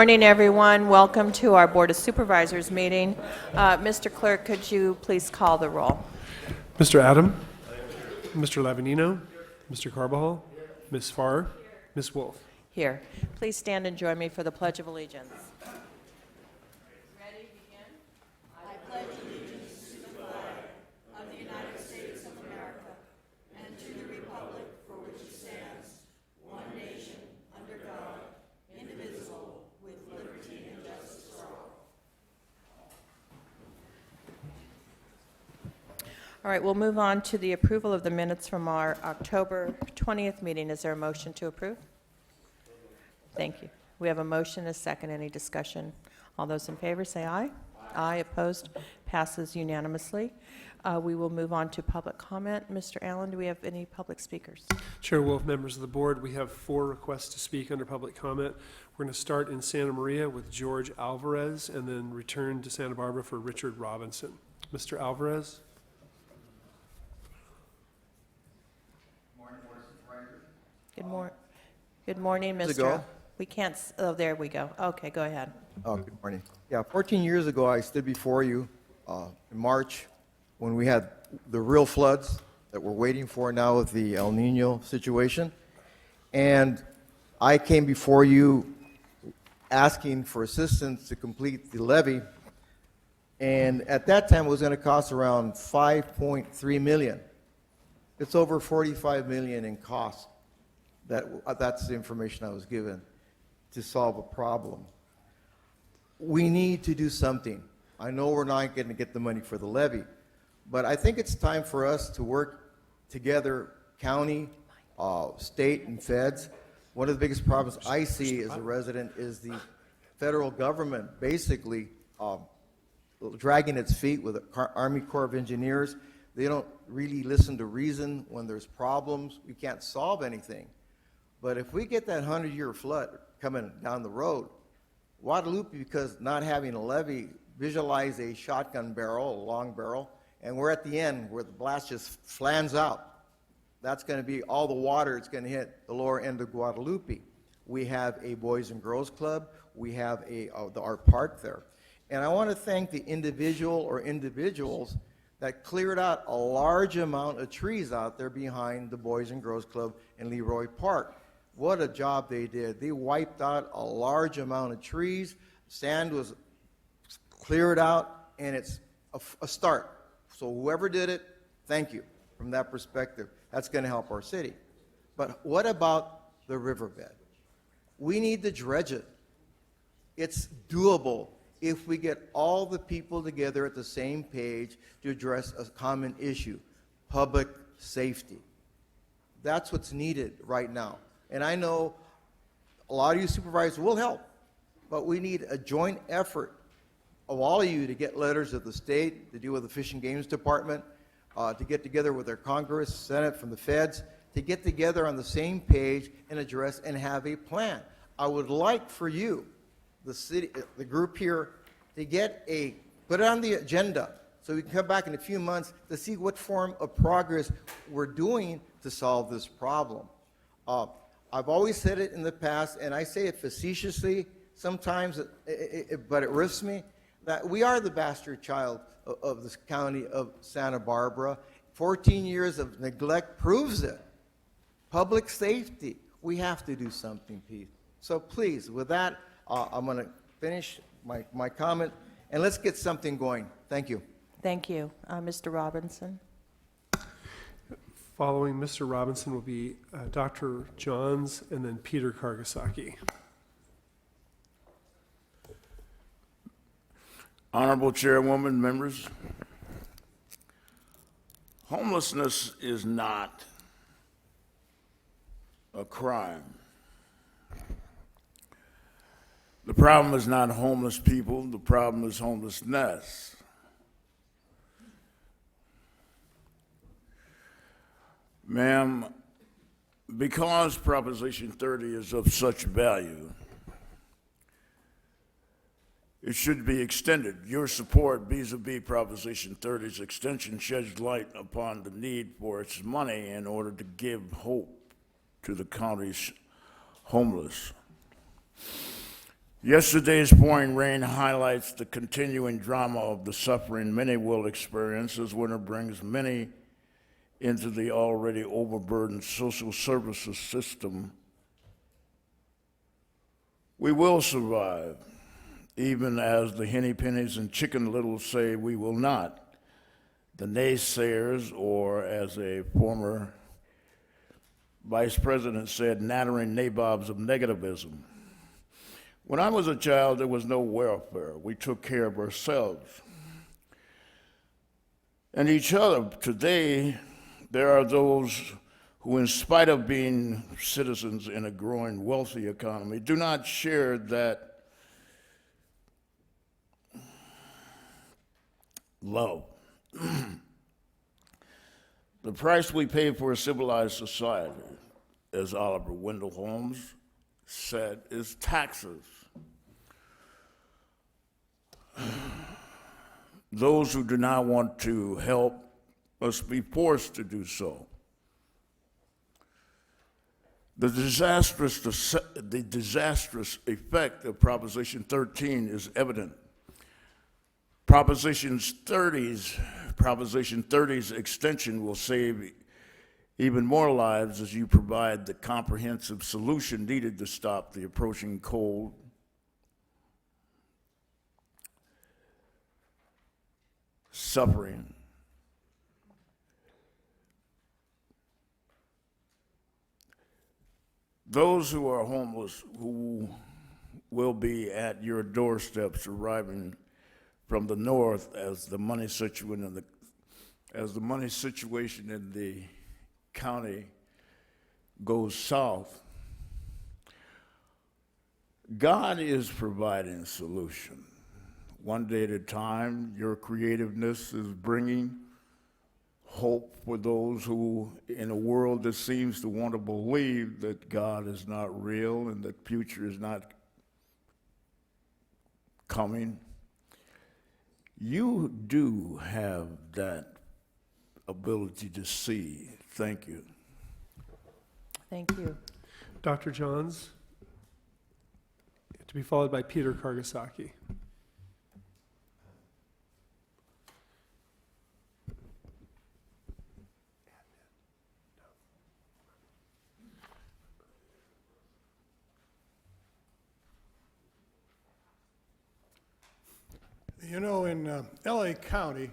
Morning, everyone. Welcome to our Board of Supervisors meeting. Mr. Clerk, could you please call the roll? Mr. Adam, Mr. Lavanino, Mr. Carbajal, Ms. Farr, Ms. Wolf. Here. Please stand and join me for the Pledge of Allegiance. Ready, begin. I pledge allegiance to the flag of the United States of America and to the republic for which it stands, one nation, under God, indivisible, with liberty and justice for all. All right, we'll move on to the approval of the minutes from our October 20th meeting. Is there a motion to approve? Thank you. We have a motion, a second. Any discussion? All those in favor say aye. Aye. Opposed? Passes unanimously. We will move on to public comment. Mr. Allen, do we have any public speakers? Chair Wolf, members of the board, we have 4 requests to speak under public comment. We're going to start in Santa Maria with George Alvarez and then return to Santa Barbara for Richard Robinson. Mr. Alvarez. Good morning, Mr. We can't, oh, there we go. Okay, go ahead. Oh, good morning. Yeah, 14 years ago, I stood before you in March when we had the real floods that we're waiting for now with the El Nino situation. And I came before you asking for assistance to complete the levee. And at that time, it was going to cost around $5.3 million. It's over $45 million in cost. That's the information I was given to solve a problem. We need to do something. I know we're not going to get the money for the levee, but I think it's time for us to work together, county, state, and feds. One of the biggest problems I see as a resident is the federal government basically dragging its feet with the Army Corps of Engineers. They don't really listen to reason when there's problems. We can't solve anything. But if we get that 100-year flood coming down the road, Guadalupe, because not having a levee, visualize a shotgun barrel, a long barrel, and we're at the end where the blast just flans out. That's going to be all the water. It's going to hit the lower end of Guadalupe. We have a Boys and Girls Club. We have our park there. And I want to thank the individual or individuals that cleared out a large amount of trees out there behind the Boys and Girls Club in Leroy Park. What a job they did. They wiped out a large amount of trees. Sand was cleared out, and it's a start. So whoever did it, thank you from that perspective. That's going to help our city. But what about the riverbed? We need to dredge it. It's doable if we get all the people together at the same page to address a common issue, public safety. That's what's needed right now. And I know a lot of you supervisors will help, but we need a joint effort of all of you to get letters of the state, to deal with the Fish and Games Department, to get together with their Congress, Senate, from the feds, to get together on the same page and address and have a plan. I would like for you, the city, the group here, to put it on the agenda so we can come back in a few months to see what form of progress we're doing to solve this problem. I've always said it in the past, and I say it facetiously sometimes, but it risks me, that we are the bastard child of this county of Santa Barbara. 14 years of neglect proves it. Public safety, we have to do something, Pete. So please, with that, I'm going to finish my comment, and let's get something going. Thank you. Thank you. Mr. Robinson. Following Mr. Robinson will be Dr. Johns and then Peter Kargasaki. Honorable Chairwoman, members, homelessness is not a crime. The problem is not homeless people, the problem is homelessness. Ma'am, because Proposition 30 is of such value, it should be extended. Your support vis-a-vis Proposition 30's extension sheds light upon the need for its money in order to give hope to the county's homeless. Yesterday's pouring rain highlights the continuing drama of the suffering many will experience as winter brings many into the already overburdened social services system. We will survive, even as the henny pennies and chicken littles say we will not. The naysayers, or as a former vice president said, nattering nabobs of negativism. When I was a child, there was no welfare. We took care of ourselves and each other. Today, there are those who, in spite of being citizens in a growing wealthy economy, do not share that love. The price we pay for a civilized society, as Oliver Wendell Holmes said, is taxes. Those who do not want to help must be forced to do so. The disastrous effect of Proposition 13 is evident. Proposition 30's extension will save even more lives as you provide the comprehensive solution needed to stop the approaching cold. Suffering. Those who are homeless, who will be at your doorsteps arriving from the north as the money situation in the county goes south, God is providing a solution. One day at a time, your creativeness is bringing hope for those who, in a world that seems to want to believe that God is not real and that future is not coming. You do have that ability to see. Thank you. Thank you. Dr. Johns, to be followed by Peter Kargasaki. You know, in LA County,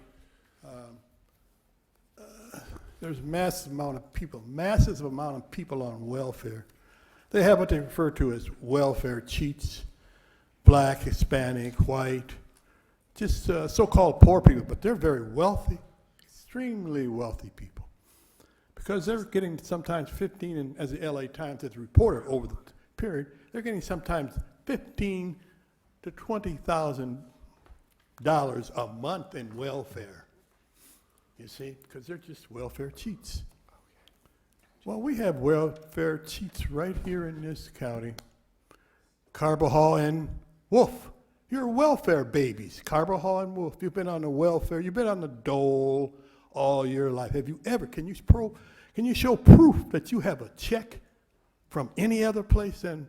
there's massive amount of people on welfare. They have what they refer to as welfare cheats, black, Hispanic, white, just so-called poor people, but they're very wealthy, extremely wealthy people, because they're getting sometimes 15, and as the LA Times has reported over the period, they're getting sometimes $15,000 to $20,000 a month in welfare. You see, because they're just welfare cheats. Well, we have welfare cheats right here in this county. Carbajal and Wolf. You're welfare babies. Carbajal and Wolf. You've been on the welfare. You've been on the dole all your life. Have you ever? Can you show proof that you have a check from any other place than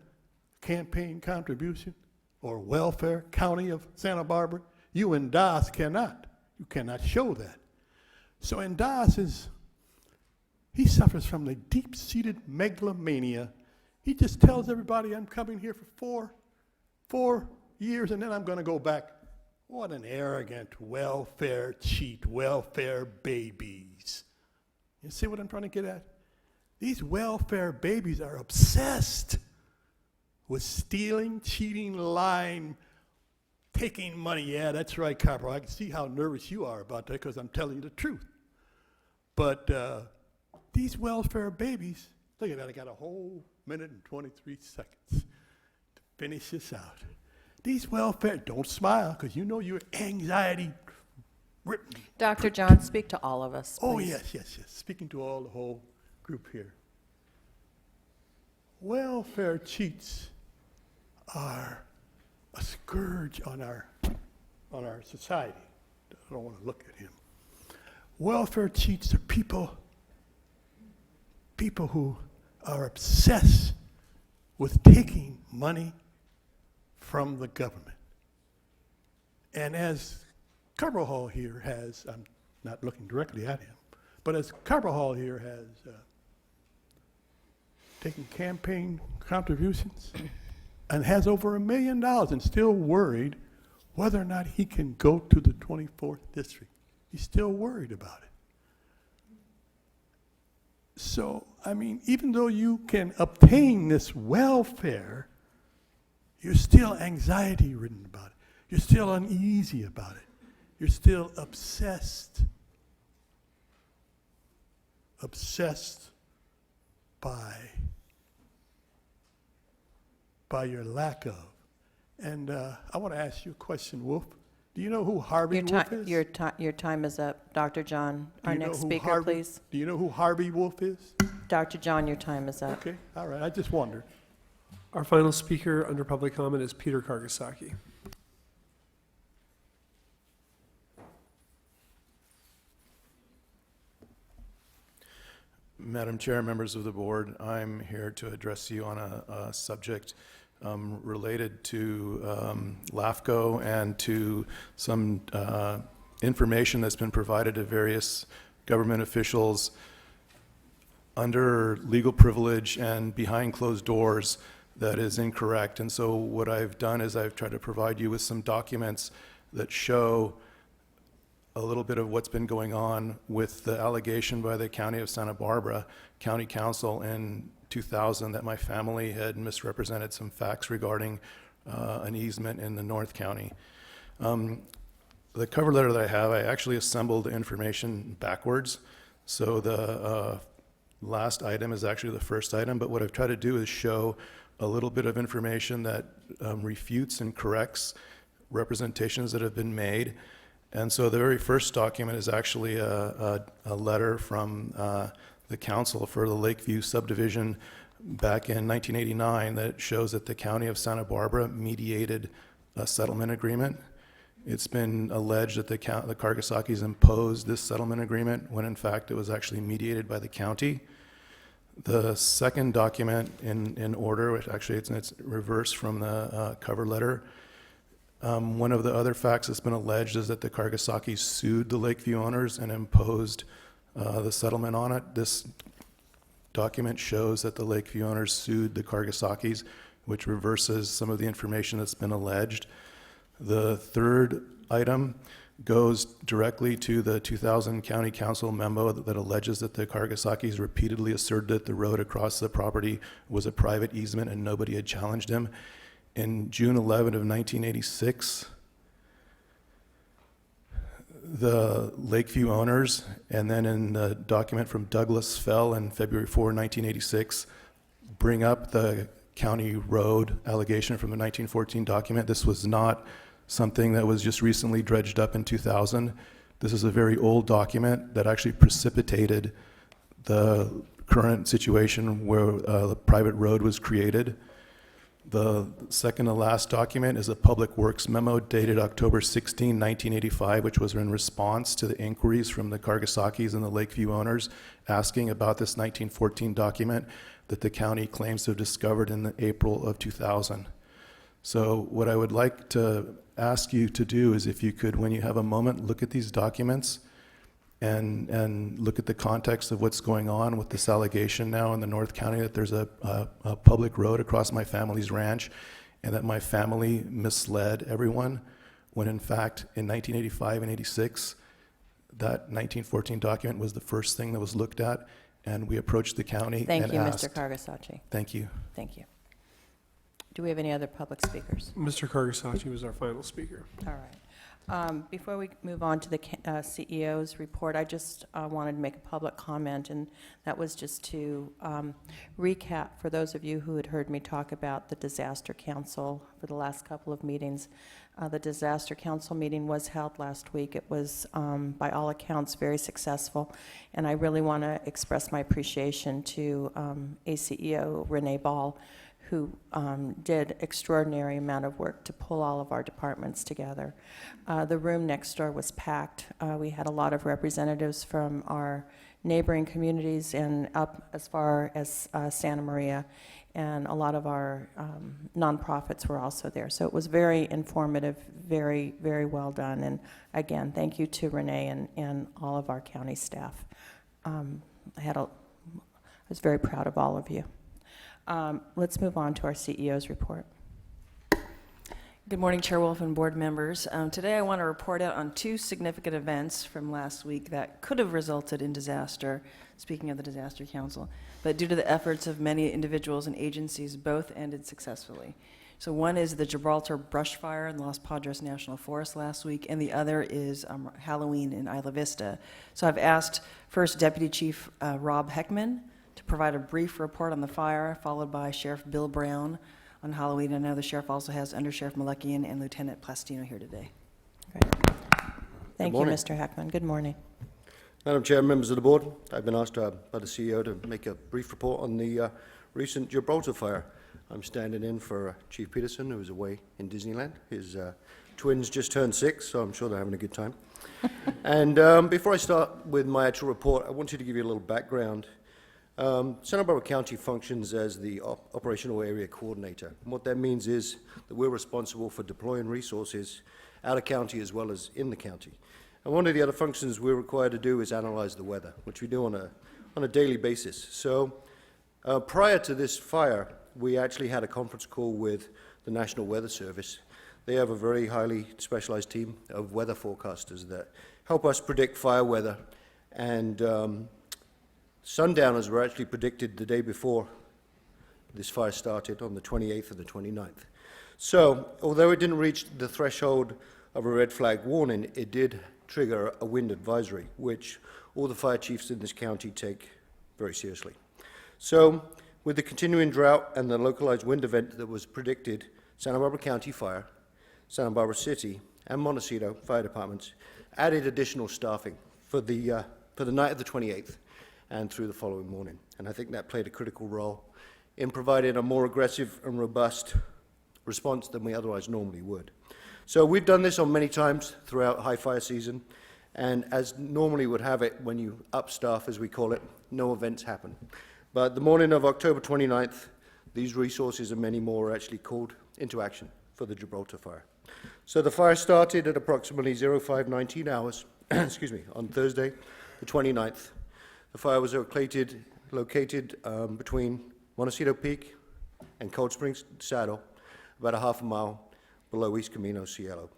campaign contribution or welfare? County of Santa Barbara. You and Das cannot. You cannot show that. So in Das, he suffers from the deep-seated megalomania. He just tells everybody, I'm coming here for four years, and then I'm going to go back. What an arrogant welfare cheat, welfare babies. You see what I'm trying to get at? These welfare babies are obsessed with stealing, cheating, lying, taking money. Yeah, that's right, Copper. I can see how nervous you are about that because I'm telling you the truth. But these welfare babies, look at that, I got a whole minute and 23 seconds to finish this out. These welfare, don't smile because you know your anxiety. Dr. John, speak to all of us, Oh, please. yes. Speaking to all the whole group here. Welfare cheats are a scourge on our society. I don't want to look at him. Welfare cheats are people who are obsessed with taking money from the government. And as Carvajal here has, I'm not looking directly at him, but as Carvajal here has taken campaign contributions and has over $1 million and still worried whether or not he can go to the 24th district. He's still worried about it. So, I mean, even though you can obtain this welfare, you're still anxiety-ridden about it. You're still uneasy about it. You're still obsessed by your lack of. And I want to ask you a question, Wolf. Do you know who Harvey Your Wolf time, is? your time is up. Dr. John, Do our you know next who speaker, Harvey- please. Do you know who Harvey Wolf is? Dr. John, your time is up. Okay, all right, I just wondered. Our final speaker under public comment is Peter Kargasaki. Madam Chair, members of the board, I'm here to address you on a subject related to LAFCO and to some information that's been provided to various government officials under legal privilege and behind closed doors that is incorrect. And so what I've done is I've tried to provide you with some documents that show a little bit of what's been going on with the allegation by the County of Santa Barbara County Council in 2000 that my family had misrepresented some facts regarding an easement in the North County. The cover letter that I have, I actually assembled the information backwards. So the last item is actually the first item, but what I've tried to do is show a little bit of information that refutes and corrects representations that have been made. And so the very first document is actually a letter from the council for the Lakeview subdivision back in 1989 that shows that the County of Santa Barbara mediated a settlement agreement. It's been alleged that the Kargasakis imposed this settlement agreement when in fact it was actually mediated by the county. The second document in order, which actually it's reversed from the cover letter. One of the other facts that's been alleged is that the Kargasakis sued the Lakeview owners and imposed the settlement on it. This document shows that the Lakeview owners sued the Kargasakis, which reverses some of the information that's been alleged. The third item goes directly to the 2000 County Council memo that alleges that the Kargasakis repeatedly asserted that the road across the property was a private easement and nobody had challenged him. In June 11 of 1986, the Lakeview owners, and then in the document from Douglas Fell in February 4, 1986, bring up the county road allegation from the 1914 document. This was not something that was just recently dredged up in 2000. This is a very old document that actually precipitated the current situation where the private road was created. The second to last document is a Public Works memo dated October 16, 1985, which was in response to the inquiries from the Kargasakis and the Lakeview owners asking about this 1914 document that the county claims to have discovered in April of 2000. So what I would like to ask you to do is if you could, when you have a moment, look at these documents and look at the context of what's going on with this allegation now in the North County that there's a public road across my family's ranch and that my family misled everyone when in fact in 1985 and 86 that 1914 document was the first thing that was looked at and we approached the county Thank and you, asked. Mr. Kargasaki. Thank you. Thank you. Do we have any other public speakers? Mr. Kargasaki was our final speaker. All right. Before we move on to the CEO's report, I just wanted to make a public comment, and that was just to recap for those of you who had heard me talk about the Disaster Council for the last couple of meetings. The Disaster Council meeting was held last week. It was, by all accounts, very successful, and I really want to express my appreciation to ACEO Renee Ball, who did extraordinary amount of work to pull all of our departments together. The room next door was packed. We had a lot of representatives from our neighboring communities and up as far as Santa Maria. and a lot of our nonprofits were also there. So it was very informative, very, very well done. And again, thank you to Renee and all of our county staff. I was very proud of all of you. Let's move on to our CEO's report. Good morning, Chair Wolf and board members. Today I want to report out on two significant events from last week that could have resulted in disaster, speaking of the Disaster Council, but due to the efforts of many individuals and agencies, both ended successfully. So one is the Gibraltar brush fire in Los Padres National Forest last week, and the other is Halloween in Isla Vista. So I've asked first Deputy Chief Rob Heckman to provide a brief report on the fire, followed by Sheriff Bill Brown on Halloween. I know the sheriff also has Under Sheriff Malakian and Lieutenant Plastino here today. Great. Thank you, morning. Mr. Heckman. Good morning. Madam Chair, members of the board, I've been asked by the CEO to make a brief report on the recent Gibraltar fire. I'm standing in for Chief Peterson, who is away in Disneyland. His twins just turned 6, so I'm sure they're having a good time. And before I start with my actual report, I wanted to give you a little background. Santa Barbara County functions as the operational area coordinator. And what that means is that we're responsible for deploying resources out of county as well as in the county. And one of the other functions we're required to do is analyze the weather, which we do on a daily basis. So prior to this fire, we actually had a conference call with the National Weather Service. They have a very highly specialized team of weather forecasters that help us predict fire weather. And sundowners were actually predicted the day before this fire started, on the 28th and the 29th. So although it didn't reach the threshold of a red flag warning, it did trigger a wind advisory, which all the fire chiefs in this county take very seriously. So with the continuing drought and the localized wind event that was predicted, Santa Barbara County Fire, Santa Barbara City, and Montecito fire departments added additional staffing for the night of the 28th and through the following morning. And I think that played a critical role in providing a more aggressive and robust response than we otherwise normally would. So we've done this on many times throughout high fire season, and as normally would have it when you up staff, as we call it, no events happen. But the morning of October 29th, these resources and many more were actually called into action for the Gibraltar fire. So the fire started at approximately 05:19 hours, excuse me, on Thursday, the 29th. The fire was located between Montecito Peak and Cold Springs Saddle, about a half a mile below East Camino Cielo.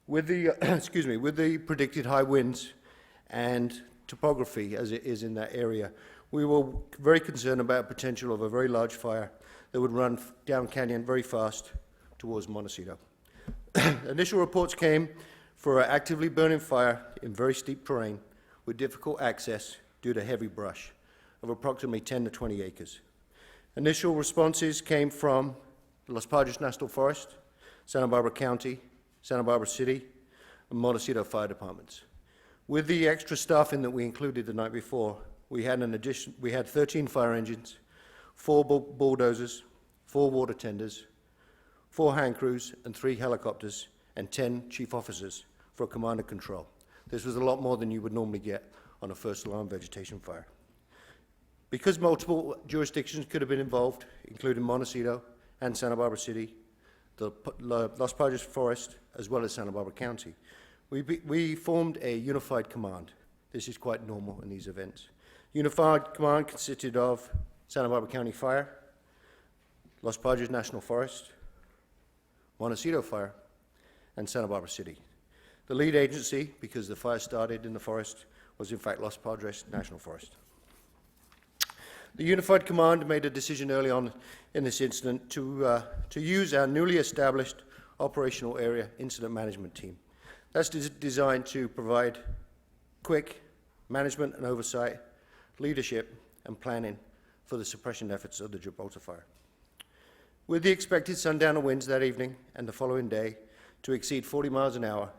With the, with the predicted high winds and topography as it is in that area, we were very concerned about the potential of a very large fire that would run down canyon very fast towards Montecito. Initial reports came for an actively burning fire in very steep terrain with difficult access due to heavy brush of approximately 10 to 20 acres. Initial responses came from the Los Padres National Forest, Santa Barbara County, Santa Barbara City, and Montecito fire departments. With the extra staffing that we included the night before, we had 13 fire engines, 4 bulldozers, 4 water tenders, 4 hand crews, and 3 helicopters, and 10 chief officers for command and control. This was a lot more than you would normally get on a first alarm vegetation fire. Because multiple jurisdictions could have been involved, including Montecito and Santa Barbara City, the Los Padres Forest, as well as Santa Barbara County, we formed a unified command. This is quite normal in these events. Unified command consisted of Santa Barbara County Fire, Los Padres National Forest, Montecito Fire, and Santa Barbara City. The lead agency, because the fire started in the forest, was in fact Los Padres National Forest. The Unified Command made a decision early on in this incident to use our newly established Operational Area Incident Management Team. That's designed to provide quick management and oversight, leadership, and planning for the suppression efforts of the Gibraltar fire. With the expected sundowner winds that evening and the following day to exceed 40 miles an hour,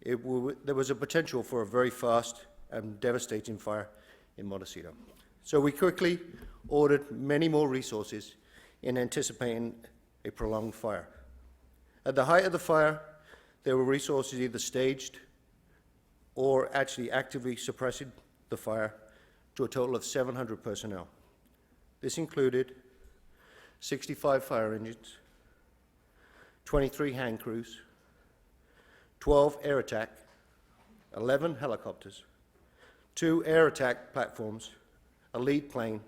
there was a potential for a very fast and devastating fire in Montecito. So we quickly ordered many more resources in anticipating a prolonged fire. At the height of the fire, there were resources either staged or actually actively suppressing the fire to a total of 700 personnel. This included 65 fire engines, 23 hand crews, 12 air attack, 11 helicopters, 2 air attack platforms, a lead plane,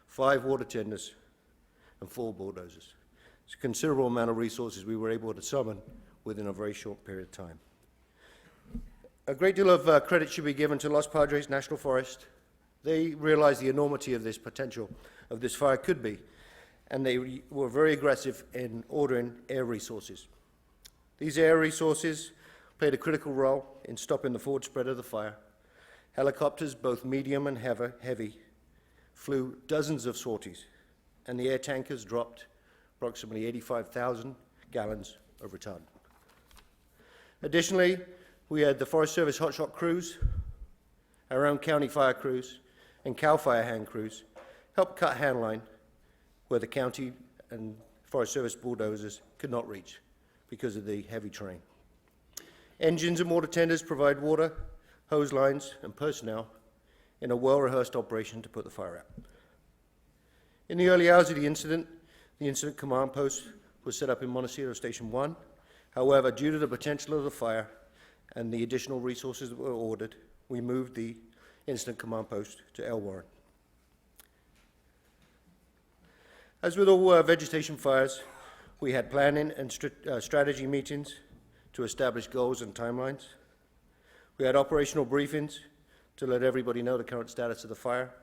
5 water tenders, and 4 bulldozers. It's a considerable amount of resources we were able to summon within a very short period of time. A great deal of credit should be given to Los Padres National Forest. They realized the enormity of this potential of this fire could be, and they were very aggressive in ordering air resources. These air resources played a critical role in stopping the forward spread of the fire. Helicopters, both medium and heavy, flew dozens of sorties, and the air tankers dropped approximately 85,000 gallons of retardant. Additionally, we had the Forest Service hotshot crews, our own county fire crews, and CAL FIRE hand crews help cut handline where the county and Forest Service bulldozers could not reach because of the heavy terrain. Engines and water tenders provide water, hose lines, and personnel in a well-rehearsed operation to put the fire out. In the early hours of the incident command post was set up in Montecito Station 1. However, due to the potential of the fire and the additional resources that were ordered, we moved the incident command post to El Warren. As with all vegetation fires, we had planning and strategy meetings to establish goals and timelines. We had operational briefings to let everybody know the current status of the fire,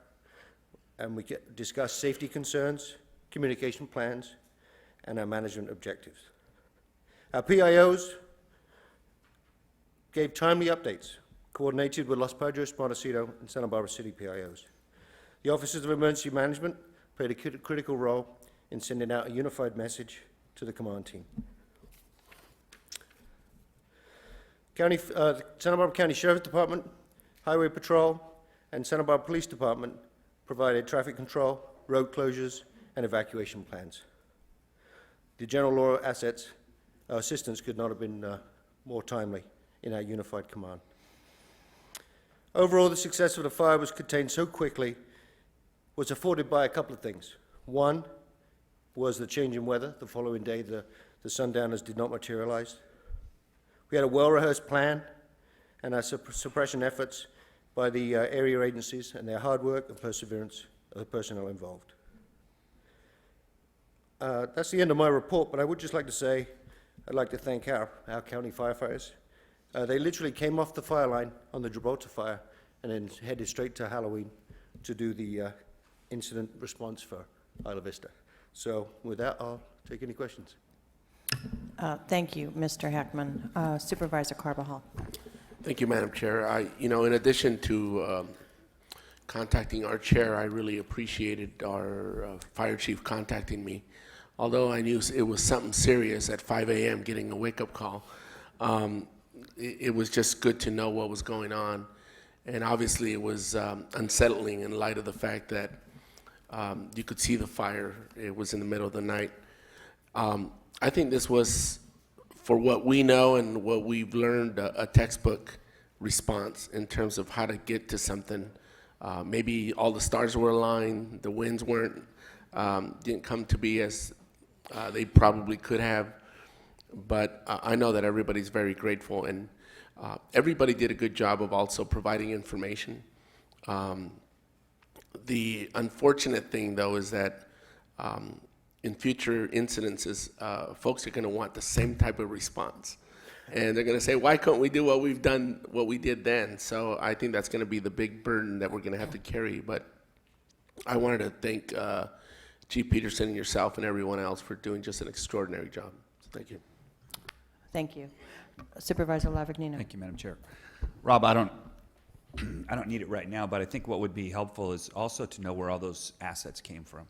and we discussed safety concerns, communication plans, and our management objectives. Our PIOs gave timely updates, coordinated with Los Padres, Montecito, and Santa Barbara City PIOs. The Officers of Emergency Management played a critical role in sending out a unified message to the command team. Santa Barbara County Sheriff's Department, Highway Patrol, and Santa Barbara Police Department provided traffic control, road closures, and evacuation plans. The general law assistance could not have been more timely in our unified command. Overall, the success of the fire was contained so quickly was afforded by a couple of things. One was the change in weather. The following day, the sundowners did not materialize. We had a well-rehearsed plan, and our suppression efforts by the area agencies and their hard work and perseverance of the personnel involved. That's the end of my report, but I would just like to say I'd like to thank our county firefighters. They literally came off the fire line on the Gibraltar fire and then headed straight to Halloween to do the incident response for Isla Vista. So with that, I'll take any questions. Thank you, Mr. Heckman. Supervisor Carbajal. Thank you, Madam Chair. In addition to contacting our chair, I really appreciated our fire chief contacting me. Although I knew it was something serious at 5 a.m. getting a wake-up call, it was just good to know what was going on. And obviously it was unsettling in light of the fact that you could see the fire. It was in the middle of the night. I think this was, for what we know and what we've learned, a textbook response in terms of how to get to something. Maybe all the stars were aligned, the winds didn't come to be as they probably could have, but I know that everybody's very grateful, and everybody did a good job of also providing information. The unfortunate thing, though, is that in future incidences, folks are going to want the same type of response. And they're going to say, why couldn't we do what we've done, what we did then? So I think that's going to be the big burden that we're going to have to carry. But I wanted to thank Chief Peterson and yourself and everyone else for doing just an extraordinary job. So thank you. Thank you. Supervisor Lavagnino. Thank you, Madam Chair. Rob, I don't I don't need it right now, but I think what would be helpful is also to know where all those assets came from.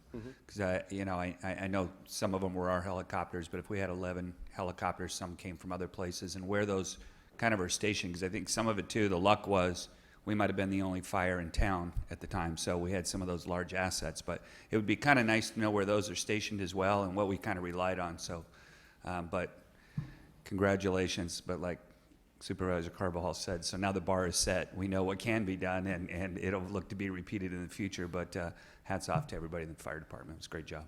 Because I know some of them were our helicopters, but if we had 11 helicopters, some came from other places, and where those kind of are stationed. Because I think some of it too, the luck was we might have been the only fire in town at the time, so we had some of those large assets. But it would be kind of nice to know where those are stationed as well and what we kind of relied on. So, but congratulations. But like Supervisor Carbajal said, so now the bar is set. We know what can be done, and it'll look to be repeated in the future. But hats off to everybody in the fire department. It was a great job.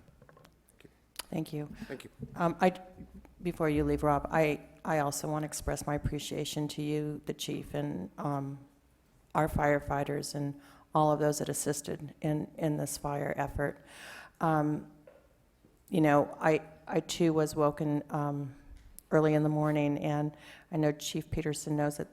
Thank you. Thank you. Before you leave, Rob, I also want to express my appreciation to you, the chief, and our firefighters and all of those that assisted in this fire effort. You know, I too was woken early in the morning, and I know Chief Peterson knows that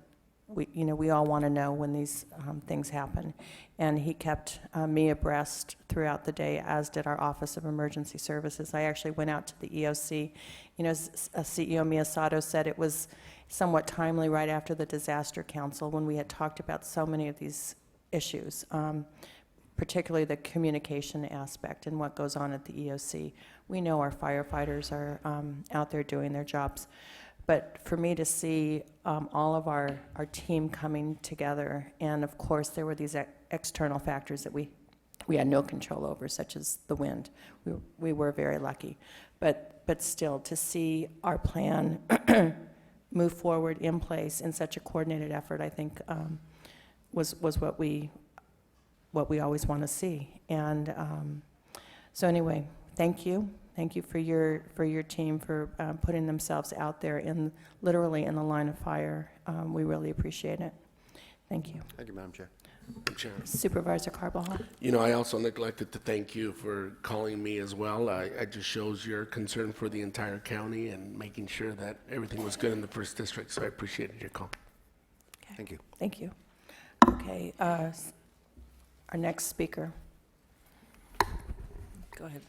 we all want to know when these things happen. And he kept me abreast throughout the day, as did our Office of Emergency Services. I actually went out to the EOC. You know, as CEO Miyasato said, it was somewhat timely right after the Disaster Council when we had talked about so many of these issues, particularly the communication aspect and what goes on at the EOC. We know our firefighters are out there doing their jobs. But for me to see all of our team coming together, and of course there were these external factors that we had no control over, such as the wind. We were very lucky. But still, to see our plan move forward in place in such a coordinated effort, I think was what we always want to see. And so anyway, thank you. Thank you for your team for putting themselves out there literally in the line of fire. We really appreciate it. Thank you. Thank you, Madam Chair. Chair. Supervisor Carbajal. You know, I also neglected to thank you for calling me as well. It just shows your concern for the entire county and making sure that everything was good in the first district, so I appreciated your call. Okay. Thank you. Thank you. Okay, our next speaker. Go ahead.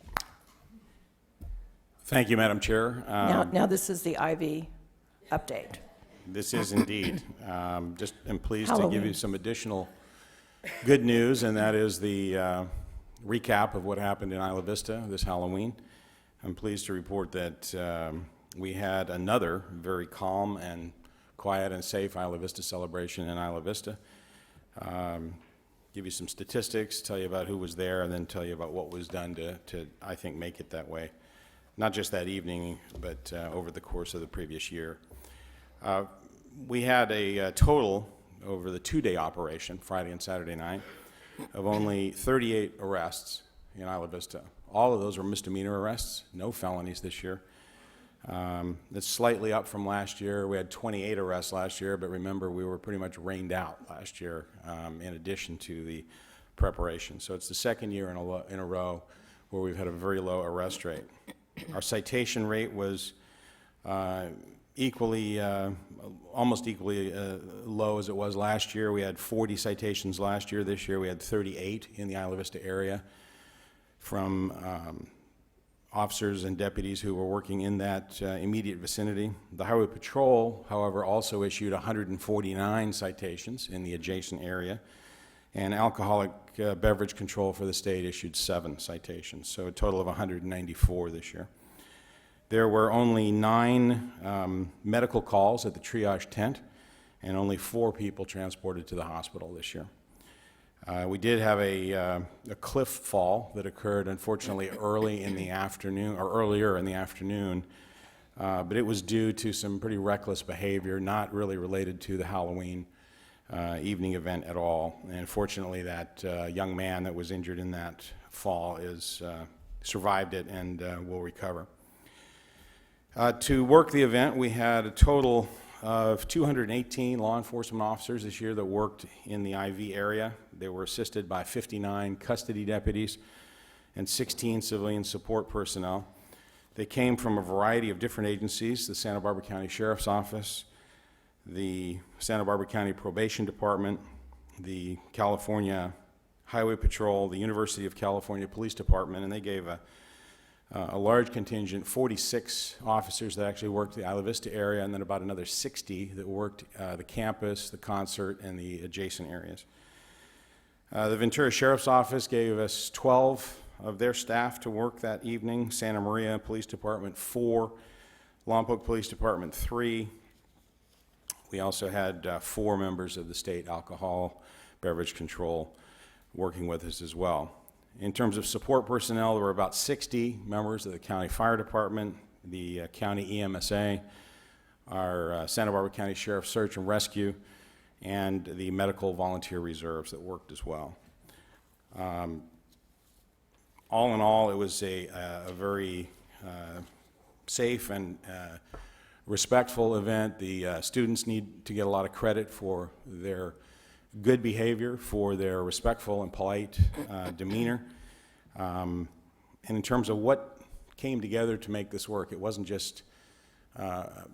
Thank you, Madam Chair. Now this is the IV update. This is indeed. Just am pleased to give you Halloween. some additional good news, and that is the recap of what happened in Isla Vista this Halloween. I'm pleased to report that we had another very calm and quiet and safe Isla Vista celebration in Isla Vista. Give you some statistics, tell you about who was there, and then tell you about what was done to I think, make it that way. Not just that evening, but over the course of the previous year. We had a total over the two-day operation, Friday and Saturday night, of only 38 arrests in Isla Vista. All of those were misdemeanor arrests, no felonies this year. That's slightly up from last year. We had 28 arrests last year, but remember, we were pretty much rained out last year in addition to the preparation. So it's the second year in a row where we've had a very low arrest rate. Our citation rate was almost equally low as it was last year. We had 40 citations last year. This year we had 38 in the Isla Vista area from officers and deputies who were working in that immediate vicinity. The Highway Patrol, however, also issued 149 citations in the adjacent area, and Alcoholic Beverage Control for the state issued 7 citations, so a total of 194 this year. There were only 9 medical calls at the triage tent, and only 4 people transported to the hospital this year. We did have a cliff fall that occurred, unfortunately, earlier in the afternoon, but it was due to some pretty reckless behavior, not really related to the Halloween evening event at all. And fortunately, that young man that was injured in that fall survived it and will recover. To work the event, we had a total of 218 law enforcement officers this year that worked in the IV area. They were assisted by 59 custody deputies and 16 civilian support personnel. They came from a variety of different agencies: the Santa Barbara County Sheriff's Office, the Santa Barbara County Probation Department, the California Highway Patrol, the University of California Police Department, and they gave a large contingent, 46 officers that actually worked the Isla Vista area, and then about another 60 that worked the campus, the concert, and the adjacent areas. The Ventura Sheriff's Office gave us 12 of their staff to work that evening. Santa Maria Police Department, 4. Lompoc Police Department, 3. We also had 4 members of the state alcohol beverage control working with us as well. In terms of support personnel, there were about 60 members of the county fire department, the county EMSA, our Santa Barbara County Sheriff's Search and Rescue, and the medical volunteer reserves that worked as well. All in all, it was a very safe and respectful event. The students need to get a lot of credit for their good behavior, for their respectful and polite demeanor. And in terms of what came together to make this work, it wasn't just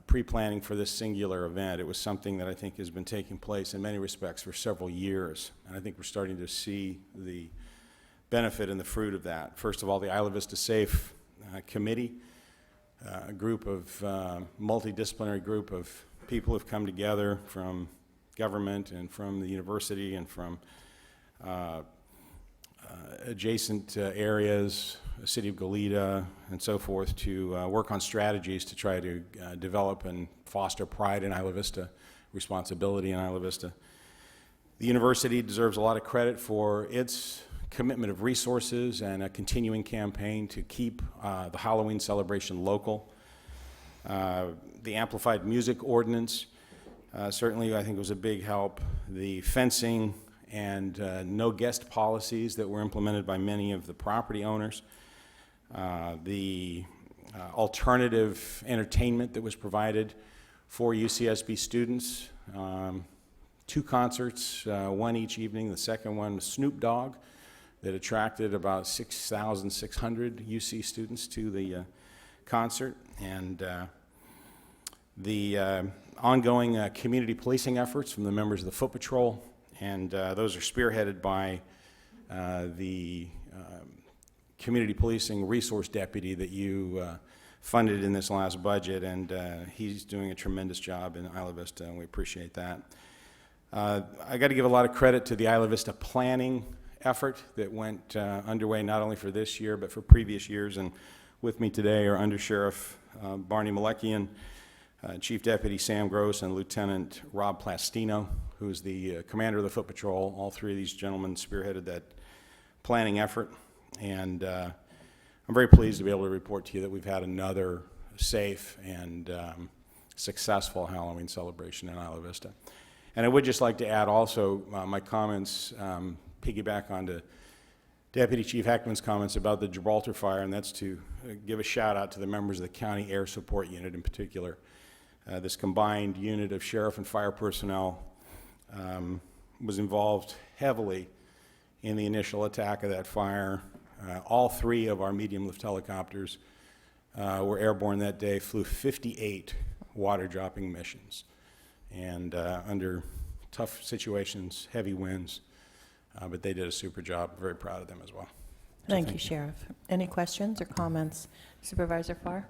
pre-planning for this singular event. It was something that I think has been taking place in many respects for several years. And I think we're starting to see the benefit and the fruit of that. First of all, the Isla Vista Safe Committee, a group of multidisciplinary group of people who've come together from government and from the university and from adjacent areas, the city of Goleta and so forth, to work on strategies to try to develop and foster pride in Isla Vista, responsibility in Isla Vista. The university deserves a lot of credit for its commitment of resources and a continuing campaign to keep the Halloween celebration local. The amplified music ordinance, certainly I think was a big help. The fencing and no guest policies that were implemented by many of the property owners. The alternative entertainment that was provided for UCSB students. 2 concerts, one each evening. The second one was Snoop Dogg, that attracted about 6,600 UC students to the concert. And the ongoing community policing efforts from the members of the Foot Patrol, and those are spearheaded by the community policing resource deputy that you funded in this last budget, and he's doing a tremendous job in Isla Vista, and we appreciate that. I got to give a lot of credit to the Isla Vista planning effort that went underway not only for this year but for previous years, and with me today are Under Sheriff Barney Malekian, Chief Deputy Sam Gross, and Lieutenant Rob Plastino, who is the commander of the Foot Patrol. All 3 of these gentlemen spearheaded that planning effort, and I'm very pleased to be able to report to you that we've had another safe and successful Halloween celebration in Isla Vista. And I would just like to add also my comments piggyback onto Deputy Chief Heckman's comments about the Gibraltar fire, and that's to give a shout out to the members of the County Air Support Unit in particular. This combined unit of sheriff and fire personnel was involved heavily in the initial attack of that fire. All 3 of our medium lift helicopters were airborne that day, flew 58 water dropping missions, and under tough situations, heavy winds, but they did a super job. Very proud of them as well. Thank you, Sheriff. Any questions or comments? Supervisor Farr?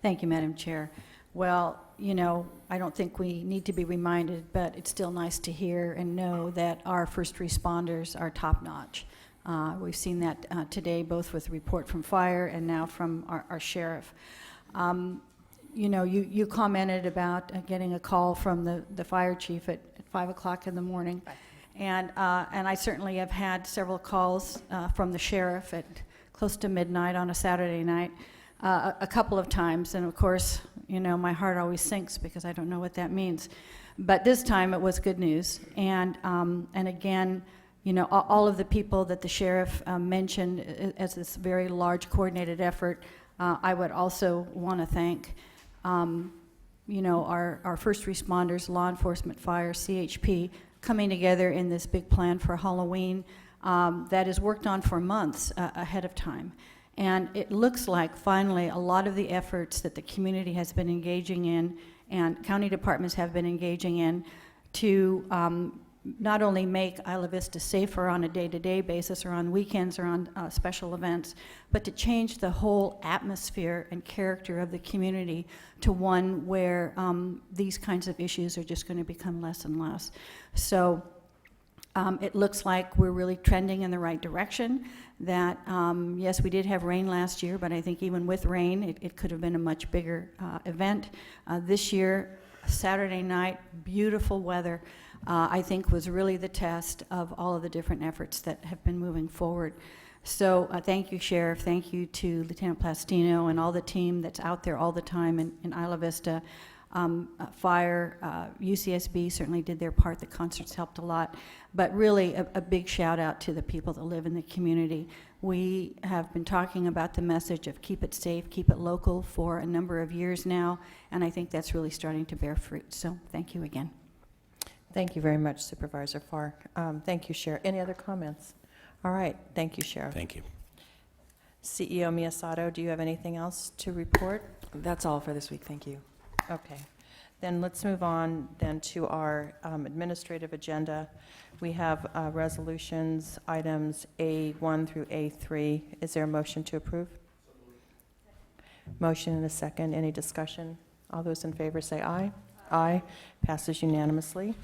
Thank you, Madam Chair. Well, you know, I don't think we need to be reminded, but it's still nice to hear and know that our first responders are top-notch. We've seen that today, both with the report from fire and now from our sheriff. You know, you commented about getting a call from the fire chief at 5 o'clock in the morning. And I certainly have had several calls from the sheriff at close to midnight on a Saturday night, a couple of times. And of course, you know, my heart always sinks because I don't know what that means. But this time it was good news. And again, you know, all of the people that the sheriff mentioned as this very large coordinated effort, I would also want to thank, you know, our first responders, law enforcement, fire, CHP, coming together in this big plan for Halloween that is worked on for months ahead of time. And it looks like finally a lot of the efforts that the community has been engaging in and county departments have been engaging in to not only make Isla Vista safer on a day-to-day basis or on weekends or on special events, but to change the whole atmosphere and character of the community to one where these kinds of issues are just going to become less and less. So it looks like we're really trending in the right direction. That, yes, we did have rain last year, but I think even with rain, it could have been a much bigger event. This year, Saturday night, beautiful weather, I think was really the test of all of the different efforts that have been moving forward. So thank you, Sheriff. Thank you to Lieutenant Plastino and all the team that's out there all the time in Isla Vista. Fire, UCSB certainly did their part. The concerts helped a lot. But really a big shout out to the people that live in the community. We have been talking about the message of keep it safe, keep it local for a number of years now, and I think that's really starting to bear fruit. So thank you again. Thank you very much, Supervisor Farr. Thank you, Sheriff. Any other comments? All right, thank you, Sheriff. Thank you. CEO Miyasato, do you have anything else to report? That's all for this week, thank you. Okay. Then let's move on then to our administrative agenda. We have resolutions, items A1 through A3. Is there a motion to approve? Motion and a second. Any discussion? All those in favor say aye. Aye. Passes unanimously.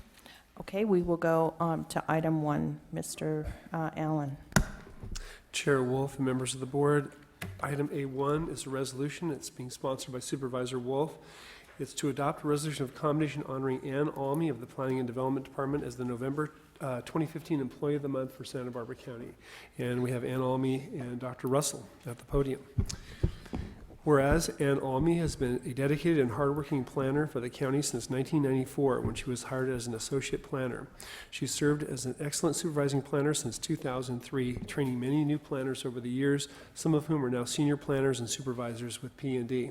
Okay, we will go to item 1. Mr. Allen. Chair Wolf and members of the board, item A1 is a resolution. It's being sponsored by Supervisor Wolf. It's to adopt a resolution of commendation honoring Ann Almy of the Planning and Development Department as the November 2015 Employee of the Month for Santa Barbara County. And we have Ann Almy and Dr. Russell at the podium. Whereas Ann Almy has been a dedicated and hardworking planner for the county since 1994 when she was hired as an associate planner. She served as an excellent supervising planner since 2003, training many new planners over the years, some of whom are now senior planners and supervisors with P&D.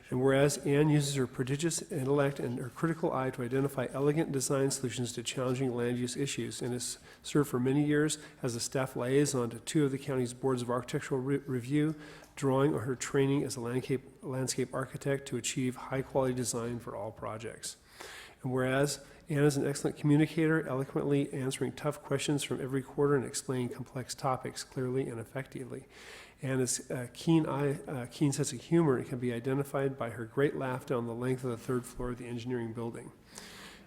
And whereas Ann uses her prodigious intellect and her critical eye to identify elegant design solutions to challenging land use issues, and has served for many years as a staff liaison to 2 of the county's boards of architectural review, drawing on her training as a landscape architect to achieve high-quality design for all projects. And whereas Ann is an excellent communicator, eloquently answering tough questions from every quarter and explaining complex topics clearly and effectively. Ann has a keen sense of humor and can be identified by her great laugh down the length of the 3rd floor of the engineering building.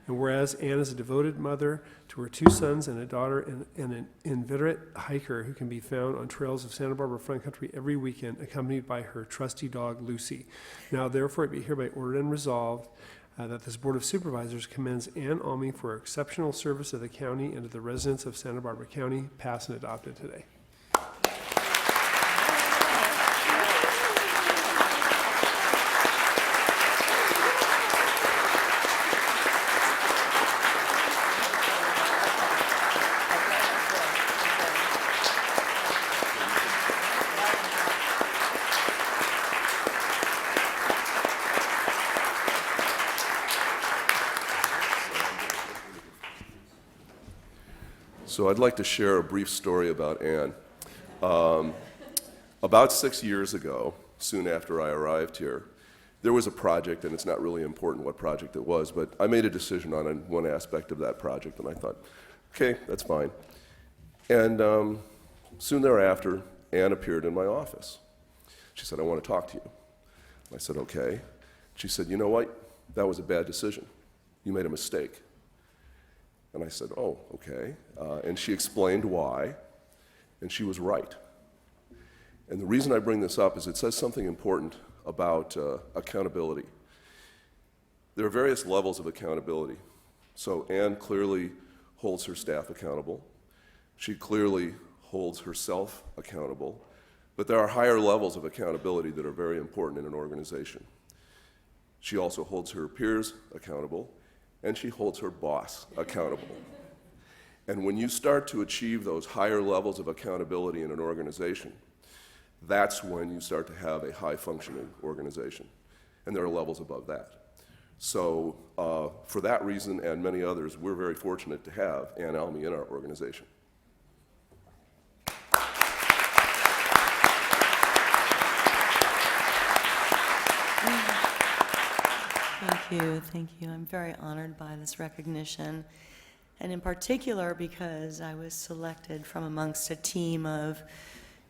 And whereas Ann is a devoted mother to her 2 sons and a daughter and an inveterate hiker who can be found on trails of Santa Barbara Front Country every weekend, accompanied by her trusty dog, Lucy. Now, therefore, it be hereby ordered and resolved that this Board of Supervisors commends Ann Almy for her exceptional service to the county and to the residents of Santa Barbara County, passed and adopted today. So I'd like to share a brief story about Ann. About 6 years ago, soon after I arrived here, there was a project, and it's not really important what project it was, but I made a decision on one aspect of that project, and I thought, okay, that's fine. And soon thereafter, Ann appeared in my office. She said, I want to talk to you. I said, okay. She said, you know what? That was a bad decision. You made a mistake. And I said, oh, okay. And she explained why, and she was right. And the reason I bring this up is it says something important about accountability. There are various levels of accountability. So Ann clearly holds her staff accountable. She clearly holds herself accountable. But there are higher levels of accountability that are very important in an organization. She also holds her peers accountable, and she holds her boss accountable. And when you start to achieve those higher levels of accountability in an organization, that's when you start to have a high-functioning organization. And there are levels above that. So for that reason and many others, we're very fortunate to have Ann Almy in our organization. Thank you. I'm very honored by this recognition, and in particular because I was selected from amongst a team of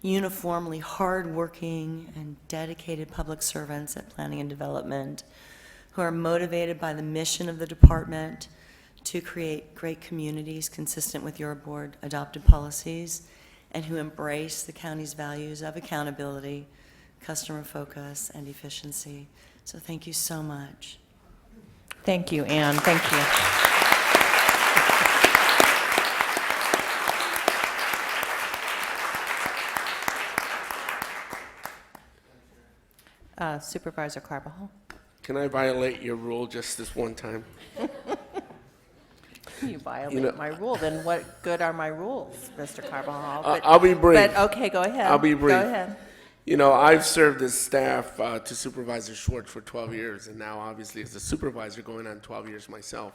uniformly hardworking and dedicated public servants at Planning and Development who are motivated by the mission of the department to create great communities consistent with your board adopted policies, and who embrace the county's values of accountability, customer focus, and efficiency. So thank you so much. Thank you, Ann. Thank you. Supervisor Carbajal. Can I violate your rule just this one time? You violate my rule, then what good are my rules, Mr. Carvajal? I'll be brief. But, okay, go ahead. I'll be brief. Go ahead. You know, I've served as staff to Supervisor Schwartz for 12 years, and now obviously as a supervisor going on 12 years myself.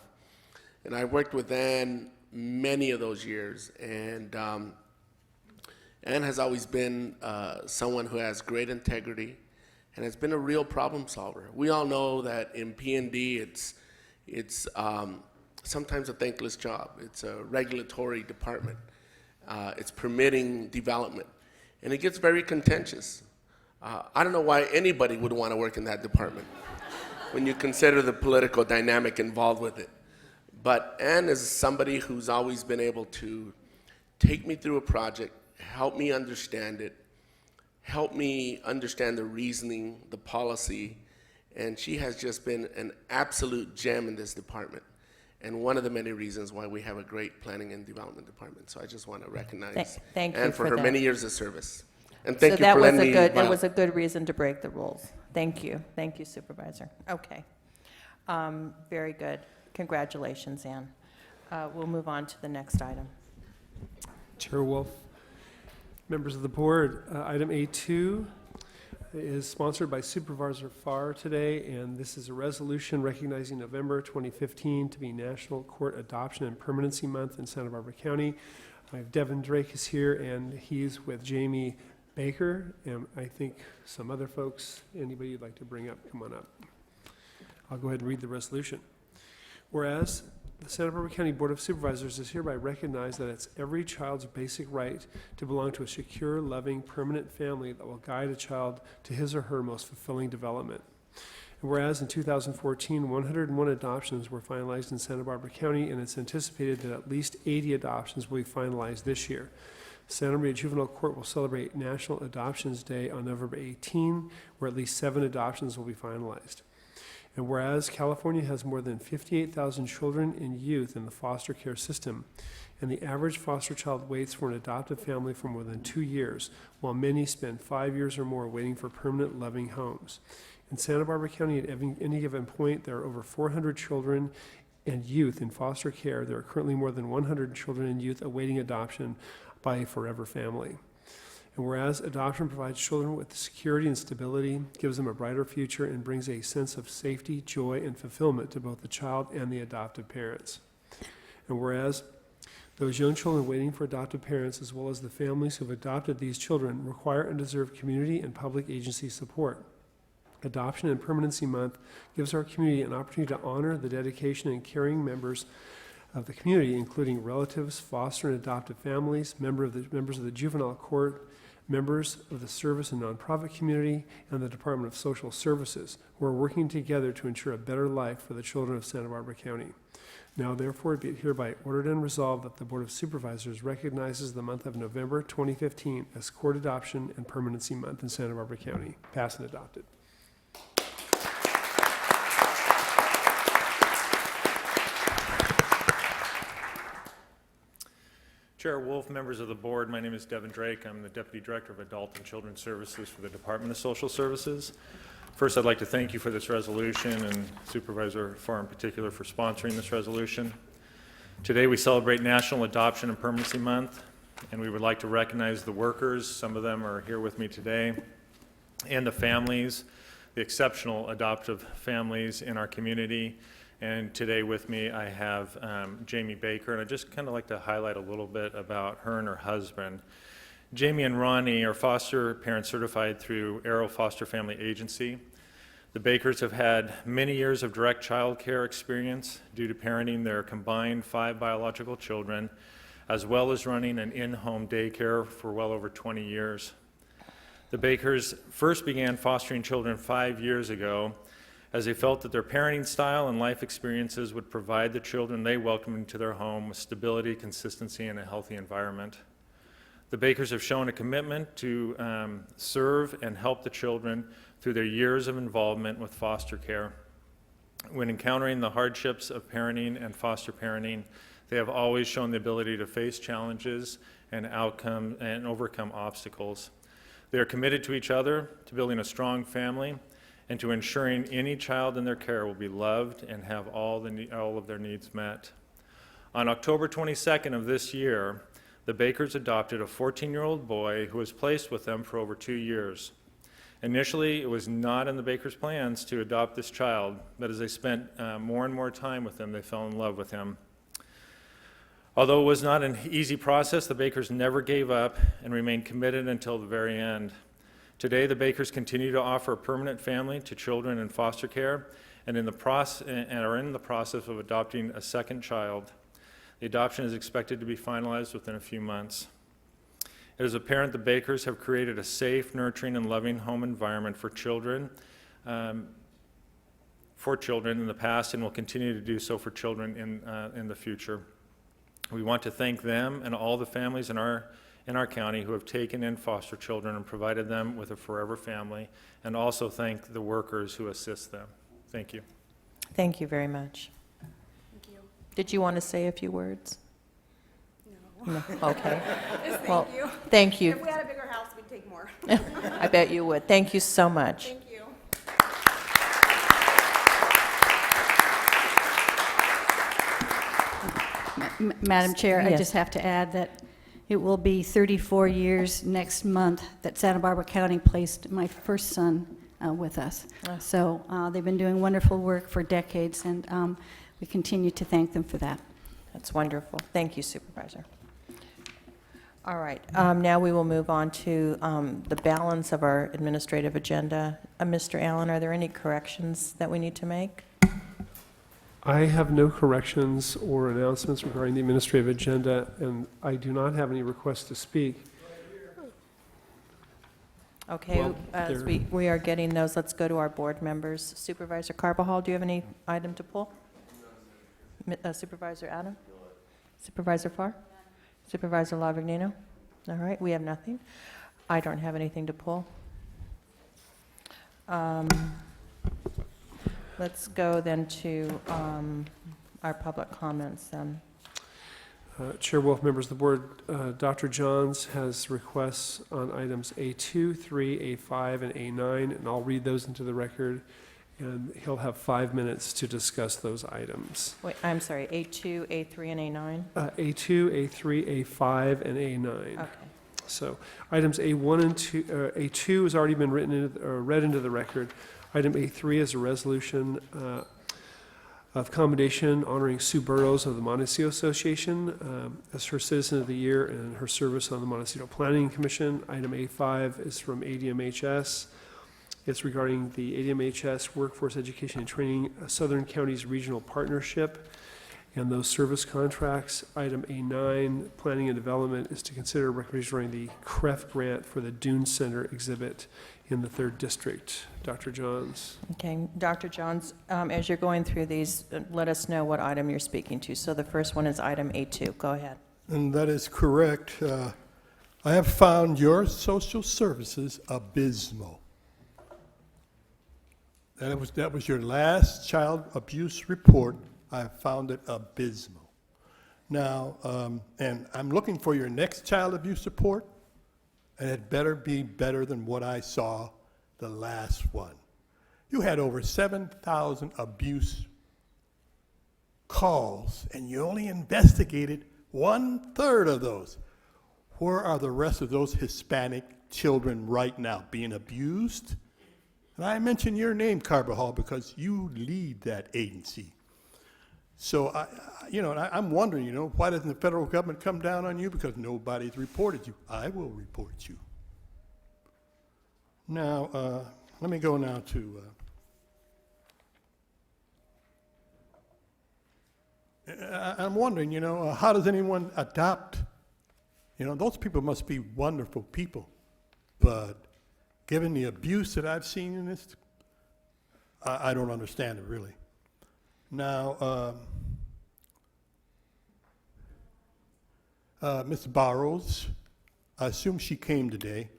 And I worked with Ann many of those years, and Ann has always been someone who has great integrity and has been a real problem solver. We all know that in P&D, it's sometimes a thankless job. It's a regulatory department. It's permitting development, and it gets very contentious. I don't know why anybody would want to work in that department when you consider the political dynamic involved with it. But Ann is somebody who's always been able to take me through a project, help me understand it, help me understand the reasoning, the policy, and she has just been an absolute gem in this department, and one of the many reasons why we have a great planning and development department. So I just want to recognize Thank you Ann for for her that. many years of service. And thank So you that for was letting me. that was a good reason to break the rules. Thank you. Thank you, Supervisor. Okay. Very good. Congratulations, Ann. We'll move on to the next item. Chair Wolf, members of the board, item A2 is sponsored by Supervisor Farr today, and this is a resolution recognizing November 2015 to be National Court Adoption and Permanency Month in Santa Barbara County. I have Devin Drake is here, and he's with Jamie Baker, and I think some other folks. Anybody you'd like to bring up, come on up. I'll go ahead and read the resolution. Whereas the Santa Barbara County Board of Supervisors is hereby recognized that it's every child's basic right to belong to a secure, loving, permanent family that will guide a child to his or her most fulfilling development. And whereas in 2014, 101 adoptions were finalized in Santa Barbara County, and it's anticipated that at least 80 adoptions will be finalized this year. Santa Maria Juvenile Court will celebrate National Adoptions Day on November 18, where at least 7 adoptions will be finalized. And whereas California has more than 58,000 children and youth in the foster care system, and the average foster child waits for an adoptive family for more than 2 years, while many spend 5 years or more waiting for permanent, loving homes. In Santa Barbara County, at any given point, there are over 400 children and youth in foster care. There are currently more than 100 children and youth awaiting adoption by a forever family. And whereas adoption provides children with security and stability, gives them a brighter future, and brings a sense of safety, joy, and fulfillment to both the child and the adoptive parents. And whereas those young children waiting for adoptive parents, as well as the families who have adopted these children, require and deserve community and public agency support. Adoption and Permanency Month gives our community an opportunity to honor the dedication and caring members of the community, including relatives, foster and adoptive families, members of the juvenile court, members of the service and nonprofit community, and the Department of Social Services, who are working together to ensure a better life for the children of Santa Barbara County. Now, therefore, be it hereby ordered and resolved that the Board of Supervisors recognizes the month of November 2015 as Court Adoption and Permanency Month in Santa Barbara County. Passed and adopted. Chair Wolf, members of the board, my name is Devin Drake. I'm the Deputy Director of Adult and Children's Services for the Department of Social Services. First, I'd like to thank you for this resolution, and Supervisor Farr in particular for sponsoring this resolution. Today we celebrate National Adoption and Permanency Month, and we would like to recognize the workers, some of them are here with me today, and the families, the exceptional adoptive families in our community. And today with me I have Jamie Baker, and I'd just kind of like to highlight a little bit about her and her husband. Jamie and Ronnie are foster parents certified through Arrow Foster Family Agency. The Bakers have had many years of direct child care experience due to parenting their combined 5 biological children, as well as running an in-home daycare for well over 20 years. The Bakers first began fostering children 5 years ago, as they felt that their parenting style and life experiences would provide the children they welcomed into their home with stability, consistency, and a healthy environment. The Bakers have shown a commitment to serve and help the children through their years of involvement with foster care. When encountering the hardships of parenting and foster parenting, they have always shown the ability to face challenges and overcome obstacles. They are committed to each other, to building a strong family, and to ensuring any child in their care will be loved and have all of their needs met. On October 22nd of this year, the Bakers adopted a 14-year-old boy who was placed with them for over 2 years. Initially, it was not in the Bakers' plans to adopt this child, but as they spent more and more time with him, they fell in love with him. Although it was not an easy process, the Bakers never gave up and remained committed until the very end. Today, the Bakers continue to offer a permanent family to children in foster care and are in the process of adopting a second child. The adoption is expected to be finalized within a few months. It is apparent the Bakers have created a safe, nurturing, and loving home environment for children in the past and will continue to do so for children in the future. We want to thank them and all the families in our county who have taken in foster children and provided them with a forever family, and also thank the workers who assist them. Thank you. Thank you very much. Thank you. Did you want to say a few words? No. No? Okay. Just Well, thank you. thank you. If we had a bigger house, we'd take more. I bet you would. Thank you so much. Thank you. Madam Chair, I Yes. just have to add that it will be 34 years next month that Santa Barbara County placed my first son with us. Ah. So they've been doing wonderful work for decades, and we continue to thank them for that. That's wonderful. Thank you, Supervisor. All right, now we will move on to the balance of our administrative agenda. Mr. Allen, are there any corrections that we need to make? I have no corrections or announcements regarding the administrative agenda, and I do not have any requests to speak. Okay, Well, as there- we are getting those, let's go to our board members. Supervisor Carbajal, do you have any item to pull? Supervisor Adam? Supervisor Farr? Supervisor Lavignino? All right, we have nothing. I don't have anything to pull. Let's go then to our public comments then. Chair Wolf, members of the board, Dr. Johns has requests on items A2, 3, A5, and A9, and I'll read those into the record, and he'll have 5 minutes to discuss those items. Wait, I'm sorry, A2, A3, and A9? A2, A3, A5, and A9. Okay. So items A1 and 2, A2 has already been read into the record. Item A3 is a resolution of commendation honoring Sue Burrows of the Montecito Association as her Citizen of the Year and her service on the Montecito Planning Commission. Item A5 is from ADMHS. It's regarding the ADMHS Workforce Education and Training Southern Counties Regional Partnership and those service contracts. Item A9, Planning and Development, is to consider recommendation regarding the CREF grant for the Dune Center exhibit in the 3rd District. Dr. Johns. Okay, Dr. Johns, as you're going through these, let us know what item you're speaking to. So the first one is item A2. Go ahead. And that is correct. I have found your social services abysmal. That was your last child abuse report. I found it abysmal. Now, and I'm looking for your next child abuse report, and it better be better than what I saw the last one. You had over 7,000 abuse calls, and you only investigated 1/3 of those. Where are the rest of those Hispanic children right now being abused? And I mention your name, Carbajal, because you lead that agency. So, I'm wondering, why doesn't the federal government come down on you? Because nobody's reported you. I will report you. Now, let me go now to, I'm wondering, how does anyone adopt? Those people must be wonderful people. But given the abuse that I've seen in this, I don't understand it, really. Now, Ms. Barrows, I assume she came today.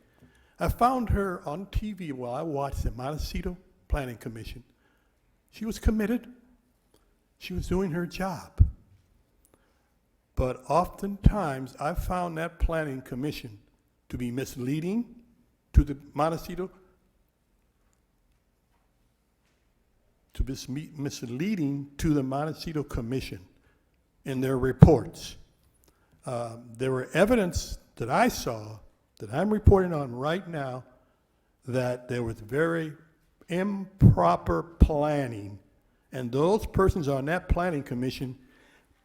I found her on TV while I watched the Montecito Planning Commission. She was committed. She was doing her job. But oftentimes, I found that Planning Commission to be misleading to the Montecito, misleading to the Montecito Commission. in their reports. There were evidence that I saw, that I'm reporting on right now, that there was very improper planning, and those persons on that planning commission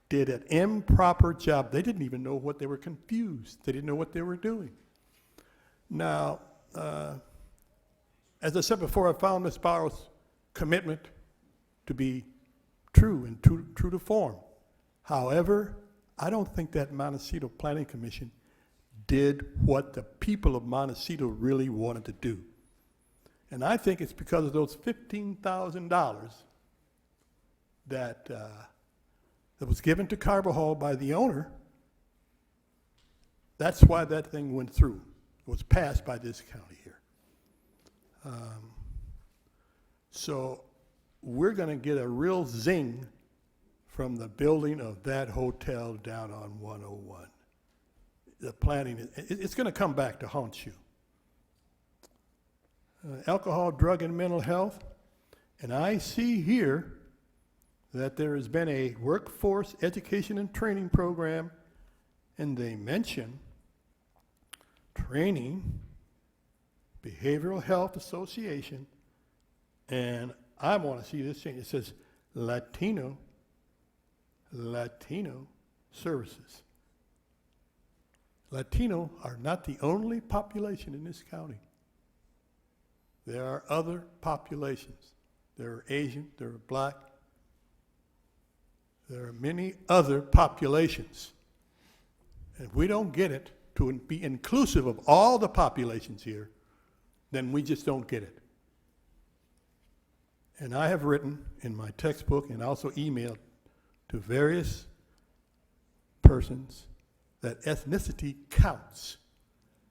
did an improper job. They didn't even know what they were confused. They didn't know what they were doing. Now, as I said before, I found Ms. Bauer's commitment to be true and true to form. However, I don't think that Montecito Planning Commission did what the people of Montecito really wanted to do. And I think it's because of those $15,000 that was given to Carbajal by the owner. That's why that thing went through. It was passed by this county here. So we're going to get a real zing from the building of that hotel down on 101. The planning, it's going to come back to haunt you. Alcohol, drug, and mental health. And I see here that there has been a workforce education and training program, and they mention training, Behavioral Health Association, and I want to see this thing. It says Latino services. Latino are not the only population in this county. There are other populations. There are Asian, there are black, there are many other populations. And if we don't get it to be inclusive of all the populations here, then we just don't get it. And I have written in my textbook and also emailed to various persons that ethnicity counts.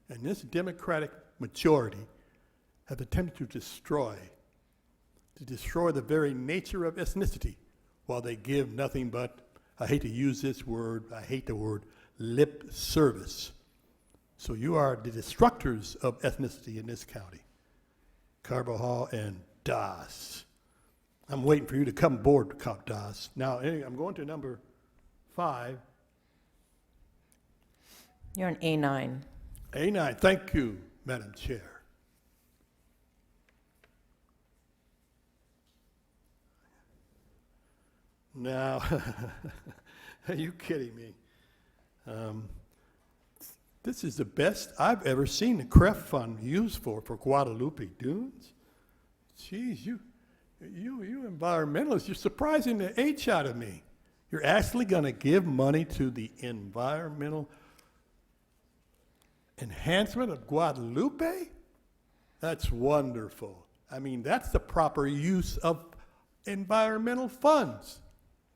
And this Democratic majority have attempted to destroy the very nature of ethnicity, while they give nothing but, I hate to use this word, I hate the word, lip service. So you are the destructors of ethnicity in this county, Carbajal and Das. I'm waiting for you to come aboard, Cop Das. Now, anyway, I'm going to number 5. You're on A9. A9, thank you, Madam Chair. Now, are you kidding me? This is the best I've ever seen the CREF fund used for Guadalupe Dunes. Geez, you environmentalists, you're surprising the H out of me. You're actually going to give money to the environmental enhancement of Guadalupe? That's wonderful. I mean, that's the proper use of environmental funds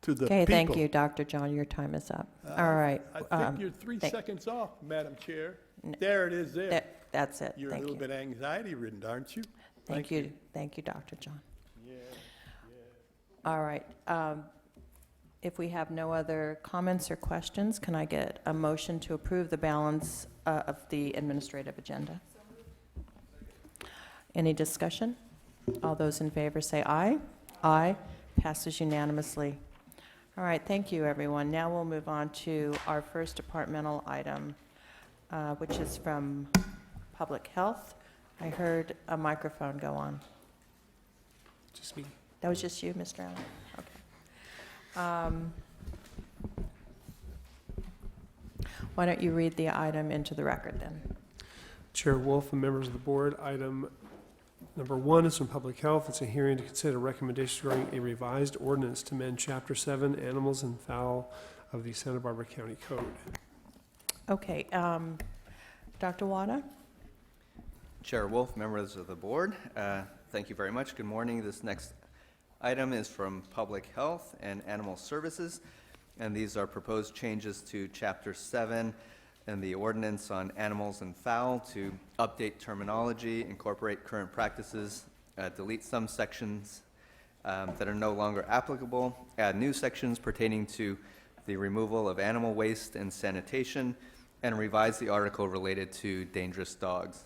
to the people. Okay, thank you, Dr. John. Your time is up. All right. I think you're 3 seconds off, Madam Chair. There it is there. That's it. You're Thank a little you. bit anxiety-ridden, aren't you? Thank you. Thank you, Dr. John. Yeah. All right. If we have no other comments or questions, can I get a motion to approve the balance of the administrative agenda? Any discussion? All those in favor say aye. Aye. Passes unanimously. All right, thank you, everyone. Now we'll move on to our first departmental item, which is from Public Health. I heard a microphone go on. Just me. That was just you, Mr. Allen? Okay. Why don't you read the item into the record then? Chair Wolf and members of the board, item number 1 is from Public Health. It's a hearing to consider recommendations regarding a revised ordinance to amend Chapter 7, Animals and Fowl of the Santa Barbara County Code. Okay, Dr. Wada? Chair Wolf, members of the board, thank you very much. Good morning. This next item is from Public Health and Animal Services, and these are proposed changes to Chapter 7 and the ordinance on animals and fowl to update terminology, incorporate current practices, delete some sections that are no longer applicable, add new sections pertaining to the removal of animal waste and sanitation, and revise the article related to dangerous dogs.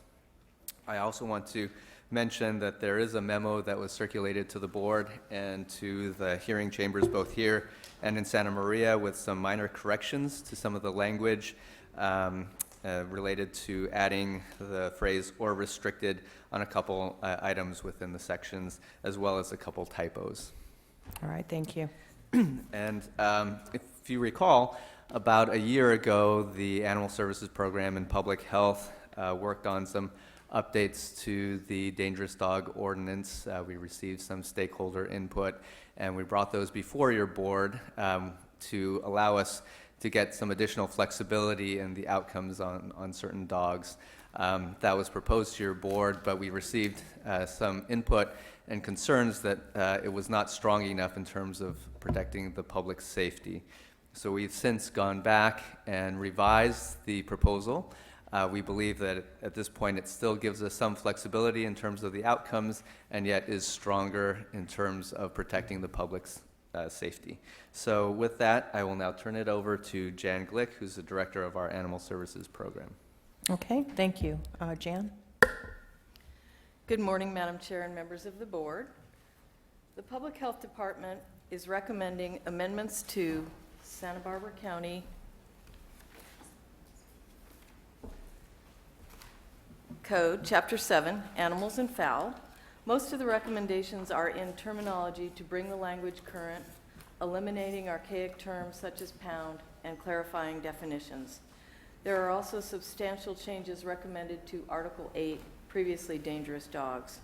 I also want to mention that there is a memo that was circulated to the board and to the hearing chambers both here and in Santa Maria with some minor corrections to some of the language related to adding the phrase "or restricted" on a couple items within the sections, as well as a couple typos. All right, thank you. And if you recall, about a year ago, the Animal Services Program in Public Health worked on some updates to the dangerous dog ordinance. We received some stakeholder input, and we brought those before your board to allow us to get some additional flexibility in the outcomes on certain dogs. That was proposed to your board, but we received some input and concerns that it was not strong enough in terms of protecting the public's safety. So we've since gone back and revised the proposal. We believe that at this point it still gives us some flexibility in terms of the outcomes, and yet is stronger in terms of protecting the public's safety. So with that, I will now turn it over to Jan Glick, who's the director of our Animal Services Program. Okay, thank you. Jan? Good morning, Madam Chair and members of the board. The Public Health Department is recommending amendments to Santa Barbara County Code, Chapter 7, Animals and Fowl. Most of the recommendations are in terminology to bring the language current, eliminating archaic terms such as pound, and clarifying definitions. There are also substantial changes recommended to Article 8, previously dangerous dogs.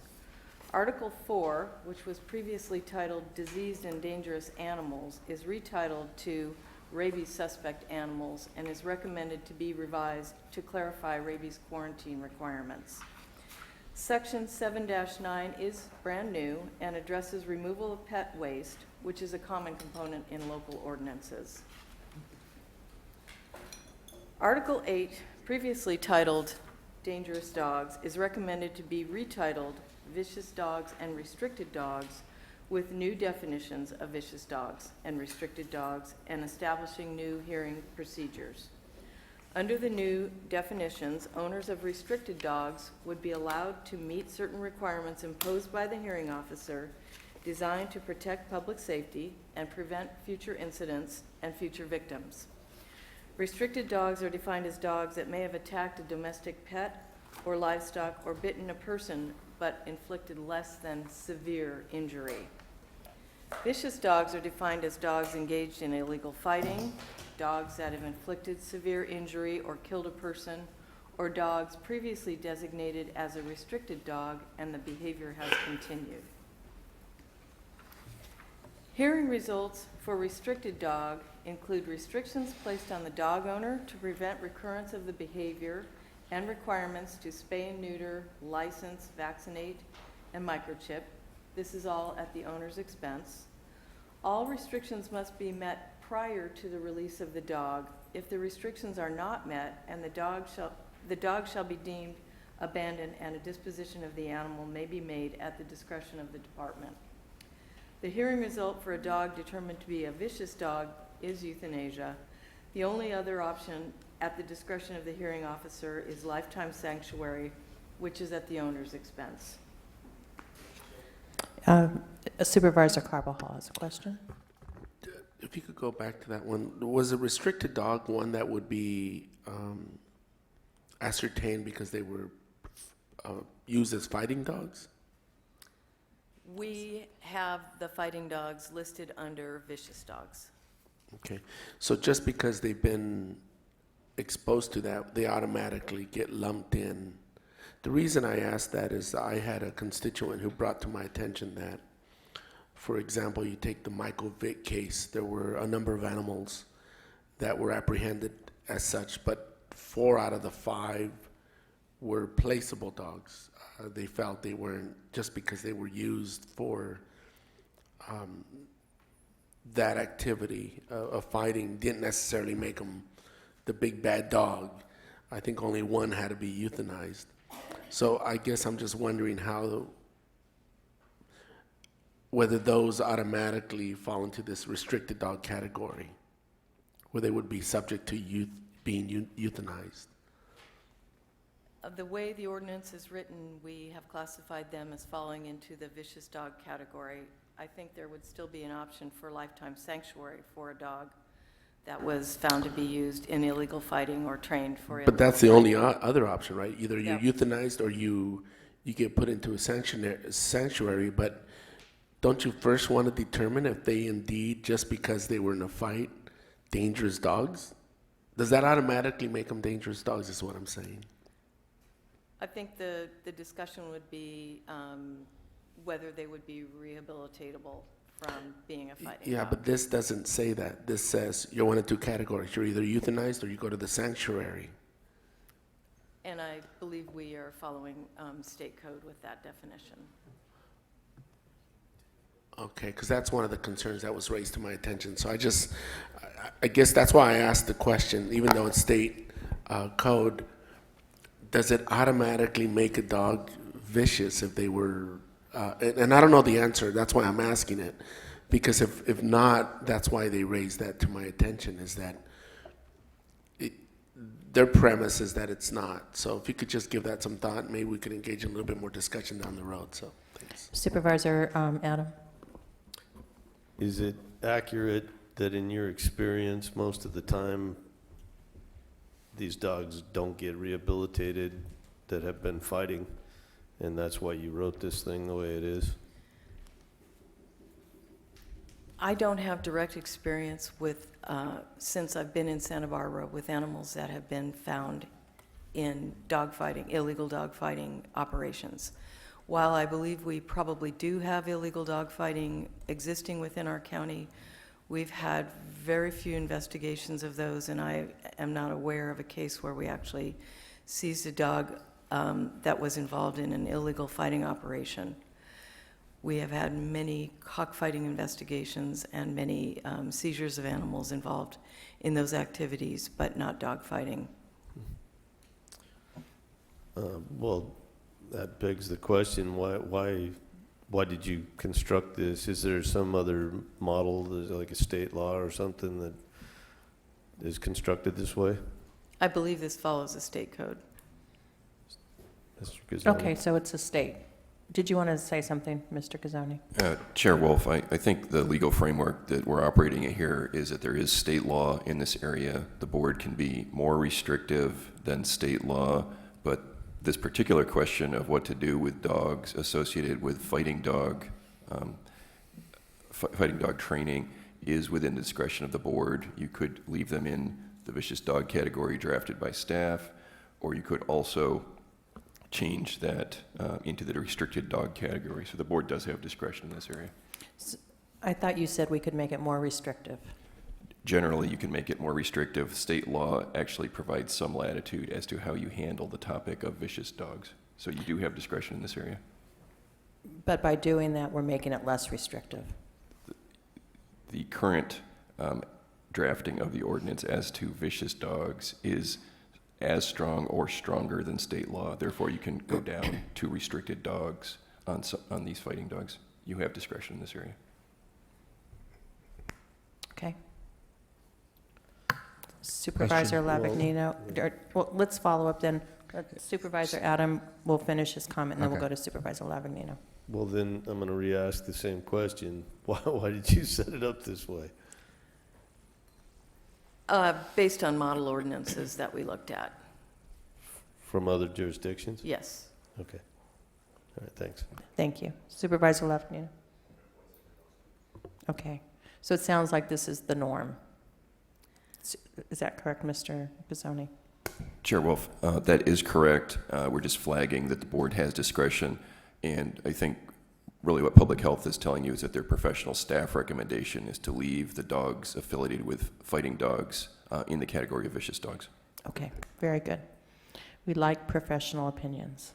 Article 4, which was previously titled Diseased and Dangerous Animals, is retitled to Rabies Suspect Animals and is recommended to be revised to clarify rabies quarantine requirements. Section 7-9 is brand new and addresses removal of pet waste, which is a common component in local ordinances. Article 8, previously titled Dangerous Dogs, is recommended to be retitled Vicious Dogs and Restricted Dogs, with new definitions of vicious dogs and restricted dogs and establishing new hearing procedures. Under the new definitions, owners of restricted dogs would be allowed to meet certain requirements imposed by the hearing officer designed to protect public safety and prevent future incidents and future victims. Restricted dogs are defined as dogs that may have attacked a domestic pet or livestock or bitten a person but inflicted less than severe injury. Vicious dogs are defined as dogs engaged in illegal fighting, dogs that have inflicted severe injury or killed a person, or dogs previously designated as a restricted dog and the behavior has continued. Hearing results for restricted dog include restrictions placed on the dog owner to prevent recurrence of the behavior and requirements to spay and neuter, license, vaccinate, and microchip. This is all at the owner's expense. All restrictions must be met prior to the release of the dog. If the restrictions are not met, and the dog shall be deemed abandoned, and a disposition of the animal may be made at the discretion of the department. The hearing result for a dog determined to be a vicious dog is euthanasia. The only other option at the discretion of the hearing officer is lifetime sanctuary, which is at the owner's expense. Supervisor Carbajal has a question. If you could go back to that one, was a restricted dog one that would be ascertained because they were used as fighting dogs? We have the fighting dogs listed under vicious dogs. Okay, so just because they've been exposed to that, they automatically get lumped in. The reason I asked that is I had a constituent who brought to my attention that, for example, you take the Michael Vick case, there were a number of animals that were apprehended as such, but 4 out of the 5 were placeable dogs. They felt they weren't, just because they were used for that activity of fighting, didn't necessarily make them the big bad dog. I think only 1 had to be euthanized. So I guess I'm just wondering whether those automatically fall into this restricted dog category, where they would be subject to being euthanized. The way the ordinance is written, we have classified them as falling into the vicious dog category. I think there would still be an option for lifetime sanctuary for a dog that was found to be used in illegal fighting or trained for illegal But that's the fighting. only other option, right? Either you're Yeah. euthanized or you get put into a sanctuary. But don't you first want to determine if they indeed, just because they were in a fight, dangerous dogs? Does that automatically make them dangerous dogs? Is what I'm saying. I think the discussion would be whether they would be rehabilitatable from being a fighting Yeah, dog. but this doesn't say that. This says you're one of two categories. You're either euthanized or you go to the sanctuary. And I believe we are following state code with that definition. Okay, because that's one of the concerns that was raised to my attention. So I guess that's why I asked the question, even though it's state code, does it automatically make a dog vicious if they were, and I don't know the answer, that's why I'm asking it. Because if not, that's why they raised that to my attention, is that their premise is that it's not. So if you could just give that some thought, maybe we could engage in a little bit more discussion down the road, so thanks. Supervisor Adam? Is it accurate that in your experience, most of the time, these dogs don't get rehabilitated that have been fighting, and that's why you wrote this thing the way it is? I don't have direct experience with, since I've been in Santa Barbara, with animals that have been found in dogfighting, illegal dogfighting operations. While I believe we probably do have illegal dogfighting existing within our county, we've had very few investigations of those, and I am not aware of a case where we actually seized a dog that was involved in an illegal fighting operation. We have had many cockfighting investigations and many seizures of animals involved in those activities, but not dogfighting. Well, that begs the question, why did you construct this? Is there some other model, like a state law or something that is constructed this way? I believe this follows the state code. Mr. Gazzotti? Okay, so it's a state. Did you want to say something, Mr. Gazzoni? Chair Wolf, I think the legal framework that we're operating in here is that there is state law in this area. The board can be more restrictive than state law, but this particular question of what to do with dogs associated with fighting dog training is within the discretion of the board. You could leave them in the vicious dog category drafted by staff, or you could also change that into the restricted dog category. So the board does have discretion in this area. I thought you said we could make it more restrictive. Generally, you can make it more restrictive. State law actually provides some latitude as to how you handle the topic of vicious dogs. So you do have discretion in this area. But by doing that, we're making it less restrictive. The current drafting of the ordinance as to vicious dogs is as strong or stronger than state law. Therefore, you can go down to restricted dogs on these fighting dogs. You have discretion in this area. Okay. Supervisor Lavagnino, well, let's follow up then. Supervisor Adam will finish his comment, and then we'll go to Supervisor Lavagnino. Well, then I'm going to re-ask the same question. Why did you set it up this way? Based on model ordinances that we looked at. From other jurisdictions? Yes. Okay. All right, thanks. Thank you. Supervisor Lavagnino. Okay. So it sounds like this is the norm. Is that correct, Mr. Gazzoni? Chair Wolf, that is correct. We're just flagging that the board has discretion, and I think really what public health is telling you is that their professional staff recommendation is to leave the dogs affiliated with fighting dogs in the category of vicious dogs. Okay, very good. We like professional opinions.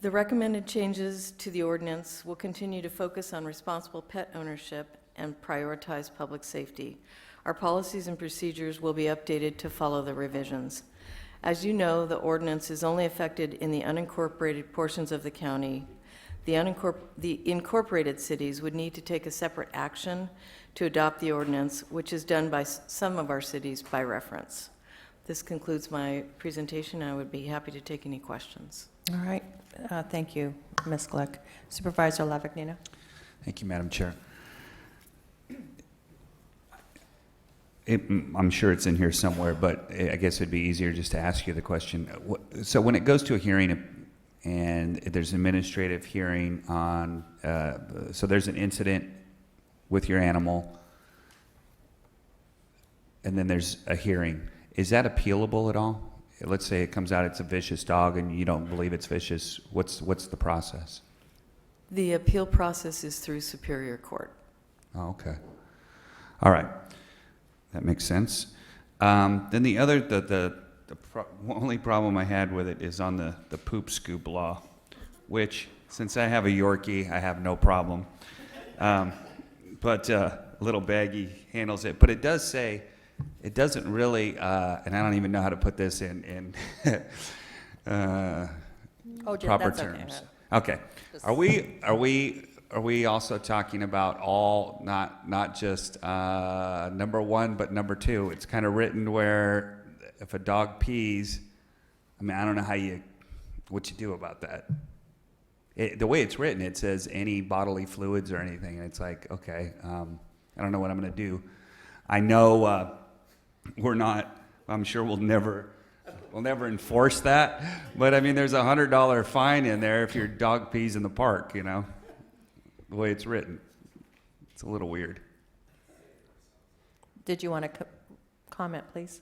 The recommended changes to the ordinance will continue to focus on responsible pet ownership and prioritize public safety. Our policies and procedures will be updated to follow the revisions. As you know, the ordinance is only affected in the unincorporated portions of the county. the incorporated cities would need to take a separate action to adopt the ordinance, which is done by some of our cities by reference. This concludes my presentation. I would be happy to take any questions. All right. Thank you, Ms. Glick. Supervisor Lavagnino? Thank you, Madam Chair. I'm sure it's in here somewhere, but I guess it'd be easier just to ask you the question. So when it goes to a hearing and there's an administrative hearing on, so there's an incident with your animal, and then there's a hearing, is that appealable at all? Let's say it comes out it's a vicious dog and you don't believe it's vicious. What's the process? The appeal process is through Superior Court. Oh, okay. All right. That makes sense. Then the other, the only problem I had with it is on the poop scoop law, which, since I have a Yorkie, I have no problem. But little Baggy handles it. But it does say, it doesn't really, and I don't even know how to put this in proper that's okay. terms. Okay. Are we also talking about all, not just number one, but number two? It's kind of written where if a dog pees, I mean, I don't know what you do about that. The way it's written, it says any bodily fluids or anything, and it's like, okay, I don't know what I'm going to do. I know I'm sure we'll never enforce that, but I mean, there's a $100 fine in there if your dog pees in the park, you know? The way it's written. It's a little weird. Did you want to comment, please?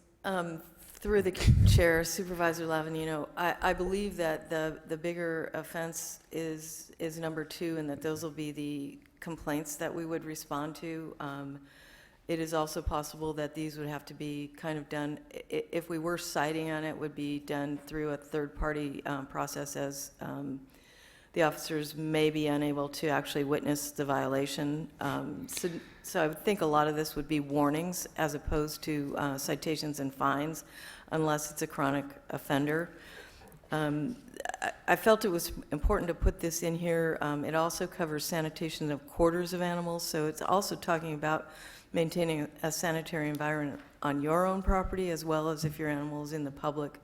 Through the chair, Supervisor Lavanino, I believe that the bigger offense is number two, and that those will be the complaints that we would respond to. It is also possible that these would have to be kind of done, if we were citing on it, would be done through a third-party process, as the officers may be unable to actually witness the violation. So I would think a lot of this would be warnings as opposed to citations and fines, unless it's a chronic offender. I felt it was important to put this in here. It also covers sanitation of quarters of animals, so it's also talking about maintaining a sanitary environment on your own property, as well as if your animal is in the public,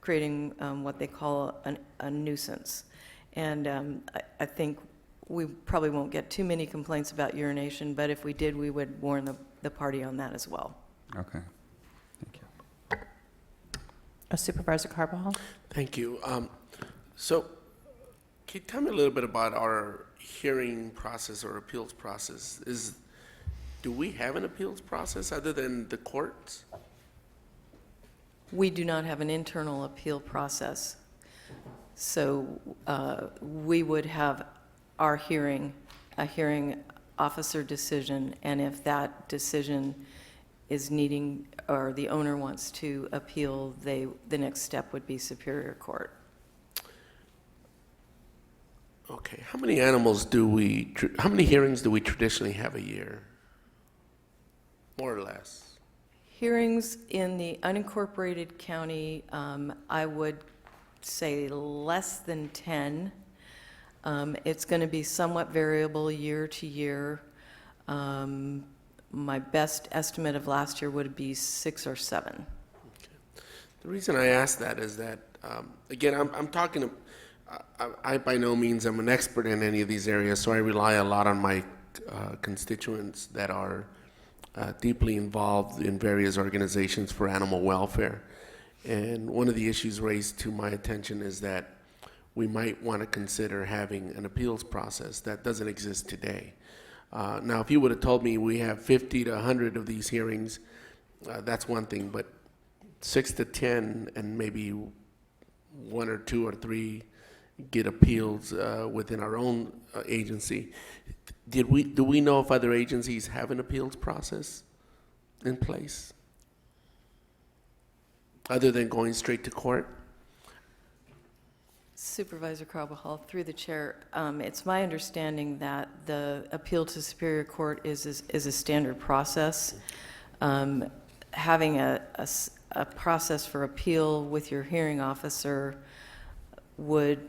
creating what they call a nuisance. And I think we probably won't get too many complaints about urination, but if we did, we would warn the party on that as well. Okay. Thank you. Supervisor Carbajal? Thank you. So can you tell me a little bit about our hearing process or appeals process? Do we have an appeals process other than the courts? We do not have an internal appeal process. So we would have our hearing, a hearing officer decision, and if that decision is needing, or the owner wants to appeal, the next step would be Superior Court. Okay, how many hearings do we traditionally have a year? More or less? Hearings in the unincorporated county, I would say less than 10. It's going to be somewhat variable year to year. My best estimate of last year would be 6 or 7. Okay. The reason I ask that is that, again, I'm talking, I by no means am an expert in any of these areas, so I rely a lot on my constituents that are deeply involved in various organizations for animal welfare. And one of the issues raised to my attention is that we might want to consider having an appeals process that doesn't exist today. Now, if you would have told me we have 50 to 100 of these hearings, that's one thing, but 6 to 10 and maybe 1 or 2 or 3 get appeals within our own agency. Do we know if other agencies have an appeals process in place other than going straight to court? Supervisor Carbajal, through the chair, it's my understanding that the appeal to Superior Court is a standard process. Having a process for appeal with your hearing officer would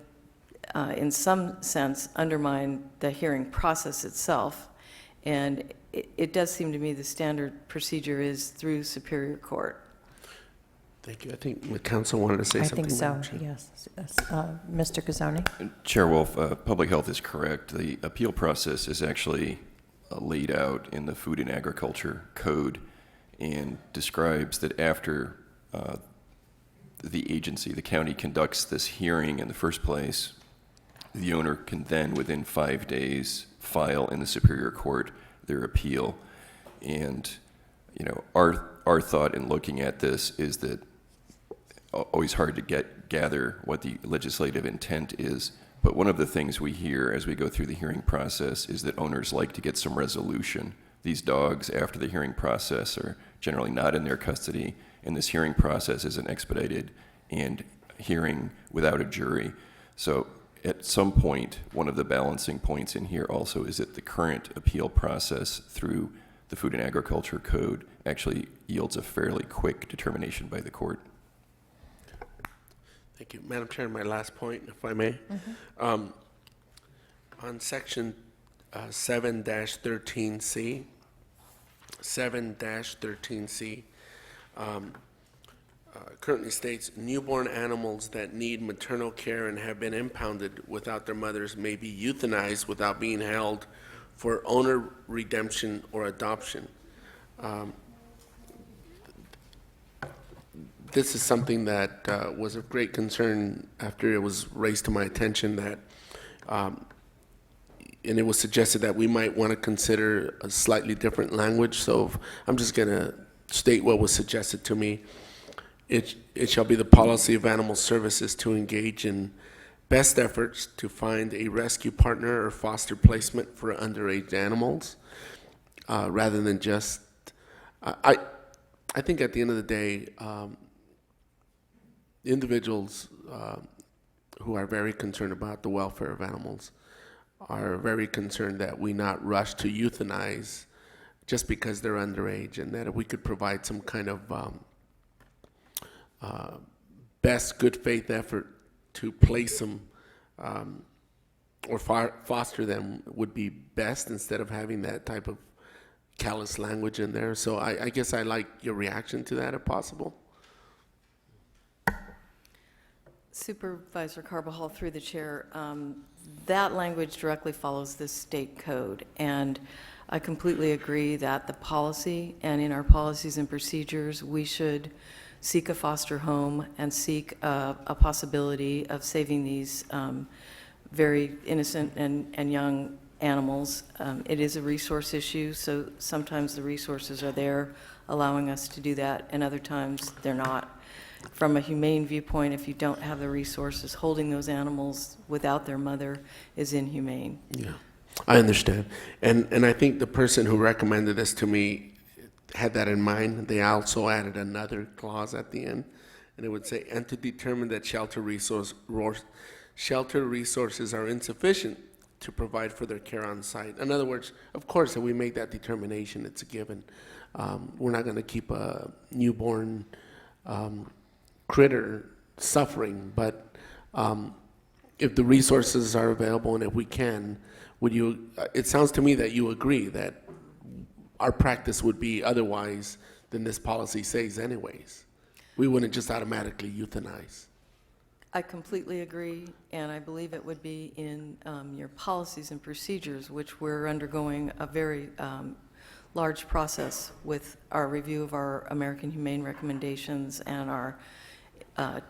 in some sense, undermine the hearing process itself. And it does seem to me the standard procedure is through Superior Court. Thank you. I think the council wanted to say I something. think so, Madam Chair. yes. Mr. Gazzoni? Chair Wolf, public health is correct. The appeal process is actually laid out in the Food and Agriculture Code and describes that after the agency, the county, conducts this hearing in the first place, the owner can then, within 5 days, file in the Superior Court their appeal. And, you know, our thought in looking at this is that always hard to gather what the legislative intent is, but one of the things we hear as we go through the hearing process is that owners like to get some resolution. These dogs, after the hearing process, are generally not in their custody, and this hearing process isn't expedited and hearing without a jury. So at some point, one of the balancing points in here also is that the current appeal process through the Food and Agriculture Code actually yields a fairly quick determination by the court. Thank you. Madam Chair, my last point, if I may. On section 7-13C, 7-13C, currently states, newborn animals that need maternal care and have been impounded without their mothers may be euthanized without being held for owner redemption or adoption. This is something that was of great concern after it was raised to my attention that, and it was suggested that we might want to consider a slightly different language. So I'm just going to state what was suggested to me. It shall be the policy of animal services to engage in best efforts to find a rescue partner or foster placement for underage animals, rather than just, I think at the end of the day, individuals who are very concerned about the welfare of animals are very concerned that we not rush to euthanize just because they're underage, and that if we could provide some kind of best good faith effort to place them or foster them would be best, instead of having that type of callous language in there. So I guess I like your reaction to that, if possible. Supervisor Carbajal, through the chair, that language directly follows this state code, and I completely agree that the policy, and in our policies and procedures, we should seek a foster home and seek a possibility of saving these very innocent and young animals. It is a resource issue, so sometimes the resources are there allowing us to do that, and other times they're not. From a humane viewpoint, if you don't have the resources, holding those animals without their mother is inhumane. Yeah, I understand. And I think the person who recommended this to me had that in mind. They also added another clause at the end, and it would say, and to determine that shelter resources are insufficient to provide for their care on site. In other words, of course, if we make that determination, it's a given. We're not going to keep a newborn critter suffering, but if the resources are available and if we can, would you, it sounds to me that you agree that our practice would be otherwise than this policy says anyways. We wouldn't just automatically euthanize. I completely agree, and I believe it would be in your policies and procedures, which we're undergoing a very large process with our review of our American Humane recommendations and our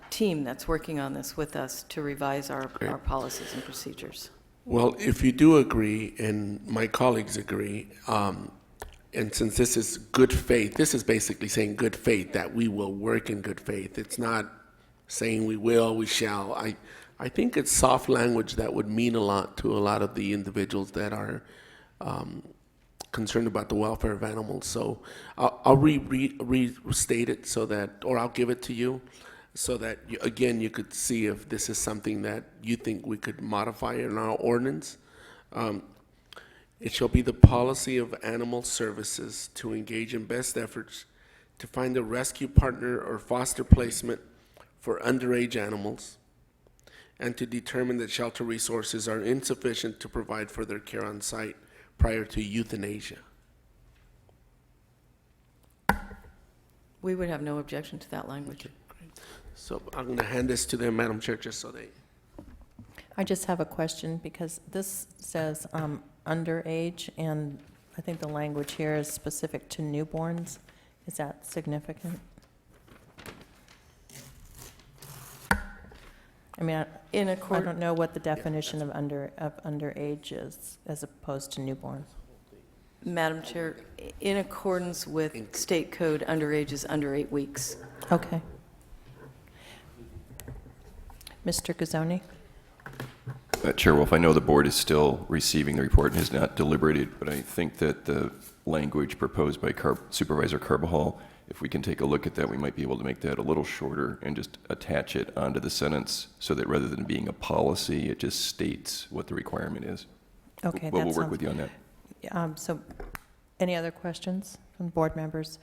team that's working on this with us to revise our policies and procedures. Well, if you do agree, and my colleagues agree, and since this is good faith, this is basically saying good faith, that we will work in good faith. It's not saying we will, we shall. I think it's soft language that would mean a lot to a lot of the individuals that are concerned about the welfare of animals. So I'll restate it so that, or I'll give it to you so that, again, you could see if this is something that you think we could modify in our ordinance. It shall be the policy of animal services to engage in best efforts to find a rescue partner or foster placement for underage animals, and to determine that shelter resources are insufficient to provide further care on site prior to euthanasia. We would have no objection to that language. So I'm going to hand this to them, Madam Chair, just so they... I just have a question, because this says underage, and I think the language here is specific to newborns. Is that significant? I mean, I don't know what the definition of underage is, as opposed to newborn. Madam Chair, in accordance with state code, underage is under 8 weeks. Okay. Mr. Gazzoni? Chair Wolf, I know the board is still receiving the report and has not deliberated, but I think that the language proposed by Supervisor Carbajal, if we can take a look at that, we might be able to make that a little shorter and just attach it onto the sentence so that rather than being a policy, it just states what the requirement is. Okay, But that we'll work sounds with you on that. So, any other questions from board members?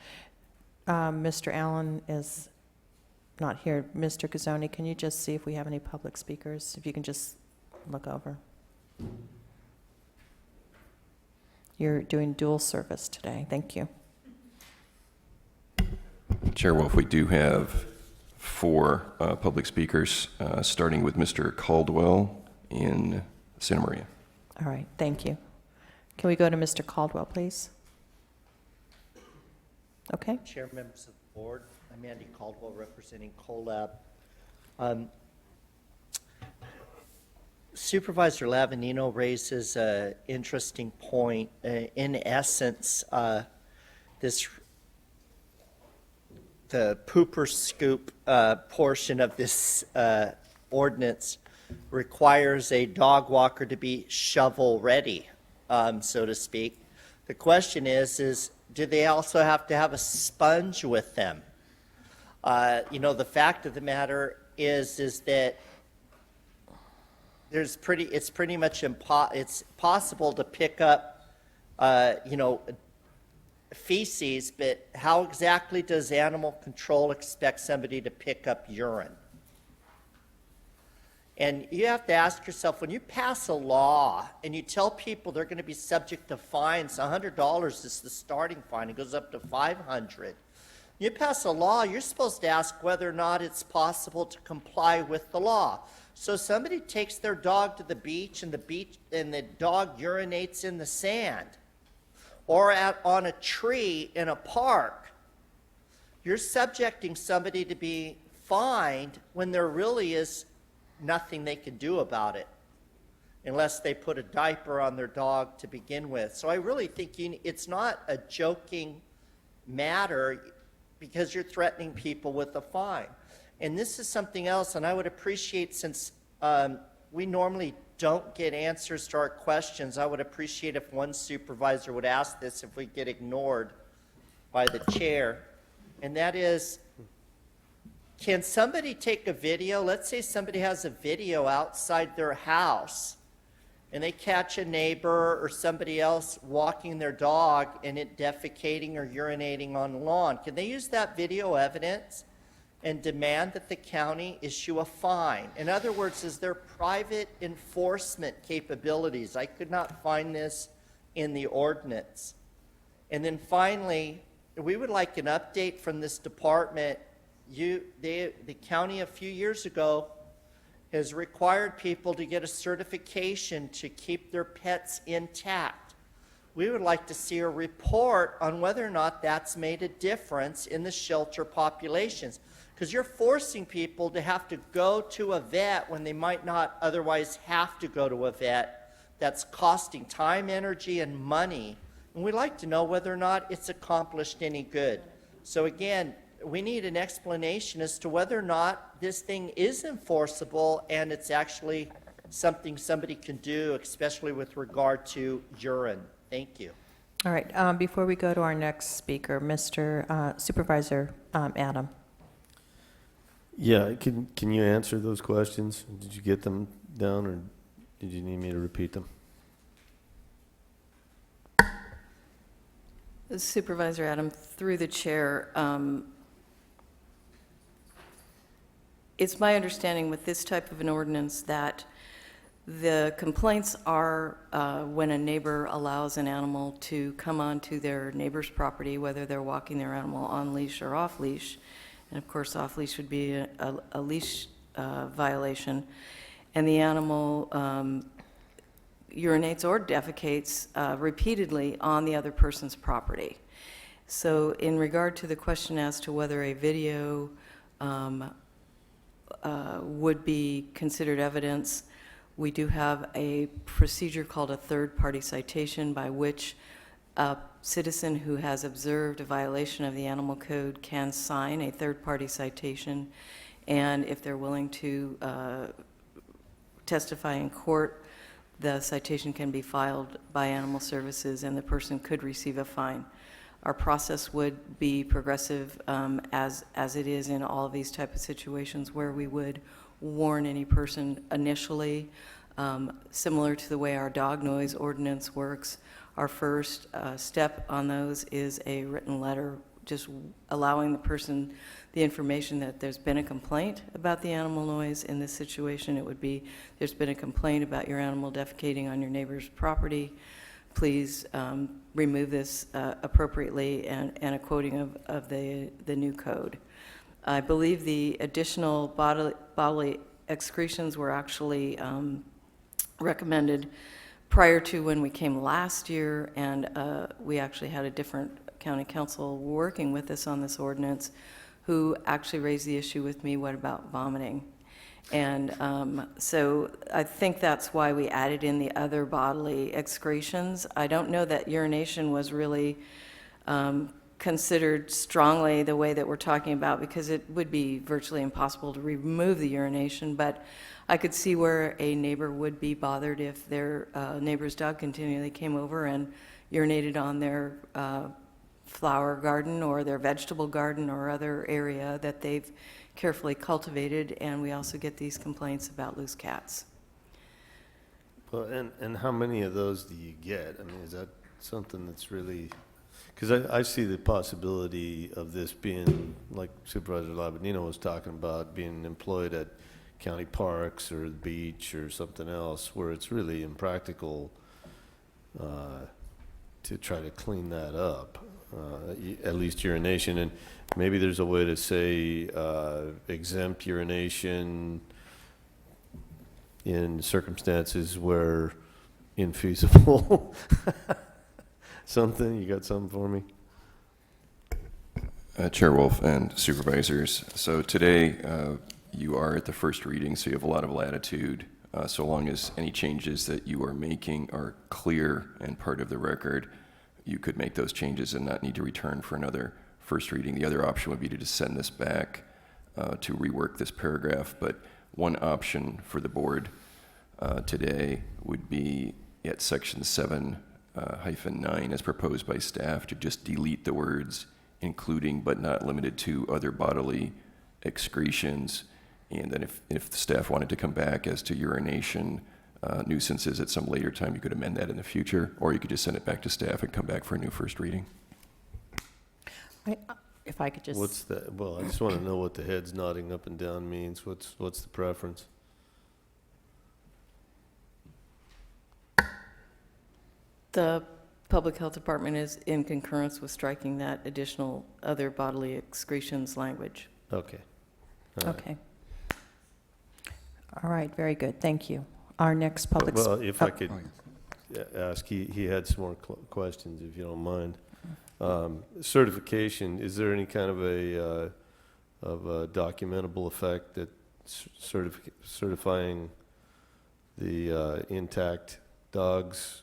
Mr. Allen is not here. Mr. Gazzoni, can you just see if we have any public speakers? If you can just look over. You're doing dual service today. Thank you. Chair Wolf, we do have 4 public speakers, starting with Mr. Caldwell in Santa Maria. All right, thank you. Can we go to Mr. Caldwell, please? Okay. Chair, members of the board, I'm Andy Caldwell representing CoLab. Supervisor Lavanino raises an interesting point. In essence, the pooper scoop portion of this ordinance requires a dog walker to be shovel ready, so to speak. The question is do they also have to have a sponge with them? The fact of the matter is that it's pretty much it's possible to pick up, feces, but how exactly does animal control expect somebody to pick up urine? And you have to ask yourself, when you pass a law and you tell people they're going to be subject to fines, $100 is the starting fine, it goes up to $500. You pass a law, you're supposed to ask whether or not it's possible to comply with the law. So somebody takes their dog to the beach and the dog urinates in the sand, or on a tree in a park. You're subjecting somebody to be fined when there really is nothing they can do about it, unless they put a diaper on their dog to begin with. So I really think it's not a joking matter, because you're threatening people with a fine. And this is something else, and I would appreciate, since we normally don't get answers to our questions, I would appreciate if one supervisor would ask this if we get ignored by the chair. And that is, can somebody take a video? Let's say somebody has a video outside their house, and they catch a neighbor or somebody else walking their dog and it defecating or urinating on the lawn. Can they use that video evidence and demand that the county issue a fine? In other words, is there private enforcement capabilities? I could not find this in the ordinance. And then finally, we would like an update from this department. The county a few years ago has required people to get a certification to keep their pets intact. We would like to see a report on whether or not that's made a difference in the shelter populations, because you're forcing people to have to go to a vet when they might not otherwise have to go to a vet. That's costing time, energy, and money, and we'd like to know whether or not it's accomplished any good. So again, we need an explanation as to whether or not this thing is enforceable and it's actually something somebody can do, especially with regard to urine. Thank you. All right, before we go to our next speaker, Mr. Supervisor Adam. Yeah, can you answer those questions? Did you get them down, or did you need me to repeat them? Supervisor Adam, through the chair, It's my understanding with this type of an ordinance that the complaints are when a neighbor allows an animal to come onto their neighbor's property, whether they're walking their animal on leash or off leash. And of course, off leash would be a leash violation. And the animal urinates or defecates repeatedly on the other person's property. So in regard to the question as to whether a video would be considered evidence, we do have a procedure called a third-party citation by which a citizen who has observed a violation of the animal code can sign a third-party citation, and if they're willing to testify in court, the citation can be filed by Animal Services and the person could receive a fine. Our process would be progressive as it is in all of these type of situations where we would warn any person initially, similar to the way our dog noise ordinance works. Our first step on those is a written letter just allowing the person the information that there's been a complaint about the animal noise. In this situation, it would be, there's been a complaint about your animal defecating on your neighbor's property. Please remove this appropriately, and a quoting of the new code. I believe the additional bodily excretions were actually recommended prior to when we came last year, and we actually had a different county council working with us on this ordinance who actually raised the issue with me, what about vomiting? And so I think that's why we added in the other bodily excretions. I don't know that urination was really considered strongly the way that we're talking about, because it would be virtually impossible to remove the urination, but I could see where a neighbor would be bothered if their neighbor's dog continually came over and urinated on their flower garden or their vegetable garden or other area that they've carefully cultivated. And we also get these complaints about loose cats. Well, and how many of those do you get? I mean, is that something that's really, because I see the possibility of this being, like Supervisor Labadino was talking about, being employed at county parks or the beach or something else, where it's really impractical to try to clean that up, at least urination. And maybe there's a way to say exempt urination in circumstances where infeasible. Something, you got something for me? Chair Wolf and Supervisors, so today you are at the first reading, so you have a lot of latitude, so long as any changes that you are making are clear and part of the record. You could make those changes and not need to return for another first reading. The other option would be to just send this back to rework this paragraph, but one option for the board today would be at section 7-9 as proposed by staff to just delete the words including but not limited to other bodily excretions. And then if the staff wanted to come back as to urination nuisances at some later time, you could amend that in the future, or you could just send it back to staff and come back for a new first reading. If I could just... What's that? Well, I just want to know what the heads nodding up and down means. What's the preference? The Public Health Department is in concurrence with striking that additional other bodily excretions language. Okay. All right. Okay. All right, very good, thank you. Our next public... Well, if I could ask, he had some more questions, if you don't mind. Certification, is there any kind of a documentable effect that certifying the intact dogs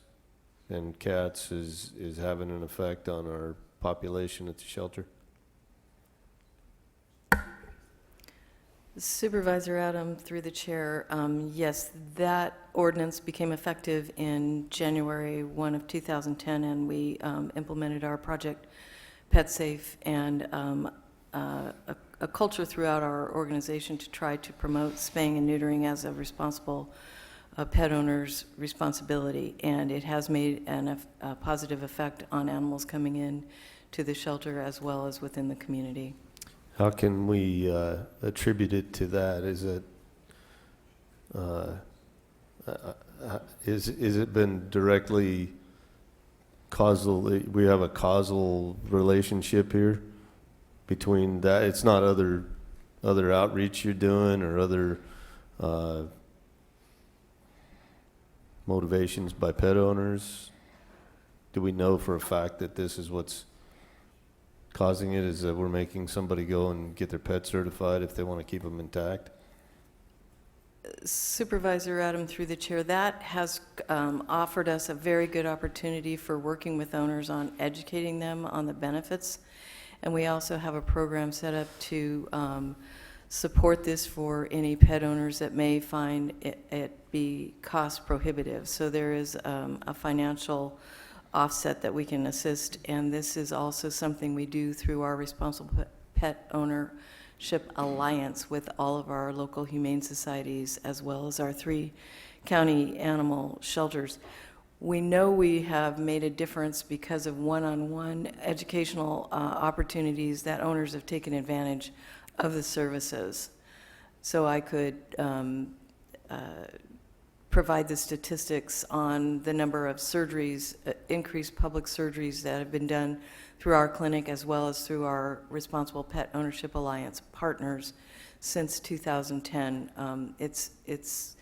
and cats is having an effect on our population at the shelter? Supervisor Adam, through the chair, yes, that ordinance became effective in January 1 of 2010, and we implemented our project Pet Safe and a culture throughout our organization to try to promote spaying and neutering as a responsible pet owner's responsibility, and it has made a positive effect on animals coming in to the shelter as well as within the community. How can we attribute it to that? Is it is it been directly causal? We have a causal relationship here between that. It's not other outreach you're doing or other motivations by pet owners. Do we know for a fact that this is what's causing it? Is that we're making somebody go and get their pet certified if they want to keep them intact? Supervisor Adam, through the chair, that has offered us a very good opportunity for working with owners on educating them on the benefits. And we also have a program set up to support this for any pet owners that may find it be cost prohibitive. So there is a financial offset that we can assist, and this is also something we do through our Responsible Pet Ownership Alliance with all of our local humane societies as well as our 3 county animal shelters. We know we have made a difference because of one-on-one educational opportunities that owners have taken advantage of the services. So I could provide the statistics on the number of surgeries, increased public surgeries that have been done through our clinic as well as through our Responsible Pet Ownership Alliance partners since 2010. It's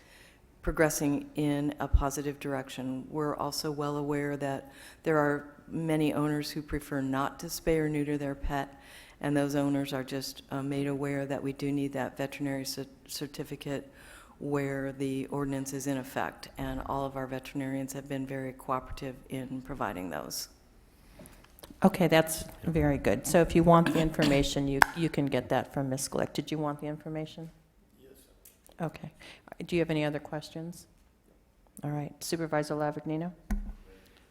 progressing in a positive direction. We're also well aware that there are many owners who prefer not to spay or neuter their pet, and those owners are just made aware that we do need that veterinary certificate where the ordinance is in effect, and all of our veterinarians have been very cooperative in providing those. Okay, that's very good. So if you want the information, you can get that from Ms. Glick. Did you want the information? Yes. Okay. Do you have any other questions? All right. Supervisor Lavagnino?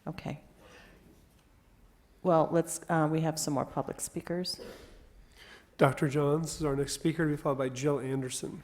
Okay. Well, we have some more public speakers. Dr. Johns is our next speaker, to be followed by Jill Anderson.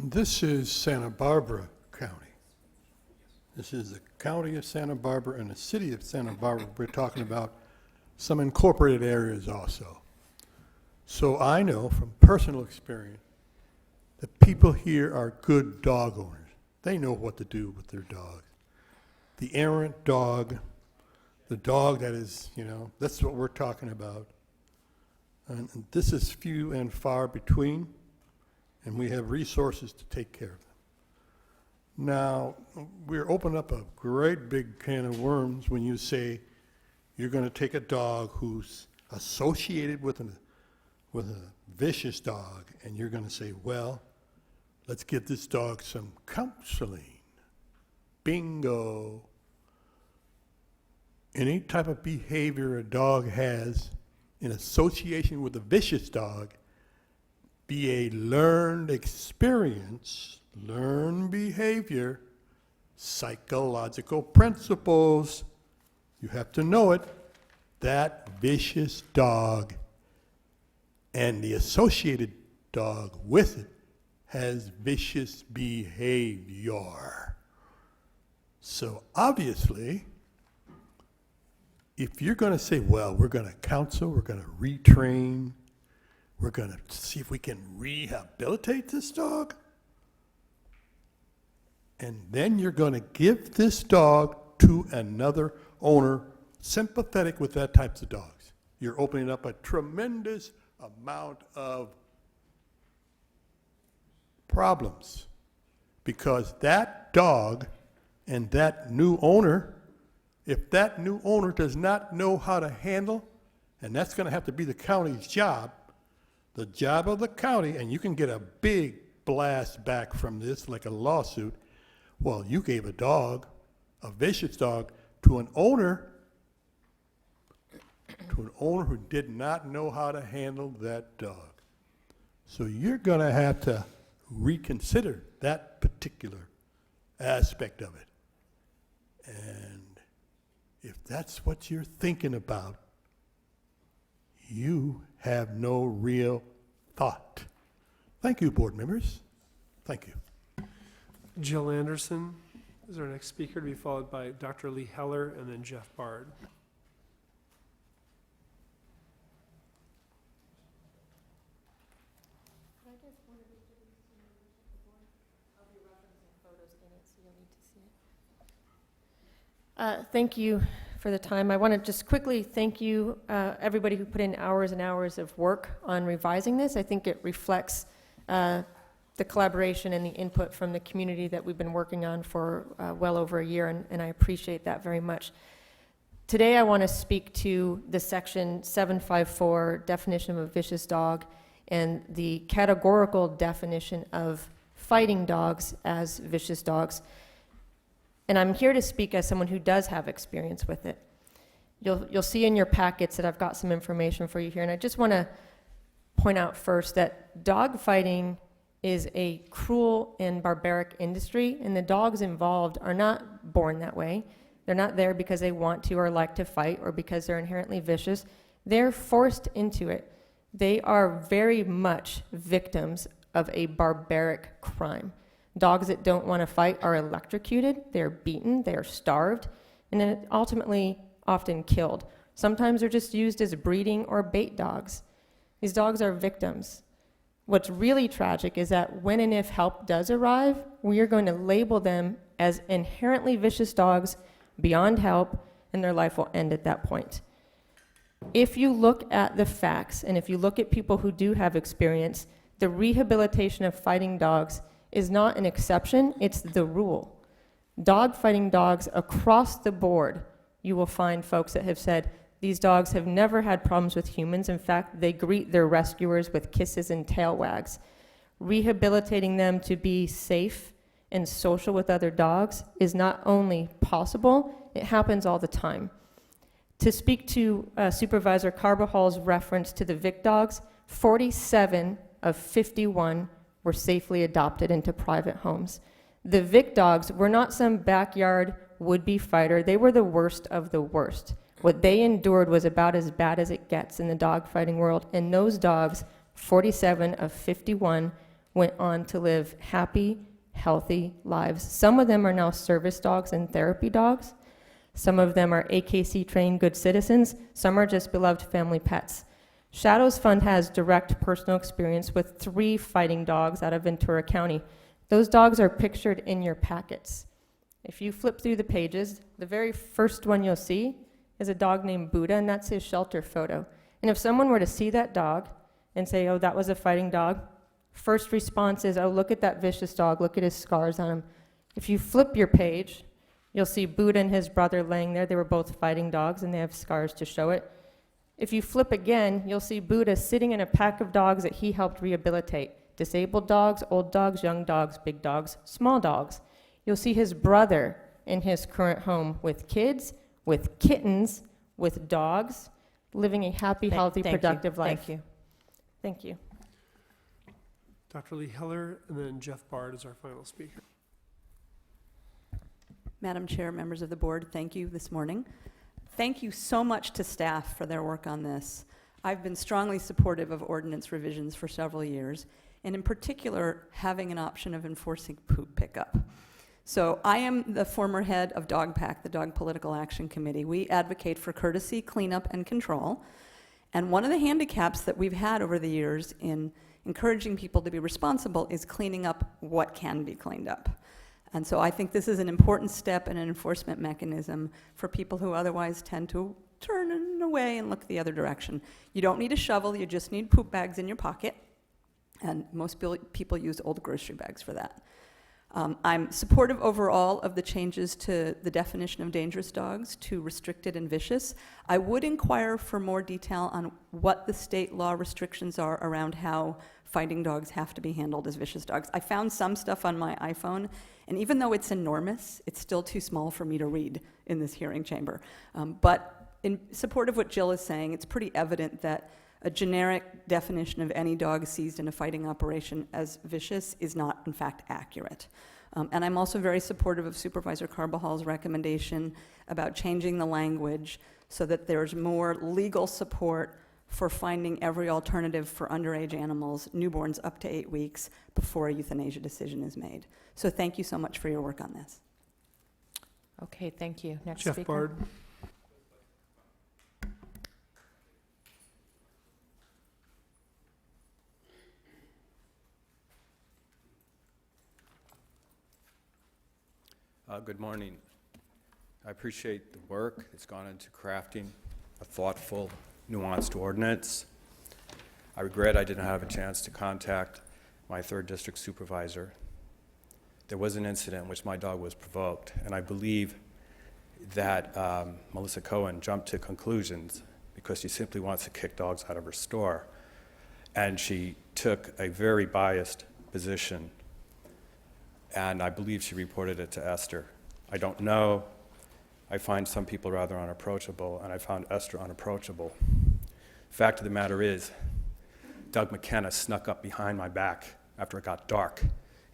This is Santa Barbara County. This is the county of Santa Barbara and the city of Santa Barbara. We're talking about some incorporated areas also. So I know from personal experience that people here are good dog owners. They know what to do with their dogs. The errant dog, the dog that is, that's what we're talking about. And this is few and far between, and we have resources to take care of them. Now, we're opening up a great big can of worms when you say you're going to take a dog who's associated with a vicious dog, and you're going to say, well, let's give this dog some counseling. Bingo. Any type of behavior a dog has in association with a vicious dog, be a learned experience, learned behavior, psychological principles. You have to know it. That vicious dog and the associated dog with it has vicious behavior. So obviously, if you're going to say, well, we're going to counsel, we're going to retrain, we're going to see if we can rehabilitate this dog, and then you're going to give this dog to another owner sympathetic with that types of dogs, you're opening up a tremendous amount of problems, because that dog and that new owner, if that new owner does not know how to handle, and that's going to have to be the county's job, the job of the county, and you can get a big blast back from this, like a lawsuit. Well, you gave a dog, a vicious dog, to an owner who did not know how to handle that dog. So you're going to have to reconsider that particular aspect of it. And if that's what you're thinking about, you have no real thought. Thank you, board members. Thank you. Jill Anderson is our next speaker, to be followed by Dr. Lee Heller and then Jeff Bard. Thank you for the time. I want to just quickly thank you, everybody who put in hours and hours of work on revising this. I think it reflects the collaboration and the input from the community that we've been working on for well over a year, and I appreciate that very much. Today I want to speak to the section 754 definition of a vicious dog and the categorical definition of fighting dogs as vicious dogs. And I'm here to speak as someone who does have experience with it. You'll see in your packets that I've got some information for you here, and I just want to point out first that dog fighting is a cruel and barbaric industry, and the dogs involved are not born that way. They're not there because they want to or like to fight or because they're inherently vicious. They're forced into it. They are very much victims of a barbaric crime. Dogs that don't want to fight are electrocuted, they're beaten, they're starved, and then ultimately often killed. Sometimes they're just used as breeding or bait dogs. These dogs are victims. What's really tragic is that when and if help does arrive, we are going to label them as inherently vicious dogs beyond help, and their life will end at that point. If you look at the facts, and if you look at people who do have experience, the rehabilitation of fighting dogs is not an exception, it's the rule. Dog fighting dogs across the board, you will find folks that have said, these dogs have never had problems with humans. In fact, they greet their rescuers with kisses and tail wags. Rehabilitating them to be safe and social with other dogs is not only possible, it happens all the time. To speak to Supervisor Carvajal's reference to the Vic dogs, 47 of 51 were safely adopted into private homes. The Vic dogs were not some backyard would-be fighter. They were the worst of the worst. What they endured was about as bad as it gets in the dog fighting world, and those dogs, 47 of 51, went on to live happy, healthy lives. Some of them are now service dogs and therapy dogs. Some of them are AKC-trained good citizens. Some are just beloved family pets. Shadows Fund has direct personal experience with 3 fighting dogs out of Ventura County. Those dogs are pictured in your packets. If you flip through the pages, the very first one you'll see is a dog named Buddha, and that's his shelter photo. And if someone were to see that dog and say, oh, that was a fighting dog, first response is, oh, look at that vicious dog, look at his scars on him. If you flip your page, you'll see Buddha and his brother laying there. They were both fighting dogs, and they have scars to show it. If you flip again, you'll see Buddha sitting in a pack of dogs that he helped rehabilitate. Disabled dogs, old dogs, young dogs, big dogs, small dogs. You'll see his brother in his current home with kids, with kittens, with dogs, living a happy, healthy, productive life. Thank you. Thank you. Dr. Lee Heller, and then Jeff Bard is our final speaker. Madam Chair, members of the board, thank you this morning. Thank you so much to staff for their work on this. I've been strongly supportive of ordinance revisions for several years, and in particular, having an option of enforcing poop pickup. So I am the former head of DogPAC, the Dog Political Action Committee. We advocate for courtesy, cleanup, and control. And one of the handicaps that we've had over the years in encouraging people to be responsible is cleaning up what can be cleaned up. And so I think this is an important step in an enforcement mechanism for people who otherwise tend to turn away and look the other direction. You don't need a shovel, you just need poop bags in your pocket. And most people use old grocery bags for that. I'm supportive overall of the changes to the definition of dangerous dogs to restricted and vicious. I would inquire for more detail on what the state law restrictions are around how fighting dogs have to be handled as vicious dogs. I found some stuff on my iPhone, and even though it's enormous, it's still too small for me to read in this hearing chamber. But in support of what Jill is saying, it's pretty evident that A generic definition of any dog seized in a fighting operation as vicious is not, in fact, accurate. And I'm also very supportive of Supervisor Carbajal's recommendation about changing the language so that there's more legal support for finding every alternative for underage animals, newborns up to 8 weeks, before a euthanasia decision is made. So thank you so much for your work on this. Okay, thank you. Next Jeff speaker. Bard. Good morning. I appreciate the work that's gone into crafting a thoughtful, nuanced ordinance. I regret I didn't have a chance to contact my 3rd District Supervisor. There was an incident in which my dog was provoked, and I believe that Melissa Cohen jumped to conclusions because she simply wants to kick dogs out of her store. And she took a very biased position, and I believe she reported it to Esther. I don't know. I find some people rather unapproachable, and I found Esther unapproachable. Fact of the matter is, Doug McKenna snuck up behind my back after it got dark,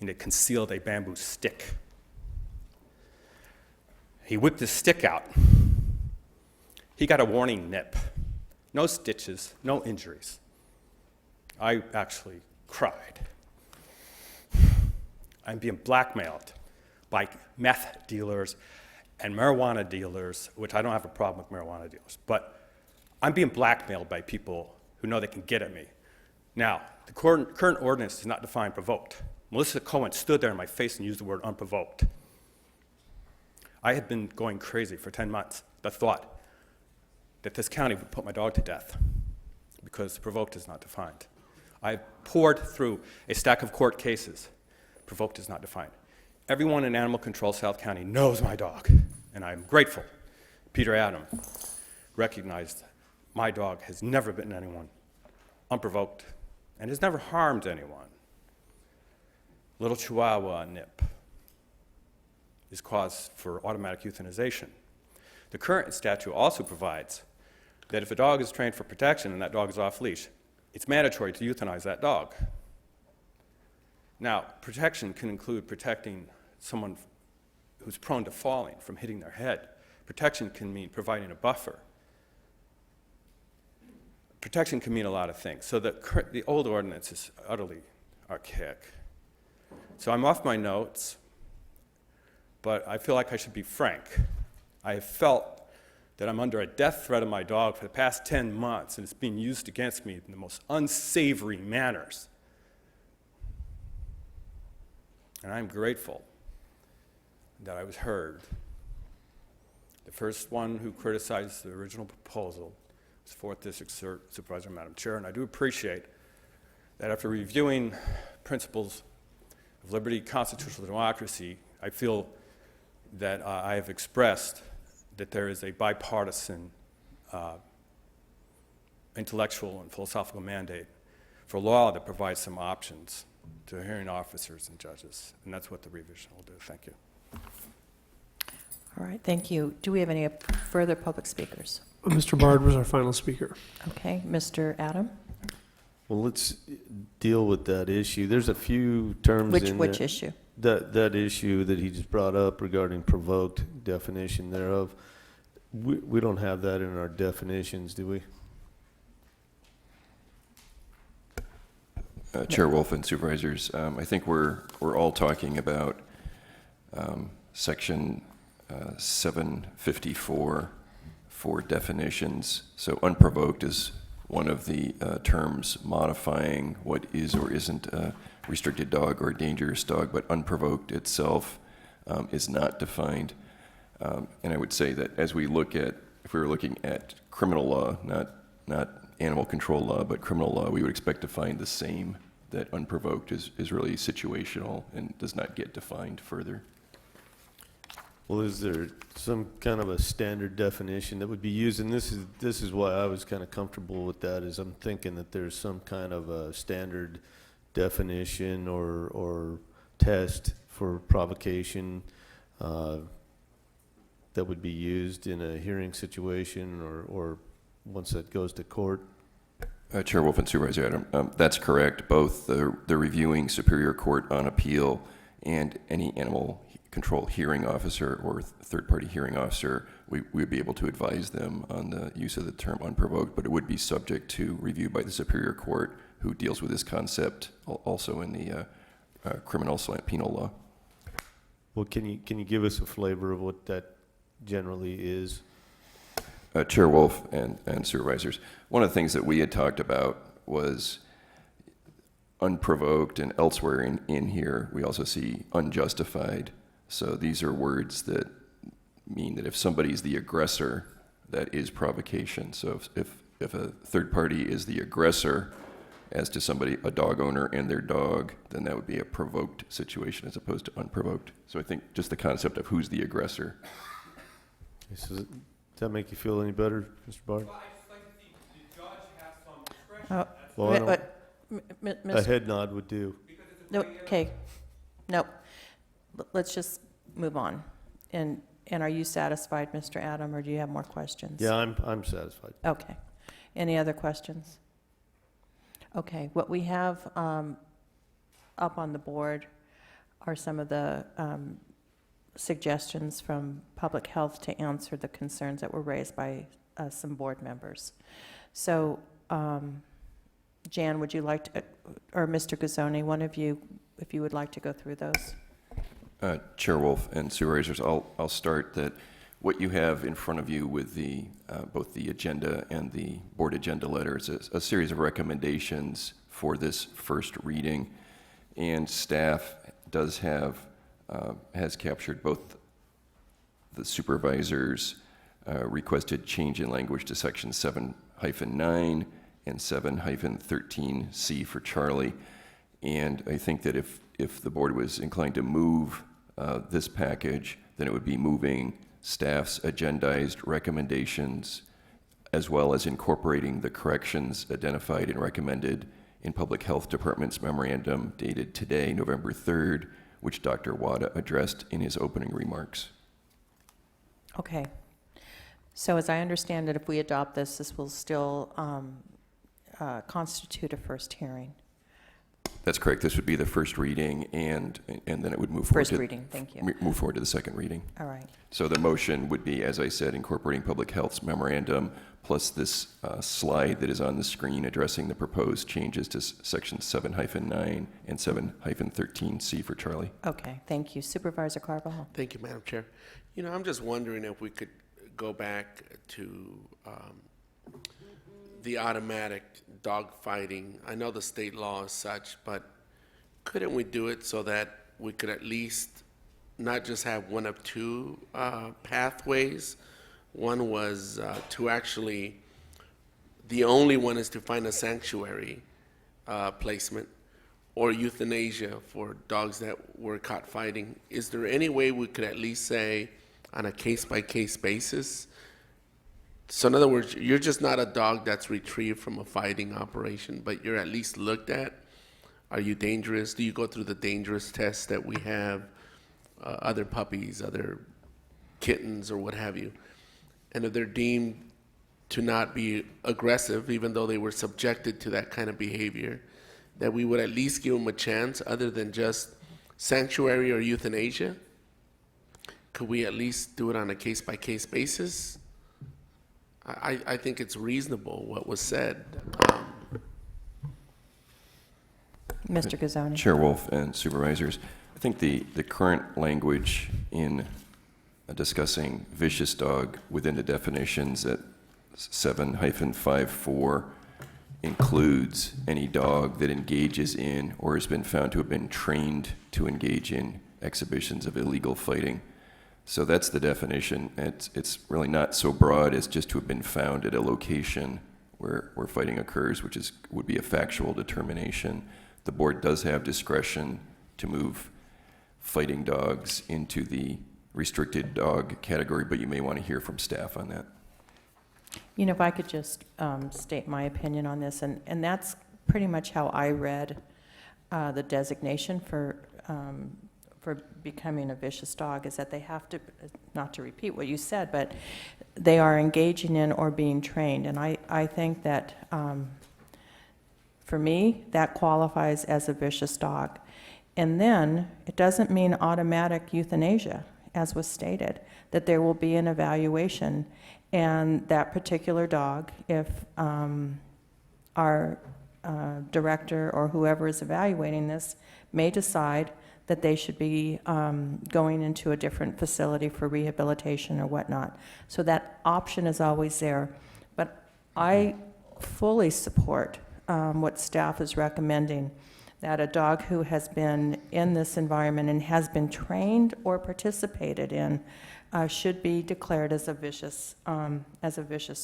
and it concealed a bamboo stick. He whipped his stick out. He got a warning nip. No stitches, no injuries. I actually cried. I'm being blackmailed by meth dealers and marijuana dealers, which I don't have a problem with marijuana dealers, but I'm being blackmailed by people who know they can get at me. Now, the current ordinance does not define provoked. Melissa Cohen stood there in my face and used the word unprovoked. I had been going crazy for 10 months, the thought that this county would put my dog to death because provoked is not defined. I poured through a stack of court cases. Provoked is not defined. Everyone in Animal Control South County knows my dog, and I'm grateful. Peter Adam recognized my dog has never bitten anyone unprovoked and has never harmed anyone. Little Chihuahua nip is cause for automatic euthanization. The current statute also provides that if a dog is trained for protection and that dog is off leash, it's mandatory to euthanize that dog. Now, protection can include protecting someone who's prone to falling from hitting their head. Protection can mean providing a buffer. Protection can mean a lot of things. So the old ordinance is utterly archaic. So I'm off my notes, but I feel like I should be frank. I have felt that I'm under a death threat of my dog for the past 10 months, and it's being used against me in the most unsavory manners. And I'm grateful that I was heard. The first one who criticized the original proposal was 4th District Supervisor, Madam Chair, and I do appreciate that after reviewing principles of liberty, constitutional democracy, I feel that I have expressed that there is a bipartisan intellectual and philosophical mandate for law that provides some options to hearing officers and judges, and that's what the revision will do. Thank you. All right, thank you. Do we have any further public speakers? Mr. Bard was our final speaker. Okay, Mr. Adam? Well, let's deal with that issue. There's a few terms in there. Which issue? That issue that he just brought up regarding provoked, definition thereof. We don't have that in our definitions, do we? Chair Wolf and Supervisors, I think we're all talking about Section 754 for definitions. So unprovoked is one of the terms modifying what is or isn't a restricted dog or a dangerous dog, but unprovoked itself is not defined. And I would say that as we look at, if we were looking at criminal law, not animal control law, but criminal law, we would expect to find the same, that unprovoked is really situational and does not get defined further. Well, is there some kind of a standard definition that would be used? And this is why I was kind of comfortable with that, is I'm thinking that there's some kind of a standard definition or test for provocation that would be used in a hearing situation or once that goes to court. Chair Wolf and Supervisor Adam, that's correct. Both the reviewing Superior Court on appeal and any animal control hearing officer or third-party hearing officer, we'd be able to advise them on the use of the term unprovoked, but it would be subject to review by the Superior Court, who deals with this concept also in the penal law. Well, can you give us a flavor of what that generally is? Chair Wolf and supervisors, one of the things that we had talked about was unprovoked, and elsewhere in here we also see unjustified. So these are words that mean that if somebody's the aggressor, that is provocation. So if a third party is the aggressor as to somebody, a dog owner and their dog, then that would be a provoked situation as opposed to unprovoked. So I think just the concept of who's the aggressor. So does that make you feel any better, Mr. Bard? Well, I just like to see the judge have some discretion. Well, I don't- a Mr. head nod would do. No, okay, no, let's just move on. And are you satisfied, Mr. Adam, or do you have more questions? Yeah, I'm satisfied. Okay. Any other questions? Okay, what we have up on the board are some of the suggestions from public health to answer the concerns that were raised by some board members. So, Jan, would you like to, or Mr. Gazzoni, one of you, if you would like to go through those? Chair Wolf and supervisors, I'll start that what you have in front of you with the both the agenda and the board agenda letters is a series of recommendations for this first reading, and staff does have has captured both the supervisors' requested change in language to section 7-9 and 7-13C for Charlie. And I think that if the board was inclined to move this package, then it would be moving staff's agendized recommendations as well as incorporating the corrections identified and recommended in Public Health Department's memorandum dated today, November 3rd, which Dr. Wada addressed in his opening remarks. Okay. So as I understand it, if we adopt this, this will still constitute a first hearing. That's correct. This would be the first reading, and then it would move forward. First reading, thank you. Move forward to the second reading. All right. So the motion would be, as I said, incorporating Public Health's memorandum plus this slide that is on the screen addressing the proposed changes to section 7-9 and 7-13C for Charlie. Okay, thank you. Supervisor Carvajal. Thank you, Madam Chair. You know, I'm just wondering if we could go back to the automatic dog fighting. I know the state law is such, but couldn't we do it so that we could at least not just have one of two pathways? One was to actually, the only one is to find a sanctuary placement or euthanasia for dogs that were caught fighting. Is there any way we could at least say on a case-by-case basis? So in other words, you're just not a dog that's retrieved from a fighting operation, but you're at least looked at. Are you dangerous? Do you go through the dangerous tests that we have, other puppies, other kittens, or what have you? And if they're deemed to not be aggressive, even though they were subjected to that kind of behavior, that we would at least give them a chance other than just sanctuary or euthanasia? Could we at least do it on a case-by-case basis? I think it's reasonable what was said. Mr. Gazzoni. Chair Wolf and supervisors, I think the current language in discussing vicious dog within the definitions at 7-54 includes any dog that engages in or has been found to have been trained to engage in exhibitions of illegal fighting. So that's the definition. It's really not so broad as just to have been found at a location where fighting occurs, which would be a factual determination. The board does have discretion to move fighting dogs into the restricted dog category, but you may want to hear from staff on that. You know, if I could just state my opinion on this, and that's pretty much how I read the designation for becoming a vicious dog, is that they have to, not to repeat what you said, but they are engaging in or being trained. And I think that For me, that qualifies as a vicious dog. And then, it doesn't mean automatic euthanasia, as was stated, that there will be an evaluation, and that particular dog, if our director or whoever is evaluating this may decide that they should be going into a different facility for rehabilitation or whatnot. So that option is always there. But I fully support what staff is recommending, that a dog who has been in this environment and has been trained or participated in should be declared as a vicious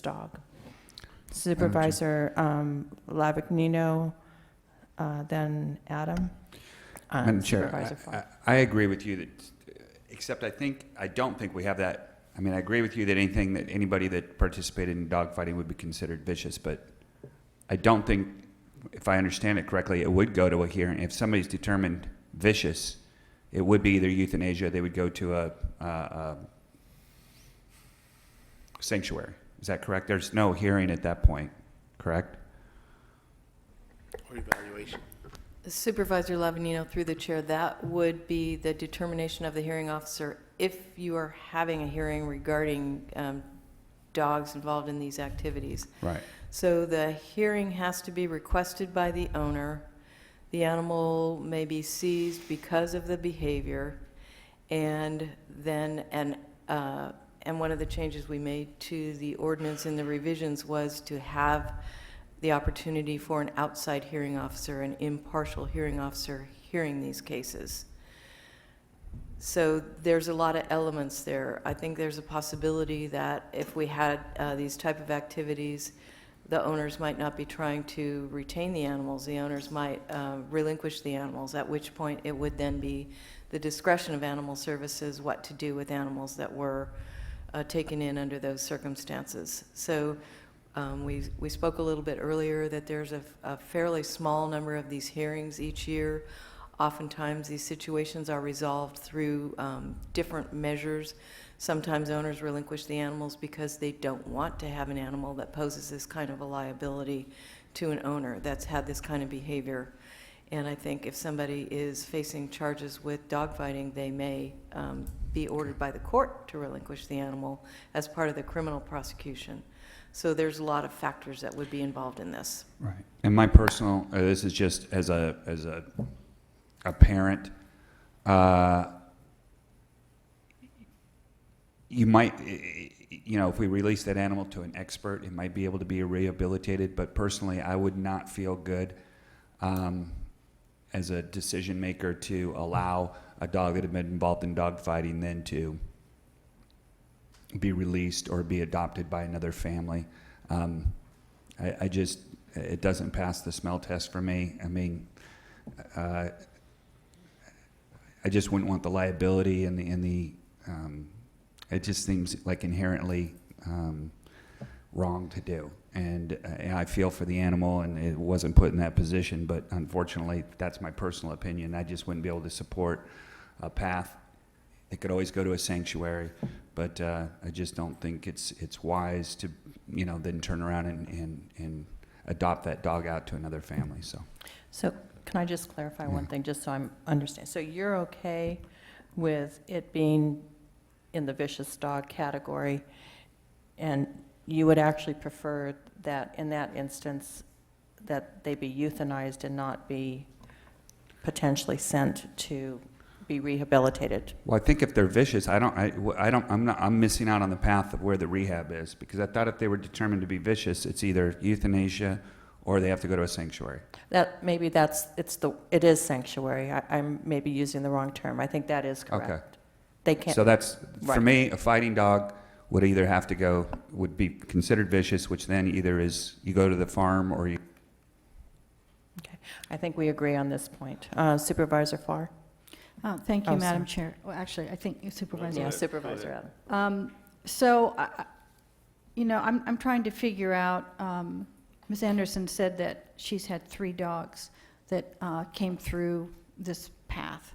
dog. Supervisor Lavagnino, then Adam. Madam Chair, Supervisor Farr. I agree with you that, except I don't think we have that. I mean, I agree with you that anybody that participated in dogfighting would be considered vicious, but I don't think, if I understand it correctly, it would go to a hearing. If somebody's determined vicious, it would be either euthanasia, they would go to a sanctuary. Is that correct? There's no hearing at that point, correct? Or evaluation. Supervisor Lavanino, through the chair, that would be the determination of the hearing officer if you are having a hearing regarding dogs involved in these activities. Right. So the hearing has to be requested by the owner. The animal may be seized because of the behavior, and then and one of the changes we made to the ordinance in the revisions was to have the opportunity for an outside hearing officer, an impartial hearing officer, hearing these cases. So there's a lot of elements there. I think there's a possibility that if we had these type of activities, the owners might not be trying to retain the animals. The owners might relinquish the animals, at which point it would then be the discretion of animal services what to do with animals that were taken in under those circumstances. So we spoke a little bit earlier that there's a fairly small number of these hearings each year. Oftentimes these situations are resolved through different measures. Sometimes owners relinquish the animals because they don't want to have an animal that poses this kind of a liability to an owner that's had this kind of behavior. And I think if somebody is facing charges with dogfighting, they may be ordered by the court to relinquish the animal as part of the criminal prosecution. So there's a lot of factors that would be involved in this. Right. And my personal, this is just as a parent, you might, if we release that animal to an expert, it might be able to be rehabilitated, but personally, I would not feel good as a decision maker to allow a dog that had been involved in dogfighting then to be released or be adopted by another family. It doesn't pass the smell test for me. I mean, I just wouldn't want the liability and the it just seems like inherently wrong to do. And I feel for the animal, and it wasn't put in that position, but unfortunately, that's my personal opinion. I just wouldn't be able to support a path. It could always go to a sanctuary, but I just don't think it's wise to, then turn around and adopt that dog out to another family. So can I just clarify one thing, just so I understand? So you're okay with it being in the vicious dog category, and you would actually prefer that in that instance that they be euthanized and not be potentially sent to be rehabilitated? Well, I think if they're vicious, I'm missing out on the path of where the rehab is, because I thought if they were determined to be vicious, it's either euthanasia or they have to go to a sanctuary. It is sanctuary. I'm maybe using the wrong term. I think that is correct. Okay. They can't. So that's, Right. for me, a fighting dog would either have to go, would be considered vicious, which then either is you go to the farm or you. Okay. I think we agree on this point. Supervisor Farr? Thank you, Oh, Madam sorry. Chair. Well, actually, I think Supervisor. Yeah, Supervisor Adam. So, I'm trying to figure out, Ms. Anderson said that she's had 3 dogs that came through this path.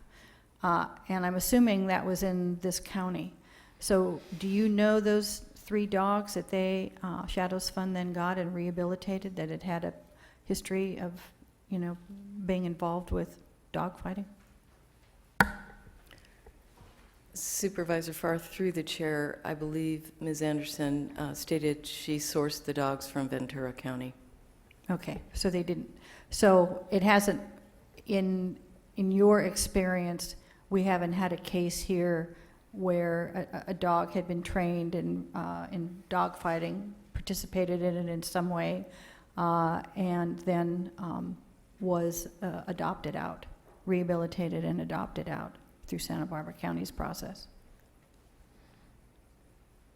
And I'm assuming that was in this county. So do you know those 3 dogs that they, Shadows Fund then got and rehabilitated, that it had a history of, being involved with dog fighting? Supervisor Farr, through the chair, I believe Ms. Anderson stated she sourced the dogs from Ventura County. Okay, so they didn't, so it hasn't, in your experience, we haven't had a case here where a dog had been trained in dog fighting, participated in it in some way, and then was adopted out, rehabilitated and adopted out through Santa Barbara County's process.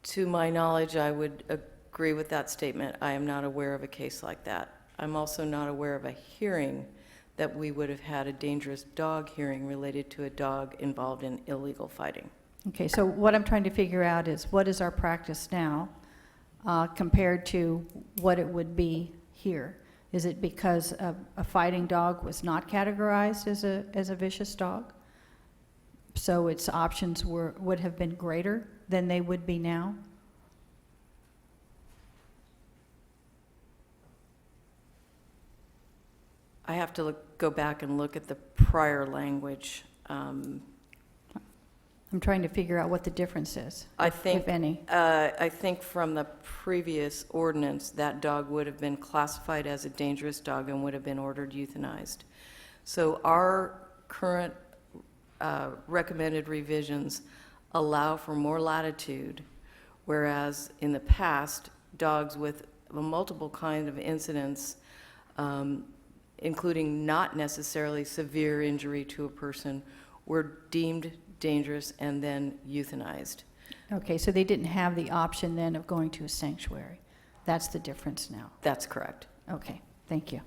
To my knowledge, I would agree with that statement. I am not aware of a case like that. I'm also not aware of a hearing that we would have had a dangerous dog hearing related to a dog involved in illegal fighting. Okay, so what I'm trying to figure out is what is our practice now compared to what it would be here? Is it because a fighting dog was not categorized as a vicious dog? So its options would have been greater than they would be now? I have to go back and look at the prior language. I'm trying to figure out what the difference is, if any. I think from the previous ordinance, that dog would have been classified as a dangerous dog and would have been ordered euthanized. So our current recommended revisions allow for more latitude, whereas in the past, dogs with multiple kinds of incidents, including not necessarily severe injury to a person, were deemed dangerous and then euthanized. Okay, so they didn't have the option then of going to a sanctuary. That's the difference now. That's correct. Okay, thank you.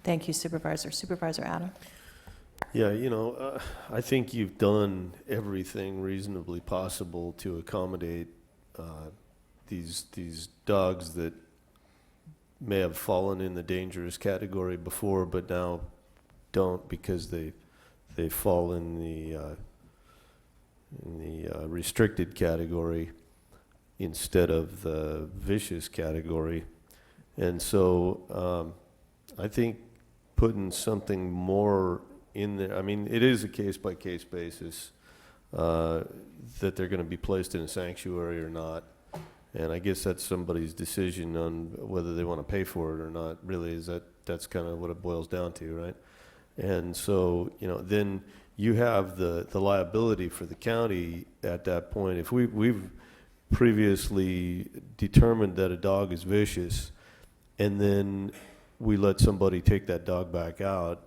Thank you, Supervisor. Supervisor Adam? Yeah, I think you've done everything reasonably possible to accommodate these dogs that may have fallen in the dangerous category before, but now don't because they fall in the restricted category instead of the vicious category. And so I think putting something more in there, I mean, it is a case-by-case basis that they're going to be placed in a sanctuary or not. And I guess that's somebody's decision on whether they want to pay for it or not, really, that's kind of what it boils down to, right? And so, then you have the liability for the county at that point. If we've previously determined that a dog is vicious, and then we let somebody take that dog back out,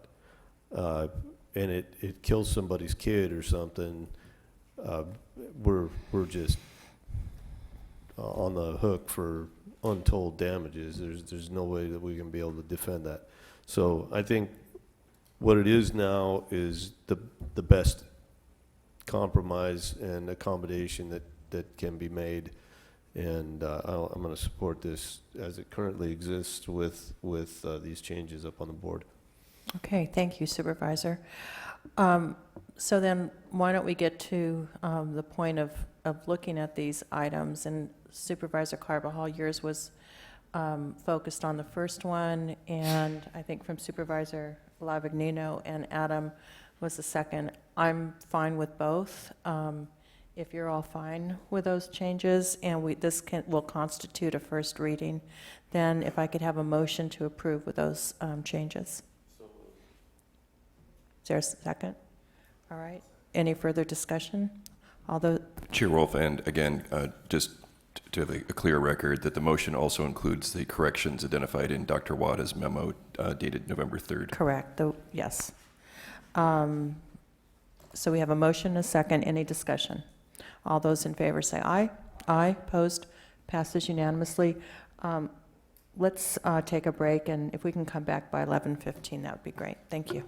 and it kills somebody's kid or something, we're just on the hook for untold damages. There's no way that we can be able to defend that. So I think what it is now is the best compromise and accommodation that can be made, and I'm going to support this as it currently exists with these changes up on the board. Okay, thank you, Supervisor. So then, why don't we get to the point of looking at these items? And Supervisor Carbajal, yours was focused on the first one, and I think from Supervisor Lavagnino and Adam was the second. I'm fine with both. If you're all fine with those changes, and this will constitute a first reading, then if I could have a motion to approve with those changes. Is there a second? All right. Any further discussion? Although Chair Wolf, and again, just to have a clear record, that the motion also includes the corrections identified in Dr. Wada's memo dated November 3rd. correct, yes. So we have a motion and a second. Any discussion? All those in favor say aye. Aye. Opposed? Passes unanimously. Let's take a break, and if we can come back by 11:15, that would be great. Thank you.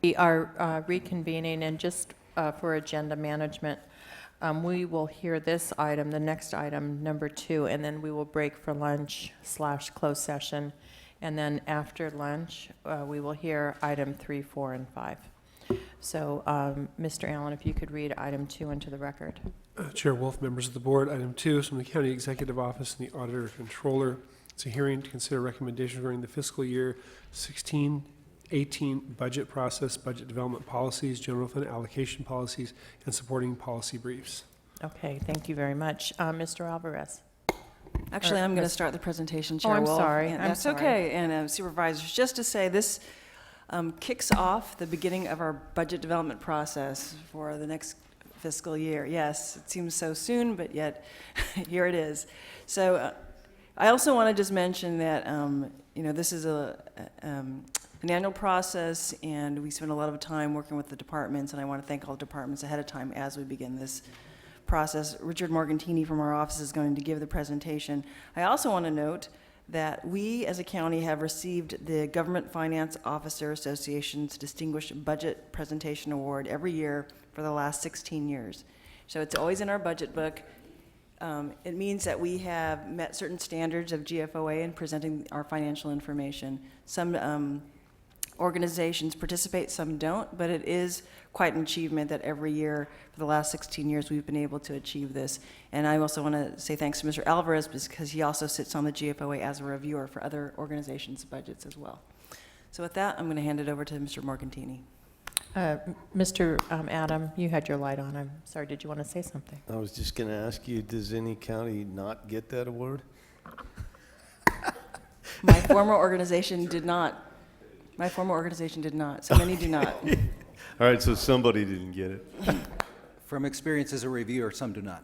We are reconvening, and just for agenda management, we will hear this item, the next item, number 2, and then we will break for lunch / closed session. And then after lunch, we will hear item 3, 4, and 5. So, Mr. Allen, if you could read item 2 into the record. Chair Wolf, members of the board, item 2 is from the County Executive Office and the Auditor Controller. It's a hearing to consider recommendations regarding the fiscal year 16-18 budget process, budget development policies, general fund allocation policies, and supporting policy briefs. Okay, thank you very much. Mr. Alvarez. Actually, I'm going to start the presentation, Chair I'm Wolf. sorry. And I'm that's sorry. okay. And Supervisors, just to say, this kicks off the beginning of our budget development process for the next fiscal year. Yes, it seems so soon, but yet here it is. So I also want to just mention that, this is an annual process, and we spend a lot of time working with the departments, and I want to thank all the departments ahead of time as we begin this process. Richard Morgantini from our office is going to give the presentation. I also want to note that we as a county have received the Government Finance Officer Association's Distinguished Budget Presentation Award every year for the last 16 years. So it's always in our budget book. It means that we have met certain standards of GFOA in presenting our financial information. Some organizations participate, some don't, but it is quite an achievement that every year for the last 16 years we've been able to achieve this. And I also want to say thanks to Mr. Alvarez because he also sits on the GFOA as a reviewer for other organizations' budgets as well. So with that, I'm going to hand it over to Mr. Morgantini. Mr. Adam, you had your light on. I'm sorry, did you want to say something? I was just going to ask you, does any county not get that award? My former organization did not. So many do not. All right, so somebody didn't get it. From experience as a reviewer, some do not.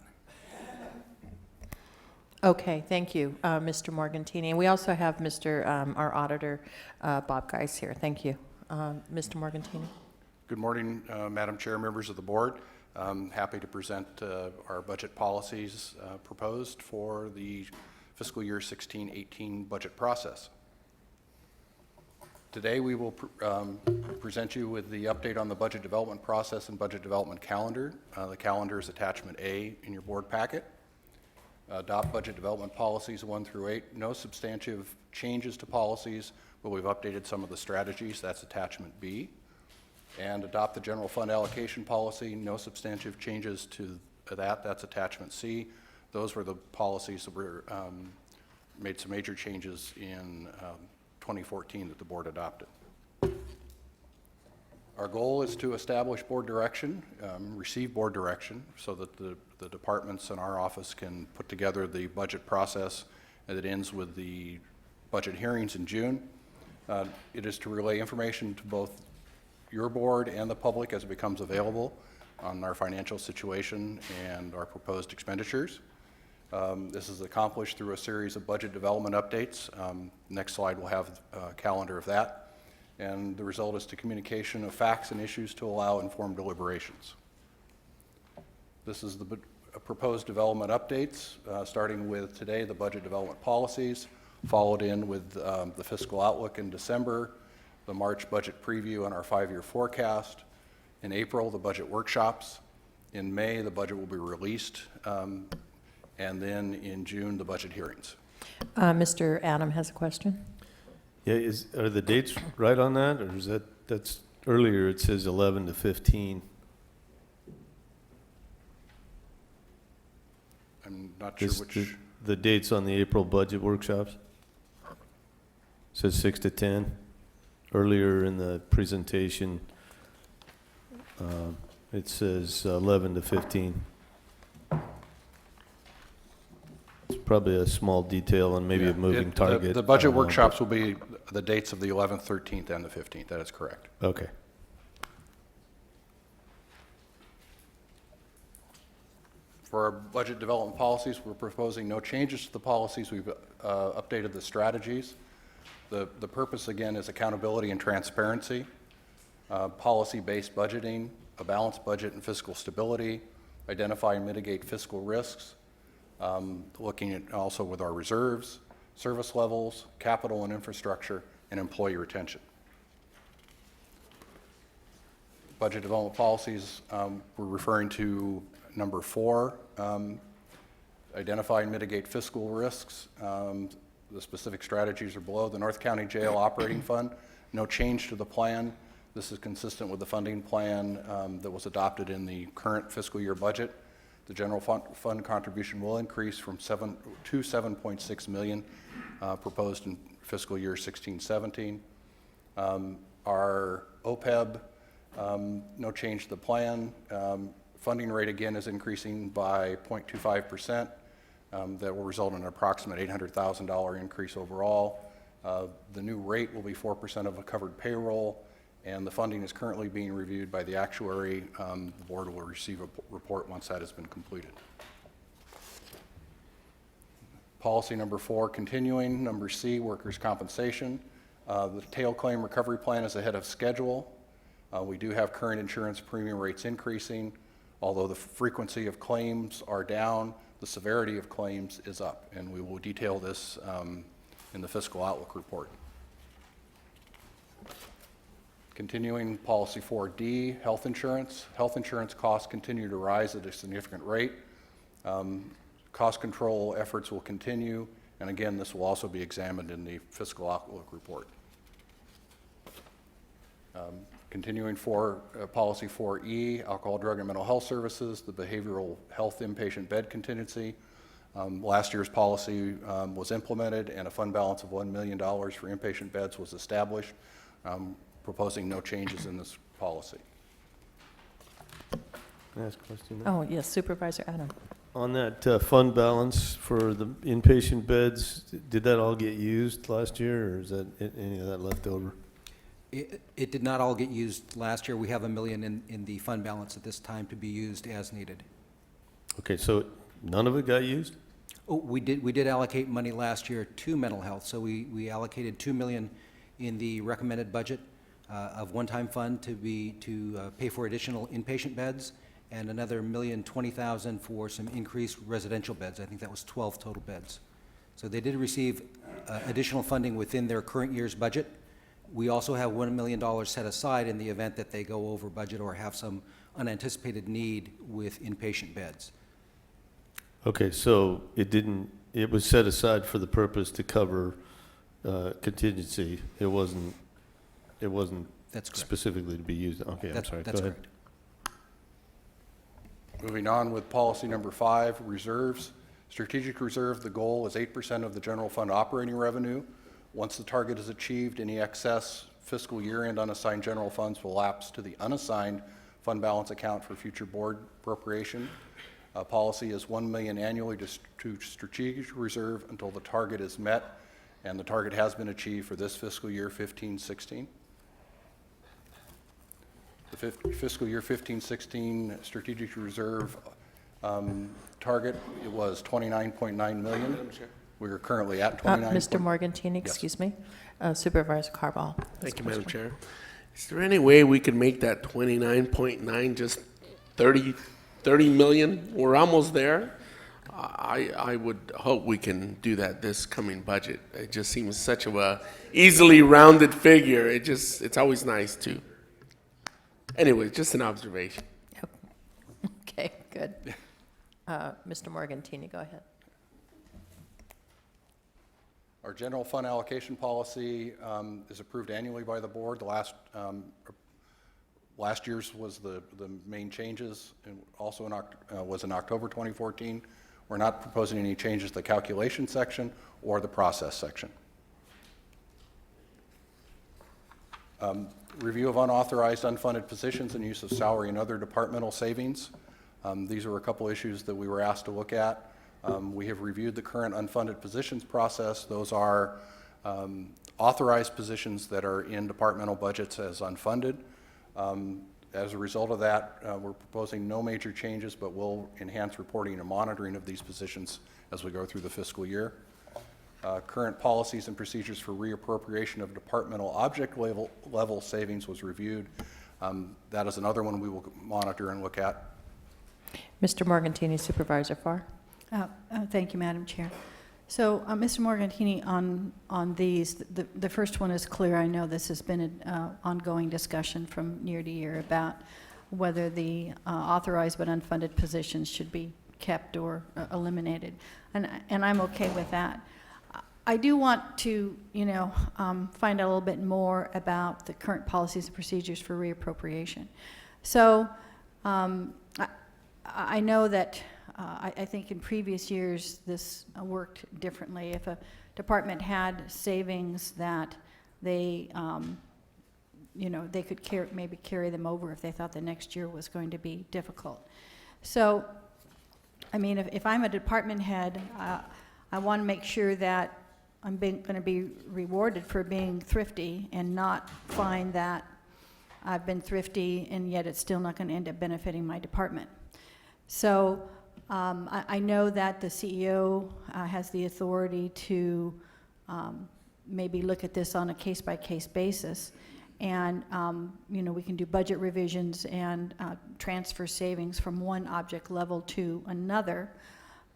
Okay, thank you, Mr. Morgantini. And we also have our auditor, Bob Geis here. Thank you. Mr. Morgantini. Good morning, Madam Chair, members of the board. I'm happy to present our budget policies proposed for the fiscal year 16-18 budget process. Today we will present you with the update on the budget development process and budget development calendar. The calendar is attachment A in your board packet. Adopt budget development policies 1 through 8. No substantive changes to policies, but we've updated some of the strategies. That's attachment B. And adopt the general fund allocation policy. No substantive changes to that. That's attachment C. Those were the policies that were made some major changes in 2014 that the board adopted. Our goal is to establish board direction, receive board direction, so that the departments in our office can put together the budget process, and it ends with the budget hearings in June. It is to relay information to both your board and the public as it becomes available on our financial situation and our proposed expenditures. This is accomplished through a series of budget development updates. Next slide will have a calendar of that. And the result is to communication of facts and issues to allow informed deliberations. This is the proposed development updates, starting with today, the budget development policies, followed in with the fiscal outlook in December, the March budget preview and our 5-year forecast. In April, the budget workshops. In May, the budget will be released. And then in June, the budget hearings. Mr. Adam has a question. Yeah, are the dates right on that, or is that's earlier it says 11 to 15? I'm not sure which. The dates on the April budget workshops? Says 6 to 10. Earlier in the presentation, it says 11 to 15. It's probably a small detail and maybe a moving target. The budget workshops will be the dates of the 11th, 13th, and the 15th. That is correct. Okay. For our budget development policies, we're proposing no changes to the policies. We've updated the strategies. The purpose, again, is accountability and transparency, policy-based budgeting, a balanced budget and fiscal stability, identify and mitigate fiscal risks, looking at also with our reserves, service levels, capital and infrastructure, and employee retention. budget development policies, we're referring to number 4, identify and mitigate fiscal risks. The specific strategies are below. The North County Jail Operating Fund, no change to the plan. This is consistent with the funding plan that was adopted in the current fiscal year budget. The general fund contribution will increase from 7 to 7.6 million proposed in fiscal year 16-17. Our OPEB, no change to the plan. Funding rate again is increasing by 0.25%. That will result in an approximate $800,000 increase overall. The new rate will be 4% of a covered payroll, and the funding is currently being reviewed by the actuary. The board will receive a report once that has been completed. Policy number 4, continuing. Number C, workers' compensation. The tail claim recovery plan is ahead of schedule. We do have current insurance premium rates increasing. Although the frequency of claims are down, the severity of claims is up, and we will detail this in the fiscal outlook report. Continuing, policy 4D, health insurance. Health insurance costs continue to rise at a significant rate. Cost control efforts will continue, and again, this will also be examined in the fiscal outlook report. Continuing for policy 4E, alcohol, drug, and mental health services, the behavioral health inpatient bed contingency. Last year's policy was implemented, and a fund balance of $1 million for inpatient beds was established. Proposing no changes in this policy. Can I ask a question? Oh, yes, Supervisor Adam. On that fund balance for the inpatient beds, did that all get used last year, or is that any of that left over? It did not all get used last year. We have $1 million in the fund balance at this time to be used as needed. Okay, so none of it got used? Oh, we did allocate money last year to mental health. So we allocated $2 million in the recommended budget of one-time fund to pay for additional inpatient beds, and another $1,020,000 for some increased residential beds. I think that was 12 total beds. So they did receive additional funding within their current year's budget. We also have $1 million set aside in the event that they go over budget or have some unanticipated need with inpatient beds. Okay, so it was set aside for the purpose to cover contingency. It wasn't That's correct. specifically to be used. Okay, I'm sorry. That's Go ahead. correct. Moving on with policy number 5, reserves. Strategic reserve, the goal is 8% of the general fund operating revenue. Once the target is achieved, any excess fiscal year-end unassigned general funds will lapse to the unassigned fund balance account for future board appropriation. Policy is $1 million annually to strategic reserve until the target is met, and the target has been achieved for this fiscal year 15-16. The fiscal year 15-16 strategic reserve target, it was $29.9 million. We are currently at 29. Mr. Morgantini, excuse me. Supervisor Carball. Thank you, Madam Chair. Is there any way we could make that 29.9 just 30 million? We're almost there. I would hope we can do that this coming budget. It just seems such a easily rounded figure. It's always nice to. Anyway, just an observation. Okay, good. Mr. Morgantini, go ahead. Our general fund allocation policy is approved annually by the board. The last year's was the main changes, and also was in October 2014. We're not proposing any changes to the calculation section or the process section. Review of unauthorized unfunded positions and use of salary and other departmental savings. These are a couple issues that we were asked to look at. We have reviewed the current unfunded positions process. Those are authorized positions that are in departmental budgets as unfunded. As a result of that, we're proposing no major changes, but we'll enhance reporting and monitoring of these positions as we go through the fiscal year. Current policies and procedures for reappropriation of departmental object level savings was reviewed. That is another one we will monitor and look at. Mr. Morgantini, Supervisor Farr. Thank you, Madam Chair. So, Mr. Morgantini, on these, the first one is clear. I know this has been an ongoing discussion from year to year about whether the authorized but unfunded positions should be kept or eliminated, and I'm okay with that. I do want to, find out a little bit more about the current policies and procedures for reappropriation. So, I know that I think in previous years this worked differently. If a department had savings that they, they could maybe carry them over if they thought the next year was going to be difficult. So, I mean, if I'm a department head, I want to make sure that I'm going to be rewarded for being thrifty and not find that I've been thrifty and yet it's still not going to end up benefiting my department. So I know that the CEO has the authority to maybe look at this on a case-by-case basis, and we can do budget revisions and transfer savings from one object level to another.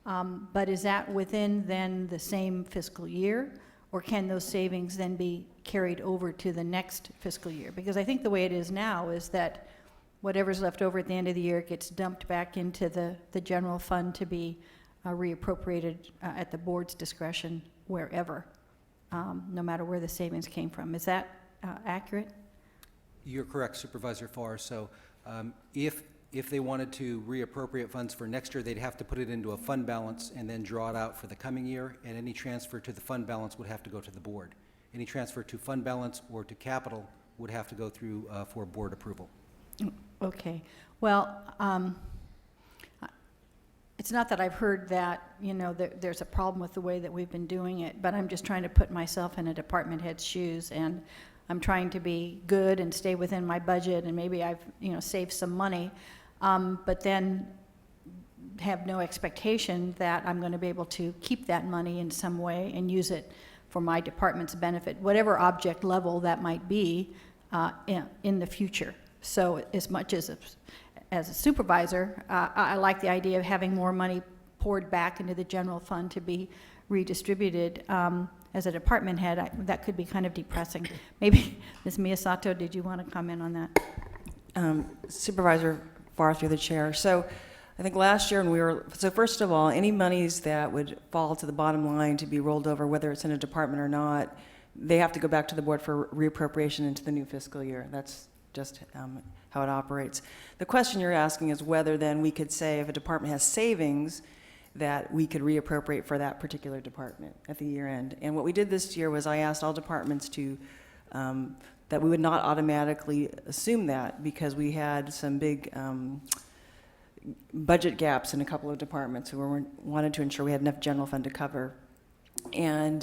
But is that within then the same fiscal year, or can those savings then be carried over to the next fiscal year? Because I think the way it is now is that whatever's left over at the end of the year gets dumped back into the general fund to be reappropriated at the board's discretion wherever, no matter where the savings came from. Is that accurate? You're correct, Supervisor Farr. So if they wanted to reappropriate funds for next year, they'd have to put it into a fund balance and then draw it out for the coming year, and any transfer to the fund balance would have to go to the board. Any transfer to fund balance or to capital would have to go through for board approval. Okay. Well, it's not that I've heard that, there's a problem with the way that we've been doing it, but I'm just trying to put myself in a department head's shoes, and I'm trying to be good and stay within my budget, and maybe I've, saved some money, but then have no expectation that I'm going to be able to keep that money in some way and use it for my department's benefit, whatever object level that might be in the future. So as much as a supervisor, I like the idea of having more money poured back into the general fund to be redistributed. As a department head, that could be kind of depressing. Maybe, Ms. Miyasato, did you want to comment on that? Supervisor Farr, through the chair. So I think last year when so first of all, any monies that would fall to the bottom line to be rolled over, whether it's in a department or not, they have to go back to the board for reappropriation into the new fiscal year. That's just how it operates. The question you're asking is whether then we could say if a department has savings that we could reappropriate for that particular department at the year end. And what we did this year was I asked all departments to, that we would not automatically assume that, because we had some big budget gaps in a couple of departments who wanted to ensure we had enough general fund to cover. And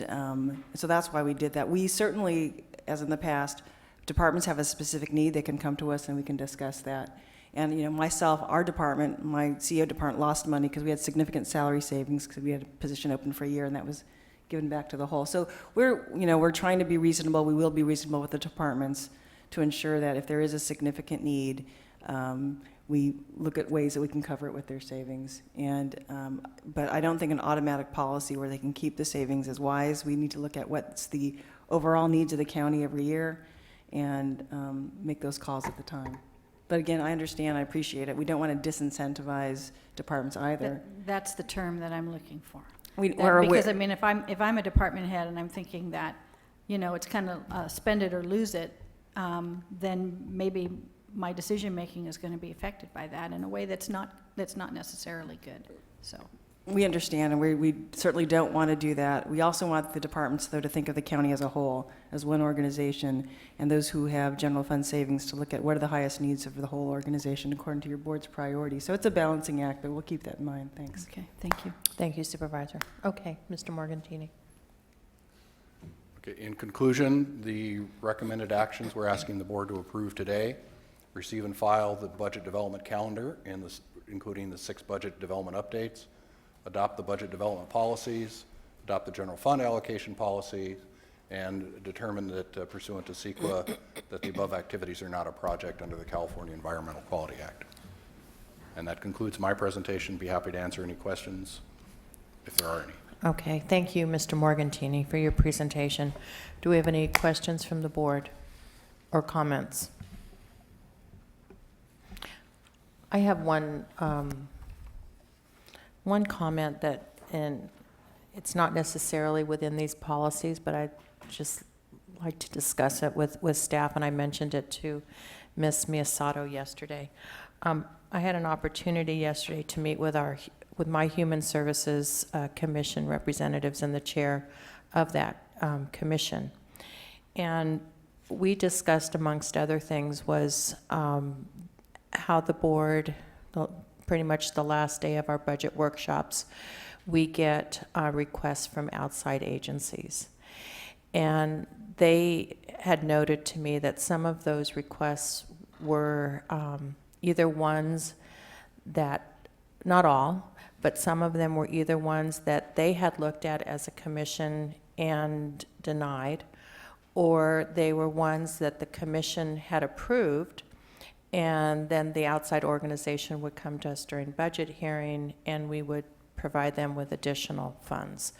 so that's why we did that. We certainly, as in the past, departments have a specific need, they can come to us and we can discuss that. And myself, our department, my CEO department lost money because we had significant salary savings because we had a position open for a year and that was given back to the whole. So we're trying to be reasonable. We will be reasonable with the departments to ensure that if there is a significant need, we look at ways that we can cover it with their savings. And but I don't think an automatic policy where they can keep the savings is wise. We need to look at what's the overall needs of the county every year and make those calls at the time. But again, I understand, I appreciate it. We don't want to disincentivize departments either. That's the term that I'm looking for. Because I mean, if I'm a department head and I'm thinking that, it's kind of spend it or lose it, then maybe my decision making is going to be affected by that in a way that's not necessarily good. So. We understand, and we certainly don't want to do that. We also want the departments, though, to think of the county as a whole, as one organization, and those who have general fund savings to look at what are the highest needs of the whole organization according to your board's priorities. So it's a balancing act, but we'll keep that in mind. Thanks. Okay, thank you. Thank you, Supervisor. Okay, Mr. Morgantini. Okay, in conclusion, the recommended actions we're asking the board to approve today: receive and file the budget development calendar, including the 6 budget development updates, adopt the budget development policies, adopt the general fund allocation policy, and determine that pursuant to CEQA that the above activities are not a project under the California Environmental Quality Act. And that concludes my presentation. Be happy to answer any questions if there are any. Okay, thank you, Mr. Morgantini, for your presentation. Do we have any questions from the board or comments? I have one comment that, and it's not necessarily within these policies, but I'd just like to discuss it with staff, and I mentioned it to Ms. Miyasato yesterday. I had an opportunity yesterday to meet with my Human Services Commission representatives and the chair of that commission. And we discussed, amongst other things, was how the board, pretty much the last day of our budget workshops, we get requests from outside agencies. And they had noted to me that some of those requests were either ones that, not all, but some of them were either ones that they had looked at as a commission and denied, or they were ones that the commission had approved, and then the outside organization would come to us during budget hearing, and we would provide them with additional funds.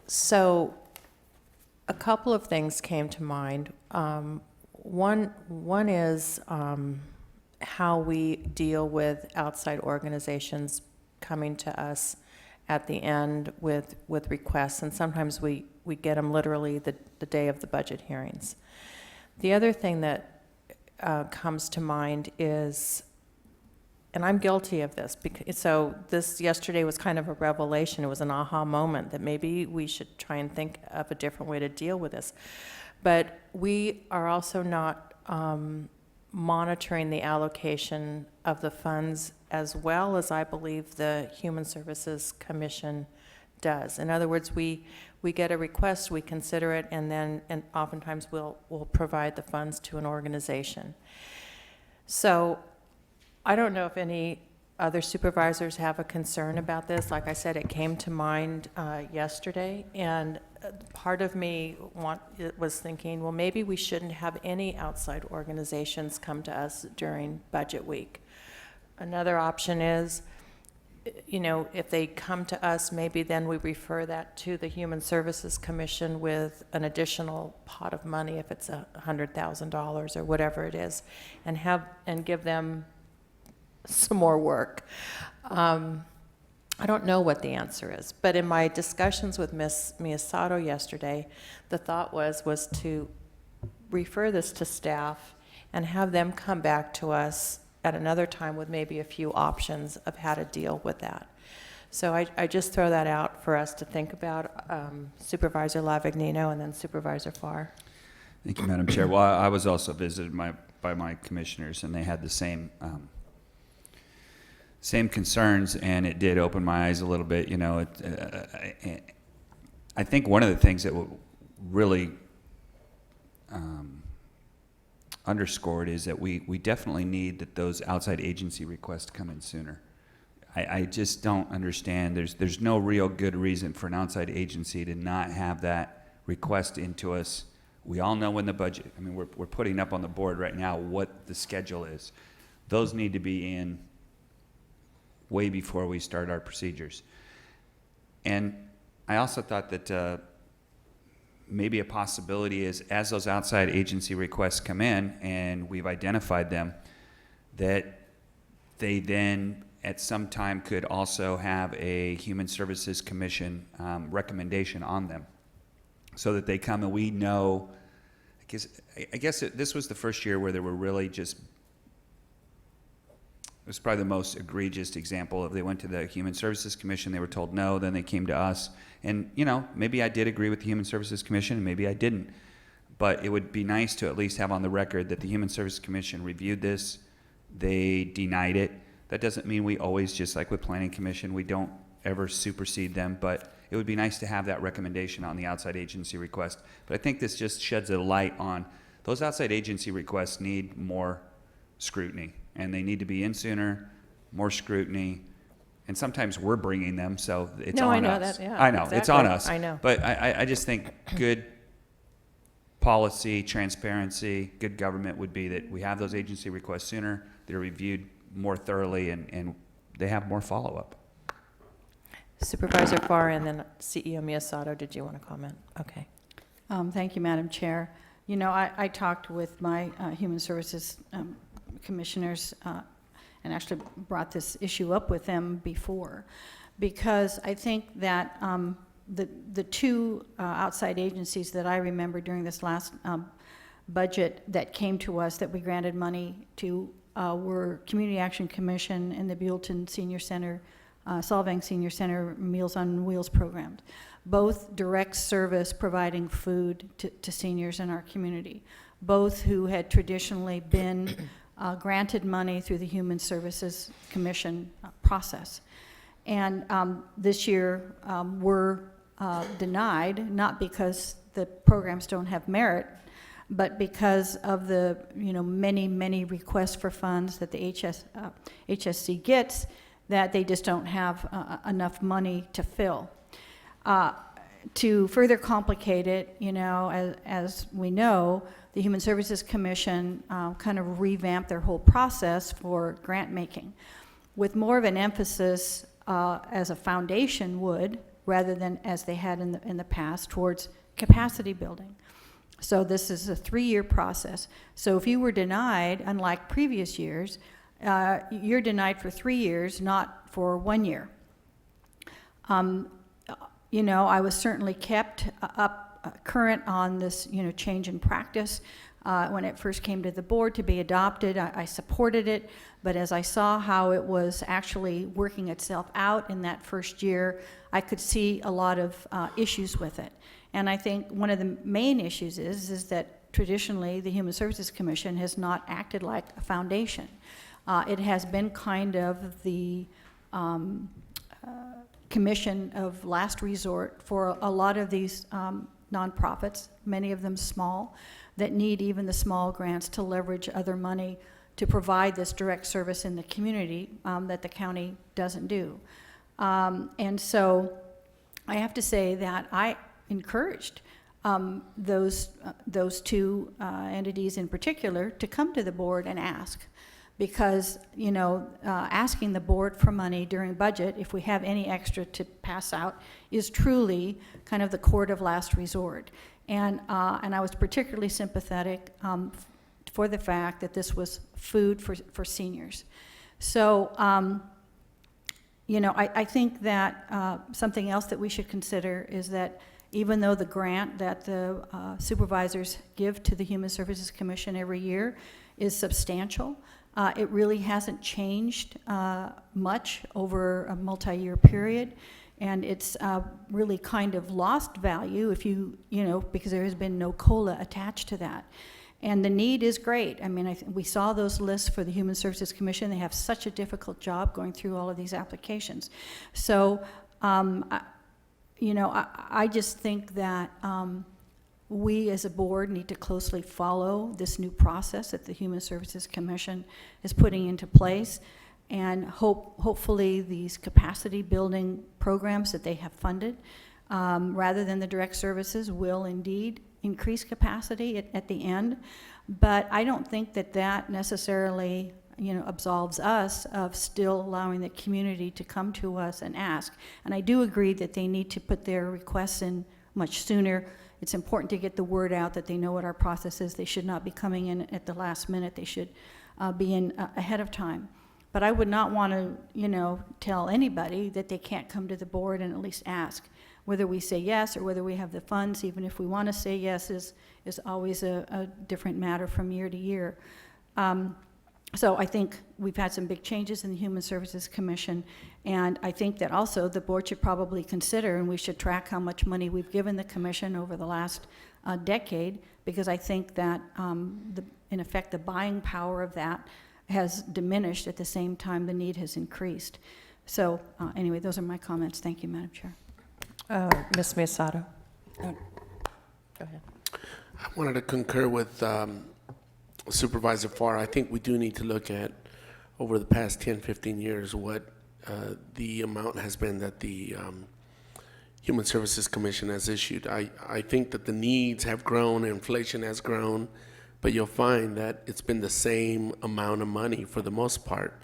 So a couple of things came to mind. One is how we deal with outside organizations coming to us at the end with requests, and sometimes we get them literally the day of the budget hearings. The other thing that comes to mind is, and I'm guilty of this, so this yesterday was kind of a revelation. It was an aha moment that maybe we should try and think of a different way to deal with this. But we are also not monitoring the allocation of the funds as well as I believe the Human Services Commission does. In other words, we get a request, we consider it, and oftentimes we'll provide the funds to an organization. So I don't know if any other supervisors have a concern about this. Like I said, it came to mind yesterday, and part of me was thinking, well, maybe we shouldn't have any outside organizations come to us during budget week. Another option is, if they come to us, maybe then we refer that to the Human Services Commission with an additional pot of money, if it's $100,000 or whatever it is, and give them some more work. I don't know what the answer is, but in my discussions with Ms. Miyasato yesterday, the thought was to refer this to staff and have them come back to us at another time with maybe a few options of how to deal with that. So I just throw that out for us to think about. Supervisor Lavagnino and then Supervisor Farr. Thank you, Madam Chair. Well, I was also visited by my commissioners, and they had the same concerns, and it did open my eyes a little bit. I think one of the things that really underscored is that we definitely need that those outside agency requests come in sooner. I just don't understand. There's no real good reason for an outside agency to not have that request into us. We all know when the budget, we're putting up on the board right now what the schedule is. Those need to be in way before we start our procedures. And I also thought that maybe a possibility is, as those outside agency requests come in and we've identified them, that they then at some time could also have a Human Services Commission recommendation on them, so that they come and we know. I guess this was the first year where there were really just, it was probably the most egregious example of, they went to the Human Services Commission, they were told no, then they came to us. And, maybe I did agree with the Human Services Commission, and maybe I didn't. But it would be nice to at least have on the record that the Human Services Commission reviewed this, they denied it. That doesn't mean we always, just like with Planning Commission, we don't ever supersede them, but it would be nice to have that recommendation on the outside agency request. But I think this just sheds a light on, those outside agency requests need more scrutiny. And they need to be in sooner, more scrutiny, and sometimes we're bringing them, so it's on us. No, I know that, yeah. I know, exactly. it's on us. I know. But I just think good policy, transparency, good government would be that we have those agency requests sooner, they're reviewed more thoroughly, and they have more follow-up. Supervisor Farr and then CEO Miyasato, did you want to comment? Okay. Thank you, Madam Chair. You know, I talked with my Human Services commissioners and actually brought this issue up with them before, because I think that the two outside agencies that I remember during this last budget that came to us that we granted money to were Community Action Commission and the Buellton Senior Center, Solvang Senior Center Meals on Wheels programs, both direct service providing food to seniors in our community, both who had traditionally been granted money through the Human Services Commission process. And this year were denied, not because the programs don't have merit, but because of the many requests for funds that the HSC gets, that they just don't have enough money to fill. To further complicate it, as we know, the Human Services Commission kind of revamped their whole process for grant making, with more of an emphasis as a foundation would, rather than as they had in the past, towards capacity building. So this is a 3-year process. So if you were denied, unlike previous years, you're denied for 3 years, not for 1 year. I was certainly kept up current on this, change in practice. When it first came to the board to be adopted, I supported it, but as I saw how it was actually working itself out in that first year, I could see a lot of issues with it. And I think one of the main issues is that traditionally the Human Services Commission has not acted like a foundation. It has been kind of the commission of last resort for a lot of these nonprofits, many of them small, that need even the small grants to leverage other money to provide this direct service in the community that the county doesn't do. And so I have to say that I encouraged those two entities in particular to come to the board and ask, because asking the board for money during budget, if we have any extra to pass out, is truly kind of the court of last resort. And I was particularly sympathetic for the fact that this was food for seniors. So I think that something else that we should consider is that even though the grant that the supervisors give to the Human Services Commission every year is substantial, it really hasn't changed much over a multi-year period, and it's really kind of lost value if because there has been no COLA attached to that. And the need is great. I mean, we saw those lists for the Human Services Commission. They have such a difficult job going through all of these applications. So, I just think that we as a board need to closely follow this new process that the Human Services Commission is putting into place, and hopefully these capacity building programs that they have funded, rather than the direct services, will indeed increase capacity at the end. But I don't think that necessarily absolves us of still allowing the community to come to us and ask. And I do agree that they need to put their requests in much sooner. It's important to get the word out that they know what our process is. They should not be coming in at the last minute. They should be in ahead of time. But I would not want to, tell anybody that they can't come to the board and at least ask. Whether we say yes or whether we have the funds, even if we want to say yes, is always a different matter from year to year. So I think we've had some big changes in the Human Services Commission, and I think that also the board should probably consider, and we should track how much money we've given the commission over the last decade, because I think that in effect the buying power of that has diminished at the same time the need has increased. So anyway, those are my comments. Thank you, Madam Chair. Ms. Miyasato. Go ahead. I wanted to concur with Supervisor Farr. I think we do need to look at, over the past 10, 15 years, what the amount has been that the Human Services Commission has issued. I think that the needs have grown, inflation has grown, but you'll find that it's been the same amount of money for the most part.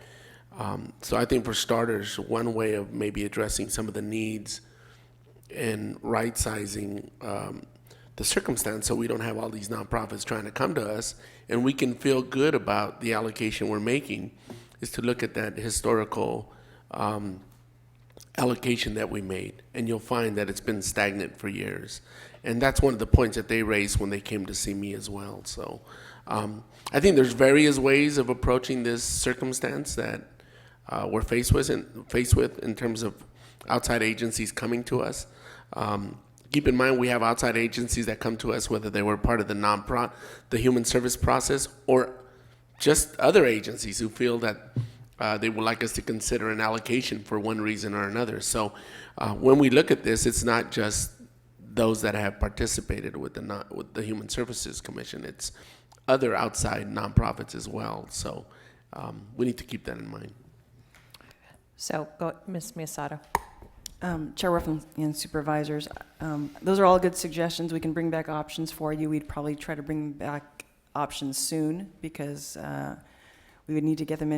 So I think for starters, one way of maybe addressing some of the needs and right-sizing the circumstance so we don't have all these nonprofits trying to come to us and we can feel good about the allocation we're making is to look at that historical allocation that we made. And you'll find that it's been stagnant for years. And that's one of the points that they raised when they came to see me as well. So I think there's various ways of approaching this circumstance that we're faced with in terms of outside agencies coming to us. Keep in mind, we have outside agencies that come to us, whether they were part of the human service process or just other agencies who feel that they would like us to consider an allocation for one reason or another. So when we look at this, it's not just those that have participated with the Human Services Commission. It's other outside nonprofits as well. So we need to keep that in mind. So, go, Ms. Miyasato. Chairwoman and Supervisors, those are all good suggestions. We can bring back options for you. We'd probably try to bring back options soon because we would need to get them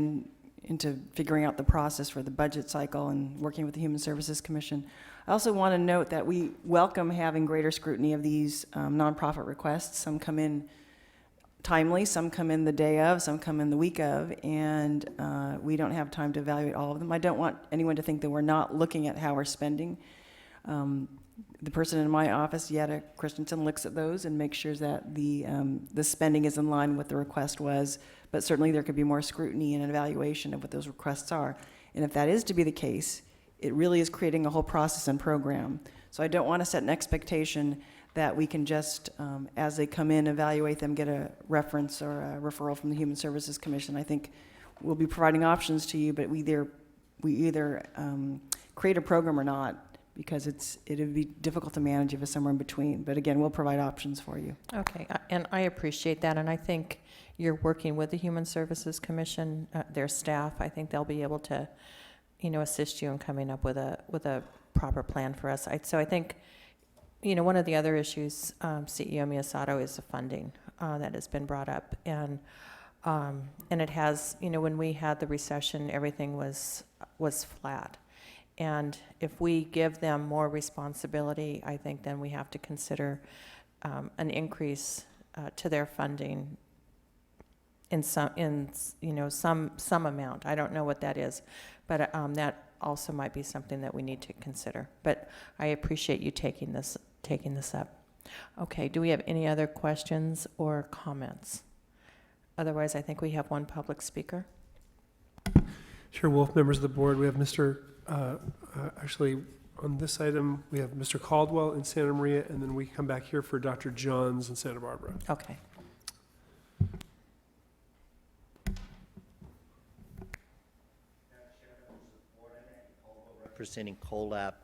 into figuring out the process for the budget cycle and working with the Human Services Commission. I also want to note that we welcome having greater scrutiny of these nonprofit requests. Some come in timely, some come in the day of, some come in the week of, and we don't have time to evaluate all of them. I don't want anyone to think that we're not looking at how we're spending. The person in my office, Yetta Christensen, looks at those and makes sure that the spending is in line with what the request was, but certainly there could be more scrutiny and evaluation of what those requests are. And if that is to be the case, it really is creating a whole process and program. So I don't want to set an expectation that we can just, as they come in, evaluate them, get a reference or a referral from the Human Services Commission. I think we'll be providing options to you, but we either create a program or not, because it would be difficult to manage if it's somewhere in between. But again, we'll provide options for you. Okay, and I appreciate that, and I think you're working with the Human Services Commission, their staff. I think they'll be able to, assist you in coming up with a proper plan for us. So I think, one of the other issues, CEO Miyasato, is the funding that has been brought up, and it has, when we had the recession, everything was flat. And if we give them more responsibility, I think then we have to consider an increase to their funding in some amount. I don't know what that is, but that also might be something that we need to consider. But I appreciate you taking this up. Okay, do we have any other questions or comments? Otherwise, I think we have one public speaker. Chair Wolf, members of the board, we have actually, on this item, we have Mr. Caldwell in Santa Maria, and then we come back here for Dr. Johns in Santa Barbara. Okay. Representing COLAB.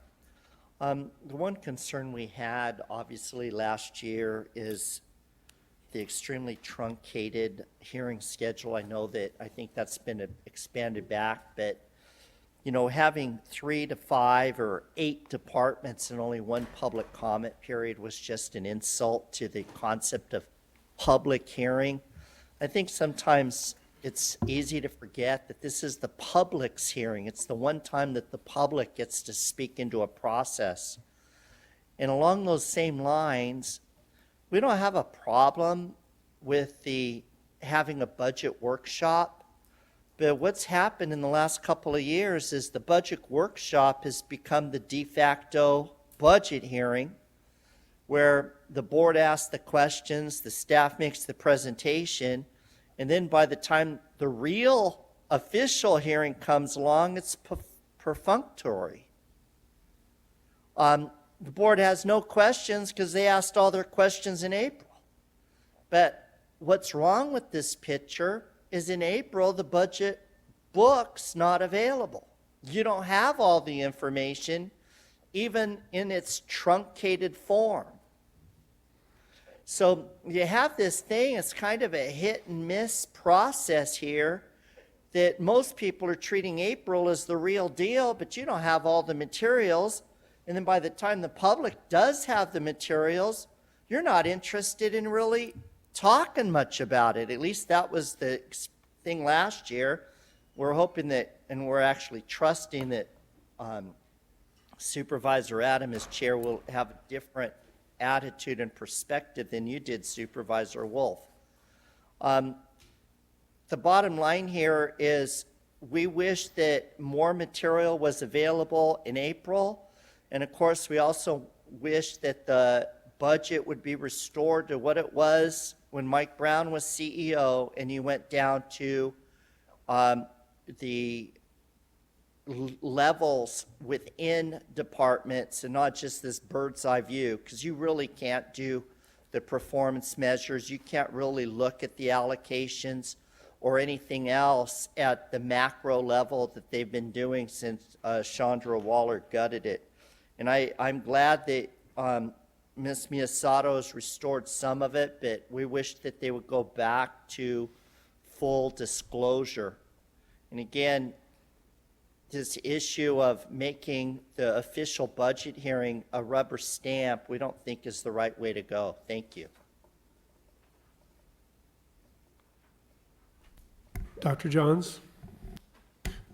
The one concern we had, obviously, last year is the extremely truncated hearing schedule. I think that's been expanded back, but having 3 to 5 or 8 departments and only one public comment period was just an insult to the concept of public hearing. I think sometimes it's easy to forget that this is the public's hearing. It's the one time that the public gets to speak into a process. And along those same lines, we don't have a problem with having a budget workshop. But what's happened in the last couple of years is the budget workshop has become the de facto budget hearing, where the board asks the questions, the staff makes the presentation, and then by the time the real official hearing comes along, it's perfunctory. The board has no questions because they asked all their questions in April. But what's wrong with this picture is in April, the budget book's not available. You don't have all the information, even in its truncated form. So you have this thing, it's kind of a hit and miss process here, that most people are treating April as the real deal, but you don't have all the materials. And then by the time the public does have the materials, you're not interested in really talking much about it. At least that was the thing last year. we're hoping that, and we're actually trusting that Supervisor Adam, as chair, will have a different attitude and perspective than you did, Supervisor Wolf. The bottom line here is we wish that more material was available in April. And of course, we also wish that the budget would be restored to what it was when Mike Brown was CEO and you went down to the levels within departments and not just this bird's eye view, because you really can't do the performance measures. You can't really look at the allocations or anything else at the macro level that they've been doing since Chandra Waller gutted it. And I'm glad that Ms. Miyasato has restored some of it, but we wish that they would go back to full disclosure. And again, this issue of making the official budget hearing a rubber stamp, we don't think is the right way to go. Thank you. Dr. Johns?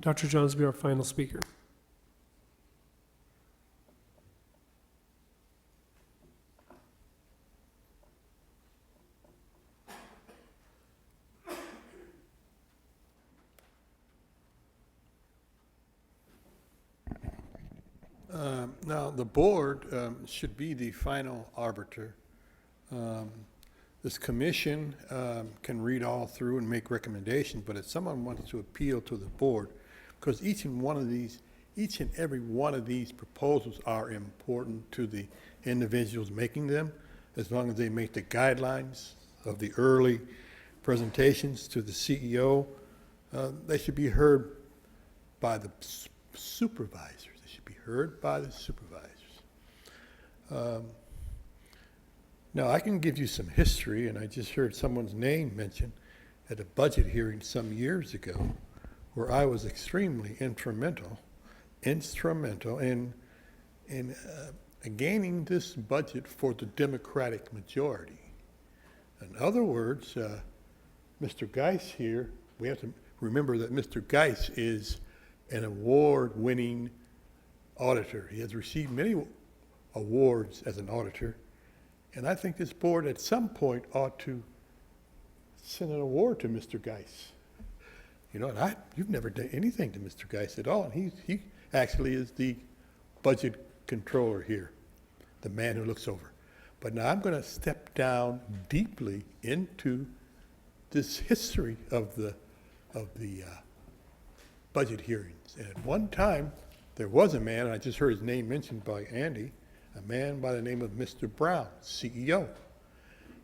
Dr. Johns will be our final speaker. Now, the board should be the final arbiter. This commission can read all through and make recommendations, but if someone wants to appeal to the board, because each and every one of these proposals are important to the individuals making them, as long as they make the guidelines of the early presentations to the CEO, they should be heard by the supervisors. They should be heard by the supervisors. Now, I can give you some history, and I just heard someone's name mentioned at a budget hearing some years ago, where I was extremely instrumental in gaining this budget for the Democratic majority. In other words, Mr. Geis here, we have to remember that Mr. Geis is an award-winning auditor. He has received many awards as an auditor, and I think this board at some point ought to send an award to Mr. Geis. You know, and you've never done anything to Mr. Geis at all, and he actually is the budget controller here, the man who looks over. But now I'm going to step down deeply into this history of the budget hearings. And at one time, there was a man, and I just heard his name mentioned by Andy, a man by the name of Mr. Brown, CEO.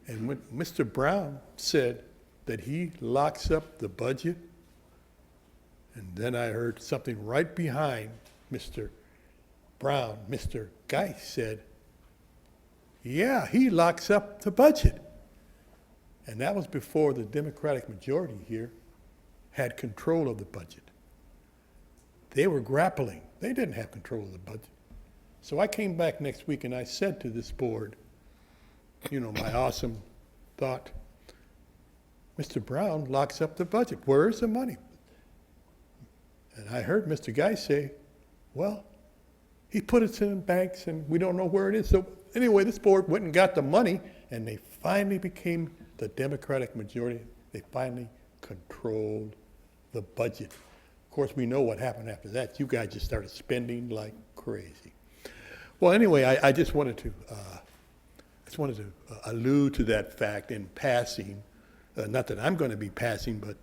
And when Mr. Brown said that he locks up the budget, and then I heard something right behind Mr. Brown, Mr. Geis said, yeah, he locks up the budget. And that was before the Democratic majority here had control of the budget. They were grappling. They didn't have control of the budget. So I came back next week and I said to this board, you know, my awesome thought, Mr. Brown locks up the budget. Where is the money? And I heard Mr. Geis say, well, he put it in banks and we don't know where it is. So anyway, this board went and got the money, and they finally became the Democratic majority. They finally controlled the budget. Of course, we know what happened after that. You guys just started spending like crazy. Well, anyway, I just wanted to allude to that fact in passing. Not that I'm going to be passing, but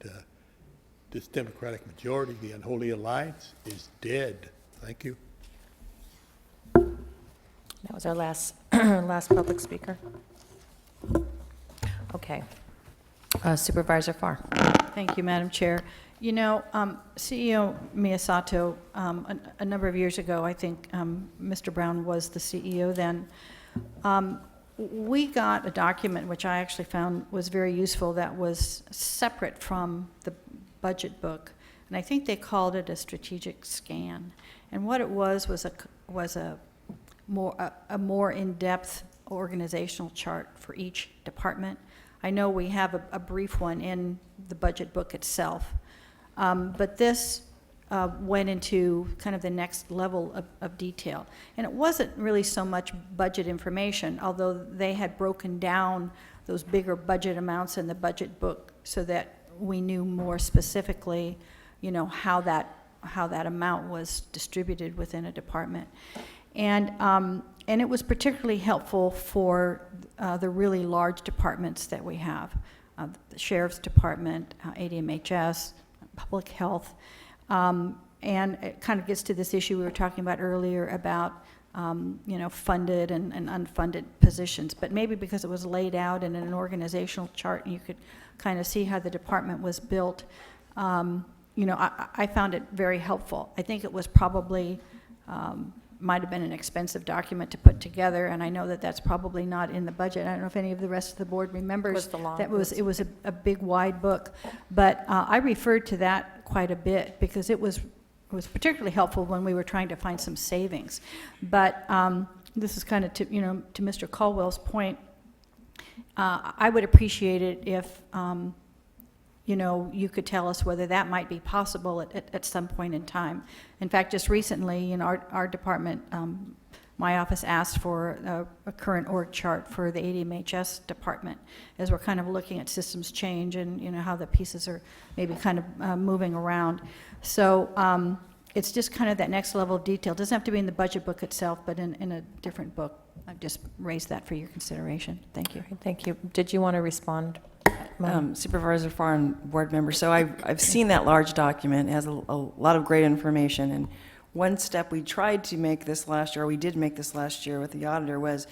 this Democratic majority, the unholy alliance, is dead. Thank you. That was our last public speaker. Okay. Supervisor Farr. Thank you, Madam Chair. You know, CEO Miyasato, a number of years ago, I think Mr. Brown was the CEO then, we got a document which I actually found was very useful that was separate from the budget book, and I think they called it a strategic scan. And what it was a more in-depth organizational chart for each department. I know we have a brief one in the budget book itself. But this went into kind of the next level of detail. And it wasn't really so much budget information, although they had broken down those bigger budget amounts in the budget book so that we knew more specifically, you know, how that amount was distributed within a department. And it was particularly helpful for the really large departments that we have, the Sheriff's Department, ADMHS, Public Health. And it kind of gets to this issue we were talking about earlier about, you know, funded and unfunded positions. But maybe because it was laid out in an organizational chart and you could kind of see how the department was built, you know, I found it very helpful. I think it was probably, might have been an expensive document to put together, and I know that that's probably not in the budget. I don't know if any of the rest of the board remembers. It was a big, wide book. But I referred to that quite a bit because it was particularly helpful when we were trying to find some savings. But this is kind of to, you know, to Mr. Caldwell's point. I would appreciate it if you know, you could tell us whether that might be possible at some point in time. In fact, just recently, in our department, my office asked for a current org chart for the ADMHS department, as we're kind of looking at systems change and, you know, how the pieces are maybe kind of moving around. So it's just kind of that next level of detail. It doesn't have to be in the budget book itself, but in a different book. I've just raised that for your consideration. Thank you. Thank you. Did you want to respond? Supervisor Farr and board members, so I've seen that large document. It has a lot of great information, and one step we tried to make this last year, or we did make this last year with the auditor, was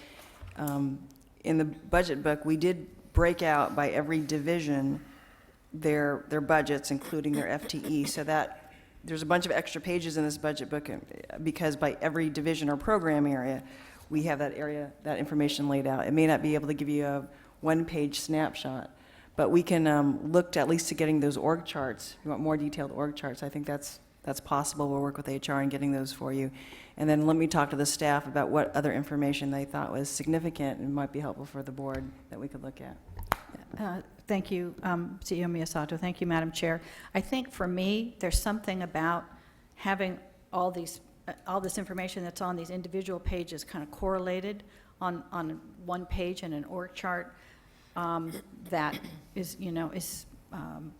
in the budget book, we did break out by every division their budgets, including their FTE, so that there's a bunch of extra pages in this budget book because by every division or program area, we have that information laid out. It may not be able to give you a one-page snapshot, but we can look at least to getting those org charts. If you want more detailed org charts, I think that's possible. We'll work with HR in getting those for you. And then let me talk to the staff about what other information they thought was significant and might be helpful for the board that we could look at. Thank you, CEO Miyasato. Thank you, Madam Chair. I think for me, there's something about having all this information that's on these individual pages kind of correlated on one page in an org chart that is, you know,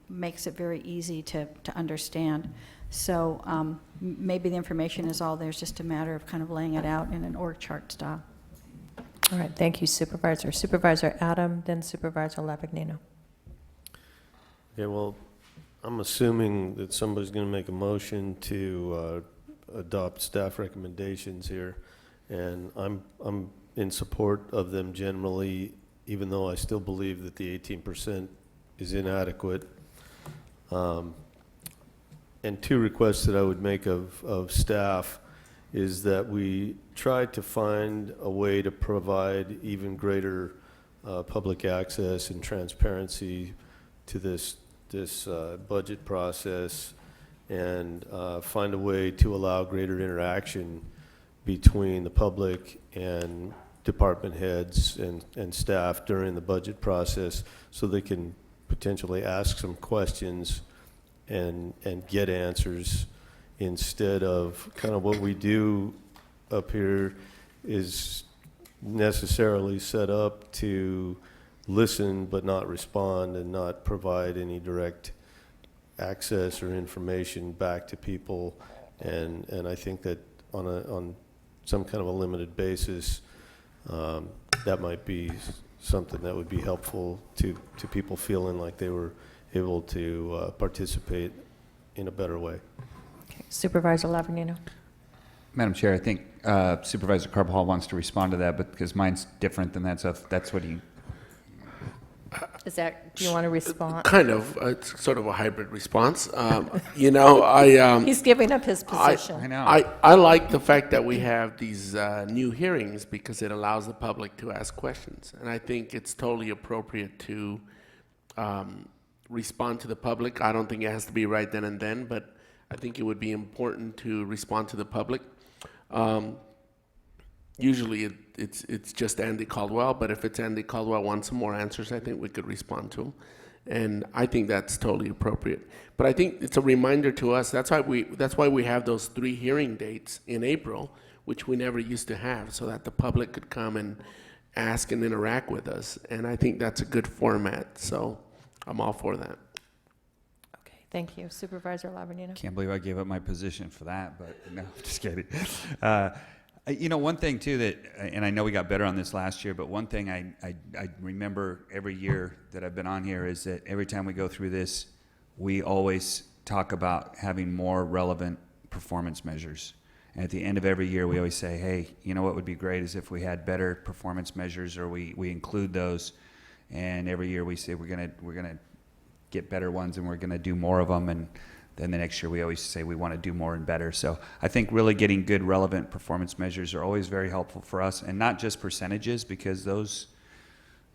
makes it very easy to understand. So maybe the information is all there. It's just a matter of kind of laying it out in an org chart style. All right, thank you, Supervisor. Supervisor Adam, then Supervisor Lavagnino. Okay, well, I'm assuming that somebody's going to make a motion to adopt staff recommendations here, and I'm in support of them generally, even though I still believe that the 18% is inadequate. And two requests that I would make of staff is that we try to find a way to provide even greater public access and transparency to this budget process, and find a way to allow greater interaction between the public and department heads and staff during the budget process, so they can potentially ask some questions and get answers, instead of kind of what we do up here is necessarily set up to listen but not respond and not provide any direct access or information back to people. And I think that on some kind of a limited basis, that might be something that would be helpful to people feeling like they were able to participate in a better way. Okay. Supervisor Lavagnino. Madam Chair, I think Supervisor Carbajal wants to respond to that, but because mine's different than that, so that's what he... Do you want to respond? Kind of. It's sort of a hybrid response. You know, He's giving up his position. I know. I like the fact that we have these new hearings because it allows the public to ask questions. And I think it's totally appropriate to respond to the public. I don't think it has to be right then and then, but I think it would be important to respond to the public. Usually it's just Andy Caldwell, but if it's Andy Caldwell wants some more answers, I think we could respond to him. And I think that's totally appropriate. But I think it's a reminder to us, that's why we have those 3 hearing dates in April, which we never used to have, so that the public could come and ask and interact with us. And I think that's a good format, so I'm all for that. Okay, thank you. Supervisor Lavanino? Can't believe I gave up my position for that, but no, just kidding. You know, one thing too that, and I know we got better on this last year, but one thing I remember every year that I've been on here is that every time we go through this, we always talk about having more relevant performance measures. And at the end of every year, we always say, hey, you know what would be great is if we had better performance measures, or we include those. And every year we say we're gonna get better ones, and we're gonna do more of them. And then the next year we always say we want to do more and better. So I think really getting good, relevant performance measures are always very helpful for us, and not just percentages, because those,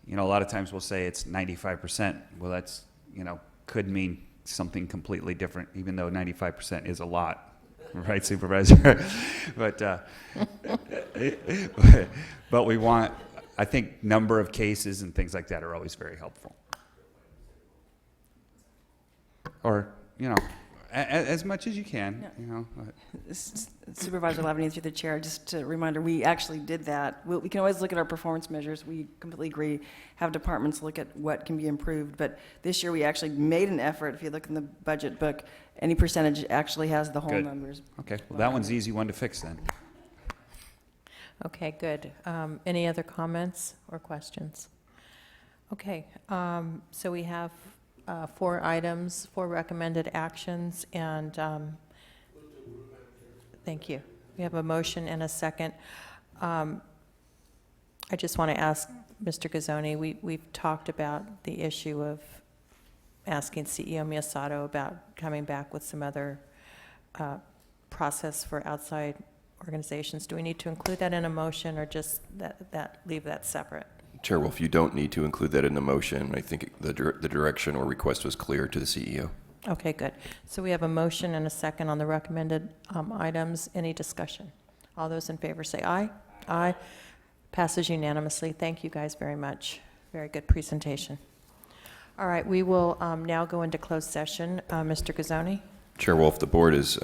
you know, a lot of times we'll say it's 95%. Well, that's, you know, could mean something completely different, even though 95% is a lot, right, Supervisor? But but we want, I think number of cases and things like that are always very helpful. Or, you know, as much as you can, you know. Supervisor Lavanini, through the chair, just a reminder, we actually did that. We can always look at our performance measures. We completely agree, have departments look at what can be improved. But this year we actually made an effort. If you look in the budget book, any percentage actually has the whole Good. numbers. Okay, well, that one's the easy one to fix then. Okay, good. Any other comments or questions? Okay, so we have 4 items, 4 recommended actions, and thank you. We have a motion and a second. I just want to ask Mr. Gazzoni, we've talked about the issue of asking CEO Miyasato about coming back with some other process for outside organizations. Do we need to include that in a motion, or just leave that separate? Chair Wolf, you don't need to include that in the motion. I think the direction or request was clear to the CEO. Okay, good. So we have a motion and a second on the recommended items. Any discussion? All those in favor say aye. Aye. Passes unanimously. Thank you guys very much. Very good presentation. All right, we will now go into closed session. Mr. Gazzoni? Chair Wolf, the board is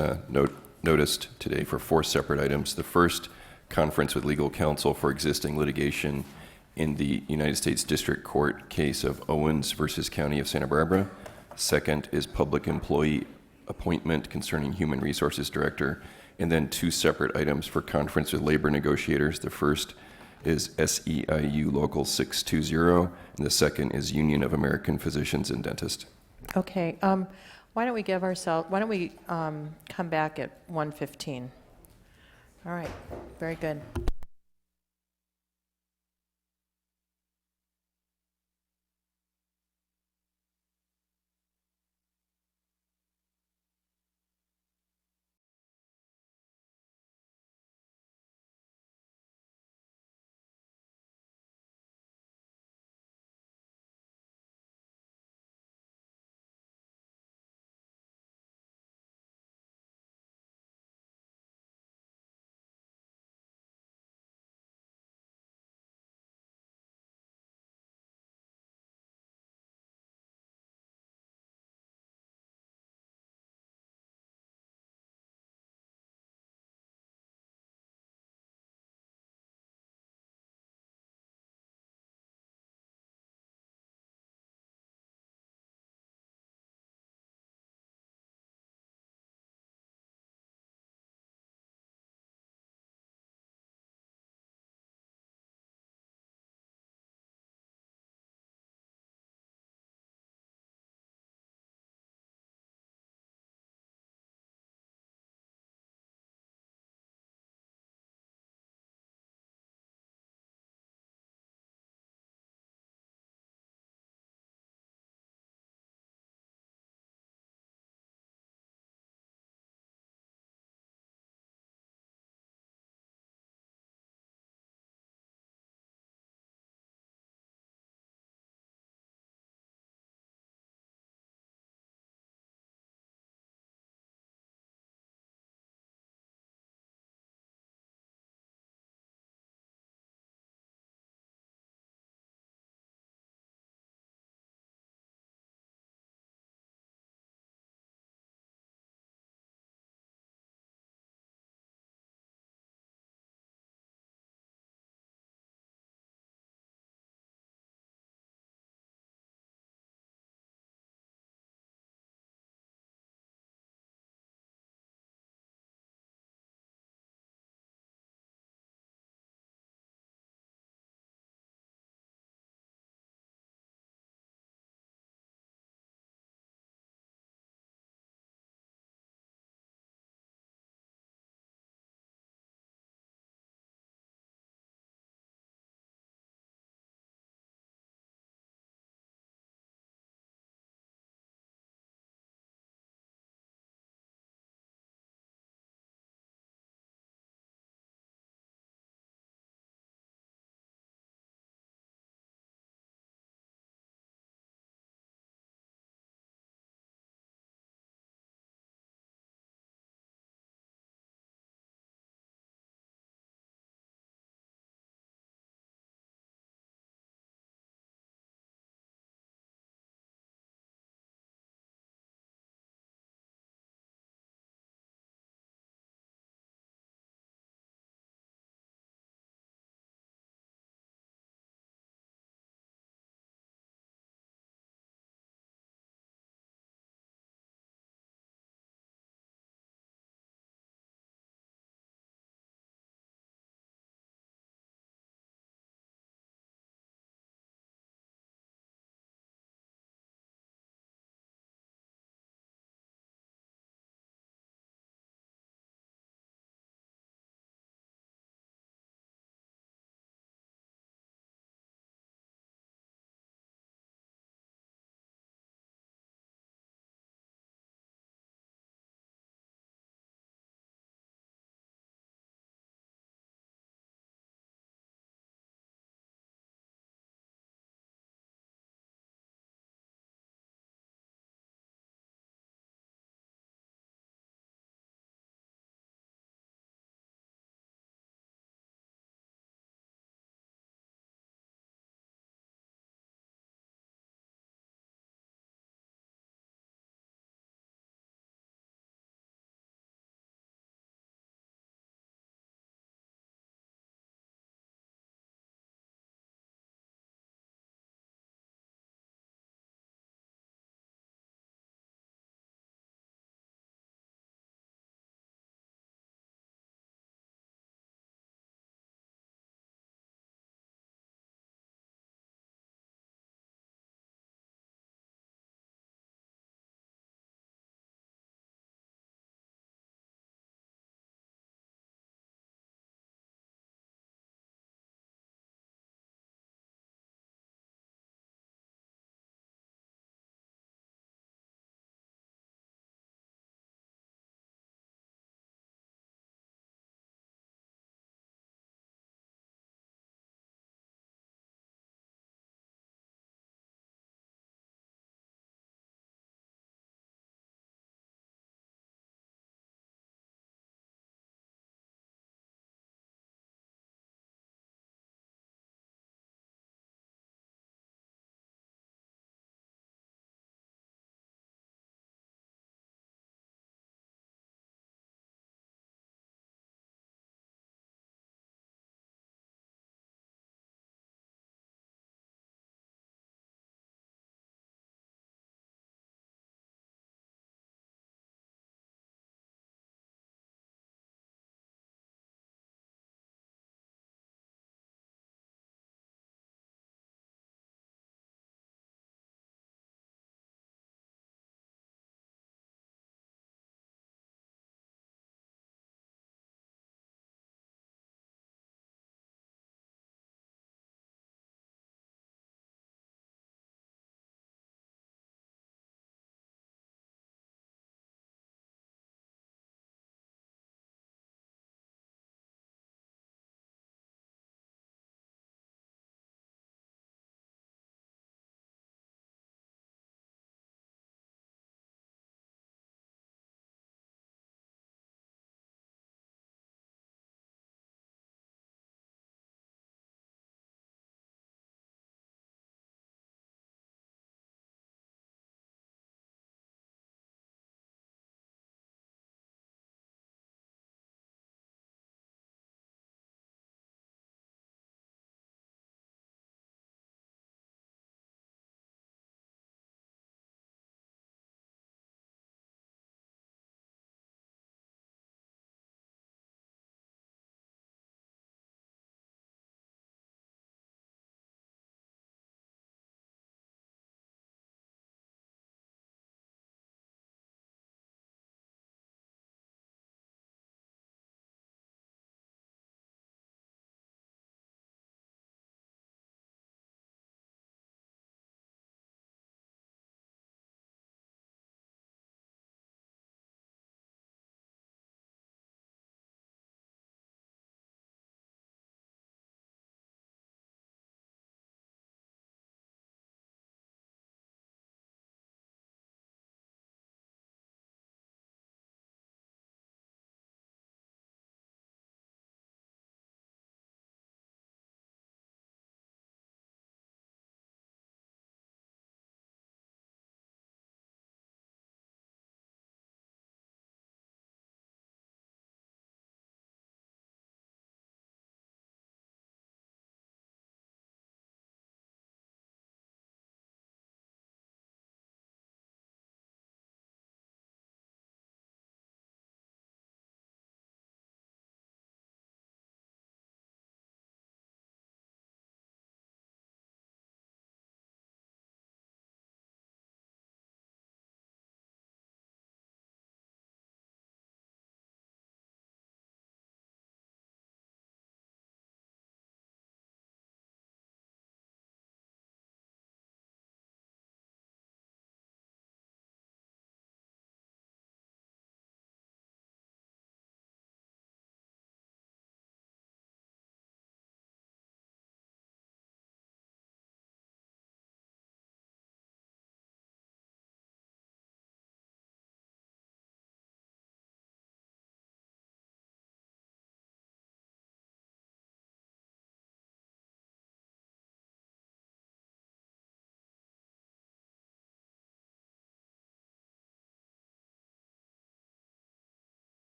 noticed today for 4 separate items. The first, conference with legal counsel for existing litigation in the United States District Court case of Owens versus County of Santa Barbara. Second is public employee appointment concerning Human Resources Director. And then 2 separate items for conference with labor negotiators. The first is SEIU Local 620, and the second is Union of American Physicians and Dentists. Okay, why don't we come back at 1:15? All right, very good.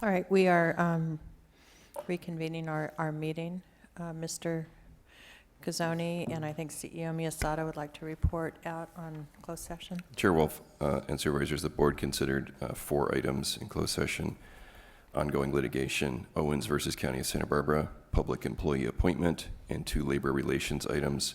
All right, we are reconvening our meeting. Mr. Cazzoni and I think CEO Miyasato would like to report out on closed session. Chair Wolf and Supervisors, the board considered 4 items in closed session: ongoing litigation, Owens versus County of Santa Barbara, public employee appointment, and 2 labor relations items.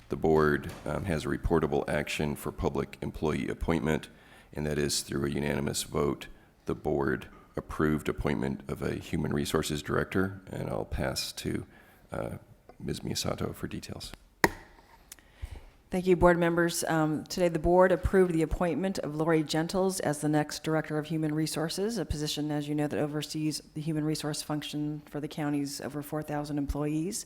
The board has a reportable action for public employee appointment, and that is through a unanimous vote. The board approved appointment of a human resources director, and I'll pass to Ms. Miyasato for details. Thank you, board members. Today, the board approved the appointment of Lori Gentles as the next Director of Human Resources, a position, as you know, that oversees the human resource function for the county's over 4,000 employees.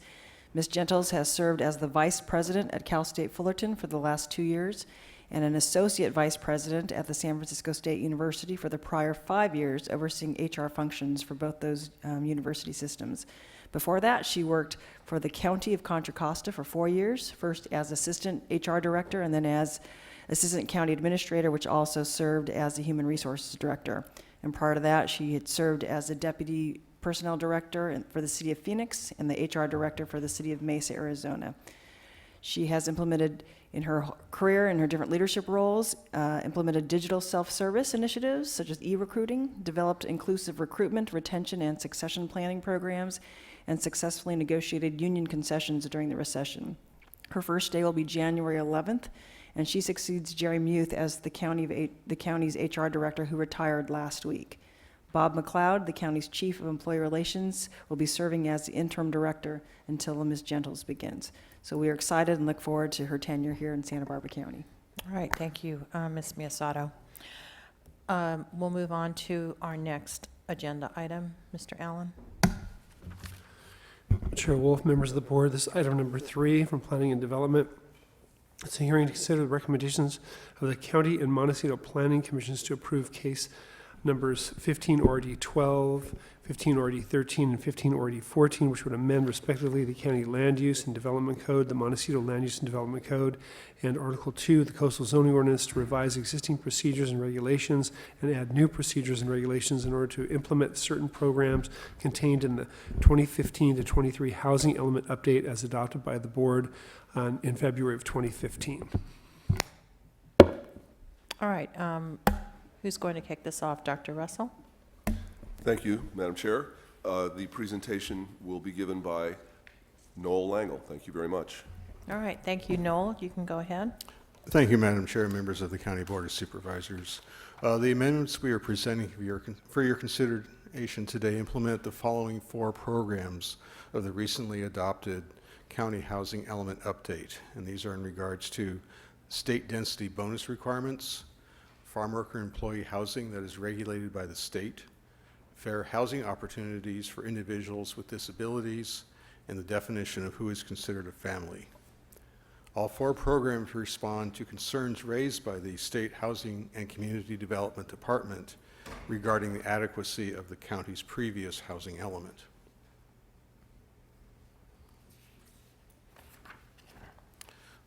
Ms. Gentles has served as the Vice President at Cal State Fullerton for the last 2 years and an Associate Vice President at the San Francisco State University for the prior 5 years, overseeing HR functions for both those university systems. Before that, she worked for the County of Contra Costa for 4 years, first as Assistant HR Director and then as Assistant County Administrator, which also served as the Human Resources Director. And prior to that, she had served as a Deputy Personnel Director for the City of Phoenix and the HR Director for the City of Mesa, Arizona. She has implemented in her career, in her different leadership roles, implemented digital self-service initiatives such as e-recruiting, developed inclusive recruitment, retention, and succession planning programs, and successfully negotiated union concessions during the recession. Her first day will be January 11th, and she succeeds Jerry Muth as the county's HR Director, who retired last week. Bob McLeod, the county's Chief of Employee Relations, will be serving as the interim director until Ms. Gentles begins. So we are excited and look forward to her tenure here in Santa Barbara County. All right, thank you, Ms. Miyasato. We'll move on to our next agenda item. Mr. Allen. Chair Wolf, members of the board, this is item number 3 from Planning and Development. It's a hearing to consider the recommendations of the County and Montecito Planning Commissions to approve case numbers 15 ORD 12, 15 ORD 13, and 15 ORD 14, which would amend respectively the County Land Use and Development Code, the Montecito Land Use and Development Code, and Article 2, the Coastal Zoning Ordinance, to revise existing procedures and regulations and add new procedures and regulations in order to implement certain programs contained in the 2015 to 23 Housing Element Update as adopted by the board in February of 2015. All right, who's going to kick this off? Dr. Russell? Thank you, Madam Chair. The presentation will be given by Noel Langle. Thank you very much. All right, thank you, Noel. You can go ahead. Thank you, Madam Chair, members of the County Board of Supervisors. The amendments we are presenting for your consideration today implement the following 4 programs of the recently adopted County Housing Element Update, and these are in regards to state density bonus requirements, farm worker employee housing that is regulated by the state, fair housing opportunities for individuals with disabilities, and the definition of who is considered a family. All 4 programs respond to concerns raised by the State Housing and Community Development Department regarding the adequacy of the county's previous housing element.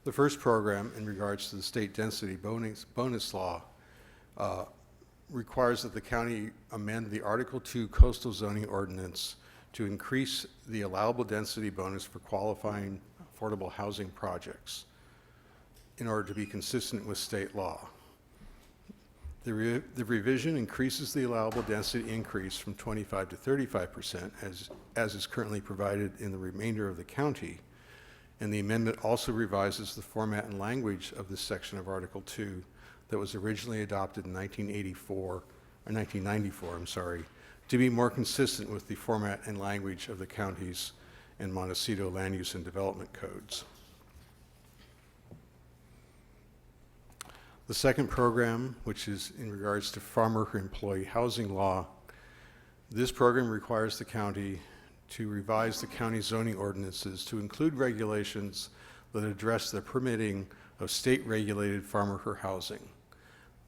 The first program, in regards to the state density bonus law, requires that the county amend the Article 2 Coastal Zoning Ordinance to increase the allowable density bonus for qualifying affordable housing projects in order to be consistent with state law. The revision increases the allowable density increase from 25 to 35%, as is currently provided in the remainder of the county, and the amendment also revises the format and language of this section of Article 2 that was originally adopted in 1994, to be more consistent with the format and language of the counties and Montecito Land Use and Development Codes. The second program, which is in regards to farm worker employee housing law, this program requires the county to revise the county zoning ordinances to include regulations that address the permitting of state-regulated farm worker housing.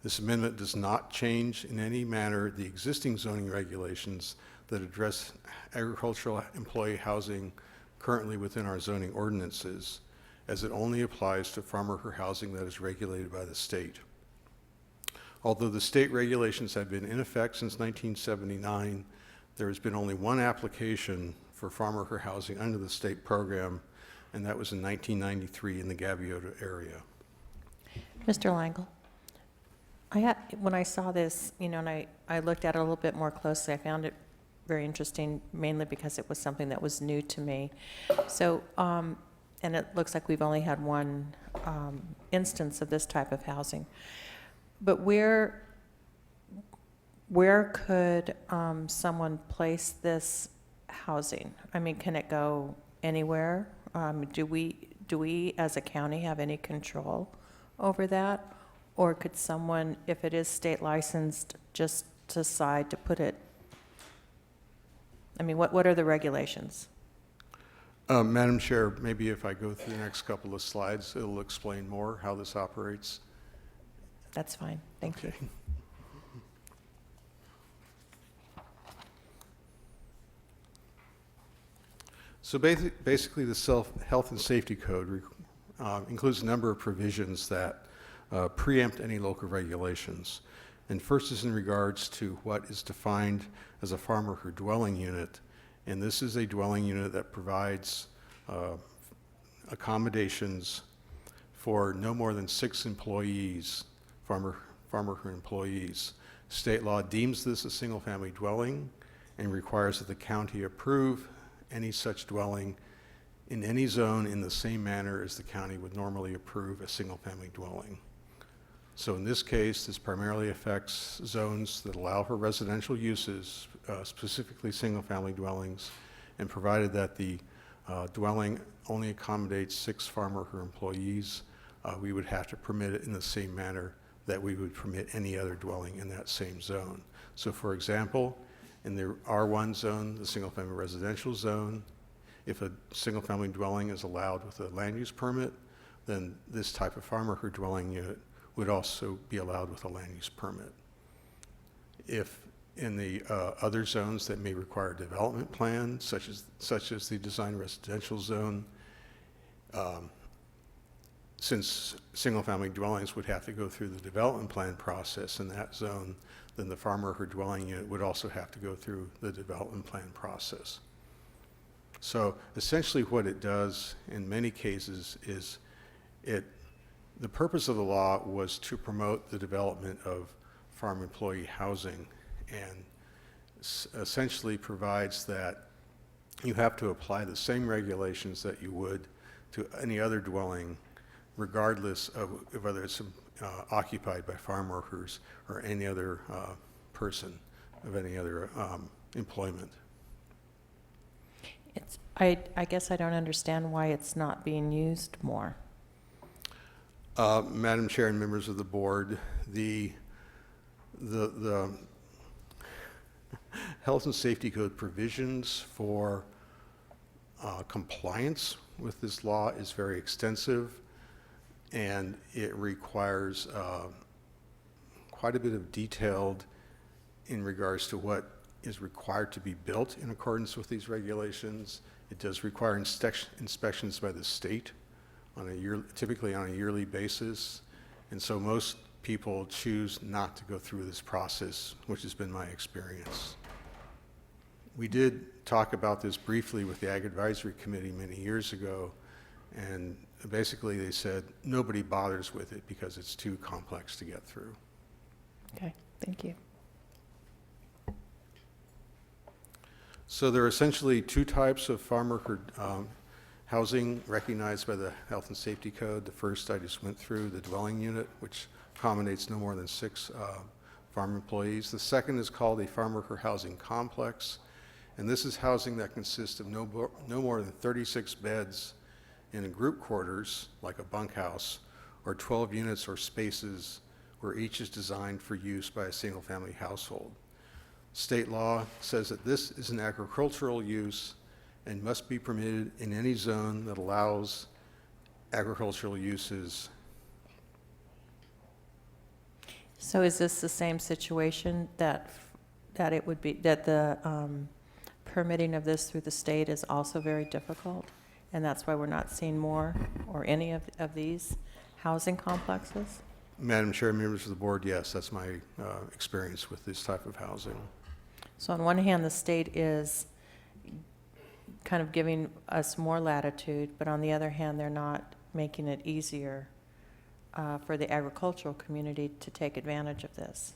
This amendment does not change in any manner the existing zoning regulations that address agricultural employee housing currently within our zoning ordinances, as it only applies to farm worker housing that is regulated by the state. Although the state regulations have been in effect since 1979, there has been only one application for farm worker housing under the state program, and that was in 1993 in the Gaviota area. Mr. Langle, when I saw this, and I looked at it a little bit more closely, I found it very interesting, mainly because it was something that was new to me. So, and it looks like we've only had one instance of this type of housing. But where could someone place this housing? I mean, can it go anywhere? Do we as a county have any control over that? Or could someone, if it is state licensed, just decide to put it? I mean, what are the regulations? Madam Chair, maybe if I go through the next couple of slides, it'll explain more how this operates. That's fine. Thank you. So basically, the Health and Safety Code includes a number of provisions that preempt any local regulations. And first is in regards to what is defined as a farm worker dwelling unit. And this is a dwelling unit that provides accommodations for no more than 6 employees, farm worker employees. State law deems this a single-family dwelling and requires that the county approve any such dwelling in any zone in the same manner as the county would normally approve a single-family dwelling. So in this case, this primarily affects zones that allow for residential uses, specifically single-family dwellings, and provided that the dwelling only accommodates 6 farm worker employees, we would have to permit it in the same manner that we would permit any other dwelling in that same zone. So for example, in the R1 zone, the single-family residential zone, if a single-family dwelling is allowed with a land use permit, then this type of farm worker dwelling unit would also be allowed with a land use permit. If in the other zones that may require a development plan, such as the design residential zone, since single-family dwellings would have to go through the development plan process in that zone, then the farm worker dwelling unit would also have to go through the development plan process. So essentially what it does in many cases is the purpose of the law was to promote the development of farm employee housing, and essentially provides that you have to apply the same regulations that you would to any other dwelling, regardless of whether it's occupied by farm workers or any other person of any other employment. I guess I don't understand why it's not being used more. Madam Chair and members of the board, the Health and Safety Code provisions for compliance with this law is very extensive, and it requires quite a bit of detailed in regards to what is required to be built in accordance with these regulations. It does require inspections by the state typically on a yearly basis, and so most people choose not to go through this process, which has been my experience. We did talk about this briefly with the Ag Advisory Committee many years ago, and basically they said nobody bothers with it because it's too complex to get through. Okay, thank you. So there are essentially 2 types of farm worker housing recognized by the Health and Safety Code. The first I just went through, the dwelling unit, which accommodates no more than 6 farm employees. The second is called a farm worker housing complex, and this is housing that consists of no more than 36 beds in a group quarters, like a bunkhouse, or 12 units or spaces where each is designed for use by a single-family household. State law says that this is an agricultural use and must be permitted in any zone that allows agricultural uses. So is this the same situation that it would be, that the permitting of this through the state is also very difficult? And that's why we're not seeing more or any of these housing complexes? Madam Chair, members of the board, yes, that's my experience with this type of housing. So on one hand, the state is kind of giving us more latitude, but on the other hand, they're not making it easier for the agricultural community to take advantage of this.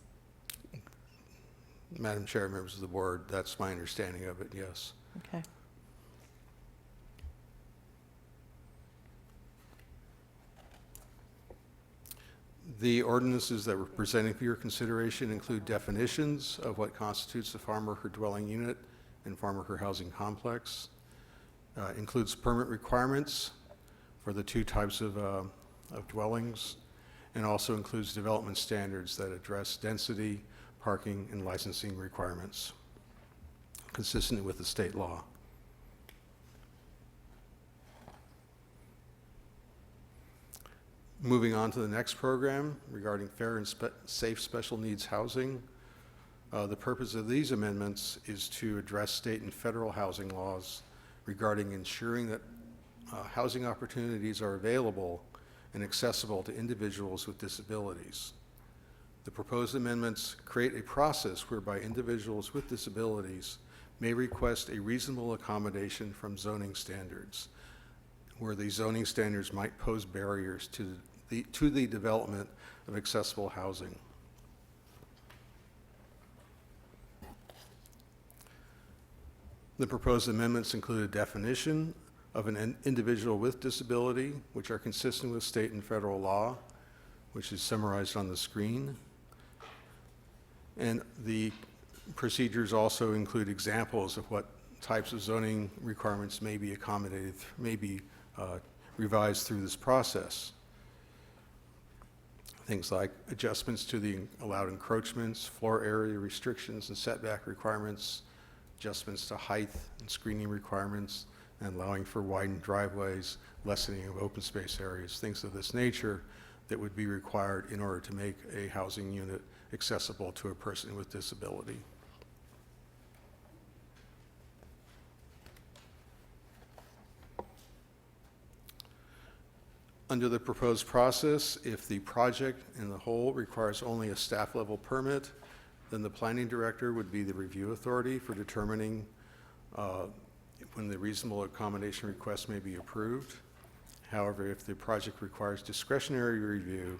Madam Chair, members of the board, that's my understanding of it, yes. Okay. The ordinances that we're presenting for your consideration include definitions of what constitutes a farm worker dwelling unit and farm worker housing complex, includes permit requirements for the two types of dwellings, and also includes development standards that address density, parking, and licensing requirements, consistent with the state law. Moving on to the next program regarding fair and safe special needs housing. The purpose of these amendments is to address state and federal housing laws regarding ensuring that housing opportunities are available and accessible to individuals with disabilities. The proposed amendments create a process whereby individuals with disabilities may request a reasonable accommodation from zoning standards, where the zoning standards might pose barriers to the development of accessible housing. The proposed amendments include a definition of an individual with disability, which are consistent with state and federal law, which is summarized on the screen. And the procedures also include examples of what types of zoning requirements may be accommodated, may be revised through this process. Things like adjustments to the allowed encroachments, floor area restrictions and setback requirements, adjustments to height and screening requirements, and allowing for widened driveways, lessening of open space areas, things of this nature that would be required in order to make a housing unit accessible to a person with disability. Under the proposed process, if the project in the whole requires only a staff level permit, then the planning director would be the review authority for determining when the reasonable accommodation request may be approved. However, if the project requires discretionary review,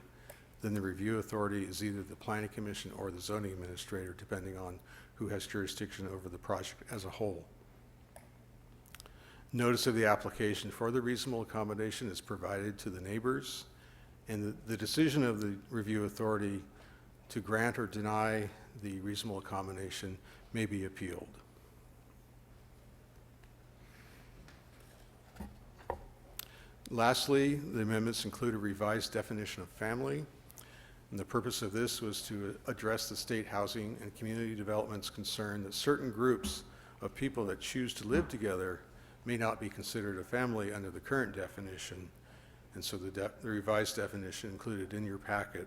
then the review authority is either the planning commission or the zoning administrator, depending on who has jurisdiction over the project as a whole. Notice of the application for the reasonable accommodation is provided to the neighbors, and the decision of the review authority to grant or deny the reasonable accommodation may be appealed. Lastly, the amendments include a revised definition of family, and the purpose of this was to address the state housing and community development's concern that certain groups of people that choose to live together may not be considered a family under the current definition. And so the revised definition included in your packet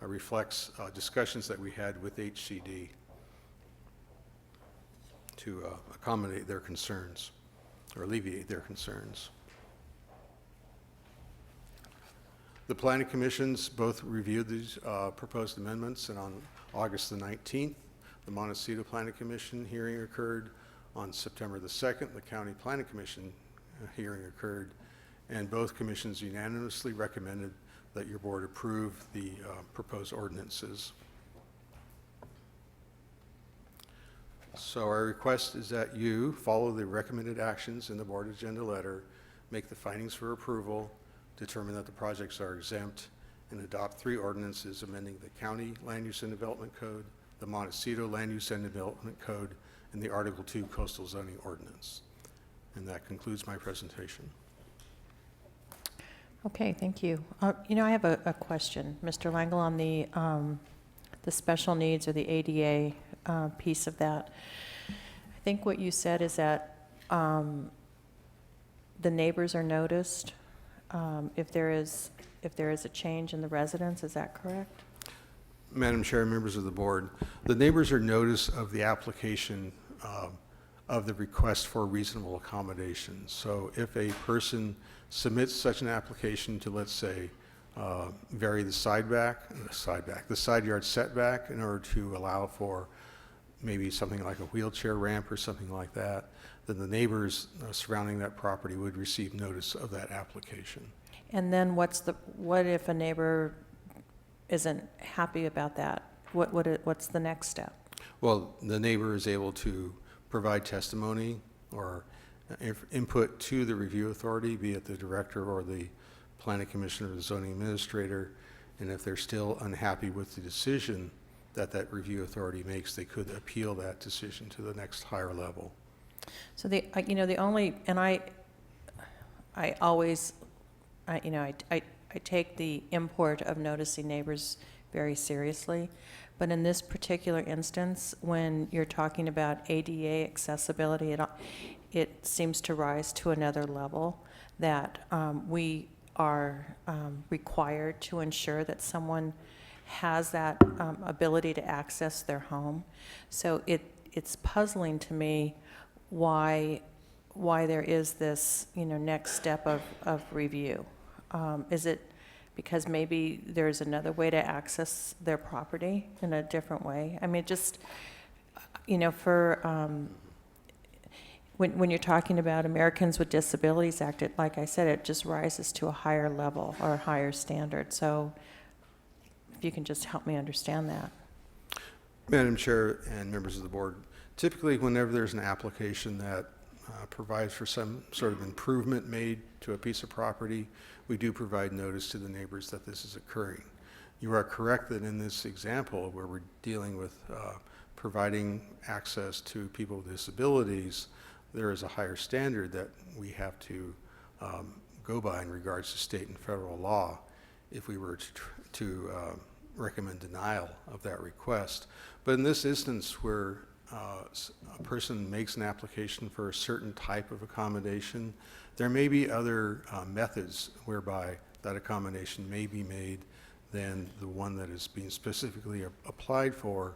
reflects discussions that we had with HCD to accommodate their concerns or alleviate their concerns. The planning commissions both reviewed these proposed amendments, and on August the 19th, the Montecito Planning Commission hearing occurred. On September the 2nd, the County Planning Commission hearing occurred, and both commissions unanimously recommended that your board approve the proposed ordinances. So our request is that you follow the recommended actions in the board agenda letter, make the findings for approval, determine that the projects are exempt, and adopt 3 ordinances amending the County Land Use and Development Code, the Montecito Land Use and Development Code, and the Article 2 Coastal Zoning Ordinance. And that concludes my presentation. Okay, thank you. You know, I have a question, Mr. Langle, on the special needs or the ADA piece of that. I think what you said is that the neighbors are noticed if there is a change in the residence. Is that correct? Madam Chair, members of the board, the neighbors are notice of the application of the request for reasonable accommodation. So if a person submits such an application to, let's say, vary the side yard setback in order to allow for maybe something like a wheelchair ramp or something like that, then the neighbors surrounding that property would receive notice of that application. And then what if a neighbor isn't happy about that? What's the next step? Well, the neighbor is able to provide testimony or input to the review authority, be it the director or the planning commissioner or the zoning administrator, and if they're still unhappy with the decision that review authority makes, they could appeal that decision to the next higher level. So the only, and I always, I take the import of noticing neighbors very seriously, but in this particular instance, when you're talking about ADA accessibility, it seems to rise to another level that we are required to ensure that someone has that ability to access their home. So it's puzzling to me why there is this next step of review. Is it because maybe there's another way to access their property in a different way? I mean, just for when you're talking about Americans with Disabilities Act, like I said, it just rises to a higher level or a higher standard. So if you can just help me understand that. Madam Chair and members of the board, typically whenever there's an application that provides for some sort of improvement made to a piece of property, we do provide notice to the neighbors that this is occurring. You are correct that in this example where we're dealing with providing access to people with disabilities, there is a higher standard that we have to go by in regards to state and federal law if we were to recommend denial of that request. But in this instance where a person makes an application for a certain type of accommodation, there may be other methods whereby that accommodation may be made than the one that is being specifically applied for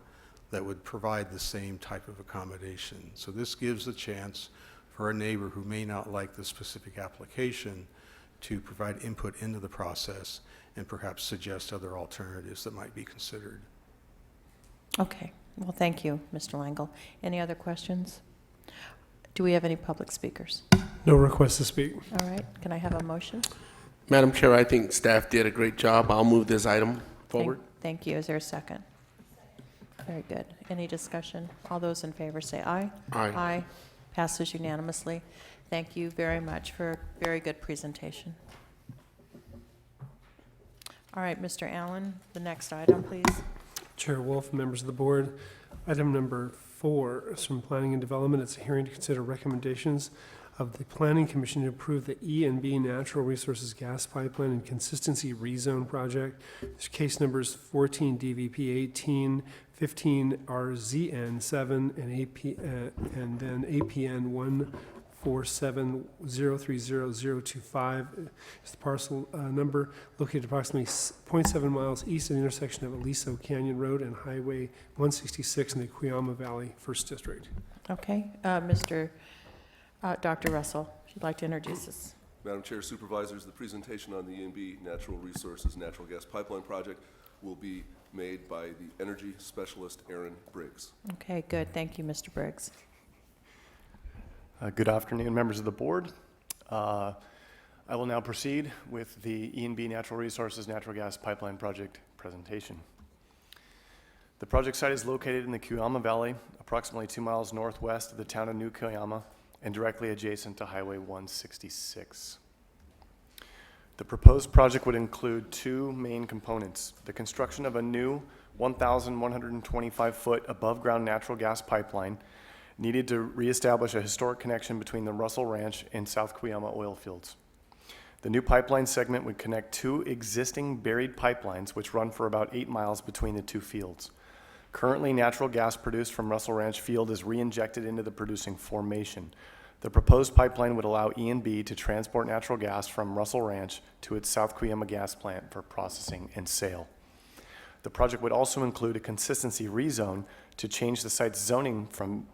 that would provide the same type of accommodation. So this gives a chance for a neighbor who may not like the specific application to provide input into the process and perhaps suggest other alternatives that might be considered. Okay. Well, thank you, Mr. Langle. Any other questions? Do we have any public speakers? No request to speak. All right. Can I have a motion? Madam Chair, I think staff did a great job. I'll move this item forward. Thank you. Is there a second? Very good. Any discussion? All those in favor say aye. Aye. Aye. Passes unanimously. Thank you very much for a very good presentation. All right, Mr. Allen, the next item, please. Chair Wolf, members of the board, item number 4 is from Planning and Development. It's a hearing to consider recommendations of the Planning Commission to approve the E&B Natural Resources Gas Pipeline and Consistency Rezone Project. There's case numbers 14 DVP 18, 15 RZN 7, and then APN 147030025 is the parcel number, located approximately 0.7 miles east of the intersection of Aliso Canyon Road and Highway 166 in the Cuyama Valley, 1st District. Okay, Dr. Russell, if you'd like to introduce us. Madam Chair, Supervisors, the presentation on the E&B Natural Resources Natural Gas Pipeline Project will be made by the Energy Specialist, Aaron Briggs. Okay, good. Thank you, Mr. Briggs. Good afternoon, members of the board. I will now proceed with the E&B Natural Resources Natural Gas Pipeline Project presentation. The project site is located in the Cuyama Valley, approximately 2 miles northwest of the town of New Cuyama and directly adjacent to Highway 166. The proposed project would include 2 main components: the construction of a new 1,125-foot above-ground natural gas pipeline needed to reestablish a historic connection between the Russell Ranch and South Cuyama oil fields. The new pipeline segment would connect 2 existing buried pipelines which run for about 8 miles between the 2 fields. Currently, natural gas produced from Russell Ranch field is re-injected into the producing formation. The proposed pipeline would allow E&B to transport natural gas from Russell Ranch to its South Cuyama gas plant for processing and sale. The project would also include a consistency rezone to change the site's zoning from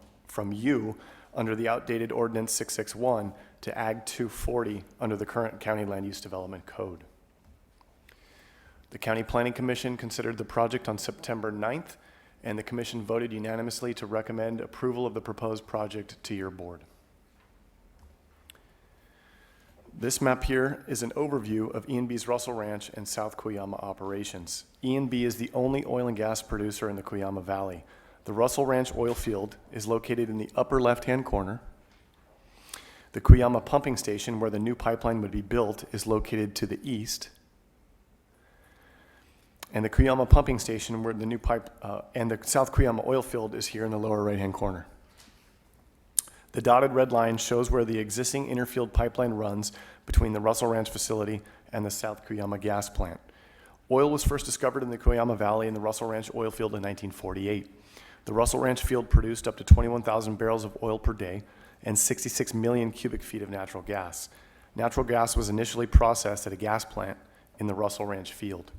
U under the outdated Ordinance 661 to Ag 240 under the current County Land Use Development Code. The County Planning Commission considered the project on September 9th and the commission voted unanimously to recommend approval of the proposed project to your board. This map here is an overview of E&B's Russell Ranch and South Cuyama operations. E&B is the only oil and gas producer in the Cuyama Valley. The Russell Ranch oil field is located in the upper left-hand corner. The Cuyama pumping station, where the new pipeline would be built, is located to the east. And the Cuyama pumping station, where the new and the South Cuyama oil field is here in the lower right-hand corner. The dotted red line shows where the existing interfield pipeline runs between the Russell Ranch facility and the South Cuyama gas plant. Oil was first discovered in the Cuyama Valley in the Russell Ranch oil field in 1948. The Russell Ranch field produced up to 21,000 barrels of oil per day and 66 million cubic feet of natural gas. Natural gas was initially processed at a gas plant in the Russell Ranch field.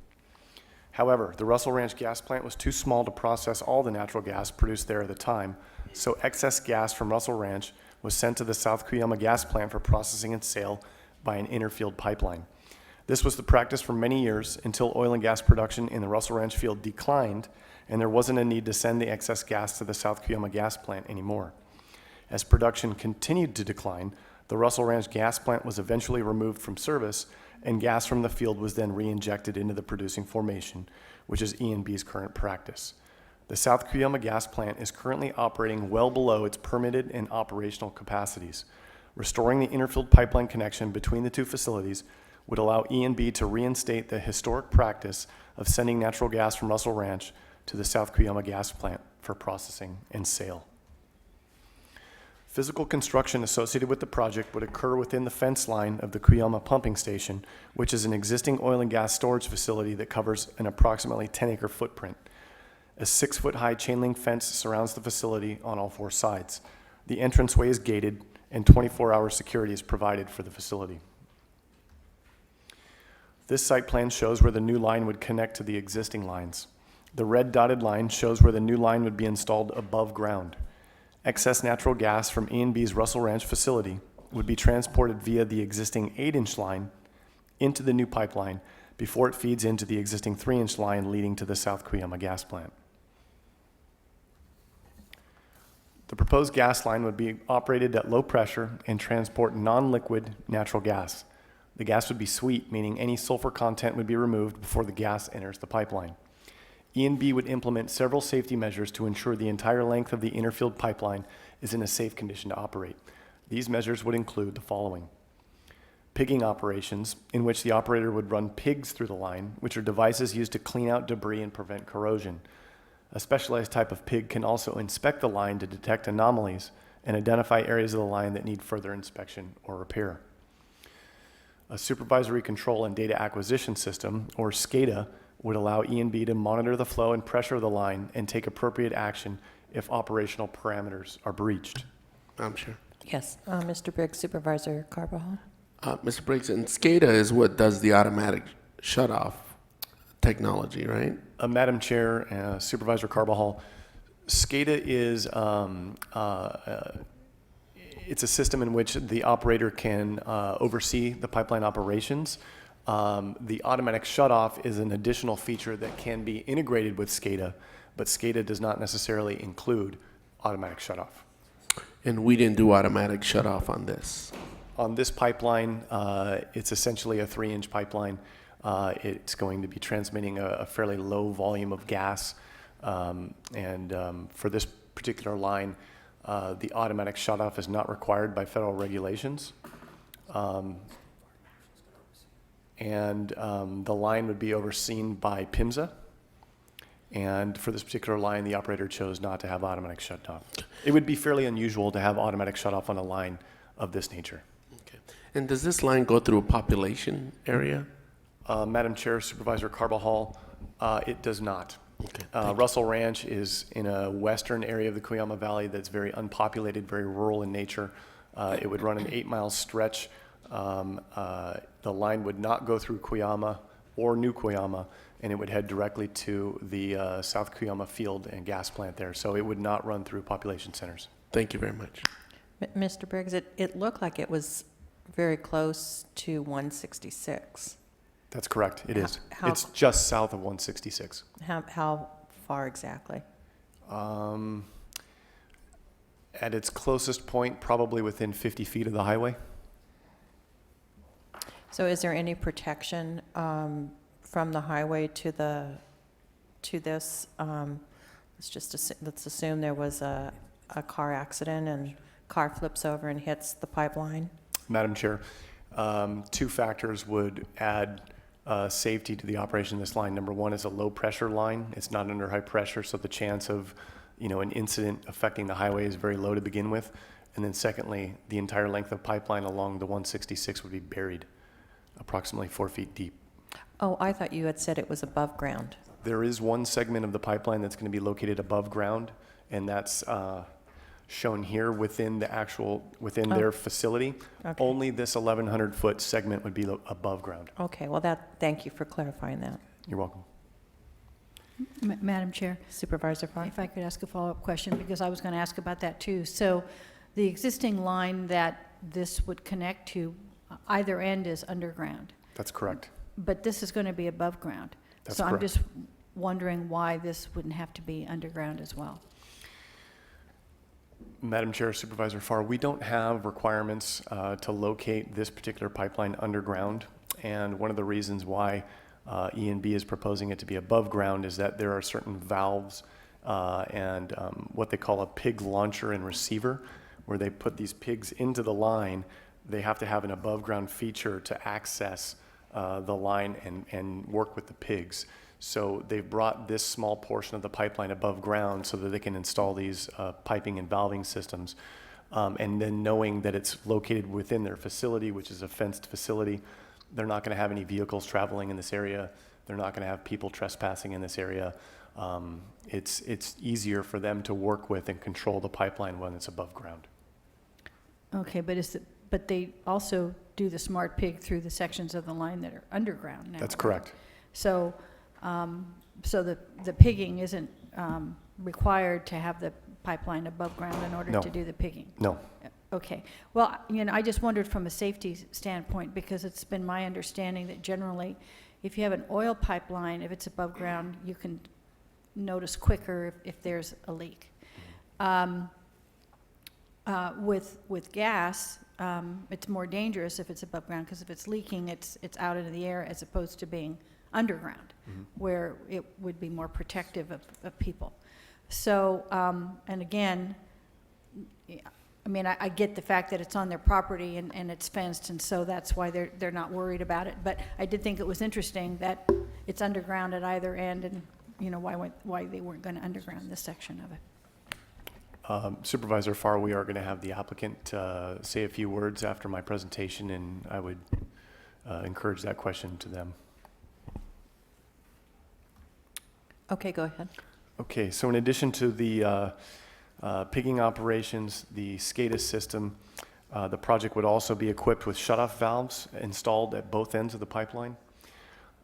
However, the Russell Ranch gas plant was too small to process all the natural gas produced there at the time, so excess gas from Russell Ranch was sent to the South Cuyama gas plant for processing and sale by an interfield pipeline. This was the practice for many years until oil and gas production in the Russell Ranch field declined and there wasn't a need to send the excess gas to the South Cuyama gas plant anymore. As production continued to decline, the Russell Ranch gas plant was eventually removed from service and gas from the field was then re-injected into the producing formation, which is E&B's current practice. The South Cuyama gas plant is currently operating well below its permitted and operational capacities. Restoring the interfield pipeline connection between the two facilities would allow E&B to reinstate the historic practice of sending natural gas from Russell Ranch to the South Cuyama gas plant for processing and sale. Physical construction associated with the project would occur within the fence line of the Cuyama pumping station, which is an existing oil and gas storage facility that covers an approximately 10-acre footprint. A 6-foot-high chain link fence surrounds the facility on all 4 sides. The entranceway is gated and 24-hour security is provided for the facility. This site plan shows where the new line would connect to the existing lines. The red dotted line shows where the new line would be installed above ground. Excess natural gas from E&B's Russell Ranch facility would be transported via the existing 8-inch line into the new pipeline before it feeds into the existing 3-inch line leading to the South Cuyama gas plant. The proposed gas line would be operated at low pressure and transport non-liquid natural gas. The gas would be sweet, meaning any sulfur content would be removed before the gas enters the pipeline. E&B would implement several safety measures to ensure the entire length of the interfield pipeline is in a safe condition to operate. These measures would include the following: pigging operations, in which the operator would run pigs through the line, which are devices used to clean out debris and prevent corrosion. A specialized type of pig can also inspect the line to detect anomalies and identify areas of the line that need further inspection or repair. A supervisory control and data acquisition system, or SCADA, would allow E&B to monitor the flow and pressure of the line and take appropriate action if operational parameters are breached. I'm sure. Yes, Mr. Briggs, Supervisor Carbajal. Mr. Briggs, and SCADA is what does the automatic shut-off technology, right? Madam Chair, Supervisor Carbajal, SCADA is it's a system in which the operator can oversee the pipeline operations. The automatic shutoff is an additional feature that can be integrated with SCADA, but SCADA does not necessarily include automatic shutoff. And we didn't do automatic shutoff on this. On this pipeline, it's essentially a 3-inch pipeline. It's going to be transmitting a fairly low volume of gas. For this particular line, the automatic shutoff is not required by federal regulations. The line would be overseen by PIMSA. And for this particular line, the operator chose not to have automatic shutoff. It would be fairly unusual to have automatic shutoff on a line of this nature. Okay. And does this line go through a population area? Madam Chair, Supervisor Carbajal, it does not. Okay, Russell Ranch is in a western area of the Cuyama Valley that's very unpopulated, very rural in nature. It would run an 8-mile stretch. The line would not go through Cuyama or New Cuyama, and it would head directly to the South Cuyama field and gas plant there. So it would not run through population centers. Thank you very much. Mr. Briggs, it looked like it was very close to 166. That's correct, it is. How- It's just south of 166. How far exactly? At its closest point, probably within 50 feet of the highway. So is there any protection from the highway to this? Let's assume there was a car accident and car flips over and hits the pipeline. Madam Chair, two factors would add safety to the operation of this line. Number one is a low pressure line. It's not under high pressure, so the chance of an incident affecting the highway is very low to begin with. And then secondly, the entire length of pipeline along the 166 would be buried, approximately 4 feet deep. Oh, I thought you had said it was above ground. There is one segment of the pipeline that's going to be located above ground, and that's shown here within their facility. Okay. Only this 1,100-foot segment would be above ground. Okay, well, thank you for clarifying that. You're welcome. Madam Chair, Supervisor Farr? if I could ask a follow-up question, because I was going to ask about that too. So the existing line that this would connect to, either end is underground, That's correct. but this is going to be above ground. That's So I'm correct. just wondering why this wouldn't have to be underground as well. Madam Chair, Supervisor Farr, we don't have requirements to locate this particular pipeline underground. And one of the reasons why E&B is proposing it to be above ground is that there are certain valves and what they call a pig launcher and receiver, where they put these pigs into the line. They have to have an above ground feature to access the line and work with the pigs. So they've brought this small portion of the pipeline above ground so that they can install these piping and valving systems. And then knowing that it's located within their facility, which is a fenced facility, they're not going to have any vehicles traveling in this area. They're not going to have people trespassing in this area. It's easier for them to work with and control the pipeline when it's above ground. Okay, but they also do the smart pig through the sections of the line that are underground now. That's correct. So, so the pigging isn't required to have the pipeline above ground in order No. to do the pigging? No. Okay. Well, I just wondered from a safety standpoint, because it's been my understanding that generally, if you have an oil pipeline, if it's above ground, you can notice quicker if there's a leak. With gas, it's more dangerous if it's above ground, because if it's leaking, it's out into the air as opposed to being underground, where it would be more protective of people. So, and again, I mean, I get the fact that it's on their property and it's fenced, and so that's why they're not worried about it. But I did think it was interesting that it's underground at either end, and why they weren't going to underground this section of it. Supervisor Farr, we are going to have the applicant say a few words after my presentation, and I would encourage that question to them. Okay, go ahead. Okay, so in addition to the pigging operations, the SCADA system, the project would also be equipped with shutoff valves installed at both ends of the pipeline.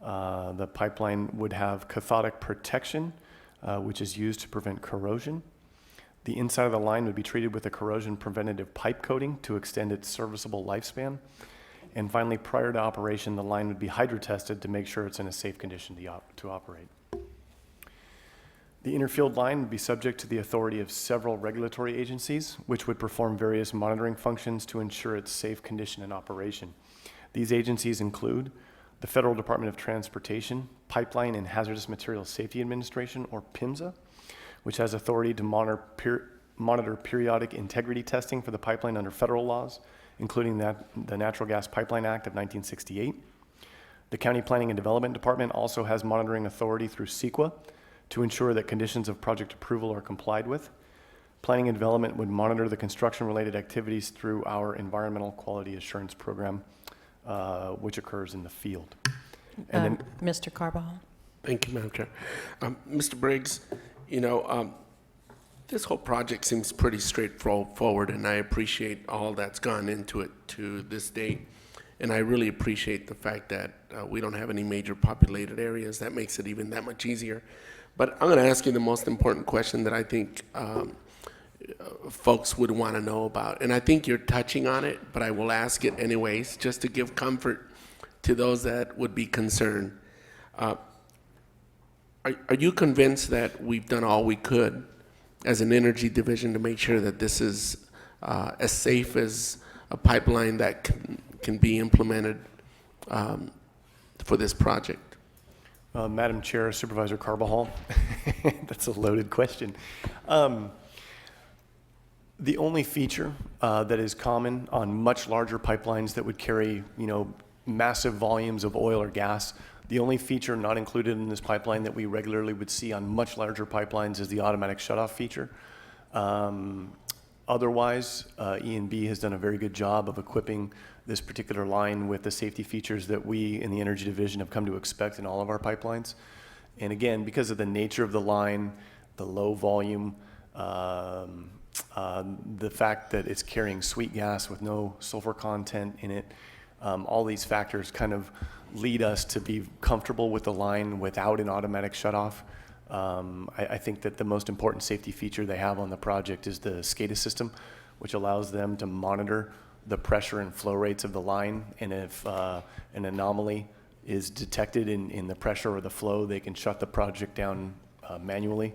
The pipeline would have cathodic protection, which is used to prevent corrosion. The inside of the line would be treated with a corrosion preventative pipe coating to extend its serviceable lifespan. And finally, prior to operation, the line would be hydro-tested to make sure it's in a safe condition to operate. The interfield line would be subject to the authority of several regulatory agencies, which would perform various monitoring functions to ensure its safe condition and operation. These agencies include the Federal Department of Transportation, Pipeline and Hazardous Materials Safety Administration, or PHMSA, which has authority to monitor periodic integrity testing for the pipeline under federal laws, including the Natural Gas Pipeline Act of 1968. The County Planning and Development Department also has monitoring authority through CEQA to ensure that conditions of project approval are complied with. Planning and Development would monitor the construction-related activities through our Environmental Quality Assurance Program, which occurs in the field. And then, Mr. Carbajal? Thank you, Madam Chair. Mr. Briggs, this whole project seems pretty straightforward, and I appreciate all that's gone into it to this date. And I really appreciate the fact that we don't have any major populated areas. That makes it even that much easier. But I'm going to ask you the most important question that I think folks would want to know about. And I think you're touching on it, but I will ask it anyways, just to give comfort to those that would be concerned. Are you convinced that we've done all we could as an energy division to make sure that this is as safe as a pipeline that can be implemented for this project? Madam Chair, Supervisor Carbajal, that's a loaded question. The only feature that is common on much larger pipelines that would carry, massive volumes of oil or gas, the only feature not included in this pipeline that we regularly would see on much larger pipelines is the automatic shutoff feature. Otherwise, E&B has done a very good job of equipping this particular line with the safety features that we in the Energy Division have come to expect in all of our pipelines. And again, because of the nature of the line, the low volume, the fact that it's carrying sweet gas with no sulfur content in it, all these factors kind of lead us to be comfortable with the line without an automatic shutoff. I think that the most important safety feature they have on the project is the SCADA system, which allows them to monitor the pressure and flow rates of the line, and if an anomaly is detected in the pressure or the flow, they can shut the project down manually.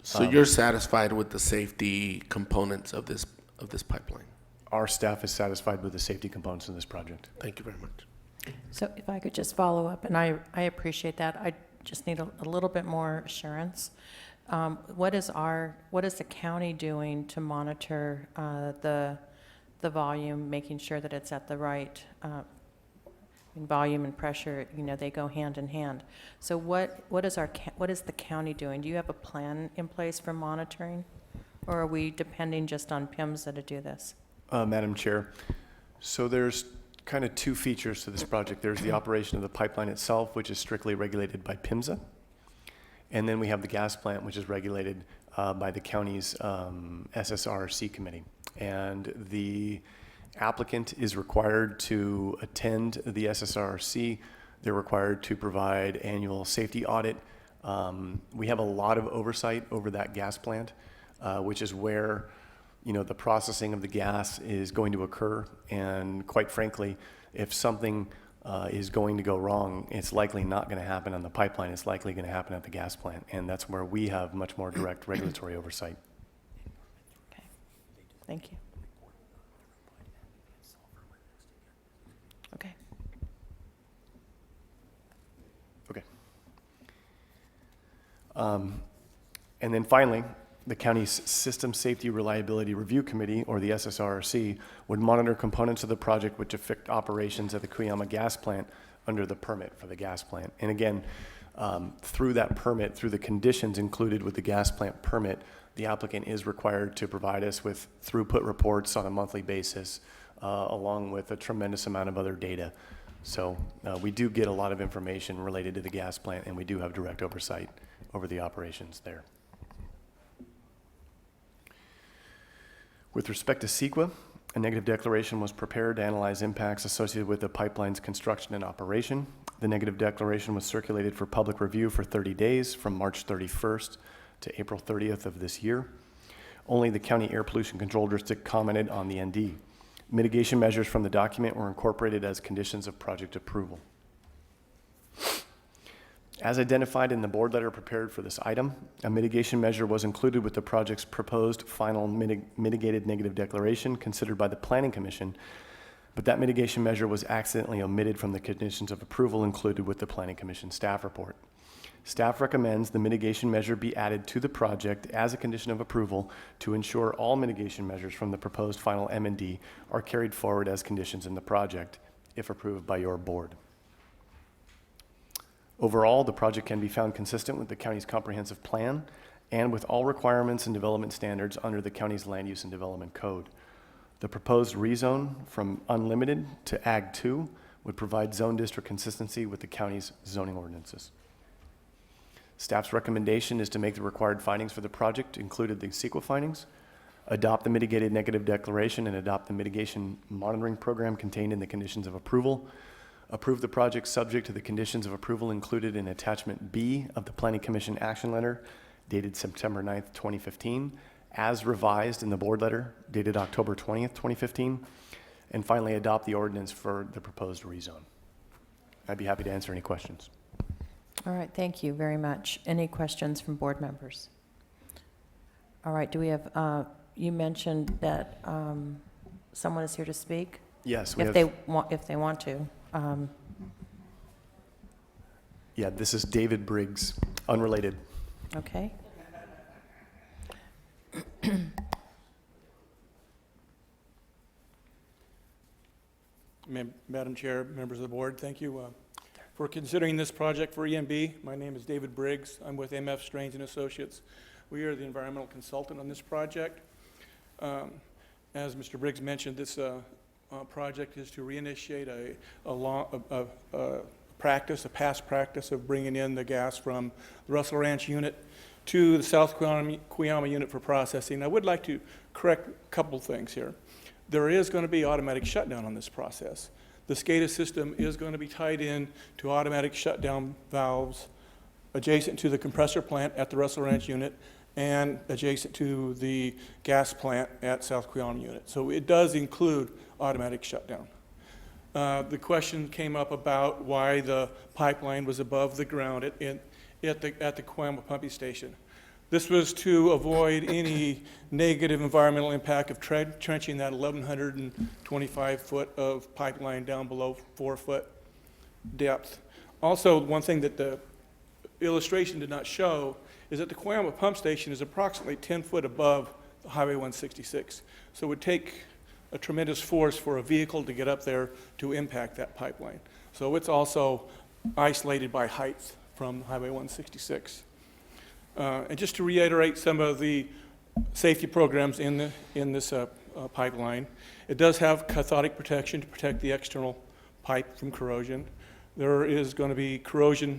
So you're satisfied with the safety components of this pipeline? Our staff is satisfied with the safety components of this project. Thank you very much. So if I could just follow up, and I appreciate that. I just need a little bit more assurance. What is the county doing to monitor the volume, making sure that it's at the right volume and pressure? They go hand in hand. So what is the county doing? Do you have a plan in place for monitoring, or are we depending just on PIMSA to do this? Madam Chair, so there's kind of two features to this project. There's the operation of the pipeline itself, which is strictly regulated by PIMSA. And then we have the gas plant, which is regulated by the county's SSRC committee. And the applicant is required to attend the SSRC. They're required to provide annual safety audit. We have a lot of oversight over that gas plant, which is where the processing of the gas is going to occur. And quite frankly, if something is going to go wrong, it's likely not going to happen on the pipeline. It's likely going to happen at the gas plant. And that's where we have much more direct regulatory oversight. Okay. Thank you. Okay. Okay. And then finally, the county's System Safety Reliability Review Committee, or the SSRC, would monitor components of the project which affect operations at the Cuyama gas plant under the permit for the gas plant. And again, through that permit, through the conditions included with the gas plant permit, the applicant is required to provide us with throughput reports on a monthly basis, along with a tremendous amount of other data. So we do get a lot of information related to the gas plant, and we do have direct oversight over the operations there. With respect to CEQA, a negative declaration was prepared to analyze impacts associated with the pipeline's construction and operation. The negative declaration was circulated for public review for 30 days from March 31st to April 30th of this year. Only the County Air Pollution Control District commented on the ND. Mitigation measures from the document were incorporated as conditions of project approval. As identified in the board letter prepared for this item, a mitigation measure was included with the project's proposed final mitigated negative declaration considered by the Planning Commission, but that mitigation measure was accidentally omitted from the conditions of approval included with the Planning Commission staff report. Staff recommends the mitigation measure be added to the project as a condition of approval to ensure all mitigation measures from the proposed final M&D are carried forward as conditions in the project, if approved by your board. Overall, the project can be found consistent with the county's comprehensive plan and with all requirements and development standards under the county's Land Use and Development Code. The proposed rezone from unlimited to Ag 2 would provide zone district consistency with the county's zoning ordinances. Staff's recommendation is to make the required findings for the project, included the CEQA findings, adopt the mitigated negative declaration, and adopt the mitigation monitoring program contained in the conditions of approval. Approve the project subject to the conditions of approval included in Attachment B of the Planning Commission Action Letter dated September 9th, 2015, as revised in the board letter dated October 20th, 2015, and finally adopt the ordinance for the proposed rezone. I'd be happy to answer any questions. All right, thank you very much. Any questions from board members? All right, do we have, you mentioned that someone is here to speak? Yes, we If have. they want, if they want to. Yeah, this is David Briggs, unrelated. Okay. Madam Chair, members of the board, thank you for considering this project for EMB. My name is David Briggs. I'm with MF Strange and Associates. We are the environmental consultant on this project. As Mr. Briggs mentioned, this project is to reinitiate a past practice of bringing in the gas from the Russell Ranch unit to the South Cuyama unit for processing. I would like to correct a couple things here. There is going to be automatic shutdown on this process. The SCADA system is going to be tied in to automatic shutdown valves adjacent to the compressor plant at the Russell Ranch unit and adjacent to the gas plant at South Cuyama unit. So it does include automatic shutdown. The question came up about why the pipeline was above the ground at the Cuyama pumping station. This was to avoid any negative environmental impact of trenching that 1,125 foot of pipeline down below 4 foot depth. Also, one thing that the illustration did not show is that the Cuyama pump station is approximately 10 foot above Highway 166. So it would take a tremendous force for a vehicle to get up there to impact that pipeline. So it's also isolated by height from Highway 166. And just to reiterate some of the safety programs in this pipeline, it does have cathodic protection to protect the external pipe from corrosion. There is going to be corrosion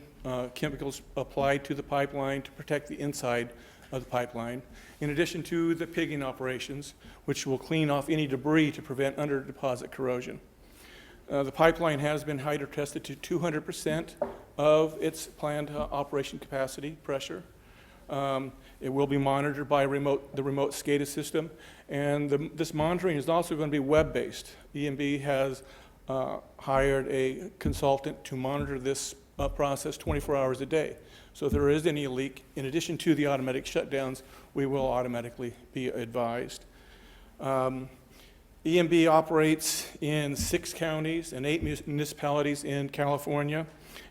chemicals applied to the pipeline to protect the inside of the pipeline, in addition to the pigging operations, which will clean off any debris to prevent under-deposit corrosion. The pipeline has been hydro tested to 200% of its planned operation capacity pressure. It will be monitored by the remote SCADA system, and this monitoring is also going to be web-based. EMB has hired a consultant to monitor this process 24 hours a day. So if there is any leak, in addition to the automatic shutdowns, we will automatically be advised. EMB operates in 6 counties and 8 municipalities in California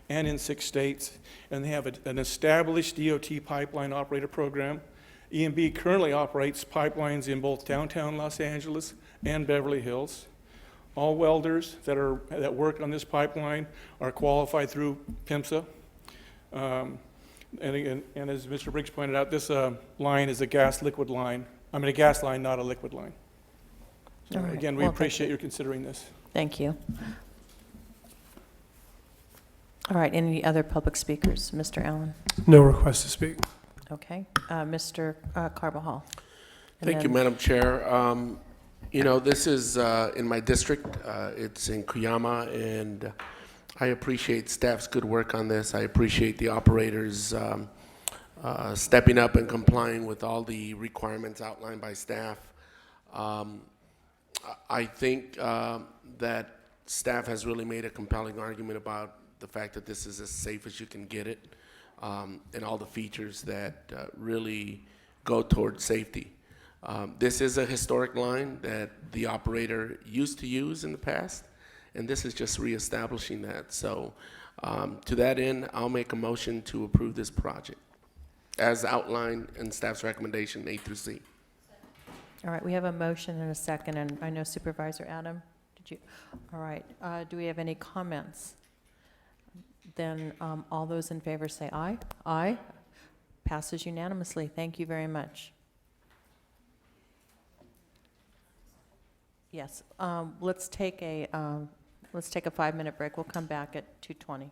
and in 6 states, and they have an established DOT pipeline operator program. EMB currently operates pipelines in both downtown Los Angeles and Beverly Hills. All welders that work on this pipeline are qualified through PIMSA. And as Mr. Briggs pointed out, this line is a gas line, not a liquid line. So All right. again, we Well, appreciate your considering this. Thank you. All right, any other public speakers? Mr. Allen? No request to speak. Okay. Mr. Carbajal? And Thank you, then- Madam Chair. You know, this is in my district. It's in Cuyama, and I appreciate staff's good work on this. I appreciate the operators stepping up and complying with all the requirements outlined by staff. I think that staff has really made a compelling argument about the fact that this is as safe as you can get it, and all the features that really go towards safety. This is a historic line that the operator used to use in the past, and this is just reestablishing that. So to that end, I'll make a motion to approve this project as outlined in staff's recommendation A through C. All right, we have a motion and a second, and I know Supervisor Adam, did you? All right, do we have any comments? Then all those in favor say aye. Aye. Passes unanimously. Thank you very much. Yes, let's take a 5-minute break. We'll come back at 2:20.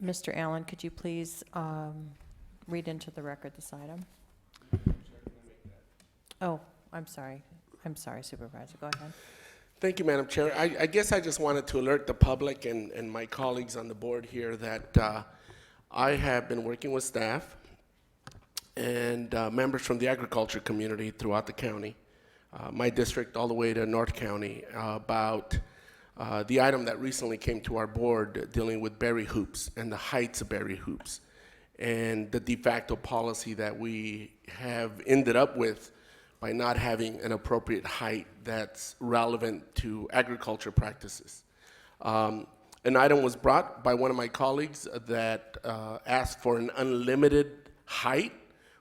Mr. Allen, could you please read into the record this item? Oh, I'm sorry. I'm sorry, Supervisor. Go ahead. Thank you, Madam Chair. I guess I just wanted to alert the public and my colleagues on the board here that I have been working with staff and members from the agriculture community throughout the county, my district all the way to North County, about the item that recently came to our board dealing with berry hoops and the heights of berry hoops and the de facto policy that we have ended up with by not having an appropriate height that's relevant to agriculture practices. An item was brought by one of my colleagues that asked for an unlimited height,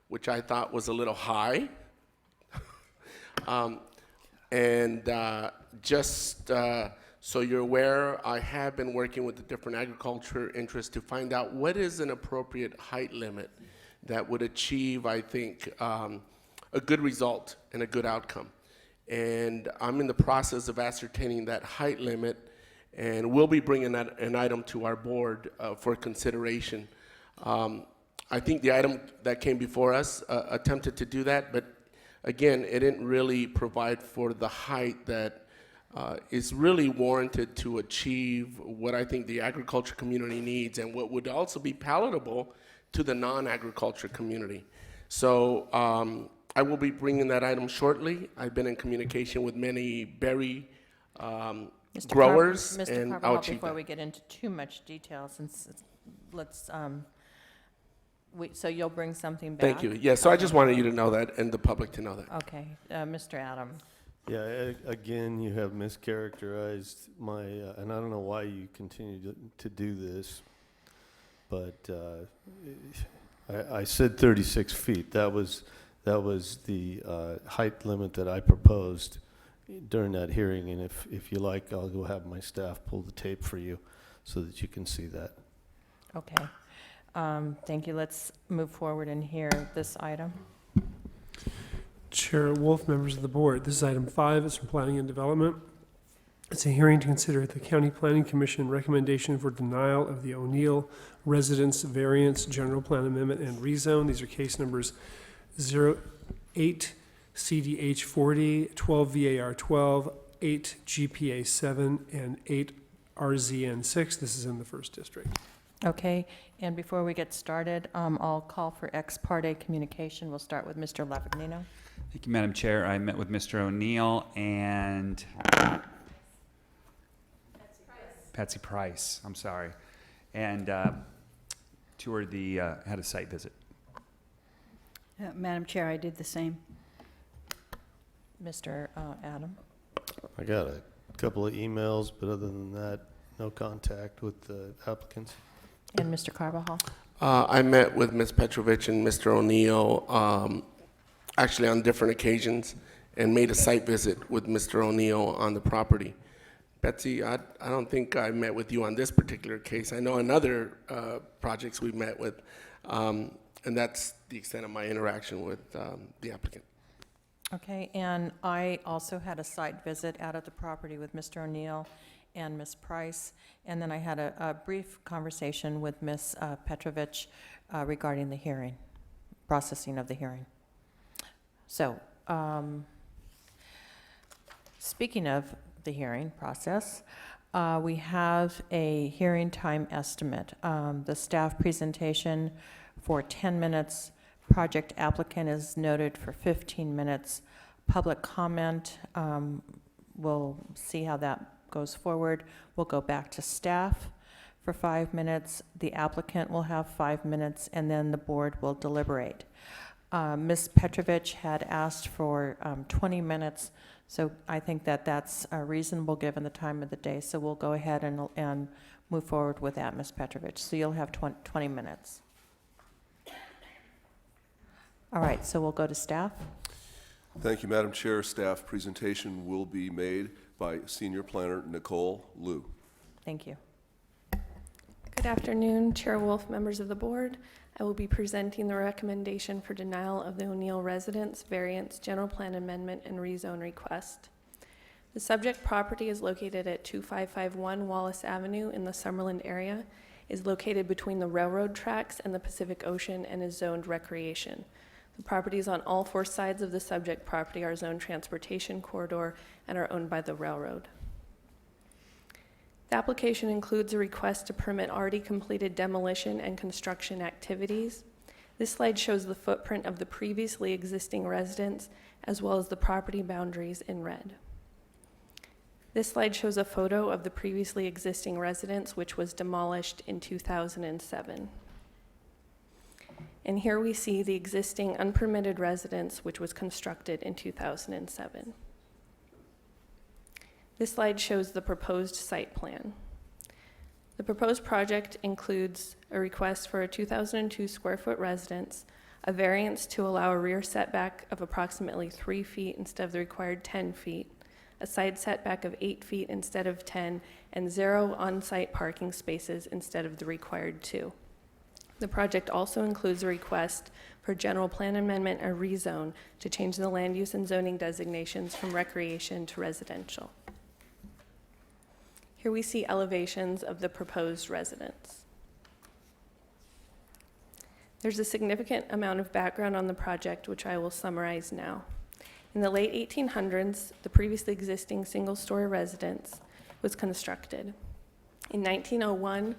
which I thought was a little high. Just so you're aware, I have been working with the different agriculture interests to find out what is an appropriate height limit that would achieve, I think, a good result and a good outcome. And I'm in the process of ascertaining that height limit, and we'll be bringing an item to our board for consideration. I think the item that came before us attempted to do that, but again, it didn't really provide for the height that is really warranted to achieve what I think the agriculture community needs and what would also be palatable to the non-agriculture community. So I will be bringing that item shortly. I've been in communication with many berry growers, and Mr. I'll Carvajal, achieve before that. we get into too much detail, since let's, so you'll bring something back? Thank you. Yeah, so I just wanted you to know that and the public to know that. Okay, Mr. Adam. Yeah, again, you have mischaracterized my, and I don't know why you continue to do this, but I said 36 feet. That was the height limit that I proposed during that hearing, and if you like, I'll go have my staff pull the tape for you so that you can see that. Okay. Thank you. Let's move forward and hear this item. Chair Wolf, members of the board, this is item 5. It's from Planning and Development. It's a hearing to consider the County Planning Commission recommendation for denial of the O'Neill Residence Variance General Plan Amendment and Rezone. These are case numbers 08 CDH 40, 12 VAR 12, 8 GPA 7, and 8 RZN 6. This is in the 1st District. Okay, and before we get started, I'll call for ex parte communication. We'll start with Mr. Lavagnino. Thank you, Madam Chair. I met with Mr. O'Neill and Patsy Price, I'm sorry, and toured the, had a site visit. Madam Chair, I did the same. Mr. Adam. I got a couple of emails, but other than that, no contact with the applicants. And Mr. Carvajal. I met with Ms. Petrovich and Mr. O'Neill actually on different occasions and made a site visit with Mr. O'Neill on the property. Betsy, I don't think I met with you on this particular case. I know in other projects we've met with, and that's the extent of my interaction with the applicant. Okay, and I also had a site visit out at the property with Mr. O'Neill and Ms. Price, and then I had a brief conversation with Ms. Petrovich regarding the hearing, processing of the hearing. So, speaking of the hearing process, we have a hearing time estimate. The staff presentation for 10 minutes, project applicant is noted for 15 minutes. Public comment, we'll see how that goes forward. We'll go back to staff for 5 minutes. The applicant will have 5 minutes, and then the board will deliberate. Ms. Petrovich had asked for 20 minutes, so I think that that's reasonable given the time of the day. So we'll go ahead and move forward with that, Ms. Petrovich. So you'll have 20 minutes. All right, so we'll go to staff. Thank you, Madam Chair. Staff presentation will be made by Senior Planner Nicole Liu. Thank you. Good afternoon, Chair Wolf, members of the board. I will be presenting the recommendation for denial of the O'Neill Residence Variance General Plan Amendment and Rezone Request. The subject property is located at 2551 Wallace Avenue in the Summerlin area is located between the railroad tracks and the Pacific Ocean and is zoned recreation. The properties on all four sides of the subject property are zoned transportation corridor and are owned by the railroad. The application includes a request to permit already completed demolition and construction activities. This slide shows the footprint of the previously existing residence as well as the property boundaries in red. This slide shows a photo of the previously existing residence, which was demolished in 2007. And here we see the existing unpermitted residence, which was constructed in 2007. This slide shows the proposed site plan. The proposed project includes a request for a 2,002 square foot residence, a variance to allow a rear setback of approximately 3 feet instead of the required 10 feet, a side setback of 8 feet instead of 10, and 0 on-site parking spaces instead of the required 2. The project also includes a request for general plan amendment or rezone to change the land use and zoning designations from recreation to residential. Here we see elevations of the proposed residence. There's a significant amount of background on the project, which I will summarize now. In the late 1800s, the previously existing single-story residence was constructed. In 1901,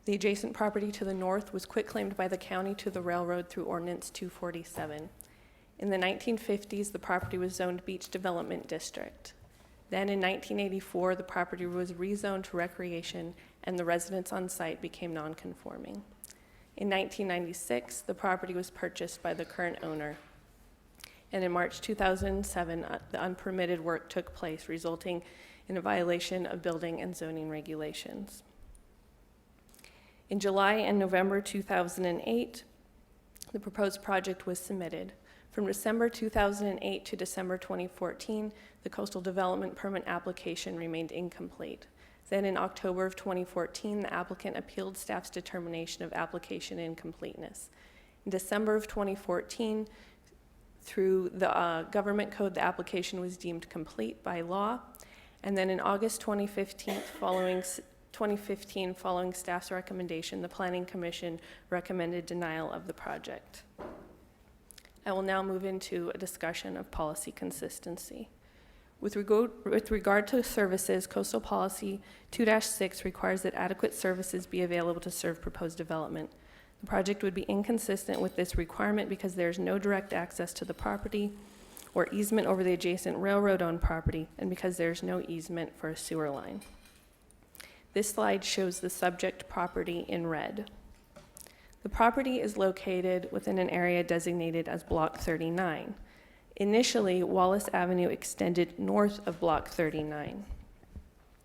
the adjacent property to the north was quitclaimed by the county to the railroad through Ordinance 247. In the 1950s, the property was zoned Beach Development District. Then in 1984, the property was rezoned to recreation and the residence on site became non-conforming. In 1996, the property was purchased by the current owner. And in March 2007, the unpermitted work took place, resulting in a violation of building and zoning regulations. In July and November 2008, the proposed project was submitted. From December 2008 to December 2014, the coastal development permit application remained incomplete. Then in October of 2014, the applicant appealed staff's determination of application incompleteness. In December of 2014, through the government code, the application was deemed complete by law. And then in August 2015, following staff's recommendation, the Planning Commission recommended denial of the project. I will now move into a discussion of policy consistency. With regard to services, Coastal Policy 2-6 requires that adequate services be available to serve proposed development. The project would be inconsistent with this requirement because there is no direct access to the property or easement over the adjacent railroad-owned property, and because there is no easement for a sewer line. This slide shows the subject property in red. The property is located within an area designated as Block 39. Initially, Wallace Avenue extended north of Block 39.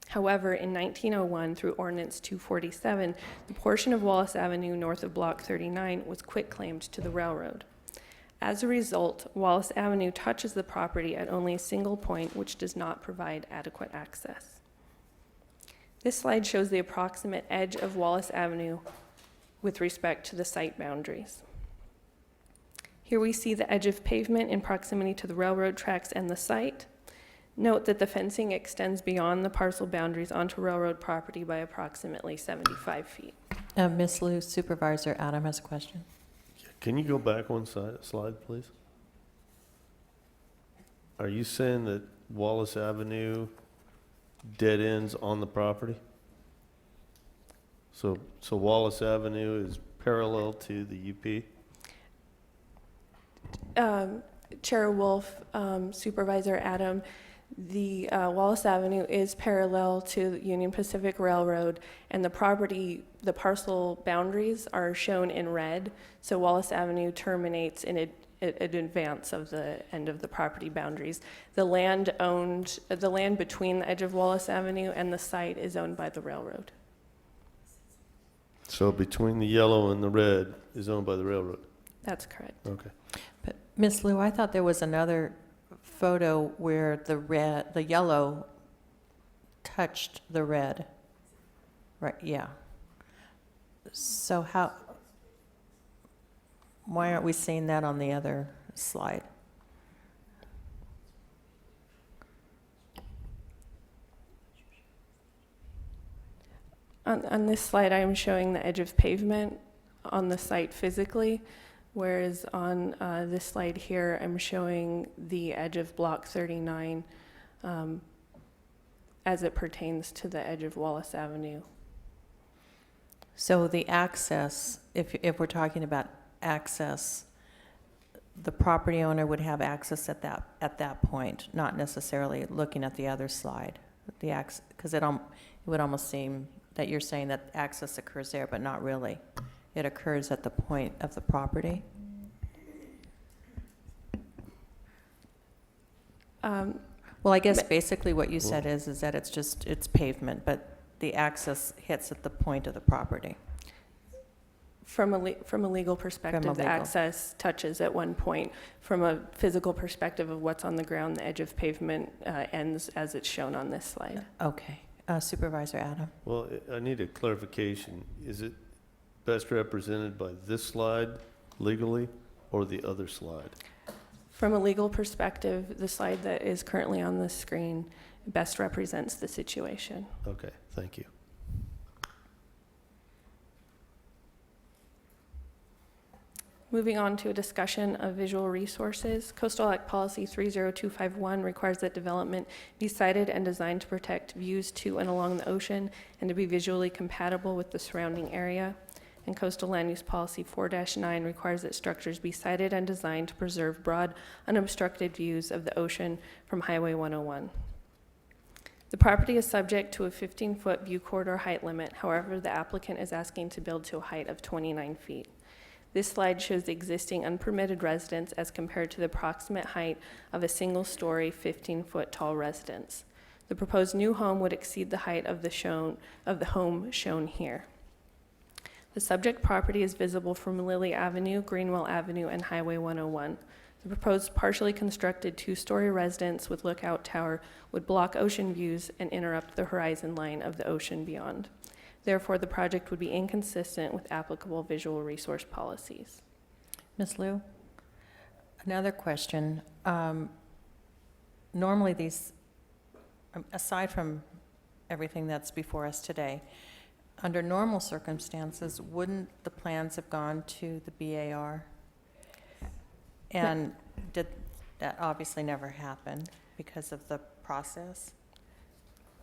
However, in 1901, through Ordinance 247, the portion of Wallace Avenue north of Block 39 was quitclaimed to the railroad. As a result, Wallace Avenue touches the property at only a single point, which does not provide adequate access. This slide shows the approximate edge of Wallace Avenue with respect to the site boundaries. Here we see the edge of pavement in proximity to the railroad tracks and the site. Note that the fencing extends beyond the parcel boundaries onto railroad property by approximately 75 feet. Ms. Liu, Supervisor Adam has a question. Can you go back one slide, please? Are you saying that Wallace Avenue dead ends on the property? So Wallace Avenue is parallel to the UP? Chair Wolf, Supervisor Adam, the Wallace Avenue is parallel to the Union Pacific Railroad, and the parcel boundaries are shown in red. So Wallace Avenue terminates in advance of the end of the property boundaries. The land between the edge of Wallace Avenue and the site is owned by the railroad. So between the yellow and the red is owned by the railroad? That's correct. Okay. But Ms. Liu, I thought there was another photo where the yellow touched the red. Right, yeah. So why aren't we seeing that on the other slide? On this slide, I am showing the edge of pavement on the site physically, whereas on this slide here, I'm showing the edge of Block 39 as it pertains to the edge of Wallace Avenue. So the access, if we're talking about access, the property owner would have access at that point, not necessarily looking at the other slide. Because it would almost seem that you're saying that access occurs there, but not really. It occurs at the point of the property. Well, I guess basically what you said is that it's pavement, but the access hits at the point of the property. From a legal perspective, the access touches at one point. From a physical perspective of what's on the ground, the edge of pavement ends as it's shown on this slide. Okay. Supervisor Adam? Well, I need a clarification. Is it best represented by this slide legally or the other slide? From a legal perspective, the slide that is currently on the screen best represents the situation. Okay, thank you. Moving on to a discussion of visual resources, Coastal Act Policy 30251 requires that development be sited and designed to protect views to and along the ocean and to be visually compatible with the surrounding area. And Coastal Land Use Policy 4-9 requires that structures be sited and designed to preserve broad, unobstructed views of the ocean from Highway 101. The property is subject to a 15-foot view corridor height limit. However, the applicant is asking to build to a height of 29 feet. This slide shows the existing unpermitted residence as compared to the approximate height of a single-story, 15-foot tall residence. The proposed new home would exceed the height of the home shown here. The subject property is visible from Lily Avenue, Greenwell Avenue, and Highway 101. The proposed partially constructed 2-story residence with lookout tower would block ocean views and interrupt the horizon line of the ocean beyond. Therefore, the project would be inconsistent with applicable visual resource policies. Ms. Liu? Another question. Normally these, aside from everything that's before us today, under normal circumstances, wouldn't the plans have gone to the BAR? And did that obviously never happen because of the process?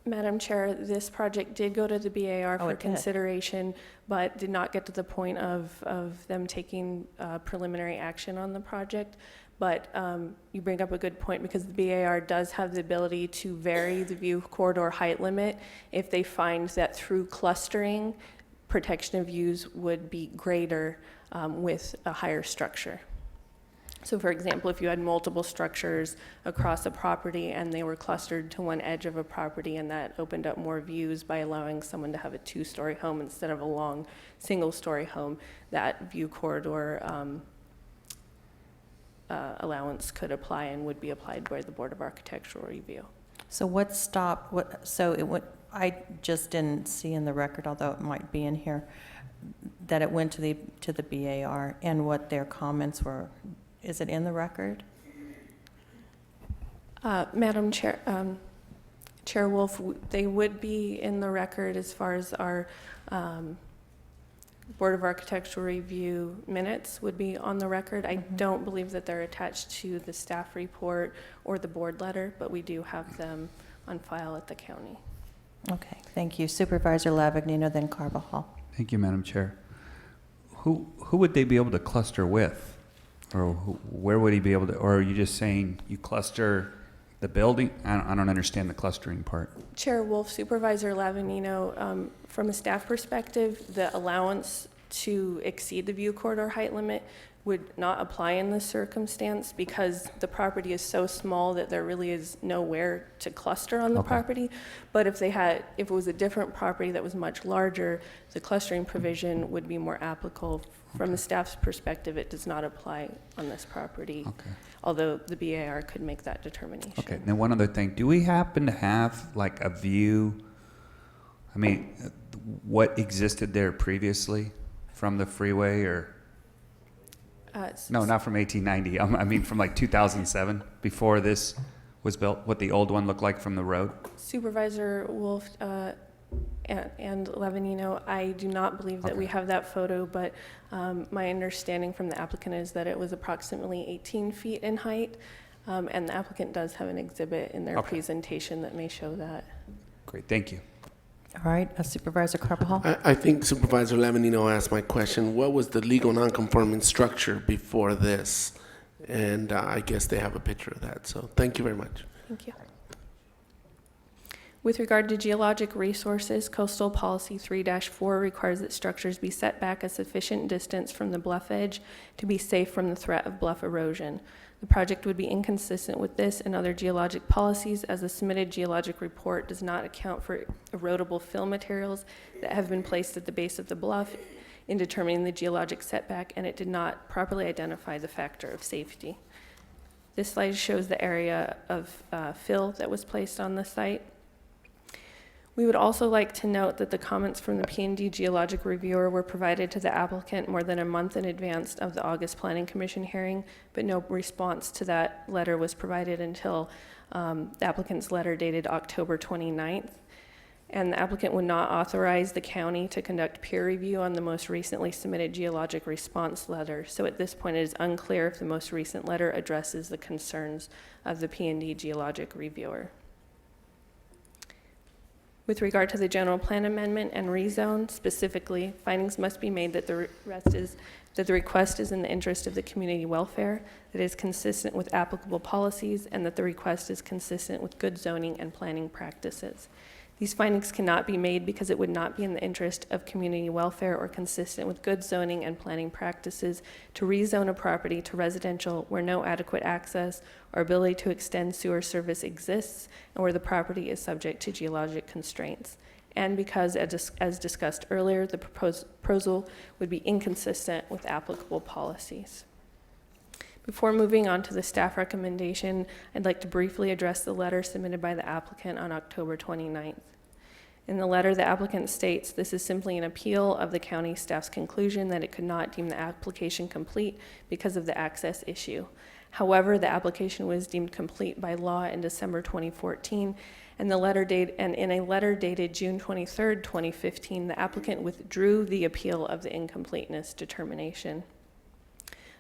Madam Chair, this project did go to the BAR for it did. consideration, but did not get to the point of them taking preliminary action on the project. But you bring up a good point because the BAR does have the ability to vary the view corridor height limit if they find that through clustering, protection of views would be greater with a higher structure. So for example, if you had multiple structures across a property and they were clustered to one edge of a property and that opened up more views by allowing someone to have a 2-story home instead of a long single-story home, that view corridor allowance could apply and would be applied by the Board of Architectural Review. So I just didn't see in the record, although it might be in here, that it went to the BAR and what their comments were. Is it in the record? Madam Chair, Chair Wolf, they would be in the record as far as our Board of Architectural Review minutes would be on the record. I don't believe that they're attached to the staff report or the board letter, but we do have them on file at the county. Okay, thank you. Supervisor Lavagnino, then Carbajal. Thank you, Madam Chair. Who would they be able to cluster with? Or where would he be able to, or are you just saying you cluster the building? I don't understand the clustering part. Chair Wolf, Supervisor Lavagnino, from a staff perspective, the allowance to exceed the view corridor height limit would not apply in this circumstance because the property is so small that there really is nowhere to cluster on the property. But if it was a different property that was much larger, the clustering provision would be more applicable. From the staff's perspective, it does not apply on this property, although the BAR could make that determination. Okay, now one other thing. Do we happen to have like a view, I mean, what existed there previously from the freeway or? No, not from 1890. I mean from like 2007, before this was built, what the old one looked like from the road? Supervisor Wolf, And Levanino, I do not believe that we have that photo, but my understanding from the applicant is that it was approximately 18 feet in height, and the applicant does have an exhibit in their presentation that may show that. Great, thank you. All right, Supervisor Carvajal? I think Supervisor Lamanino asked my question. What was the legal nonconforming structure before this? And I guess they have a picture of that. So thank you very much. Thank you. With regard to geologic resources, Coastal Policy 3-4 requires that structures be set back a sufficient distance from the bluff edge to be safe from the threat of bluff erosion. The project would be inconsistent with this and other geologic policies, as the submitted geologic report does not account for erodible fill materials that have been placed at the base of the bluff in determining the geologic setback, and it did not properly identify the factor of safety. This slide shows the area of fill that was placed on the site. We would also like to note that the comments from the P&D geologic reviewer were provided to the applicant more than a month in advance of the August Planning Commission hearing, but no response to that letter was provided until the applicant's letter dated October 29th. And the applicant would not authorize the county to conduct peer review on the most recently submitted geologic response letter. So at this point, it is unclear if the most recent letter addresses the concerns of the P&D geologic reviewer. With regard to the general plan amendment and rezone, specifically, findings must be made that the request is in the interest of the community welfare, that it is consistent with applicable policies, and that the request is consistent with good zoning and planning practices. These findings cannot be made because it would not be in the interest of community welfare or consistent with good zoning and planning practices to rezone a property to residential where no adequate access or ability to extend sewer service exists and where the property is subject to geologic constraints. And because, as discussed earlier, the proposal would be inconsistent with applicable policies. Before moving on to the staff recommendation, I'd like to briefly address the letter submitted by the applicant on October 29th. In the letter, the applicant states this is simply an appeal of the county staff's conclusion that it could not deem the application complete because of the access issue. However, the application was deemed complete by law in December 2014, and in a letter dated June 23rd, 2015, the applicant withdrew the appeal of the incompleteness determination.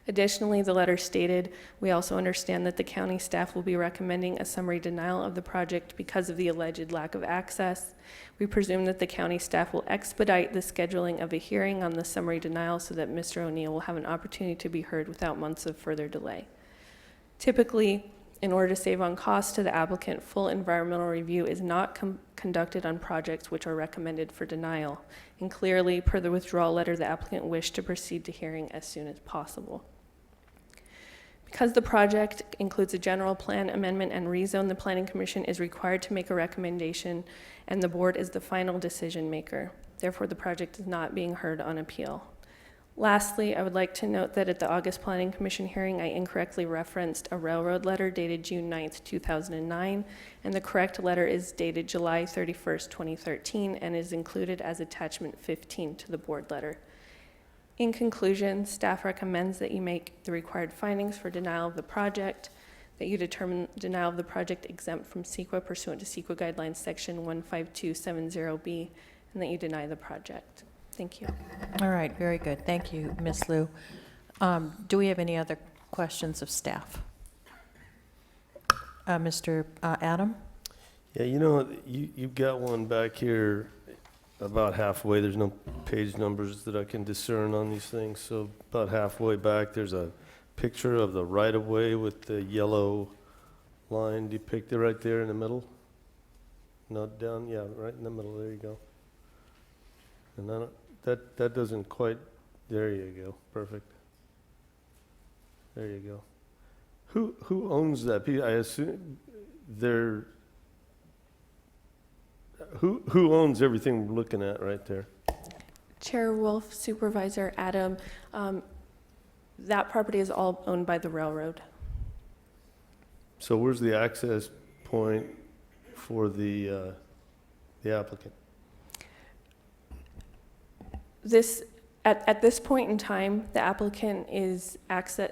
Additionally, the letter stated, we also understand that the county staff will be recommending a summary denial of the project because of the alleged lack of access. We presume that the county staff will expedite the scheduling of a hearing on the summary denial so that Mr. O'Neill will have an opportunity to be heard without months of further delay. Typically, in order to save on costs to the applicant, full environmental review is not conducted on projects which are recommended for denial. And clearly, per the withdrawal letter, the applicant wished to proceed to hearing as soon as possible. Because the project includes a general plan amendment and rezone, the Planning Commission is required to make a recommendation, and the board is the final decision maker. Therefore, the project is not being heard on appeal. Lastly, I would like to note that at the August Planning Commission hearing, I incorrectly referenced a railroad letter dated June 9th, 2009, and the correct letter is dated July 31st, 2013, and is included as attachment 15 to the board letter. In conclusion, staff recommends that you make the required findings for denial of the project, that you determine denial of the project exempt from CEQA pursuant to CEQA guidelines section 15270B, and that you deny the project. Thank you. All right, very good. Thank you, Ms. Liu. Do we have any other questions of staff? Mr. Adam? Yeah, you know, you've got one back here about halfway. There's no page numbers that I can discern on these things. So about halfway back, there's a picture of the right-of-way with the yellow line depicted right there in the middle. Not down, yeah, right in the middle. There you go. And then that doesn't quite. There you go. Perfect. There you go. Who owns that piece? I assume they're. Who owns everything we're looking at right there? Chair Wolf, Supervisor Adam, that property is all owned by the railroad. So where's the access point for the applicant? This At this point in time, the applicant is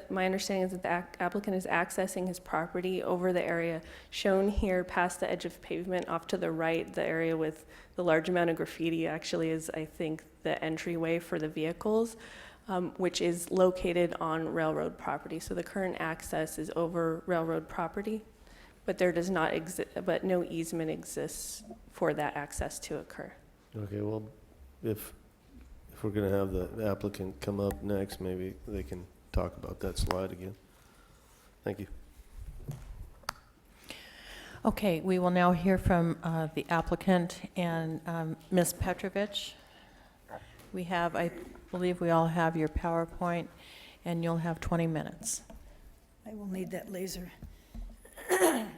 my understanding is that the applicant is accessing his property over the area shown here past the edge of pavement off to the right. The area with the large amount of graffiti actually is, I think, the entryway for the vehicles, which is located on railroad property. So the current access is over railroad property, but there does not exist, but no easement exists for that access to occur. Okay, well, if we're going to have the applicant come up next, maybe they can talk about that slide again. Thank you. Okay, we will now hear from the applicant and Ms. Petrovich. We have, I believe we all have your PowerPoint, and you'll have 20 minutes. I will need that laser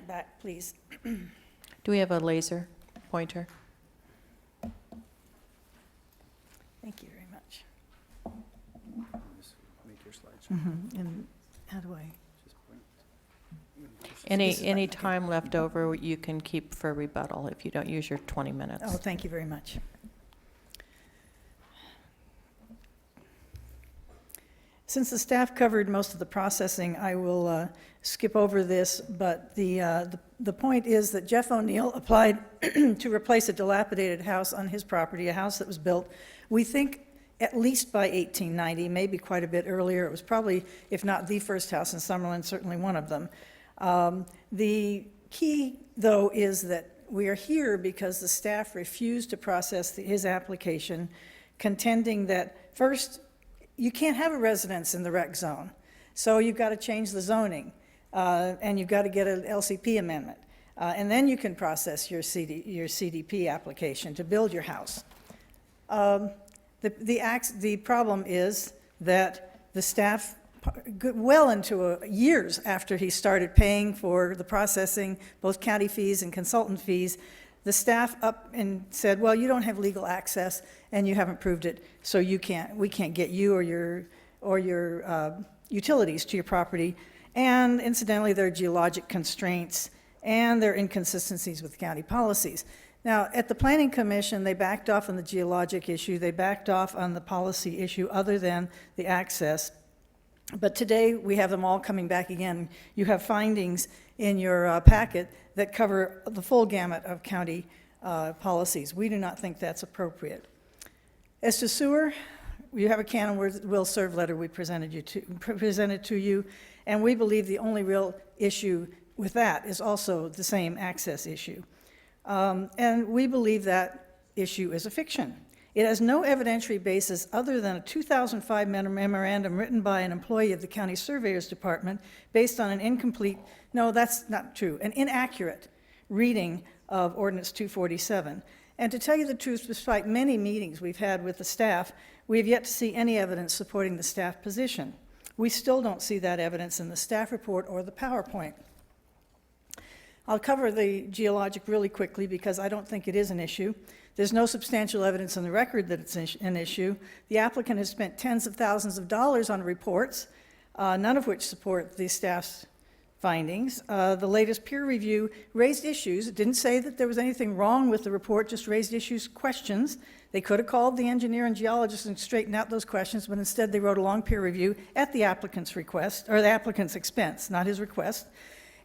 back, please. Do we have a laser pointer? Thank you very much. Make your slides. And how do I? Any time left over you can keep for rebuttal if you don't use your 20 minutes. Oh, thank you very much. Since the staff covered most of the processing, I will skip over this, but the point is that Jeff O'Neill applied to replace a dilapidated house on his property, a house that was built, we think, at least by 1890, maybe quite a bit earlier. It was probably, if not the first house in Summerlin, certainly one of them. The key, though, is that we are here because the staff refused to process his application, contending that, first, you can't have a residence in the rec zone, so you've got to change the zoning, and you've got to get an LCP amendment, and then you can process your CDP application to build your house. The problem is that the staff, well into years after he started paying for the processing, both county fees and consultant fees, the staff up and said, well, you don't have legal access and you haven't proved it, so we can't get you or your utilities to your property. And incidentally, there are geologic constraints and there are inconsistencies with county policies. Now, at the Planning Commission, they backed off on the geologic issue, they backed off on the policy issue other than the access. But today, we have them all coming back again. You have findings in your packet that cover the full gamut of county policies. We do not think that's appropriate. As to sewer, you have a can and will serve letter we presented to you, and we believe the only real issue with that is also the same access issue. And we believe that issue is a fiction. It has no evidentiary basis other than a 2005 memorandum written by an employee of the County Surveyor's Department based on an incomplete, no, that's not true, an inaccurate reading of Ordinance 247. And to tell you the truth, despite many meetings we've had with the staff, we have yet to see any evidence supporting the staff position. We still don't see that evidence in the staff report or the PowerPoint. I'll cover the geologic really quickly because I don't think it is an issue. There's no substantial evidence in the record that it's an issue. The applicant has spent tens of thousands of dollars on reports, none of which support the staff's findings. The latest peer review raised issues. It didn't say that there was anything wrong with the report, just raised issues, questions. They could have called the engineer and geologist and straightened out those questions, but instead they wrote a long peer review at the applicant's request, or the applicant's expense, not his request.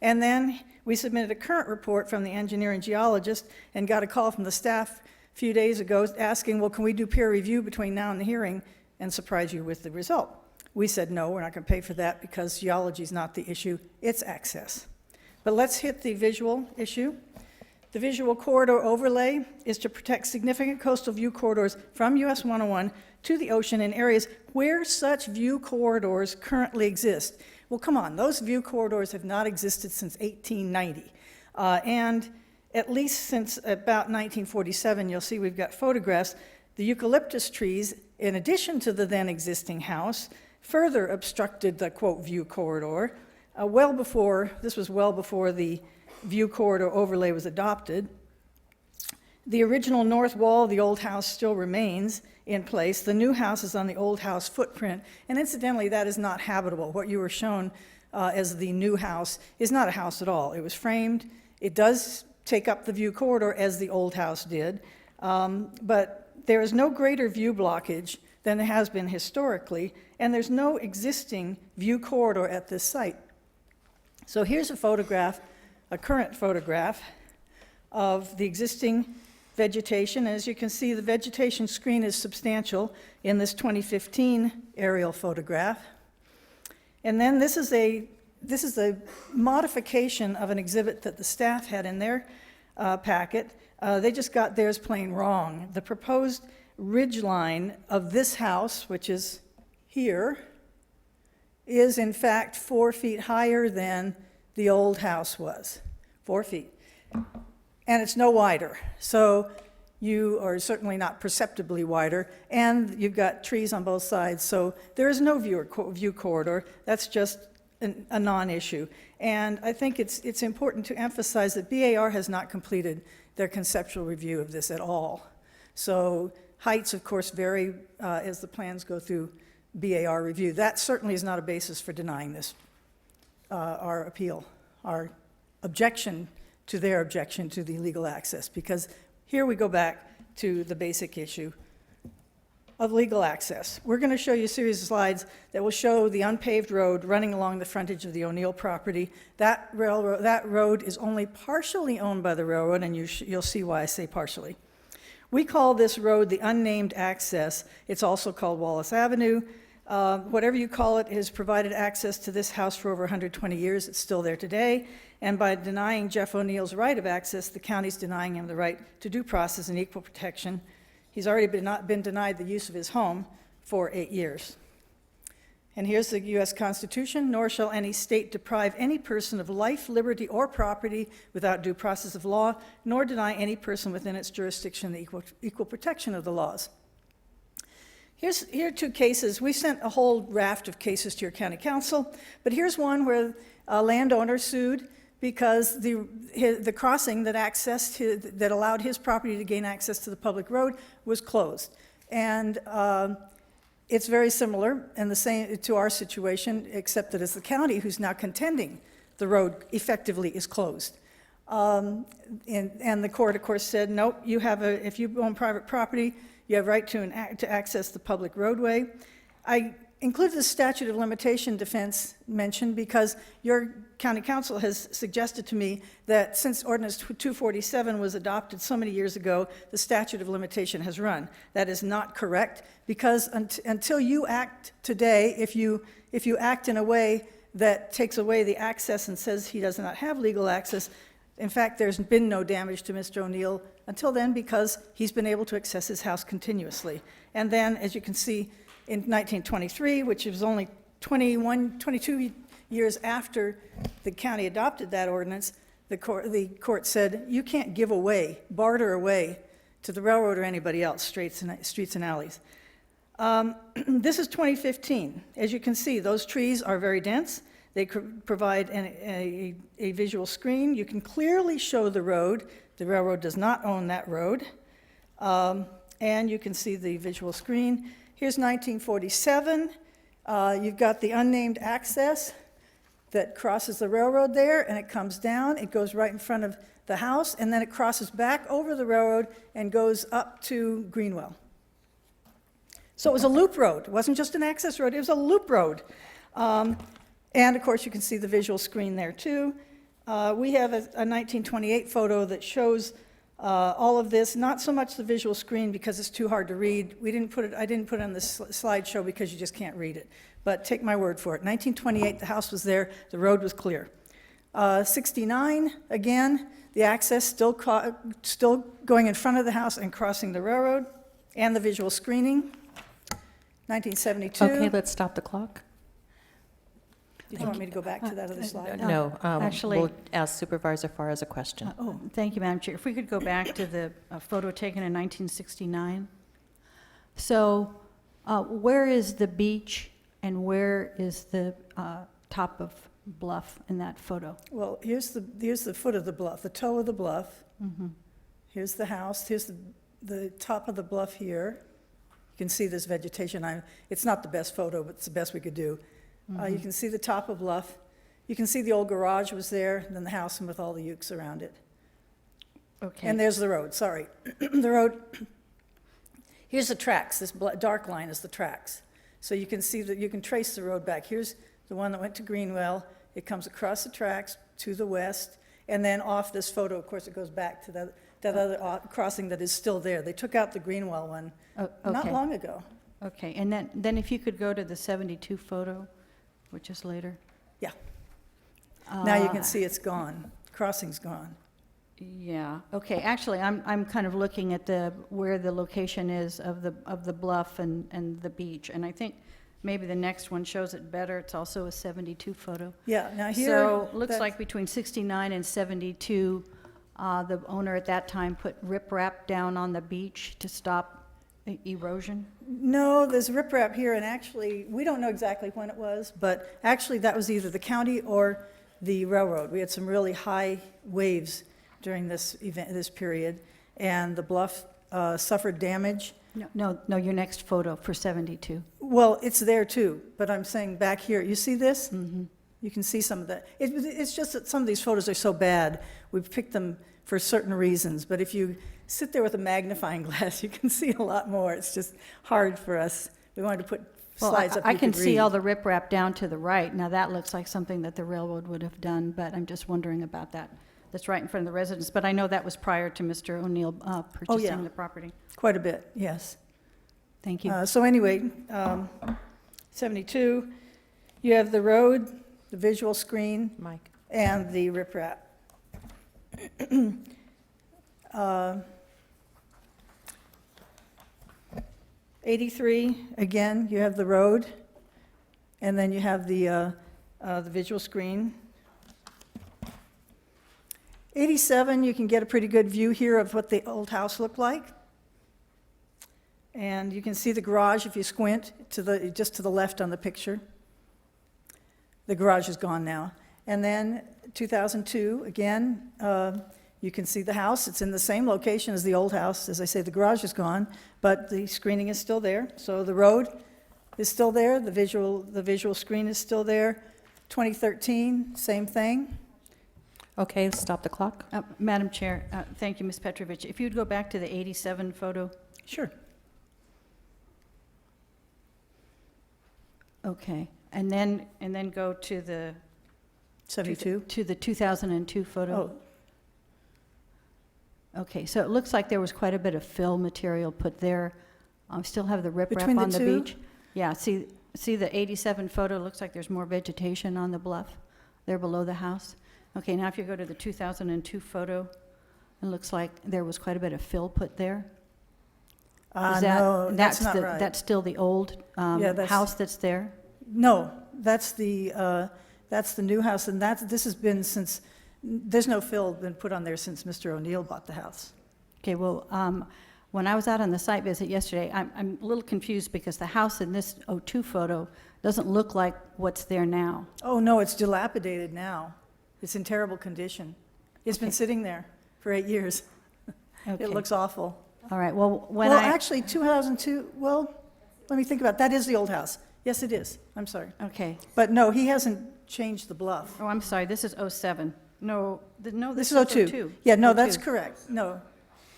And then we submitted a current report from the engineer and geologist and got a call from the staff a few days ago asking, well, can we do peer review between now and the hearing and surprise you with the result? We said, no, we're not going to pay for that because geology is not the issue, it's access. But let's hit the visual issue. The visual corridor overlay is to protect significant coastal view corridors from US 101 to the ocean in areas where such view corridors currently exist. Well, come on, those view corridors have not existed since 1890. And at least since about 1947, you'll see we've got photographs, the eucalyptus trees, in addition to the then existing house, further obstructed the, quote, view corridor. This was well before the view corridor overlay was adopted. The original north wall of the old house still remains in place. The new house is on the old house footprint, and incidentally, that is not habitable. What you were shown as the new house is not a house at all. It was framed. It does take up the view corridor as the old house did, but there is no greater view blockage than there has been historically, and there's no existing view corridor at this site. So here's a photograph, a current photograph of the existing vegetation. As you can see, the vegetation screen is substantial in this 2015 aerial photograph. And then this is a modification of an exhibit that the staff had in their packet. They just got theirs plain wrong. The proposed ridge line of this house, which is here, is in fact 4 feet higher than the old house was, 4 feet. And it's no wider. So you are certainly not perceptibly wider, and you've got trees on both sides. So there is no view corridor. That's just a non-issue. And I think it's important to emphasize that BAR has not completed their conceptual review of this at all. So heights, of course, vary as the plans go through BAR review. That certainly is not a basis for denying this, our appeal, our objection to their objection to the illegal access, because here we go back to the basic issue of legal access. We're going to show you a series of slides that will show the unpaved road running along the frontage of the O'Neill property. That road is only partially owned by the railroad, and you'll see why I say partially. We call this road the unnamed access. It's also called Wallace Avenue. Whatever you call it, has provided access to this house for over 120 years. It's still there today. And by denying Jeff O'Neill's right of access, the county's denying him the right to due process and equal protection. He's already been denied the use of his home for 8 years. And here's the U.S. Constitution: nor shall any state deprive any person of life, liberty, or property without due process of law, nor deny any person within its jurisdiction the equal protection of the laws. Here are 2 cases. We sent a whole raft of cases to your county council, but here's one where a landowner sued because the crossing that allowed his property to gain access to the public road was closed. And it's very similar and the same to our situation, except that it's the county who's now contending the road effectively is closed. And the court, of course, said, nope, if you own private property, you have right to access the public roadway. I included the statute of limitation defense mentioned because your county council has suggested to me that since Ordinance 247 was adopted so many years ago, the statute of limitation has run. That is not correct, because until you act today, if you act in a way that takes away the access and says he does not have legal access, in fact, there's been no damage to Mr. O'Neill until then, because he's been able to access his house continuously. And then, as you can see, in 1923, which was only 22 years after the county adopted that ordinance, the court said, you can't give away, barter away to the railroad or anybody else streets and alleys. This is 2015. As you can see, those trees are very dense. They provide a visual screen. You can clearly show the road. The railroad does not own that road. And you can see the visual screen. Here's 1947. You've got the unnamed access that crosses the railroad there, and it comes down. It goes right in front of the house, and then it crosses back over the railroad and goes up to Greenwell. So it was a loop road. It wasn't just an access road. It was a loop road. And, of course, you can see the visual screen there, too. We have a 1928 photo that shows all of this, not so much the visual screen because it's too hard to read. I didn't put it on this slideshow because you just can't read it. But take my word for it. 1928, the house was there, the road was clear. 69, again, the access still going in front of the house and crossing the railroad, and the visual screening. 1972. Okay, let's stop the clock. Did you want me to go back to that other slide? No, actually- we'll ask Supervisor Farr as a question. Thank you, Madam Chair. If we could go back to the photo taken in 1969. So where is the beach and where is the top of bluff in that photo? Well, here's the foot of the bluff, the toe of the bluff. Mm-hmm. Here's the house. Here's the top of the bluff here. You can see this vegetation. It's not the best photo, but it's the best we could do. You can see the top of bluff. You can see the old garage was there, and then the house and with all the ukes around it. Okay. And there's the road, sorry. The road, Here's the tracks, this dark line is the tracks. So you can see that, you can trace the road back. Here's the one that went to Greenwell. It comes across the tracks to the west, and then off this photo, of course, it goes back to that other crossing that is still there. They took out the Greenwell one not okay. long ago. Okay, and then if you could go to the 72 photo, which is later. Yeah. Now you can see it's gone. Crossing's gone. Yeah, okay, actually, I'm kind of looking at where the location is of the bluff and the beach, and I think maybe the next one shows it better. It's also a 72 photo. Yeah, now here. So, looks like between 69 and 72, the owner at that time put riprap down on the beach to stop erosion. No, there's riprap here, and actually, we don't know exactly when it was, but actually, that was either the county or the railroad. We had some really high waves during this event, this period, and the bluff suffered damage. No, your next photo for 72. Well, it's there too, but I'm saying back here, you see this? Mm-hmm. You can see some of that. It's just that some of these photos are so bad, we've picked them for certain reasons, but if you sit there with a magnifying glass, you can see a lot more. It's just hard for us. We wanted to put slides up I you can could see read. all the riprap down to the right. Now, that looks like something that the railroad would have done, but I'm just wondering about that. That's right in front of the residents, but I know that was prior to Mr. O'Neill purchasing the property. Quite a bit, yes. Thank you. So anyway, 72, you have the road, the visual screen, Mike. and the riprap. 83, again, you have the road, and then you have the visual screen. 87, you can get a pretty good view here of what the old house looked like. And you can see the garage if you squint just to the left on the picture. The garage is gone now. And then 2002, again, you can see the house. It's in the same location as the old house. As I say, the garage is gone, but the screening is still there. So the road is still there. The visual screen is still there. 2013, same thing. Okay, stop the clock. Madam Chair, thank you, Ms. Petrovich. If you'd go back to the 87 photo. Sure. Okay, and then go to the 72? To the 2002 photo. Oh. Okay, so it looks like there was quite a bit of fill material put there. Still have the riprap Between the on the two? beach. Yeah, see the 87 photo, looks like there's more vegetation on the bluff there below the house. Okay, now if you go to the 2002 photo, it looks like there was quite a bit of fill put there. No, that's not right. That's still the old house that's there? No, that's the new house, and this has been since, there's no fill been put on there since Mr. O'Neill bought the house. Okay, well, when I was out on the site visit yesterday, I'm a little confused because the house in this 02 photo doesn't look like what's there now. Oh, no, it's dilapidated now. It's in terrible condition. It's been sitting there for 8 years. Okay. It looks awful. All right, well, Actually, 2002, well, let me think about it. That is the old house. Yes, it is. I'm sorry. Okay. But no, he hasn't changed the bluff. Oh, I'm sorry, this is 07. No, This is 02. Yeah, no, that's correct. No,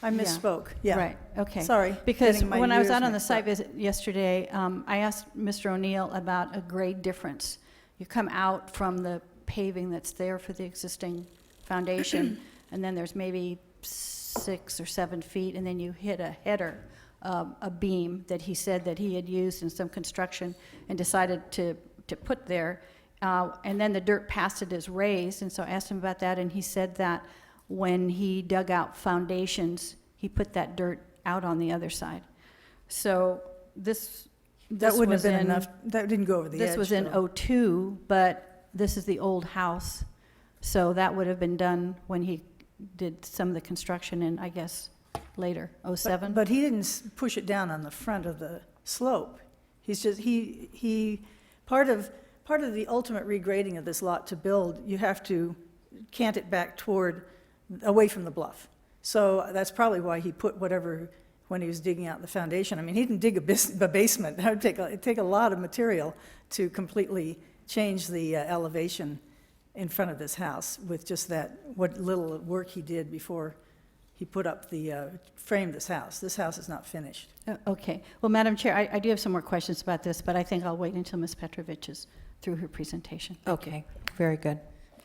I misspoke. Yeah. Right, okay. Sorry. Because getting my when I was years out on the mixed site up. visit yesterday, I asked Mr. O'Neill about a grade difference. You come out from the paving that's there for the existing foundation, and then there's maybe 6 or 7 feet, and then you hit a header, a beam that he said that he had used in some construction and decided to put there. And then the dirt past it is raised, and so I asked him about that, and he said that when he dug out foundations, he put that dirt out on the other side. So this That wouldn't have was been in- enough. That didn't go over the edge. This was in though. 02, but this is the old house. So that would have been done when he did some of the construction in, I guess, later, 07. But he didn't push it down on the front of the slope. He's just, part of the ultimate regrading of this lot to build, you have to cant it back away from the bluff. So that's probably why he put whatever, when he was digging out the foundation. I mean, he didn't dig a basement. It'd take a lot of material to completely change the elevation in front of this house with just what little work he did before he put up framed this house. This house is not finished. Okay. Well, Madam Chair, I do have some more questions about this, but I think I'll wait until Ms. Petrovich is through her presentation. Okay, very good.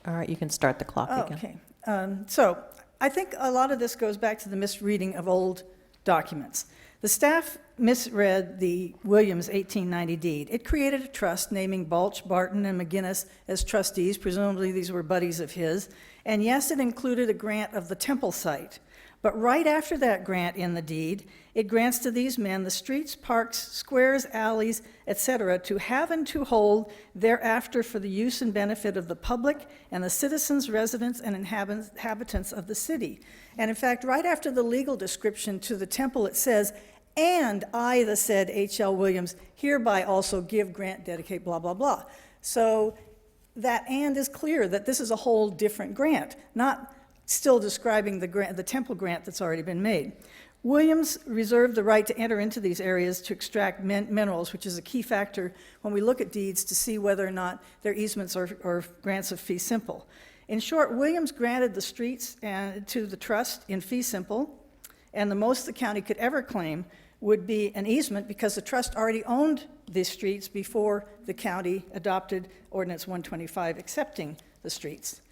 All right, you can start the clock again. Okay. So I think a lot of this goes back to the misreading of old documents. The staff misread the Williams 1890 deed. It created a trust naming Balch, Barton, and McGinnis as trustees. Presumably these were buddies of his. And yes, it included a grant of the temple site. But right after that grant in the deed, it grants to these men the streets, parks, squares, alleys, etc., to have and to hold thereafter for the use and benefit of the public and the citizens, residents, and inhabitants of the city. And in fact, right after the legal description to the temple, it says, "And I, the said H.L. Williams, hereby also give, grant, dedicate, blah, blah, blah." So that "and" is clear that this is a whole different grant, not still describing the temple grant that's already been made. Williams reserved the right to enter into these areas to extract minerals, which is a key factor when we look at deeds to see whether or not they're easements or grants of fee simple. In short, Williams granted the streets to the trust in fee simple, and the most the county could ever claim would be an easement because the trust already owned these streets before the county adopted Ordinance 125 accepting the streets.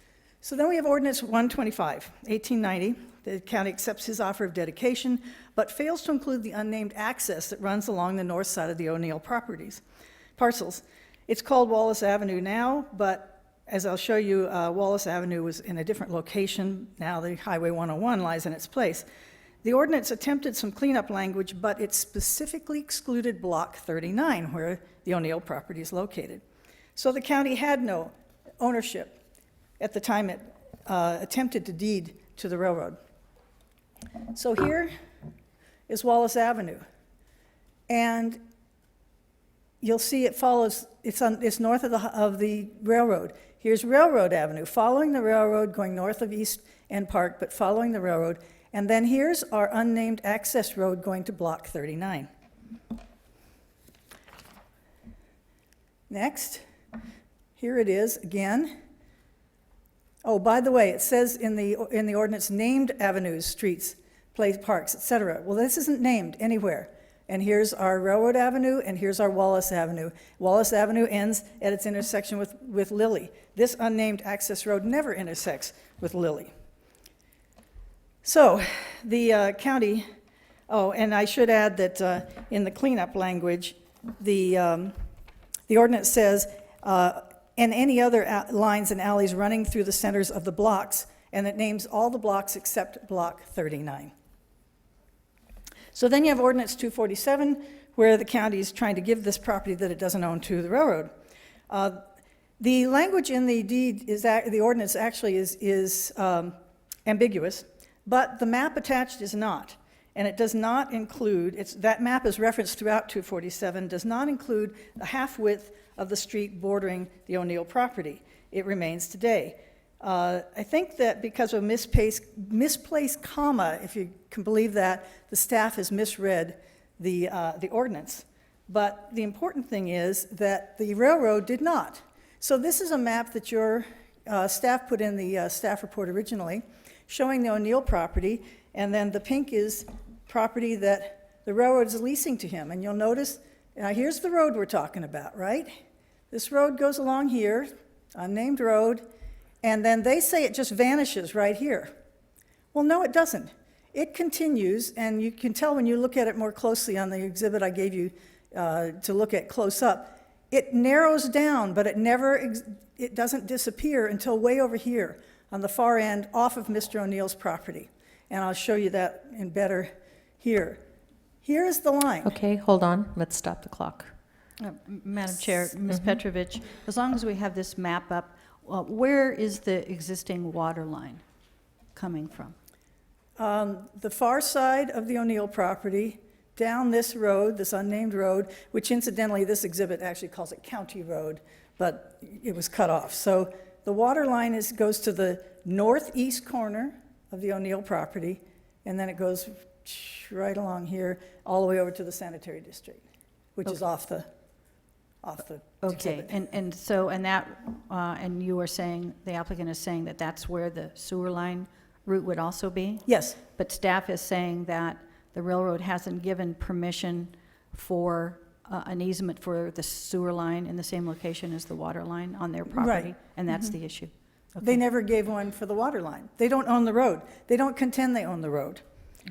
So then we have Ordinance 125, 1890. The county accepts his offer of dedication, but fails to include the unnamed access that runs along the north side of the O'Neill parcels. It's called Wallace Avenue now, but as I'll show you, Wallace Avenue was in a different location. Now the Highway 101 lies in its place. The ordinance attempted some cleanup language, but it specifically excluded Block 39, where the O'Neill property is located. So the county had no ownership at the time it attempted to deed to the railroad. So here is Wallace Avenue. And you'll see it follows, it's north of the railroad. Here's Railroad Avenue, following the railroad, going north of East End Park, but following the railroad. And then here's our unnamed access road going to Block 39. Next, here it is again. Oh, by the way, it says in the ordinance, named avenues, streets, parks, etc. Well, this isn't named anywhere. And here's our Railroad Avenue, and here's our Wallace Avenue. Wallace Avenue ends at its intersection with Lilly. This unnamed access road never intersects with Lilly. So the county, oh, and I should add that in the cleanup language, the ordinance says, and any other lines and alleys running through the centers of the blocks, and it names all the blocks except Block 39. So then you have Ordinance 247, where the county is trying to give this property that it doesn't own to the railroad. The language in the deed the ordinance actually is ambiguous, but the map attached is not. And it does not include, that map is referenced throughout 247, does not include the half width of the street bordering the O'Neill property. It remains today. I think that because of misplaced comma, if you can believe that, the staff has misread the ordinance. But the important thing is that the railroad did not. So this is a map that your staff put in the staff report originally, showing the O'Neill property, and then the pink is property that the railroad is leasing to him. And you'll notice, here's the road we're talking about, right? This road goes along here, unnamed road, and then they say it just vanishes right here. Well, no, it doesn't. It continues, and you can tell when you look at it more closely on the exhibit I gave you to look at close up. It narrows down, but it doesn't disappear until way over here on the far end off of Mr. O'Neill's property. And I'll show you that in better here. Here is the line. Okay, hold on. Let's stop the clock. Madam Chair, Ms. Petrovich, as long as we have this map up, where is the existing water line coming from? The far side of the O'Neill property, down this road, this unnamed road, which incidentally this exhibit actually calls it County Road, but it was cut off. So the water line goes to the northeast corner of the O'Neill property, and then it goes right along here all the way over to the sanitary district, which is off the Okay, exhibit. and you are saying, the applicant is saying that that's where the sewer line route would also be. Yes. But staff is saying that the railroad hasn't given permission for an easement for the sewer line in the same location as the water line on their property. Right. And that's the issue. They never gave one for the water line. They don't own the road. They don't contend they own the road.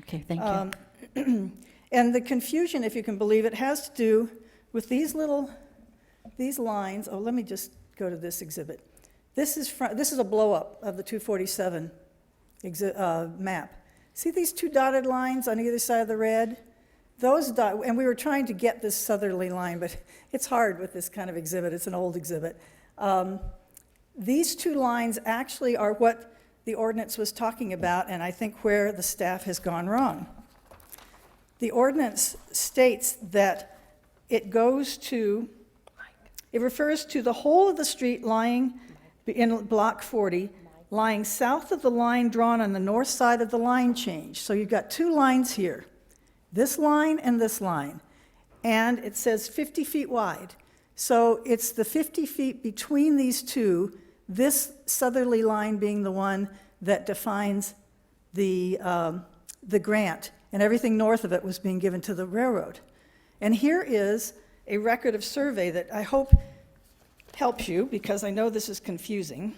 Okay, thank you. And the confusion, if you can believe it, has to do with these lines. Oh, let me just go to this exhibit. This is a blow-up of the 247 map. See these two dotted lines on either side of the red? And we were trying to get this southerly line, but it's hard with this kind of exhibit. It's an old exhibit. These two lines actually are what the ordinance was talking about, and I think where the staff has gone wrong. The ordinance states that it refers to the whole of the street lying in Block 40, lying south of the line drawn on the north side of the line change. So you've got two lines here, this line and this line, and it says 50 feet wide. So it's the 50 feet between these two, this southerly line being the one that defines the grant, and everything north of it was being given to the railroad. And here is a record of survey that I hope helps you, because I know this is confusing.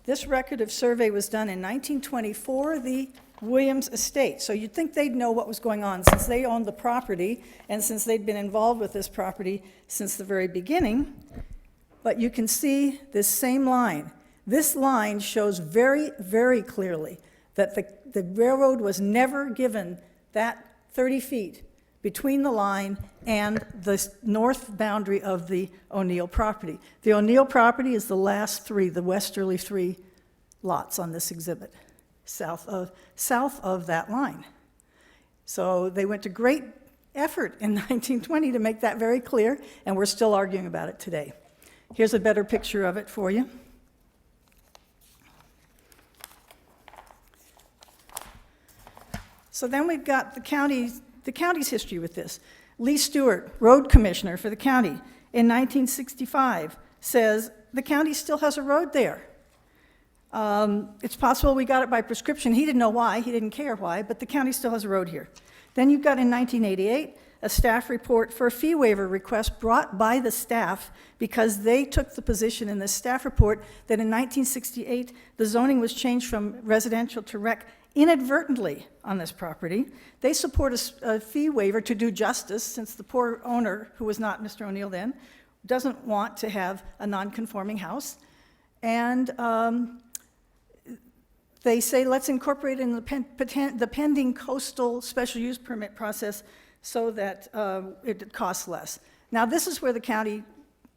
This record of survey was done in 1924, the Williams Estate. So you'd think they'd know what was going on since they owned the property and since they'd been involved with this property since the very beginning. But you can see this same line. This line shows very, very clearly that the railroad was never given that 30 feet between the line and the north boundary of the O'Neill property. The O'Neill property is the last three, the westerly three lots on this exhibit, south of that line. So they went to great effort in 1920 to make that very clear, and we're still arguing about it today. Here's a better picture of it for you. So then we've got the county's history with this. Lee Stewart, road commissioner for the county, in 1965, says the county still has a road there. It's possible we got it by prescription. He didn't know why, he didn't care why, but the county still has a road here. Then you've got in 1988, a staff report for a fee waiver request brought by the staff because they took the position in the staff report that in 1968, the zoning was changed from residential to rec inadvertently on this property. They support a fee waiver to do justice, since the poor owner, who was not Mr. O'Neill then, doesn't want to have a non-conforming house. And they say, let's incorporate it in the pending coastal special use permit process so that it costs less. Now, this is where the county,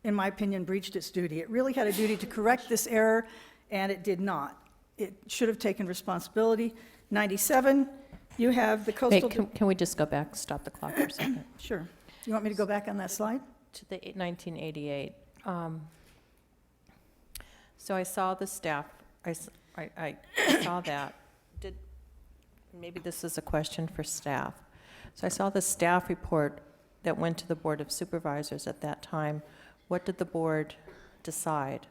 in my opinion, breached its duty. It really had a duty to correct this error, and it did not. It should have taken responsibility. 97, you have the coastal... Wait, can we just go back, stop the clock for a second? Sure. You want me to go back on that slide? To the 1988. So I saw the staff, I saw that. Maybe this is a question for staff. So I saw the staff report that went to the Board of Supervisors at that time. What did the board decide?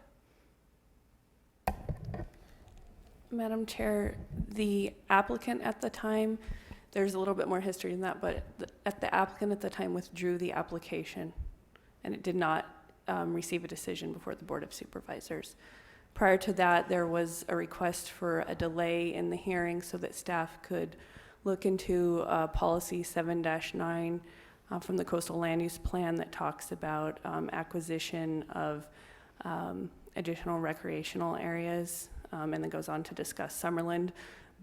Madam Chair, the applicant at the time, there's a little bit more history than that, but the applicant at the time withdrew the application, and it did not receive a decision before the Board of Supervisors. Prior to that, there was a request for a delay in the hearing so that staff could look into policy 7-9 from the Coastal Land Use Plan that talks about acquisition of additional recreational areas, and then goes on to discuss Summerland.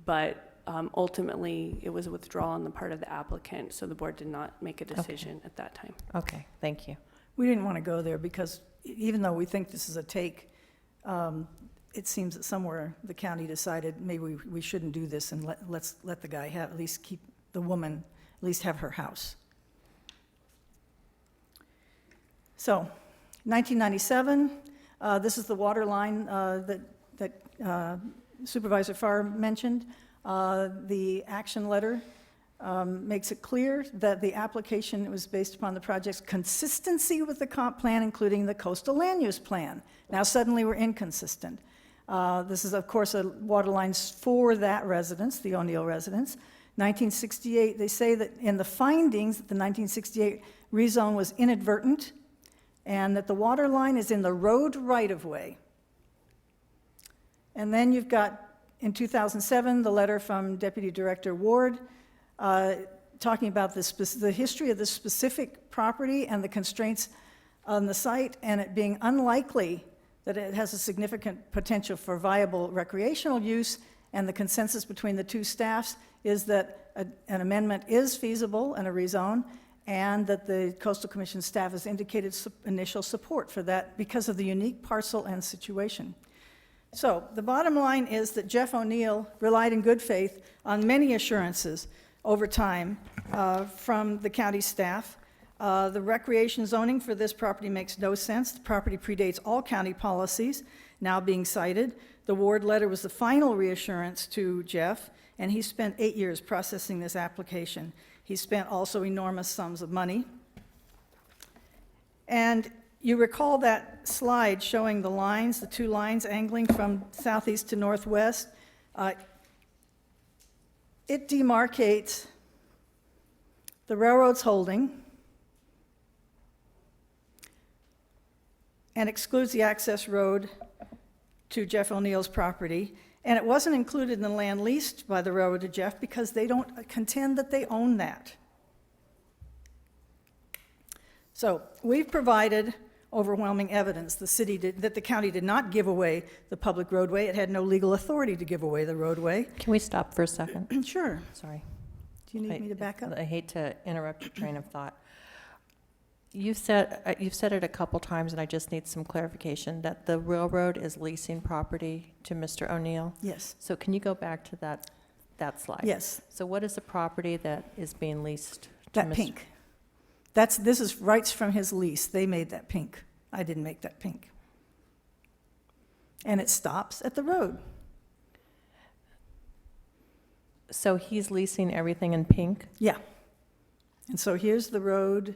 But ultimately, it was a withdrawal on the part of the applicant, so the board did not make a decision at that time. Okay, thank you. We didn't want to go there because even though we think this is a take, it seems that somewhere the county decided maybe we shouldn't do this, and let's let the guy have, at least keep the woman, at least have her house. So, 1997, this is the water line that Supervisor Farr mentioned. The action letter makes it clear that the application was based upon the project's consistency with the comp plan, including the coastal land use plan. Now suddenly we're inconsistent. This is, of course, a water lines for that residence, the O'Neill residence. 1968, they say that in the findings that the 1968 rezone was inadvertent and that the water line is in the road right-of-way. And then you've got, in 2007, the letter from Deputy Director Ward talking about the history of this specific property and the constraints on the site, and it being unlikely that it has a significant potential for viable recreational use, and the consensus between the two staffs is that an amendment is feasible and a rezone, and that the Coastal Commission staff has indicated initial support for that because of the unique parcel and situation. So the bottom line is that Jeff O'Neill relied in good faith on many assurances over time from the county staff. The recreation zoning for this property makes no sense. The property predates all county policies now being cited. The Ward letter was the final reassurance to Jeff, and he spent 8 years processing this application. He spent also enormous sums of money. And you recall that slide showing the lines, the two lines angling from southeast to northwest. It demarcates the railroad's holding and excludes the access road to Jeff O'Neill's property. And it wasn't included in the land leased by the railroad to Jeff because they don't contend that they own that. So we've provided overwhelming evidence that the county did not give away the public roadway. It had no legal authority to give away the roadway. Can we stop for a second? Sure. Sorry. Do you need me to back up? I hate to interrupt your train of thought. You've said it a couple times, and I just need some clarification, that the railroad is leasing property to Mr. O'Neill? Yes. So can you go back to that slide? Yes. So what is the property that is being leased to That Mr. pink. This is rights from his lease. They made that pink. I didn't make that pink. And it stops at the road. So he's leasing everything in pink? Yeah. And so here's the road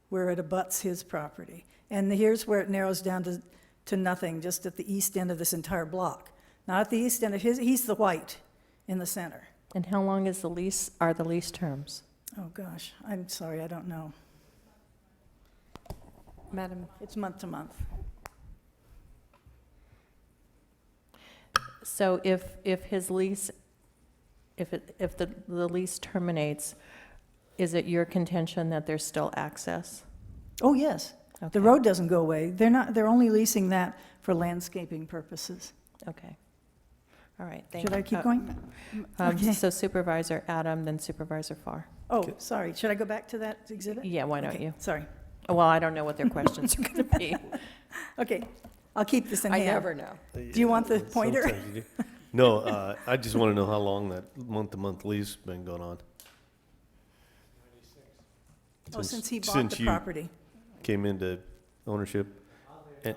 where it abuts his property. And here's where it narrows down to nothing, just at the east end of this entire block. Not at the east end of he's the white in the center. And how long is are the lease terms? Oh, gosh, I'm sorry, I don't know. Madam? It's month to month. So if his lease, if the lease terminates, is it your contention that there's still access? Oh, yes. Okay. The road doesn't go away. They're only leasing that for landscaping purposes. Okay. All right, thank you. Should I keep going? Okay. So Supervisor Adam, then Supervisor Farr. Oh, sorry. Should I go back to that exhibit? Yeah, why don't Okay, you? Sorry. Well, I don't know what their questions are going to be. Okay, I'll keep this in I hand. never know. Do you want the pointer? Sometimes you do. No, I just want to know how long that month-to-month lease been going on. Oh, since he bought since the you property. Came into ownership. And-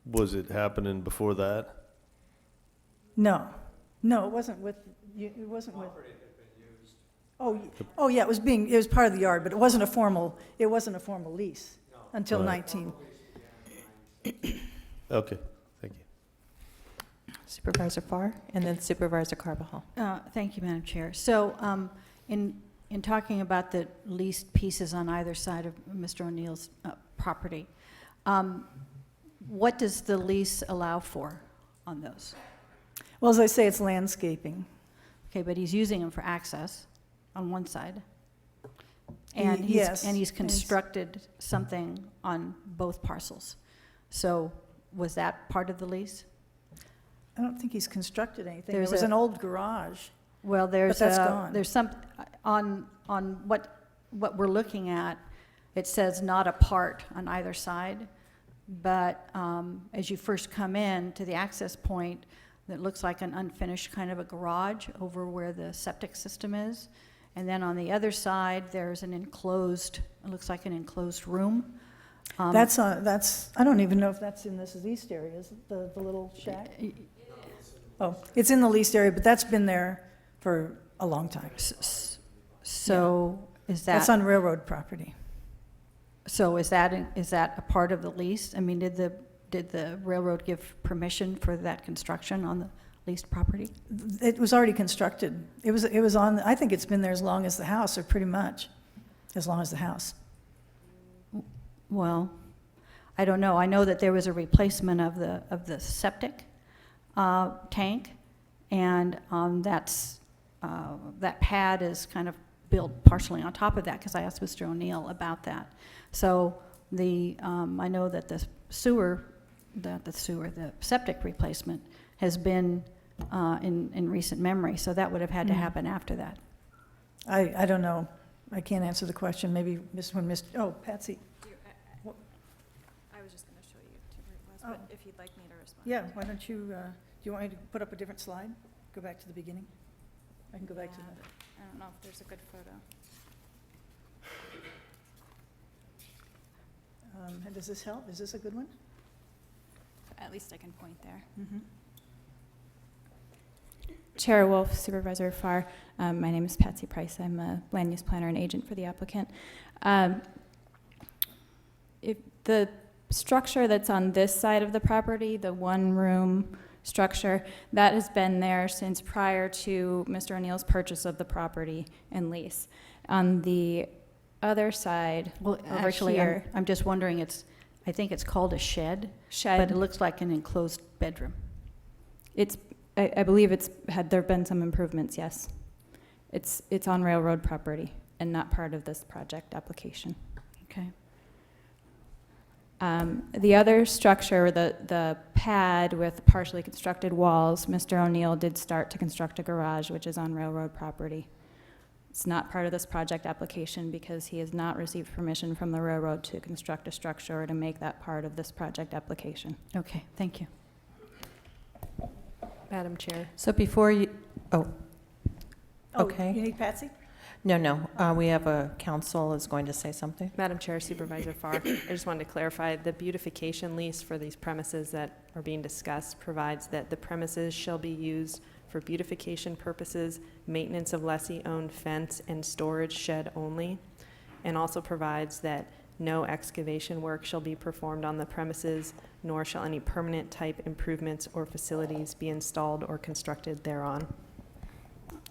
Was it happening before that? No, it wasn't with, it wasn't with. Oh, yeah, it was part of the yard, but it wasn't a formal lease until Right. 19. Okay, thank you. Supervisor Farr, and then Supervisor Carbajal. Thank you, Madam Chair. So in talking about the leased pieces on either side of Mr. O'Neill's property, what does the lease allow for on those? Well, as I say, it's landscaping. Okay, but he's using them for access on one side. And Yes. he's constructed something on both parcels. So was that part of the lease? I don't think he's constructed anything. There There's was a- an old garage. Well, there's that's gone. there's some on what we're looking at. It says not a part on either side, but as you first come in to the access point, that looks like an unfinished kind of a garage over where the septic system is, and then on the other side there's an enclosed. It looks like an enclosed room. That's I don't even know if that's in this east area. Is it the little shack? Oh, it's in the leased area, but that's been there for a long time. So is that? That's on railroad property. So is that a part of the lease? I mean, did the railroad give permission for that construction on the leased property? It was already constructed. It was on, I think it's been there as long as the house, or pretty much as long as the house. Well, I don't know. I know that there was a replacement of the septic tank, and that pad is kind of built partially on top of that, because I asked Mr. O'Neill about that. So I know that the septic replacement has been in recent memory, so that would have had to happen after that. I don't know. I can't answer the question. Maybe Patsy. I was just going to show you where it was, but if you'd like me to respond. Yeah, why don't you, do you want me to put up a different slide? Go back to the beginning? I can go back to that. I don't know if there's a good photo. And does this help? Is this a good one? At least I can point there. Mm-hmm. Chair Wolf, Supervisor Farr. My name is Patsy Price. I'm a land use planner and agent for the applicant. If the structure that's on this side of the property, the one-room structure, that has been there since prior to Mr. O'Neill's purchase of the property and lease. On the other side, Well, over actually, here, I'm just wondering, I think it's called a shed, shed. but it looks like an enclosed bedroom. I believe there have been some improvements, yes. It's on railroad property and not part of this project application. Okay. The other structure, the pad with partially constructed walls, Mr. O'Neill did start to construct a garage, which is on railroad property. It's not part of this project application because he has not received permission from the railroad to construct a structure or to make that part of this project application. Okay, thank you. Madam Chair. So before you, okay. You need Patsy? No. We have a council is going to say something. Madam Chair, Supervisor Farr, I just wanted to clarify, the beautification lease for these premises that are being discussed provides that the premises shall be used for beautification purposes, maintenance of lessee-owned fence, and storage shed only, and also provides that no excavation work shall be performed on the premises, nor shall any permanent type improvements or facilities be installed or constructed thereon.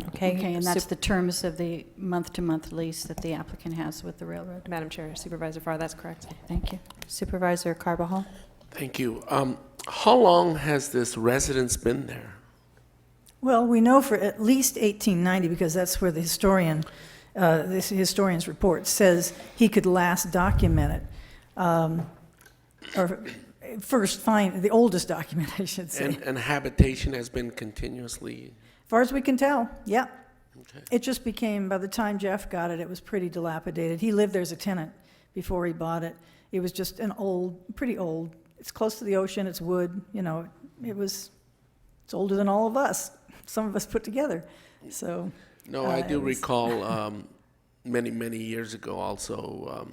Okay, and that's the terms of the month-to-month lease that the applicant has with the railroad. Madam Chair, Supervisor Farr, that's correct. Thank you. Supervisor Carbajal? Thank you. How long has this residence been there? Well, we know for at least 1890, because that's where the historian's report says he could last document it. Or first find, the oldest document, I should say. And habitation has been continuously? As far as we can tell, yeah. Okay. It just became, by the time Jeff got it, it was pretty dilapidated. He lived there as a tenant before he bought it. It was just pretty old. It's close to the ocean, it's wood, it's older than all of us, some of us put together, so. No, I do recall many, many years ago also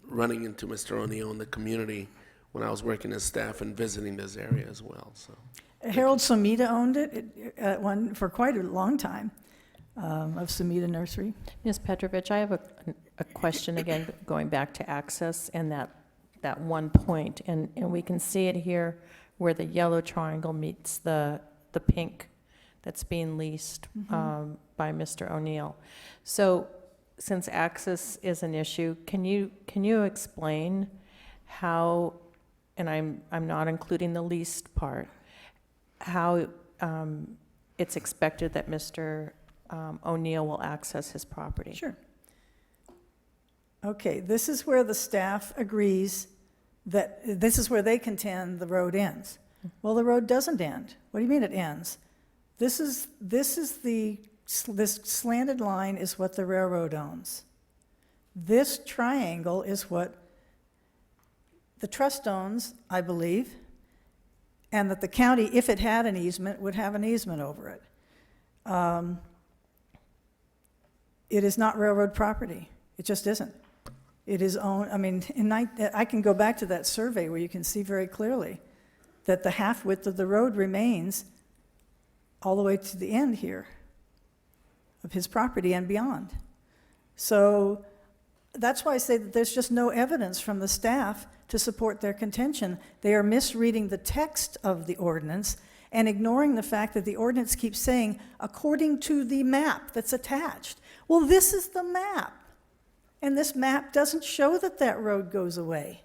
running into Mr. O'Neill in the community when I was working as staff and visiting this area as well, so. Harold Somita owned it for quite a long time, of Somita Nursery. Ms. Petrovich, I have a question again, going back to access and that one point, and we can see it here where the yellow triangle meets the pink that's being leased by Mr. O'Neill. So since access is an issue, can you explain how, and I'm not including the leased part, how it's expected that Mr. O'Neill will access his property? Sure. Okay, this is where the staff agrees that, this is where they contend the road ends. Well, the road doesn't end. What do you mean it ends? This slanted line is what the railroad owns. This triangle is what the trust owns, I believe, and that the county, if it had an easement, would have an easement over it. It is not railroad property. It just isn't. It is owned, I can go back to that survey where you can see very clearly that the half width of the road remains all the way to the end here of his property and beyond. So that's why I say that there's just no evidence from the staff to support their contention. They are misreading the text of the ordinance and ignoring the fact that the ordinance keeps saying, according to the map that's attached. Well, this is the map. And this map doesn't show that that road goes away.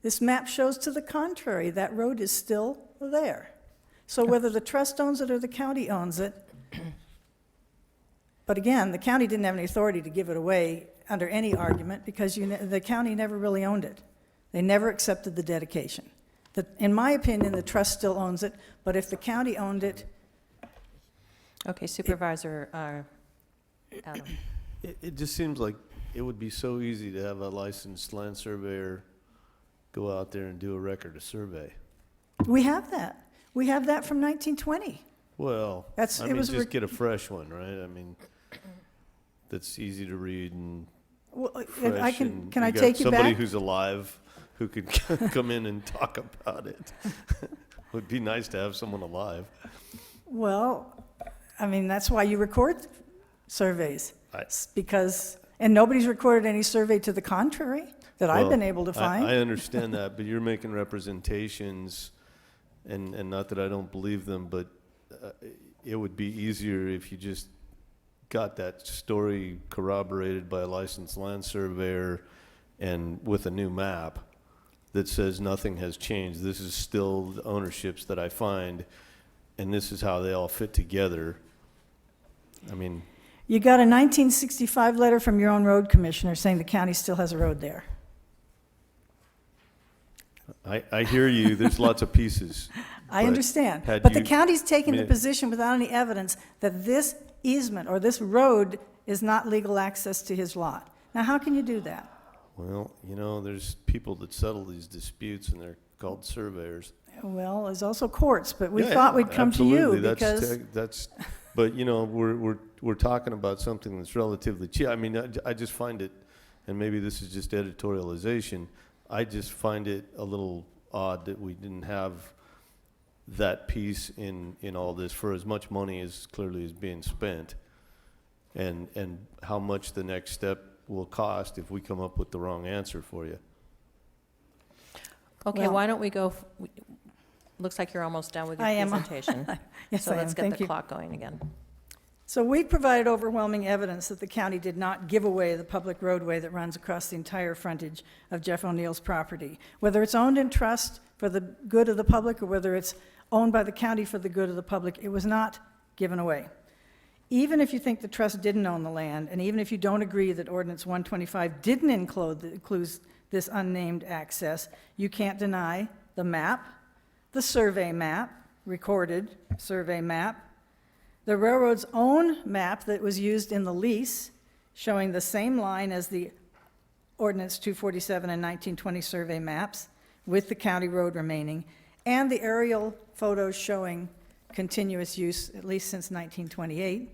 This map shows to the contrary, that road is still there. So whether the trust owns it or the county owns it, but again, the county didn't have any authority to give it away under any argument because the county never really owned it. They never accepted the dedication. In my opinion, the trust still owns it, but if the county owned it. Okay, Supervisor Adam. It just seems like it would be so easy to have a licensed land surveyor go out there and do a record of survey. We have that. We have that from 1920. Well, That's- I it mean, was just get a fresh one, right? I mean, that's easy to read and Well, if fresh. I and can I got take you somebody back? who's alive who could come in and talk about it. Would be nice to have someone alive. Well, I mean, that's why you record surveys. I- And nobody's recorded any survey to the contrary that I've been Well, able to find. I understand that, but you're making representations, and not that I don't believe them, but it would be easier if you just got that story corroborated by a licensed land surveyor and with a new map that says nothing has changed. This is still the ownerships that I find, and this is how they all fit together. I mean, You got a 1965 letter from your own road commissioner saying the county still has a road there. I hear you, there's lots of pieces. I but understand. had But the you- county's taking I the mean, position without any evidence that this easement or this road is not legal access to his lot. Now, how can you do that? Well, you know, there's people that settle these disputes, and they're called surveyors. Well, there's also courts, but we Yeah, thought we'd come to you absolutely. because, That's, but, you know, we're talking about something that's relatively cheap. I mean, I just find it, and maybe this is just editorialization, I just find it a little odd that we didn't have that piece in all this for as much money as clearly is being spent, and how much the next step will cost if we come up with the wrong answer for you. Okay, Well- why don't we go, looks like you're almost done with your I am. presentation. Yes, So I let's am. get Thank the you. clock going again. So we provided overwhelming evidence that the county did not give away the public roadway that runs across the entire frontage of Jeff O'Neill's property. Whether it's owned in trust for the good of the public or whether it's owned by the county for the good of the public, it was not given away. Even if you think the trust didn't own the land, and even if you don't agree that Ordinance 125 didn't include this unnamed access, you can't deny the map, the survey map, recorded survey map, the railroad's own map that was used in the lease, showing the same line as the Ordinance 247 and 1920 survey maps, with the county road remaining, and the aerial photos showing continuous use at least since 1928.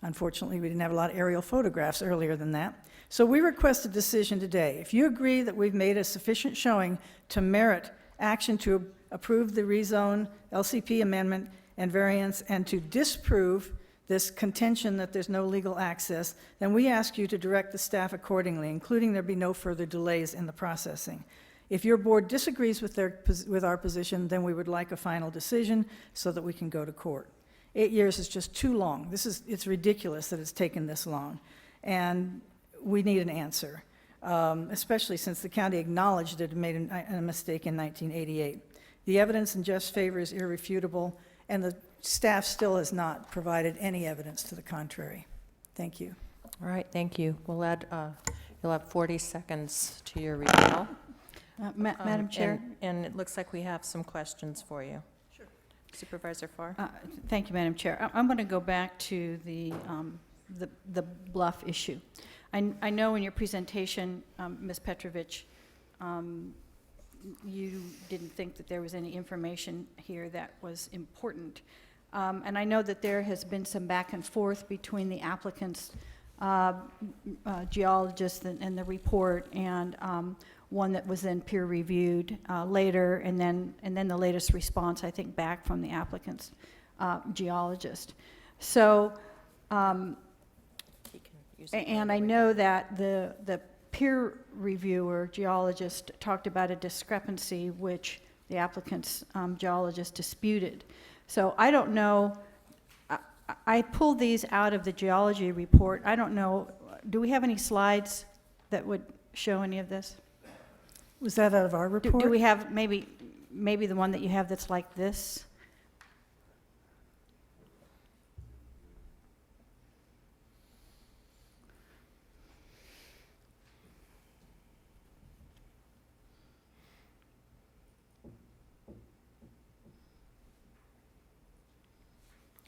Unfortunately, we didn't have a lot of aerial photographs earlier than that. So we request a decision today. If you agree that we've made a sufficient showing to merit action to approve the rezone LCP amendment and variance and to disprove this contention that there's no legal access, then we ask you to direct the staff accordingly, including there be no further delays in the processing. If your board disagrees with our position, then we would like a final decision so that we can go to court. 8 years is just too long. It's ridiculous that it's taken this long. And we need an answer, especially since the county acknowledged it made a mistake in 1988. The evidence in Jeff's favor is irrefutable, and the staff still has not provided any evidence to the contrary. Thank you. All right, thank you. We'll add, you'll have 40 seconds to your rebuttal. Madam Chair? And it looks like we have some questions for you. Sure. Supervisor Farr? Thank you, Madam Chair. I'm going to go back to the bluff issue. I know in your presentation, Ms. Petrovich, you didn't think that there was any information here that was important. And I know that there has been some back and forth between the applicant's geologist and the report, and one that was then peer-reviewed later, and then the latest response, I think, back from the applicant's geologist. So, and I know that the peer reviewer geologist talked about a discrepancy which the applicant's geologist disputed. So I don't know, I pulled these out of the geology report. I don't know, do we have any slides that would show any of this? Was that out of our report? Do we have maybe the one that you have that's like this?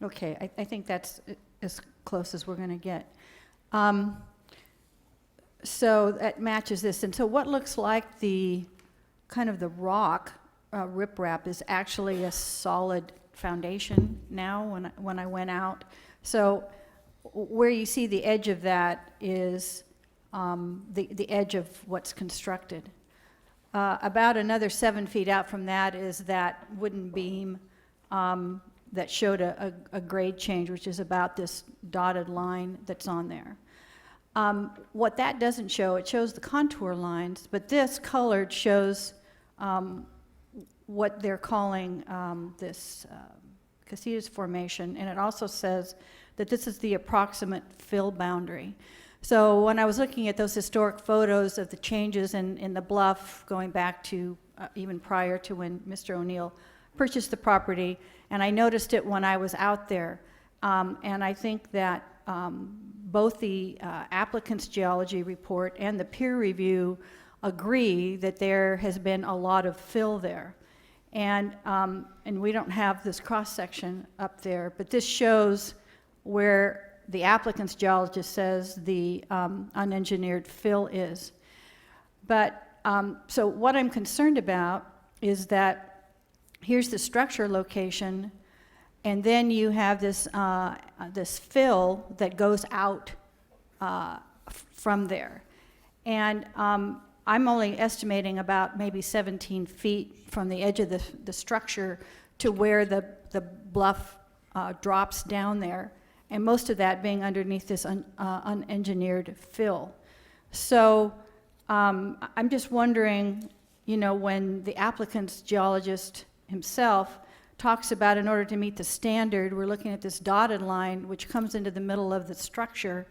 Okay, I think that's as close as we're going to get. So that matches this. And so what looks like the kind of the rock riprap is actually a solid foundation now when I went out. So where you see the edge of that is the edge of what's constructed. About another 7 feet out from that is that wooden beam that showed a grade change, which is about this dotted line that's on there. What that doesn't show, it shows the contour lines, but this colored shows what they're calling this Casitas formation, and it also says that this is the approximate fill boundary. So when I was looking at those historic photos of the changes in the bluff going back to even prior to when Mr. O'Neill purchased the property, and I noticed it when I was out there. And I think that both the applicant's geology report and the peer review agree that there has been a lot of fill there. And we don't have this cross-section up there, but this shows where the applicant's geologist says the unengineered fill is. But so what I'm concerned about is that here's the structure location, and then you have this this fill that goes out from there. And I'm only estimating about maybe 17 feet from the edge of the structure to where the bluff drops down there, and most of that being underneath this unengineered fill. So I'm just wondering, you know, when the applicant's geologist himself talks about in order to meet the standard, we're looking at this dotted line which comes into the middle of the structure,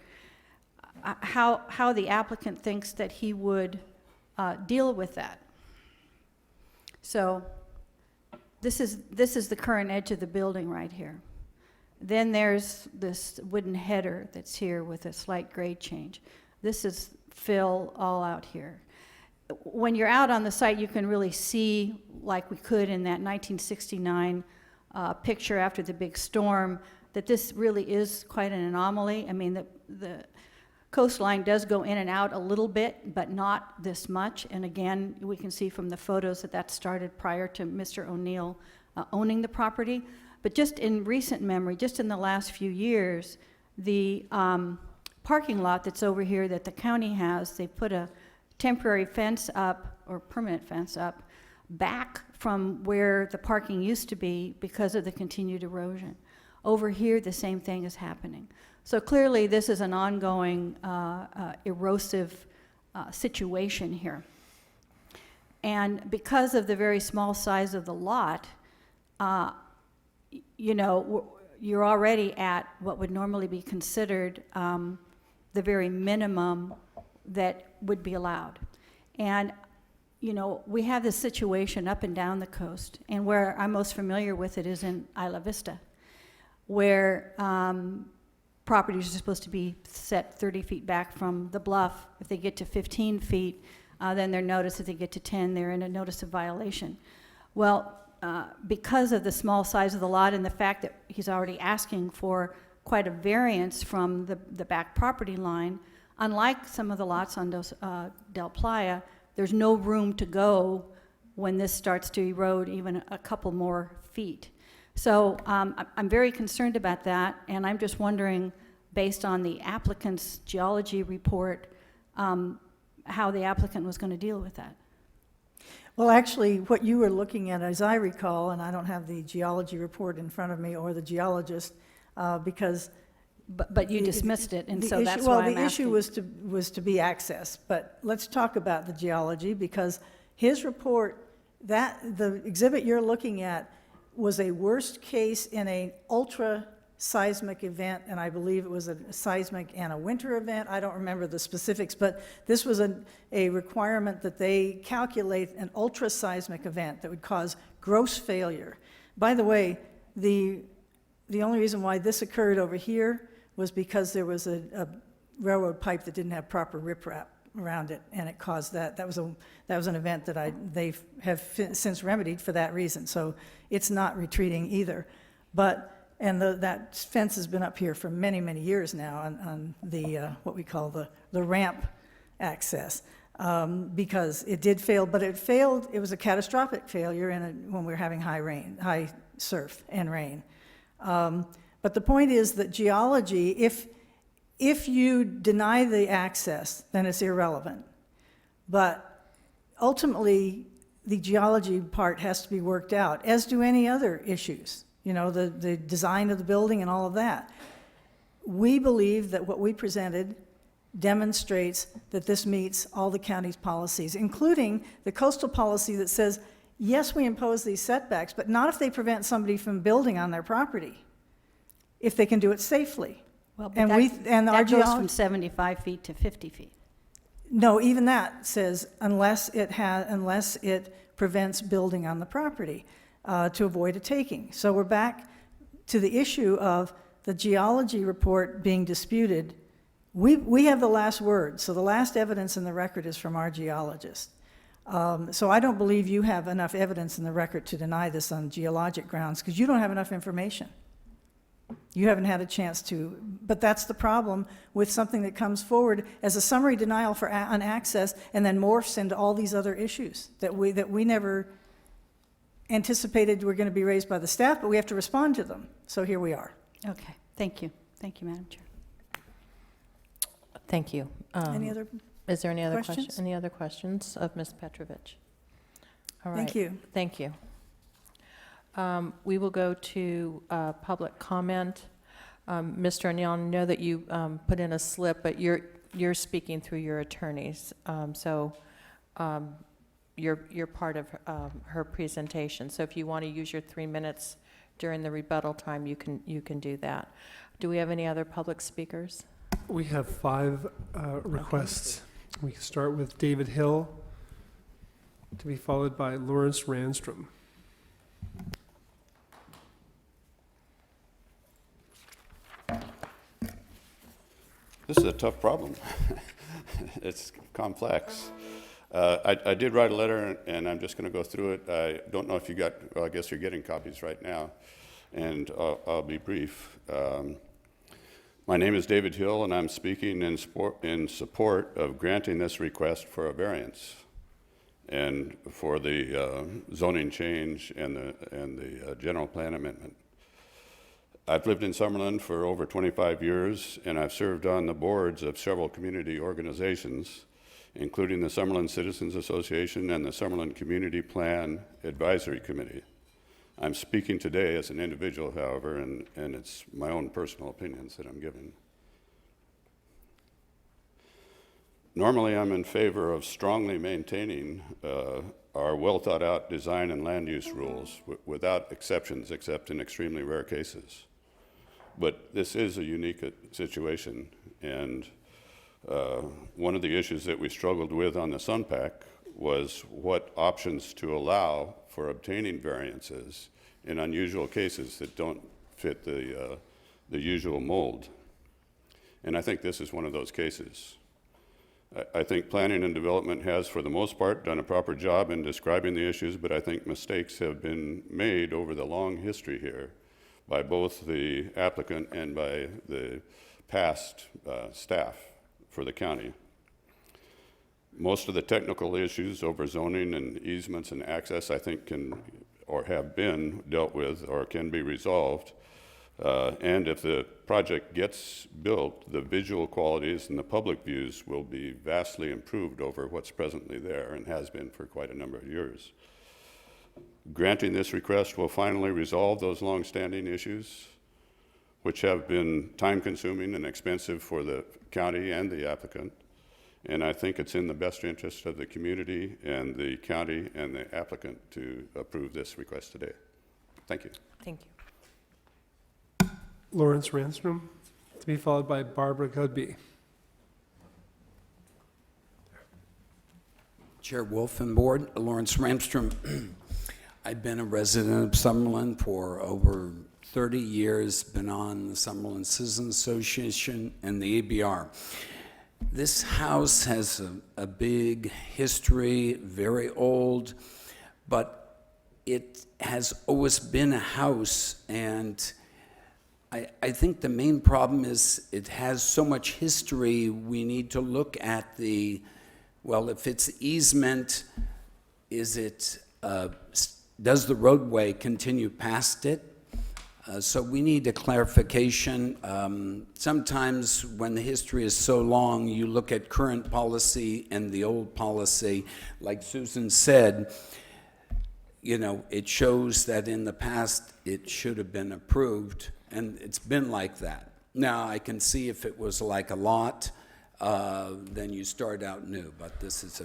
how the applicant thinks that he would deal with that. So this is the current edge of the building right here. Then there's this wooden header that's here with a slight grade change. This is fill all out here. When you're out on the site, you can really see, like we could in that 1969 picture after the big storm, that this really is quite an anomaly. I mean, the coastline does go in and out a little bit, but not this much. And again, we can see from the photos that started prior to Mr. O'Neill owning the property. But just in recent memory, just in the last few years, the parking lot that's over here that the county has, they put a temporary fence up, or permanent fence up, back from where the parking used to be because of the continued erosion. Over here, the same thing is happening. So clearly, this is an ongoing erosive situation here. And because of the very small size of the lot, you know, you're already at what would normally be considered the very minimum that would be allowed. And, you know, we have this situation up and down the coast, and where I'm most familiar with it is in Isla Vista, where properties are supposed to be set 30 feet back from the bluff. If they get to 15 feet, then they're noticed. If they get to 10, they're in a notice of violation. Well, because of the small size of the lot and the fact that he's already asking for quite a variance from the back property line, unlike some of the lots on Del Playa, there's no room to go when this starts to erode even a couple more feet. So I'm very concerned about that, and I'm just wondering, based on the applicant's geology report, how the applicant was going to deal with that. Well, actually, what you were looking at, as I recall, and I don't have the geology report in front of me or the geologist, because. But you dismissed it, and the so issue- that's well, why I'm the issue asking. was to be access, but let's talk about the geology, because his report, the exhibit you're looking at was a worst case in an ultra seismic event, and I believe it was a seismic and a winter event. I don't remember the specifics, but this was a requirement that they calculate an ultra seismic event that would cause gross failure. By the way, the only reason why this occurred over here was because there was a railroad pipe that didn't have proper riprap around it, and it caused that. That was an event that they have since remedied for that reason. So it's not retreating either. That fence has been up here for many, many years now on the what we call the ramp access, because it did fail, but it failed. It was a catastrophic failure when we were having high surf and rain. But the point is that geology, if you deny the access, then it's irrelevant. But ultimately, the geology part has to be worked out, as do any other issues, the design of the building and all of that. We believe that what we presented demonstrates that this meets all the county's policies, including the coastal policy that says, yes, we impose these setbacks, but not if they prevent somebody from building on their property, if they can do it safely. Well, but And that goes from 75 feet to 50 feet. No, even that says unless it prevents building on the property to avoid a taking. So we're back to the issue of the geology report being disputed. We have the last word, so the last evidence in the record is from our geologist. So I don't believe you have enough evidence in the record to deny this on geologic grounds, because you don't have enough information. You haven't had a chance to, but that's the problem with something that comes forward as a summary denial on access and then morphs into all these other issues that we never anticipated were going to be raised by the staff, but we have to respond to them. So here we are. Okay, thank you. Thank you, Madam Chair. Thank you. Is there any other questions? questions? Any other questions of Ms. Petrovich? All right. Thank you. Thank you. We will go to public comment. Mr. O'Neill, I know that you put in a slip, but you're speaking through your attorneys, so you're part of her presentation. So if you want to use your 3 minutes during the rebuttal time, you can do that. Do we have any other public speakers? We have 5 requests. We can start with David Hill, to be followed by Lawrence Randstrom. This is a tough problem. It's complex. I did write a letter, and I'm just going to go through it. I don't know if you got, well, I guess you're getting copies right now, and I'll be brief. My name is David Hill, and I'm speaking in support of granting this request for a variance and for the zoning change and the general plan amendment. I've lived in Summerlin for over 25 years, and I've served on the boards of several community organizations, including the Summerlin Citizens Association and the Summerlin Community Plan Advisory Committee. I'm speaking today as an individual, however, and it's my own personal opinions that I'm giving. Normally, I'm in favor of strongly maintaining our well-thought-out design and land use rules without exceptions, except in extremely rare cases. But this is a unique situation, and one of the issues that we struggled with on the SunPAC was what options to allow for obtaining variances in unusual cases that don't fit the usual mold. And I think this is one of those cases. I think planning and development has, for the most part, done a proper job in describing the issues, but I think mistakes have been made over the long history here by both the applicant and by the past staff for the county. Most of the technical issues over zoning and easements and access, I think, can or have been dealt with or can be resolved And if the project gets built, the visual qualities and the public views will be vastly improved over what's presently there and has been for quite a number of years. Granting this request will finally resolve those long-standing issues, which have been time-consuming and expensive for the county and the applicant. And I think it's in the best interest of the community and the county and the applicant to approve this request today. Thank you. Thank you. Lawrence Ranstrom, to be followed by Barbara Goodby. Chair Wolf and Board, Lawrence Ramstrom. I've been a resident of Summerlin for over 30 years, been on the Summerlin Citizens Association and the ABR. This house has a big history, very old, but it has always been a house, and I think the main problem is it has so much history, we need to look at well, if it's easement, does the roadway continue past it? So we need a clarification. Sometimes when the history is so long, you look at current policy and the old policy. Like Susan said, it shows that in the past it should have been approved, and it's been like that. Now, I can see if it was like a lot, then you start out new, but this is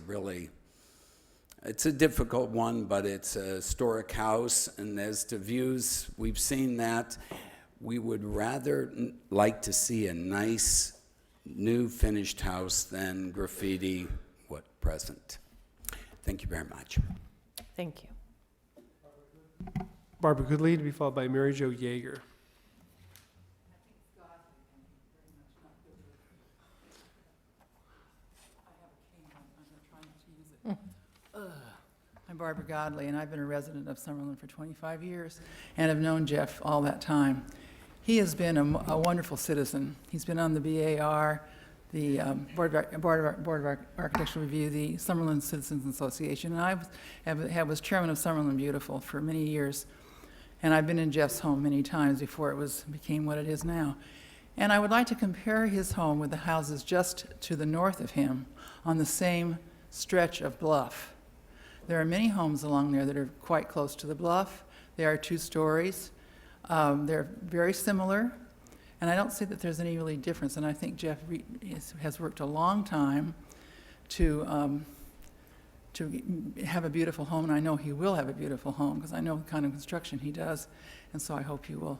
it's a difficult one, but it's a historic house, and as to views, we've seen that. We would rather like to see a nice, new finished house than graffiti, present. Thank you very much. Thank you. Barbara Goodley, to be followed by Mary Jo Yeager. I'm Barbara Godley, and I've been a resident of Summerlin for 25 years and have known Jeff all that time. He has been a wonderful citizen. He's been on the BAR, the Board of Architectural Review, the Summerlin Citizens Association, and I was chairman of Summerlin Beautiful for many years. And I've been in Jeff's home many times before it became what it is now. And I would like to compare his home with the houses just to the north of him on the same stretch of bluff. There are many homes along there that are quite close to the bluff. They are 2 stories. They're very similar, and I don't see that there's any really difference. And I think Jeff has worked a long time to have a beautiful home, and I know he will have a beautiful home because I know the kind of construction he does, and so I hope you will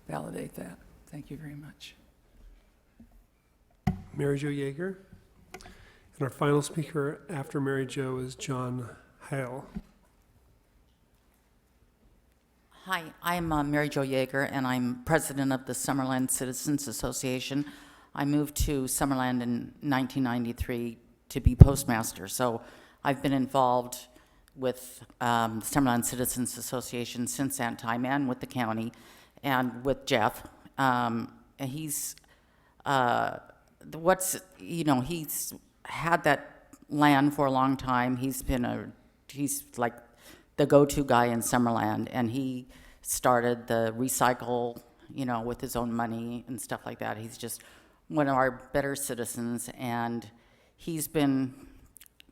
validate that. Thank you very much. Mary Jo Yeager. And our final speaker after Mary Jo is John Hale. Hi, I'm Mary Jo Yeager, and I'm president of the Summerland Citizens Association. I moved to Summerland in 1993 to be postmaster, so I've been involved with the Summerland Citizens Association since that time, and with the county, and with Jeff. He's had that land for a long time. He's like the go-to guy in Summerland, and he started the recycle, with his own money and stuff like that. He's just one of our better citizens, and he's been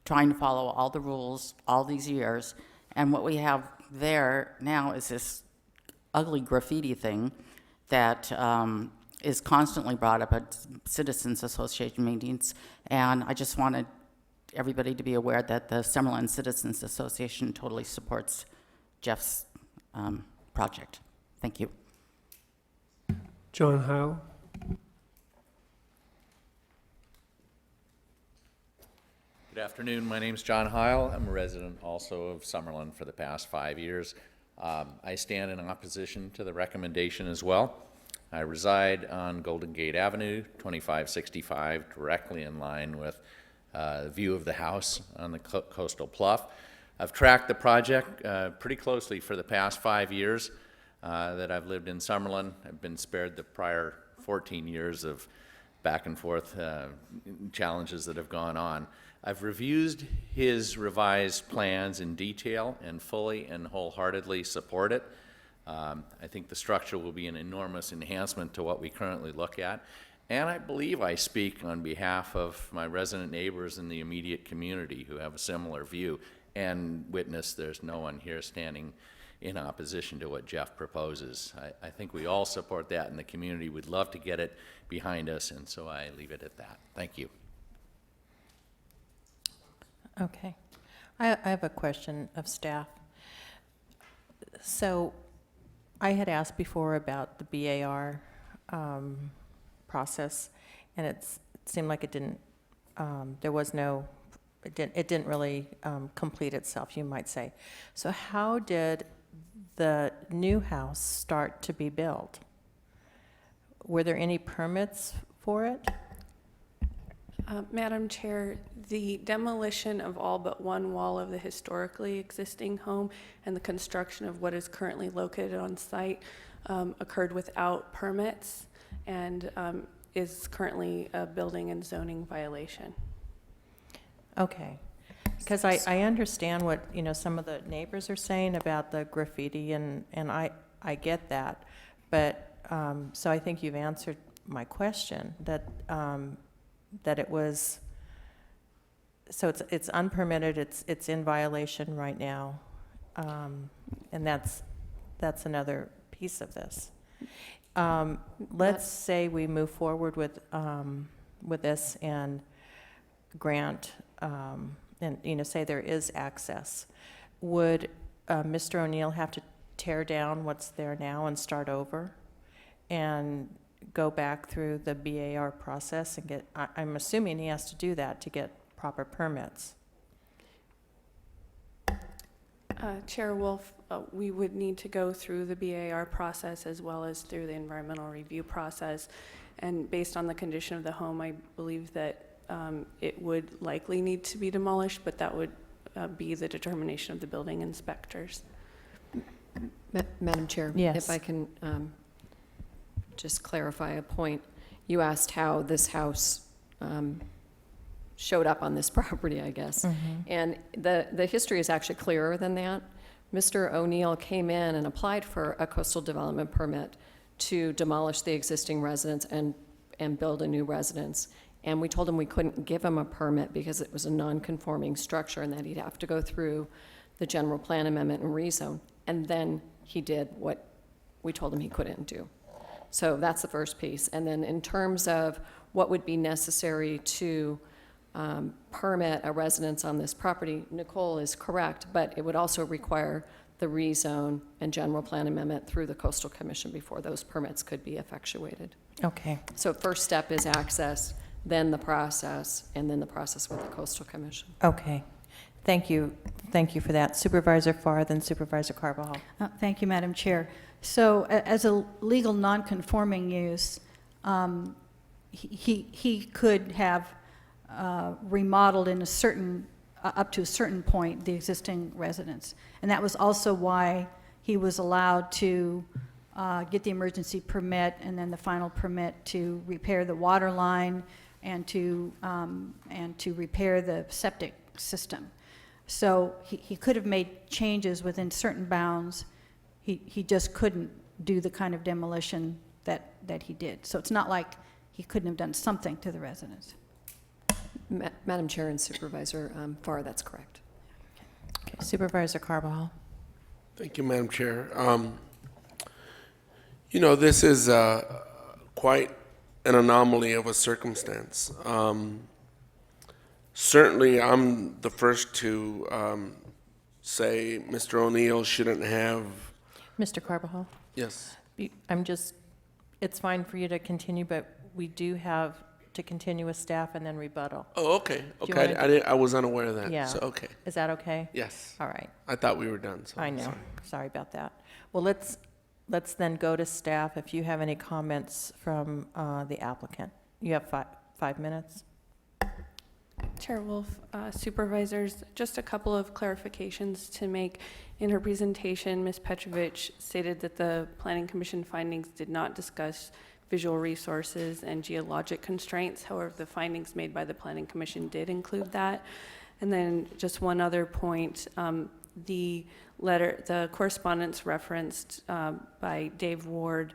trying to follow all the rules all these years. And what we have there now is this ugly graffiti thing that is constantly brought up at Citizens Association meetings, and I just wanted everybody to be aware that the Summerland Citizens Association totally supports Jeff's project. Thank you. John Hale. Good afternoon. My name is John Heil. I'm a resident also of Summerlin for the past 5 years. I stand in opposition to the recommendation as well. I reside on Golden Gate Avenue, 2565, directly in line with the view of the house on the coastal bluff. I've tracked the project pretty closely for the past 5 years that I've lived in Summerlin. I've been spared the prior 14 years of back and forth challenges that have gone on. I've reviewed his revised plans in detail and fully and wholeheartedly support it. I think the structure will be an enormous enhancement to what we currently look at. And I believe I speak on behalf of my resident neighbors in the immediate community who have a similar view, and witness there's no one here standing in opposition to what Jeff proposes. I think we all support that, and the community would love to get it behind us, and so I leave it at that. Thank you. Okay. I have a question of staff. So I had asked before about the BAR process, and it seemed like it didn't, there was no, it didn't really complete itself, you might say. So how did the new house start to be built? Were there any permits for it? Madam Chair, the demolition of all but one wall of the historically existing home and the construction of what is currently located on site occurred without permits and is currently a building and zoning violation. Okay. Because I understand what, you know, some of the neighbors are saying about the graffiti, and I get that. But, so I think you've answered my question, that that it was, so it's unpermitted, it's in violation right now, and that's another piece of this. Let's say we move forward with this and grant, and you know, say there is access. Would Mr. O'Neill have to tear down what's there now and start over, and go back through the BAR process and get, I'm assuming he has to do that to get proper permits? Chair Wolf, we would need to go through the BAR process as well as through the environmental review process. And based on the condition of the home, I believe that it would likely need to be demolished, but that would be the determination of the building inspectors. Madam Chair, Yes. if I can just clarify a point. You asked how this house showed up on this property, I guess. Mm-hmm. And the history is actually clearer than that. Mr. O'Neill came in and applied for a coastal development permit to demolish the existing residence and build a new residence. And we told him we couldn't give him a permit because it was a non-conforming structure and that he'd have to go through the general plan amendment and rezone. And then he did what we told him he couldn't do. So that's the first piece. And then in terms of what would be necessary to permit a residence on this property, Nicole is correct, but it would also require the rezone and general plan amendment through the Coastal Commission before those permits could be effectuated. Okay. So first step is access, then the process, and then the process with the Coastal Commission. Okay. Thank you. Thank you for that. Supervisor Farr, then Supervisor Carbajal. Thank you, Madam Chair. So as a legal non-conforming use, he could have remodeled in a certain, up to a certain point, the existing residence. And that was also why he was allowed to get the emergency permit and then the final permit to repair the water line and to repair the septic system. So he could have made changes within certain bounds. He just couldn't do the kind of demolition that he did. So it's not like he couldn't have done something to the residence. Madam Chair and Supervisor Farr, that's correct. Okay. Supervisor Carbajal. Thank you, Madam Chair. You know, this is quite an anomaly of a circumstance. Certainly, I'm the first to say Mr. O'Neill shouldn't have. Mr. Carbajal? Yes. It's fine for you to continue, but we do have to continue with staff and then rebuttal. Oh, okay. Do you Okay, wanna I was unaware of that. Yeah. So, okay. Is that okay? Yes. All right. I thought we were done. So I know. sorry. Sorry about that. Well, let's then go to staff. If you have any comments from the applicant. You have 5 minutes. Chair Wolf, Supervisors, just a couple of clarifications to make. In her presentation, Ms. Petrovich stated that the Planning Commission findings did not discuss visual resources and geologic constraints. However, the findings made by the Planning Commission did include that. And then just one other point, The letter, the correspondence referenced by Dave Ward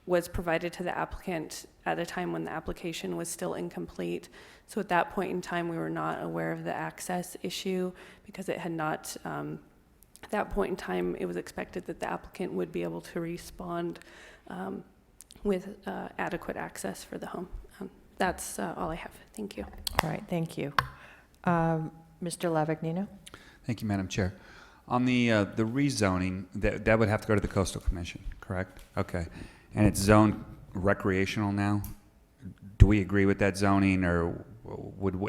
was provided to the applicant at a time when the application was still incomplete. So at that point in time, we were not aware of the access issue because it had not, at that point in time, it was expected that the applicant would be able to respond with adequate access for the home. That's all I have. Thank you. All right, thank you. Mr. Lavagnino? Thank you, Madam Chair. On the rezoning, that would have to go to the Coastal Commission, correct? Okay. And it's zoned recreational now? Do we agree with that zoning, or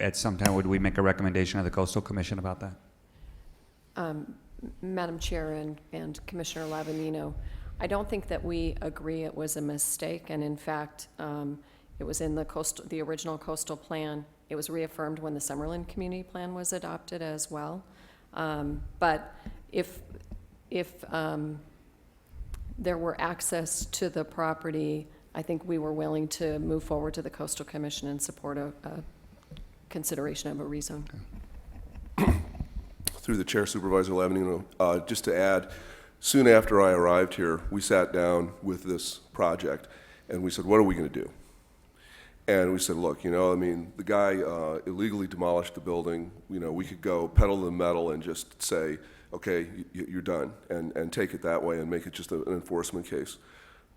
at some time would we make a recommendation to the Coastal Commission about that? Madam Chair and Commissioner Lavagnino, I don't think that we agree it was a mistake, and in fact, it was in the original coastal plan. It was reaffirmed when the Summerlin Community Plan was adopted as well. But if there were access to the property, I think we were willing to move forward to the Coastal Commission and support a consideration of a rezone. Through the chair, Supervisor Lavanino, just to add, soon after I arrived here, we sat down with this project and we said, what are we going to do? And we said, look, the guy illegally demolished the building. We could go pedal to the metal and just say, okay, you're done, and take it that way and make it just an enforcement case.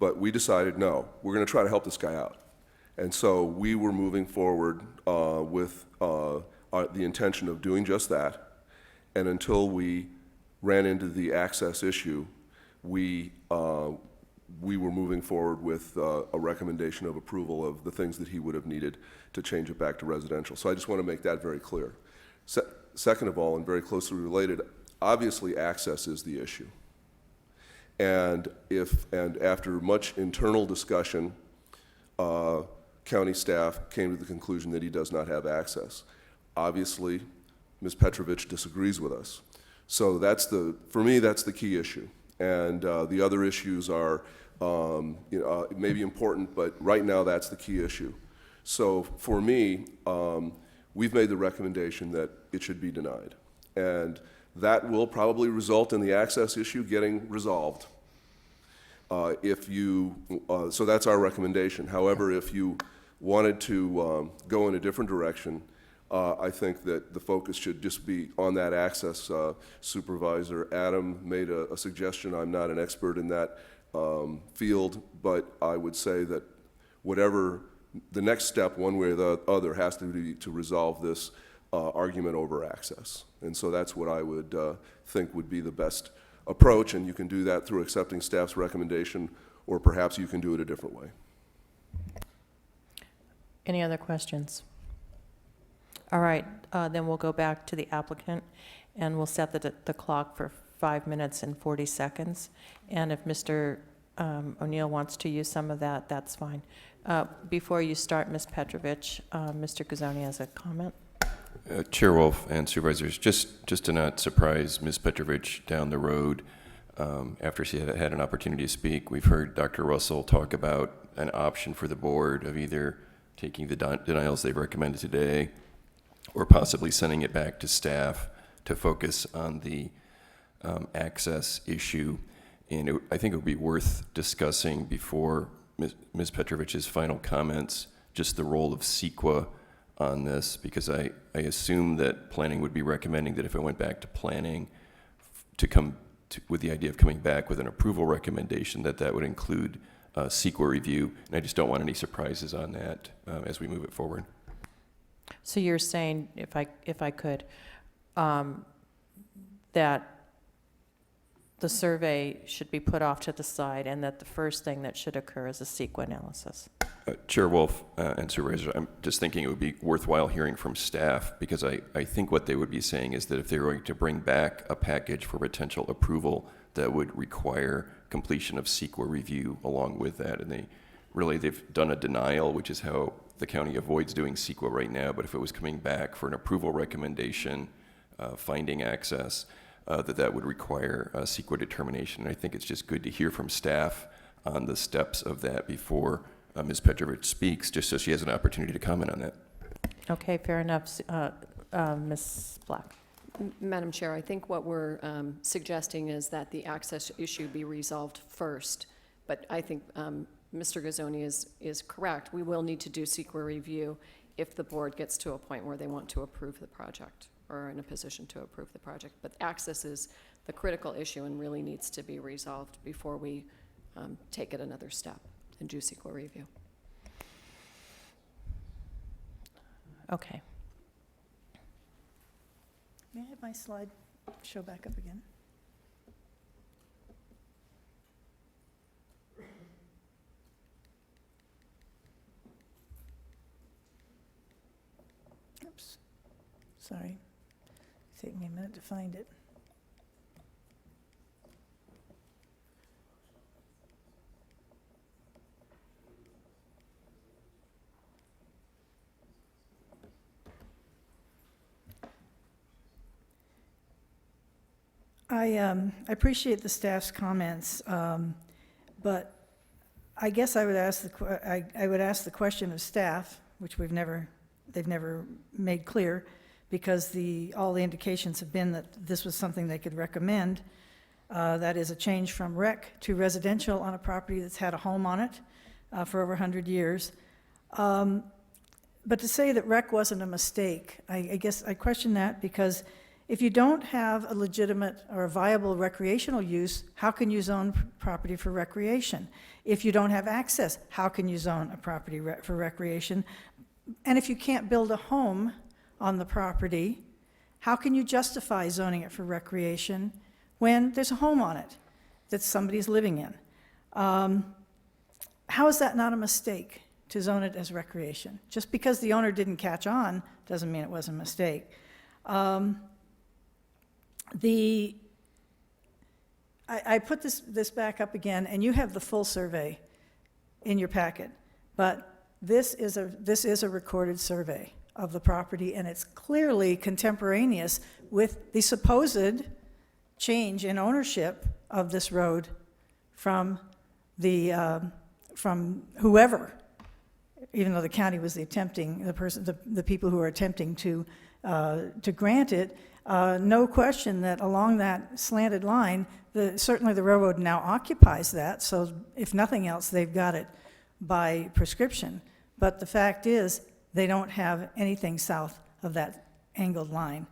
But we decided, no, we're going to try to help this guy out. And so we were moving forward with the intention of doing just that. And until we ran into the access issue, we were moving forward with a recommendation of approval of the things that he would have needed to change it back to residential. So I just want to make that very clear. Second of all, and very closely related, obviously access is the issue. And after much internal discussion, county staff came to the conclusion that he does not have access. Obviously, Ms. Petrovich disagrees with us. So for me, that's the key issue. And the other issues are maybe important, but right now that's the key issue. So for me, we've made the recommendation that it should be denied. And that will probably result in the access issue getting resolved. So that's our recommendation. However, if you wanted to go in a different direction, I think that the focus should just be on that access. Supervisor Adam made a suggestion. I'm not an expert in that field, but I would say that whatever the next step, one way or the other, has to be to resolve this argument over access. And so that's what I would think would be the best approach, and you can do that through accepting staff's recommendation, or perhaps you can do it a different way. Any other questions? All right, then we'll go back to the applicant, and we'll set the clock for 5 minutes and 40 seconds. And if Mr. O'Neill wants to use some of that, that's fine. Before you start, Ms. Petrovich, Mr. Guzzoni has a comment. Chair Wolf and Supervisors, just to not surprise Ms. Petrovich down the road, after she had an opportunity to speak, we've heard Dr. Russell talk about an option for the board of either taking the denials they've recommended today or possibly sending it back to staff to focus on the access issue. And I think it would be worth discussing before Ms. Petrovich's final comments, just the role of CEQA on this, because I assume that planning would be recommending that if it went back to planning with the idea of coming back with an approval recommendation, that would include CEQA review. And I just don't want any surprises on that as we move it forward. So you're saying, if I could, that the survey should be put off to the side, and that the first thing that should occur is a CEQA analysis. Chair Wolf and Supervisor, I'm just thinking it would be worthwhile hearing from staff, because I think what they would be saying is that if they're going to bring back a package for potential approval, that would require completion of CEQA review along with that. And they've done a denial, which is how the county avoids doing CEQA right now. But if it was coming back for an approval recommendation, finding access, that would require a CEQA determination. And I think it's just good to hear from staff on the steps of that before Ms. Petrovich speaks, just so she has an opportunity to comment on that. Okay, fair enough. Ms. Black. Madam Chair, I think what we're suggesting is that the access issue be resolved first. But I think Mr. Gazzoni is correct. We will need to do secret review if the board gets to a point where they want to approve the project or are in a position to approve the project. But access is the critical issue and really needs to be resolved before we take it another step and do secret review. Okay. May I have my slide show back up again? Oops, sorry. Take me a minute to find it. I appreciate the staff's comments, but I guess I would ask the question of staff, which they've never made clear, because all the indications have been that this was something they could recommend. That is a change from rec to residential on a property that's had a home on it for over 100 years. But to say that rec wasn't a mistake, I guess I question that, because if you don't have a legitimate or a viable recreational use, how can you zone property for recreation? If you don't have access, how can you zone a property for recreation? And if you can't build a home on the property, how can you justify zoning it for recreation when there's a home on it that somebody's living in? How is that not a mistake to zone it as recreation? Just because the owner didn't catch on doesn't mean it was a mistake. I put this back up again, and you have the full survey in your packet, but this is a recorded survey of the property, and it's clearly contemporaneous with the supposed change in ownership of this road from whoever, even though the county was the people who are attempting to grant it. No question that along that slanted line, certainly the railroad now occupies that, so if nothing else, they've got it by prescription. But the fact is, they don't have anything south of that angled line.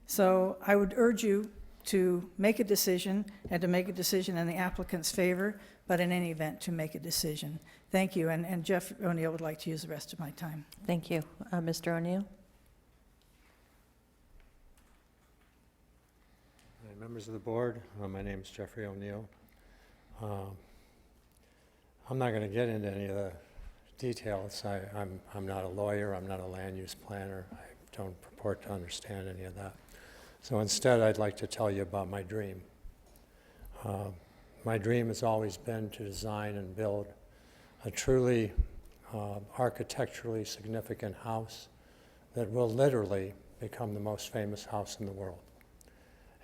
So I would urge you to make a decision, and to make a decision in the applicant's favor, but in any event, to make a decision. Thank you, and Jeff O'Neill would like to use the rest of my time. Thank you. Mr. O'Neill? Members of the board, my name is Jeffrey O'Neill. I'm not going to get into any of the details. I'm not a lawyer, I'm not a land use planner, I don't purport to understand any of that. So instead, I'd like to tell you about my dream. My dream has always been to design and build a truly architecturally significant house that will literally become the most famous house in the world.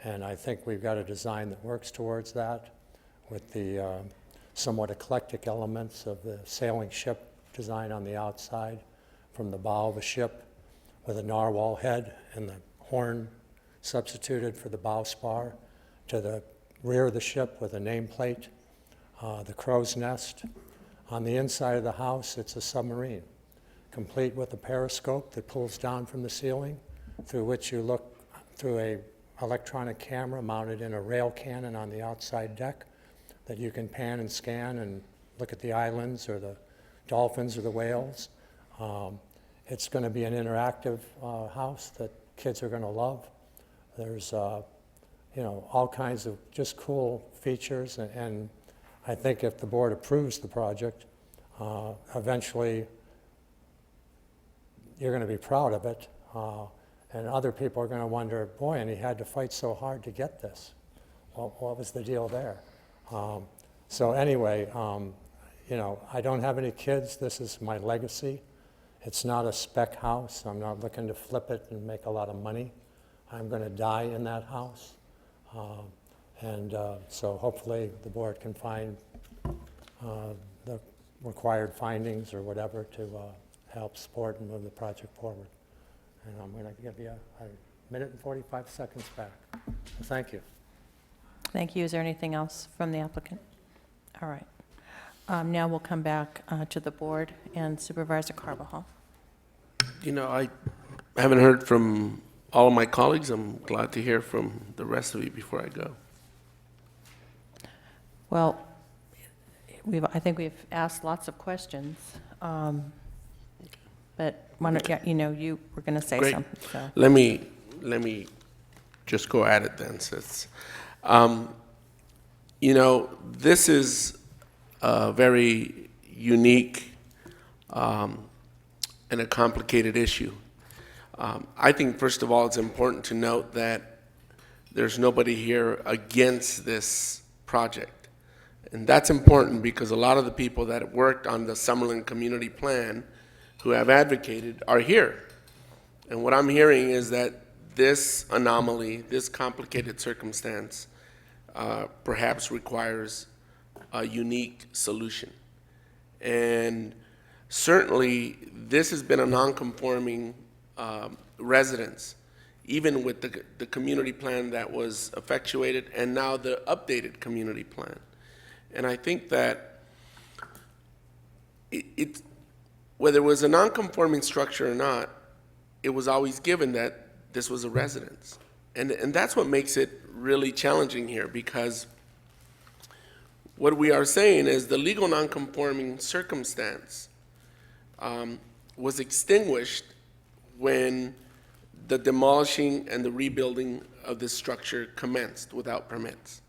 And I think we've got a design that works towards that, with the somewhat eclectic elements of the sailing ship design on the outside, from the bow of a ship with a narwhal head and the horn substituted for the bow spar, to the rear of the ship with a nameplate, the crow's nest. On the inside of the house, it's a submarine, complete with a periscope that pulls down from the ceiling, through which you look through a electronic camera mounted in a rail cannon on the outside deck that you can pan and scan and look at the islands or the dolphins or the whales. It's going to be an interactive house that kids are going to love. There's all kinds of just cool features, and I think if the board approves the project, eventually you're going to be proud of it. And other people are going to wonder, boy, and he had to fight so hard to get this. Well, what was the deal there? So anyway, I don't have any kids. This is my legacy. It's not a spec house. I'm not looking to flip it and make a lot of money. I'm going to die in that house. So hopefully the board can find the required findings or whatever to help support and move the project forward. And I'm going to give you a minute and 45 seconds back. Thank you. Thank you. Is there anything else from the applicant? All right. Now we'll come back to the board and Supervisor Carbajal. You know, I haven't heard from all of my colleagues. I'm glad to hear from the rest of you before I go. Well, I think we've asked lots of questions, but why don't, you were going to say Great. something. So. Let me just go at it then, since, this is a very unique and a complicated issue. I think, first of all, it's important to note that there's nobody here against this project. And that's important because a lot of the people that worked on the Summerlin Community Plan who have advocated are here. And what I'm hearing is that this anomaly, this complicated circumstance, perhaps requires a unique solution. And certainly, this has been a non-conforming residence, even with the community plan that was effectuated and now the updated community plan. And I think that whether it was a non-conforming structure or not, it was always given that this was a residence. And that's what makes it really challenging here, because what we are saying is the legal non-conforming circumstance was extinguished when the demolishing and the rebuilding of this structure commenced without permits.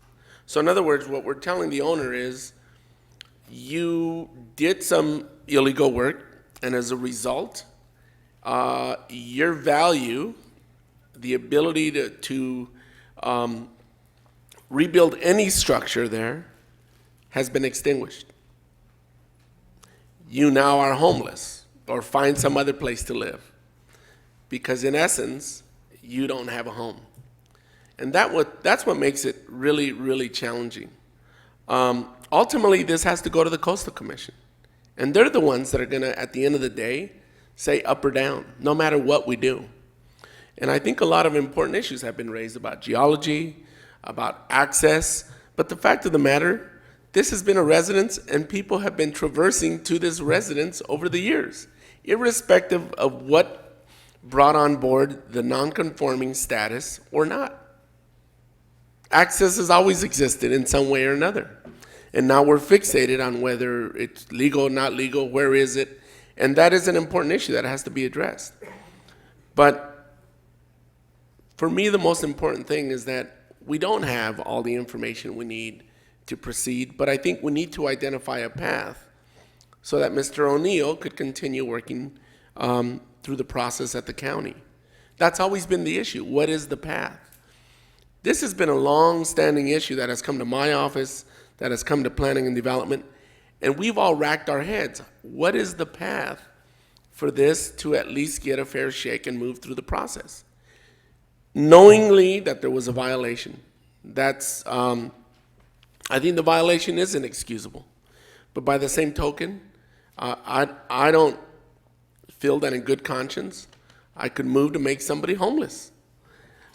So in other words, what we're telling the owner is, you did some illegal work, and as a result, your value, the ability to rebuild any structure there, has been extinguished. You now are homeless, or find some other place to live, because in essence, you don't have a home. And that's what makes it really, really challenging. Ultimately, this has to go to the Coastal Commission. And they're the ones that are going to, at the end of the day, say up or down, no matter what we do. And I think a lot of important issues have been raised about geology, about access. But the fact of the matter, this has been a residence, and people have been traversing to this residence over the years, irrespective of what brought on board the non-conforming status or not. Access has always existed in some way or another. And now we're fixated on whether it's legal or not legal, where is it? And that is an important issue that has to be addressed. But for me, the most important thing is that we don't have all the information we need to proceed, but I think we need to identify a path so that Mr. O'Neill could continue working through the process at the county. That's always been the issue. What is the path? This has been a long-standing issue that has come to my office, that has come to planning and development, and we've all racked our heads. What is the path for this to at least get a fair shake and move through the process? Knowingly that there was a violation, that's, I think the violation is inexcusable. But by the same token, I don't feel that in good conscience I could move to make somebody homeless.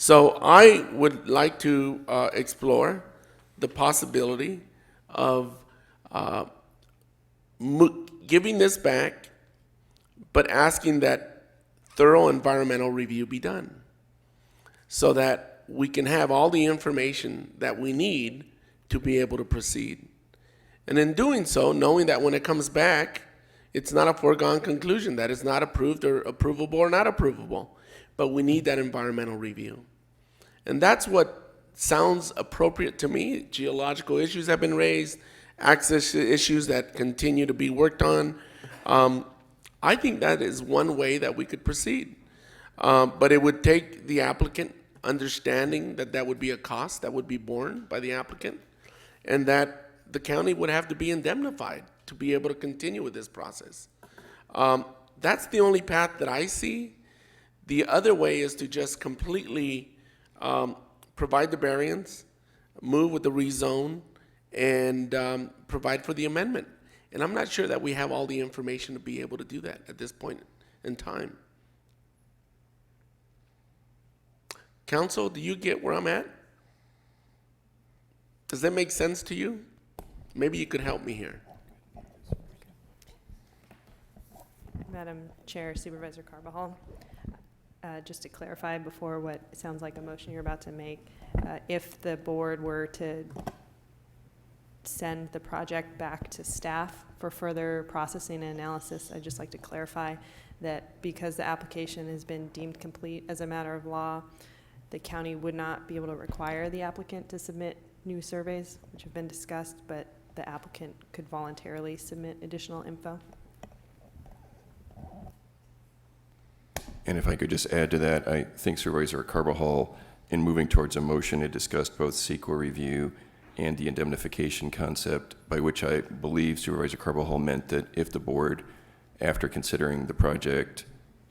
So I would like to explore the possibility of giving this back, but asking that thorough environmental review be done so that we can have all the information that we need to be able to proceed. And in doing so, knowing that when it comes back, it's not a foregone conclusion that it's not approved or approvable or not approvable, but we need that environmental review. And that's what sounds appropriate to me. Geological issues have been raised, access issues that continue to be worked on. I think that is one way that we could proceed. But it would take the applicant understanding that that would be a cost that would be borne by the applicant, and that the county would have to be indemnified to be able to continue with this process. That's the only path that I see. The other way is to just completely provide the variance, move with the rezone, and provide for the amendment. And I'm not sure that we have all the information to be able to do that at this point in time. Council, do you get where I'm at? Does that make sense to you? Maybe you could help me here. Madam Chair, Supervisor Carbajal, just to clarify before what sounds like a motion you're about to make, if the board were to send the project back to staff for further processing and analysis, I'd just like to clarify that because the application has been deemed complete as a matter of law, the county would not be able to require the applicant to submit new surveys, which have been discussed, but the applicant could voluntarily submit additional info. And if I could just add to that, I think Supervisor Carbajal, in moving towards a motion, had discussed both CEQA review and the indemnification concept, by which I believe Supervisor Carbajal meant that if the board, after considering the project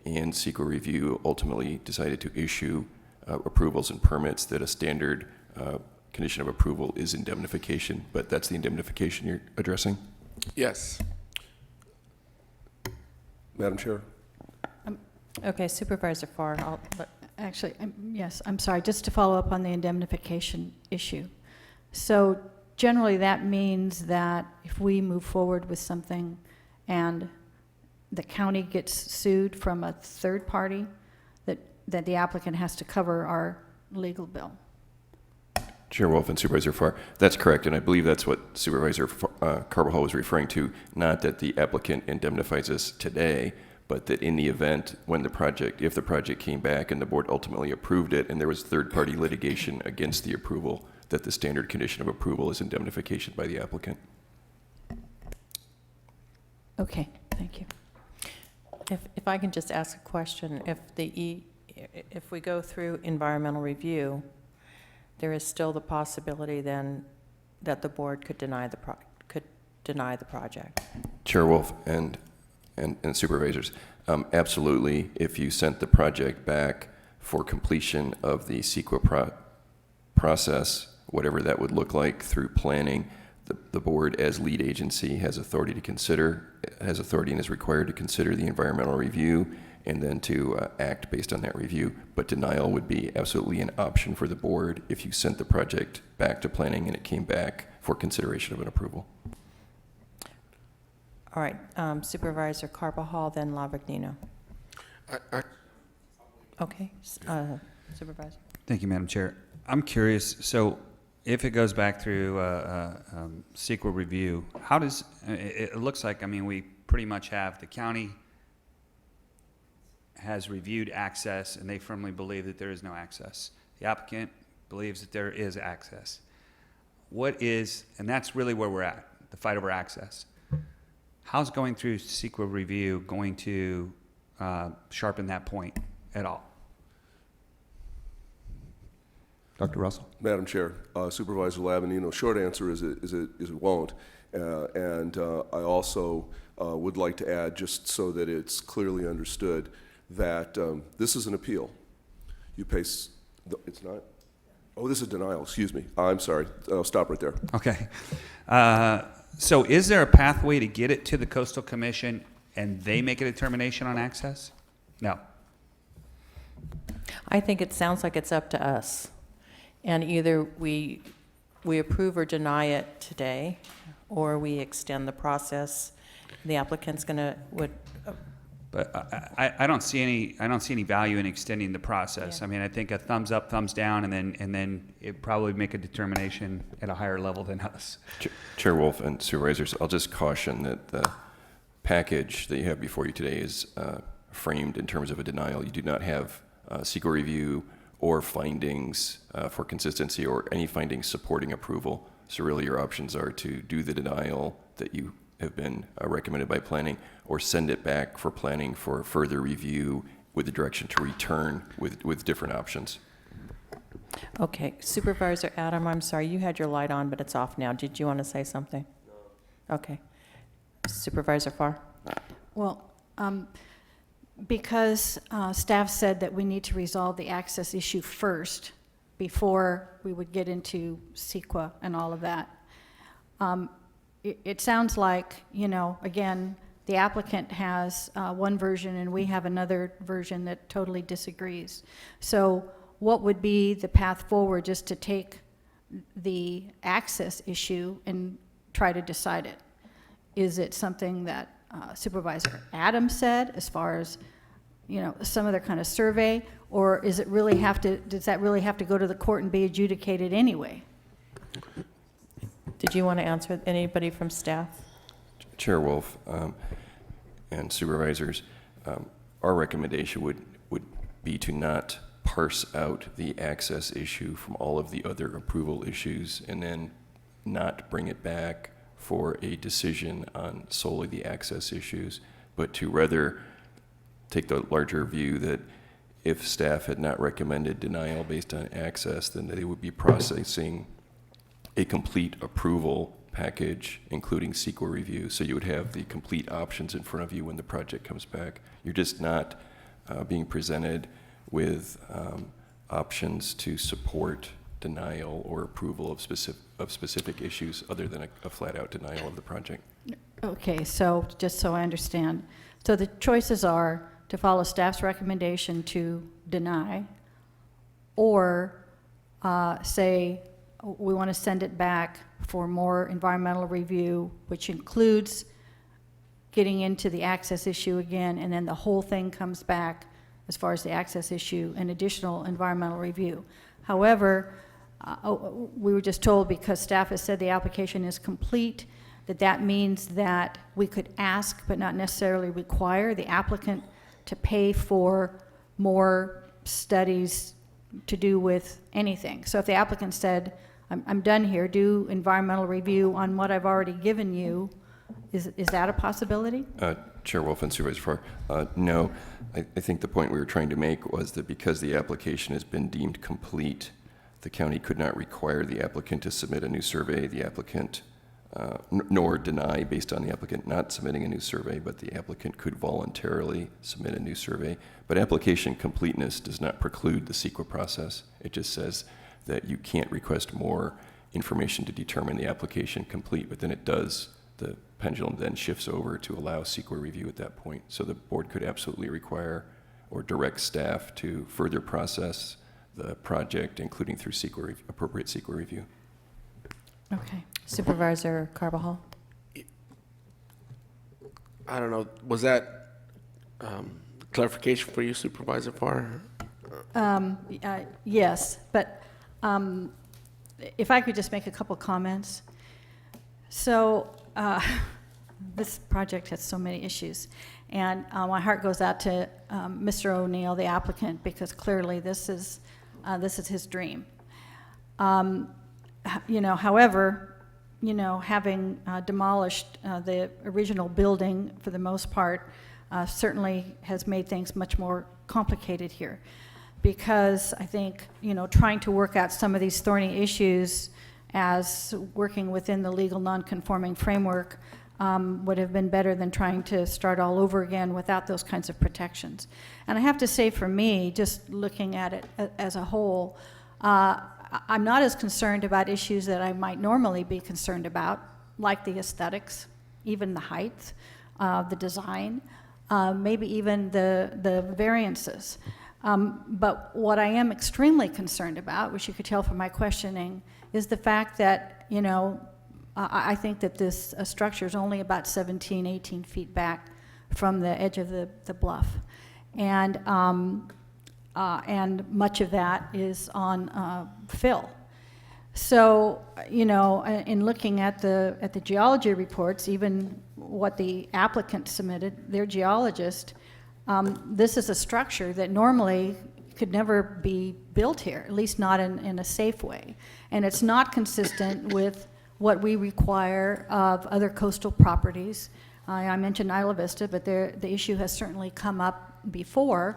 and CEQA review, ultimately decided to issue approvals and permits, that a standard condition of approval is indemnification, but that's the indemnification you're addressing? Yes. Madam Chair? Okay, Supervisor Farr, Actually, yes, I'm sorry, just to follow up on the indemnification issue. So generally, that means that if we move forward with something and the county gets sued from a third party, that the applicant has to cover our legal bill. Chair Wolf and Supervisor Farr, that's correct, and I believe that's what Supervisor Carbajal was referring to, not that the applicant indemnifies us today, but that in the event when the project, if the project came back and the board ultimately approved it and there was third-party litigation against the approval, that the standard condition of approval is indemnification by the applicant. Okay, thank you. if I can just ask a question, if we go through environmental review, there is still the possibility then that the board could deny the project. Chair Wolf and supervisors, absolutely, if you sent the project back for completion of the CEQA process, whatever that would look like through planning, the board as lead agency has authority and is required to consider the environmental review and then to act based on that review. But denial would be absolutely an option for the board if you sent the project back to planning and it came back for consideration of an approval. All right, Supervisor Carbajal, then Lavagnino. Okay, Supervisor. Thank you, Madam Chair. I'm curious, so if it goes back through CEQA review, how does, it looks like, I mean, we pretty much have, the county has reviewed access and they firmly believe that there is no access. The applicant believes that there is access. What is, and that's really where we're at, the fight over access. How's going through CEQA review going to sharpen that point at all? Dr. Russell? Madam Chair, Supervisor Lavanino, short answer is it won't. I also would like to add, just so that it's clearly understood, that this is an appeal. You pay, it's not? Oh, this is denial, excuse me. I'm sorry, I'll stop right there. Okay. So is there a pathway to get it to the Coastal Commission and they make a determination on access? No. I think it sounds like it's up to us. And either we approve or deny it today, or we extend the process. The applicant's But I don't see any value in extending the process. Yeah. I mean, I think a thumbs up, thumbs down, and then it probably make a determination at a higher level than us. Chair Wolf and supervisors, I'll just caution that the package that you have before you today is framed in terms of a denial. You do not have CEQA review or findings for consistency or any findings supporting approval. So really your options are to do the denial that you have been recommended by planning, or send it back for planning for further review with the direction to return with different options. Okay, Supervisor Adam, I'm sorry, you had your light on, but it's off now. Did you want to say something? No. Okay. Supervisor Farr? Well, because staff said that we need to resolve the access issue first before we would get into CEQA and all of that. It sounds like, again, the applicant has one version and we have another version that totally disagrees. So what would be the path forward just to take the access issue and try to decide it? Is it something that Supervisor Adams said as far as, you know, some other kind of survey, or is it really does that really have to go to the court and be adjudicated anyway? Did you want to answer, anybody from staff? Chair Wolf and supervisors, our recommendation would be to not parse out the access issue from all of the other approval issues and then not bring it back for a decision on solely the access issues, but to rather take the larger view that if staff had not recommended denial based on access, then they would be processing a complete approval package, including CEQA review. So you would have the complete options in front of you when the project comes back. You're just not being presented with options to support denial or approval of specific issues other than a flat-out denial of the project. Okay, so just so I understand. So the choices are to follow staff's recommendation to deny, or say we want to send it back for more environmental review, which includes getting into the access issue again, and then the whole thing comes back as far as the access issue and additional environmental review. However, we were just told, because staff has said the application is complete, that means that we could ask but not necessarily require the applicant to pay for more studies to do with anything. So if the applicant said, I'm done here, do environmental review on what I've already given you, is that a possibility? Chair Wolf and Supervisor Farr, no. I think the point we were trying to make was that because the application has been deemed complete, the county could not require the applicant to submit a new survey, the applicant, nor deny based on the applicant not submitting a new survey, but the applicant could voluntarily submit a new survey. But application completeness does not preclude the CEQA process. It just says that you can't request more information to determine the application complete, but then it does, the pendulum then shifts over to allow CEQA review at that point. So the board could absolutely require or direct staff to further process the project, including through appropriate CEQA review. Okay. Supervisor Carbajal? I don't know, was that clarification for you, Supervisor Farr? Yes, but if I could just make a couple comments. So this project has so many issues, and my heart goes out to Mr. O'Neill, the applicant, because clearly this is his dream. You know, however, you know, having demolished the original building for the most part certainly has made things much more complicated here, because I think, you know, trying to work out some of these thorny issues as working within the legal non-conforming framework would have been better than trying to start all over again without those kinds of protections. And I have to say, for me, just looking at it as a whole, I'm not as concerned about issues that I might normally be concerned about, like the aesthetics, even the height, the design, maybe even the variances. But what I am extremely concerned about, which you could tell from my questioning, is the fact that, you know, I think that this structure is only about 17, 18 feet back from the edge of the bluff. And much of that is on fill. So, you know, in looking at the geology reports, even what the applicant submitted, their geologist, this is a structure that normally could never be built here, at least not in a safe way. And it's not consistent with what we require of other coastal properties. I mentioned Isla Vista, but the issue has certainly come up before,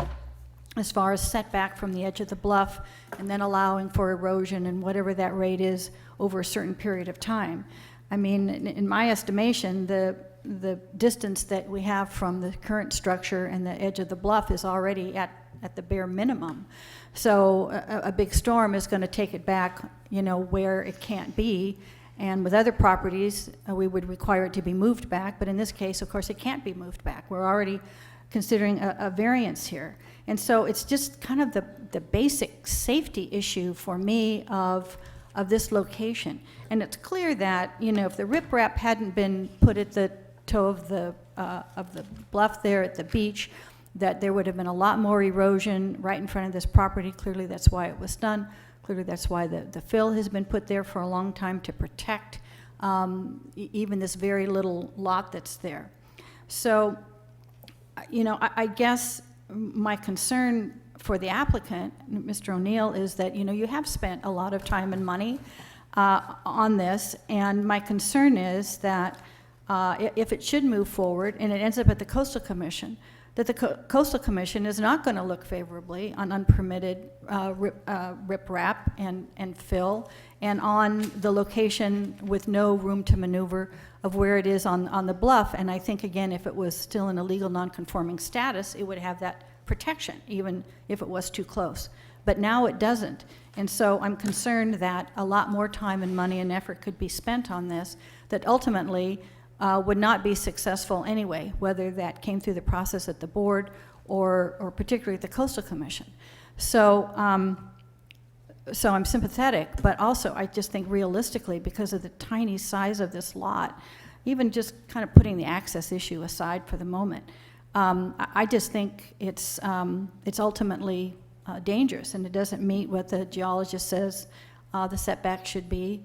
as far as setback from the edge of the bluff and then allowing for erosion and whatever that rate is over a certain period of time. I mean, in my estimation, the distance that we have from the current structure and the edge of the bluff is already at the bare minimum. So a big storm is going to take it back, you know, where it can't be. And with other properties, we would require it to be moved back. But in this case, of course, it can't be moved back. We're already considering a variance here. And so it's just kind of the basic safety issue for me of this location. And it's clear that, you know, if the riprap hadn't been put at the toe of the bluff there at the beach, that there would have been a lot more erosion right in front of this property. Clearly, that's why it was done. Clearly, that's why the fill has been put there for a long time to protect even this very little lot that's there. So, you know, I guess my concern for the applicant, Mr. O'Neill, is that, you know, you have spent a lot of time and money on this, and my concern is that if it should move forward and it ends up at the Coastal Commission, that the Coastal Commission is not going to look favorably on unpermitted riprap and fill, and on the location with no room to maneuver of where it is on the bluff. And I think, again, if it was still in a legal non-conforming status, it would have that protection, even if it was too close. But now it doesn't. And so I'm concerned that a lot more time and money and effort could be spent on this that ultimately would not be successful anyway, whether that came through the process at the board or particularly at the Coastal Commission. So, so I'm sympathetic, but also I just think realistically, because of the tiny size of this lot, even just kind of putting the access issue aside for the moment, I just think it's ultimately dangerous, and it doesn't meet what the geologist says the setback should be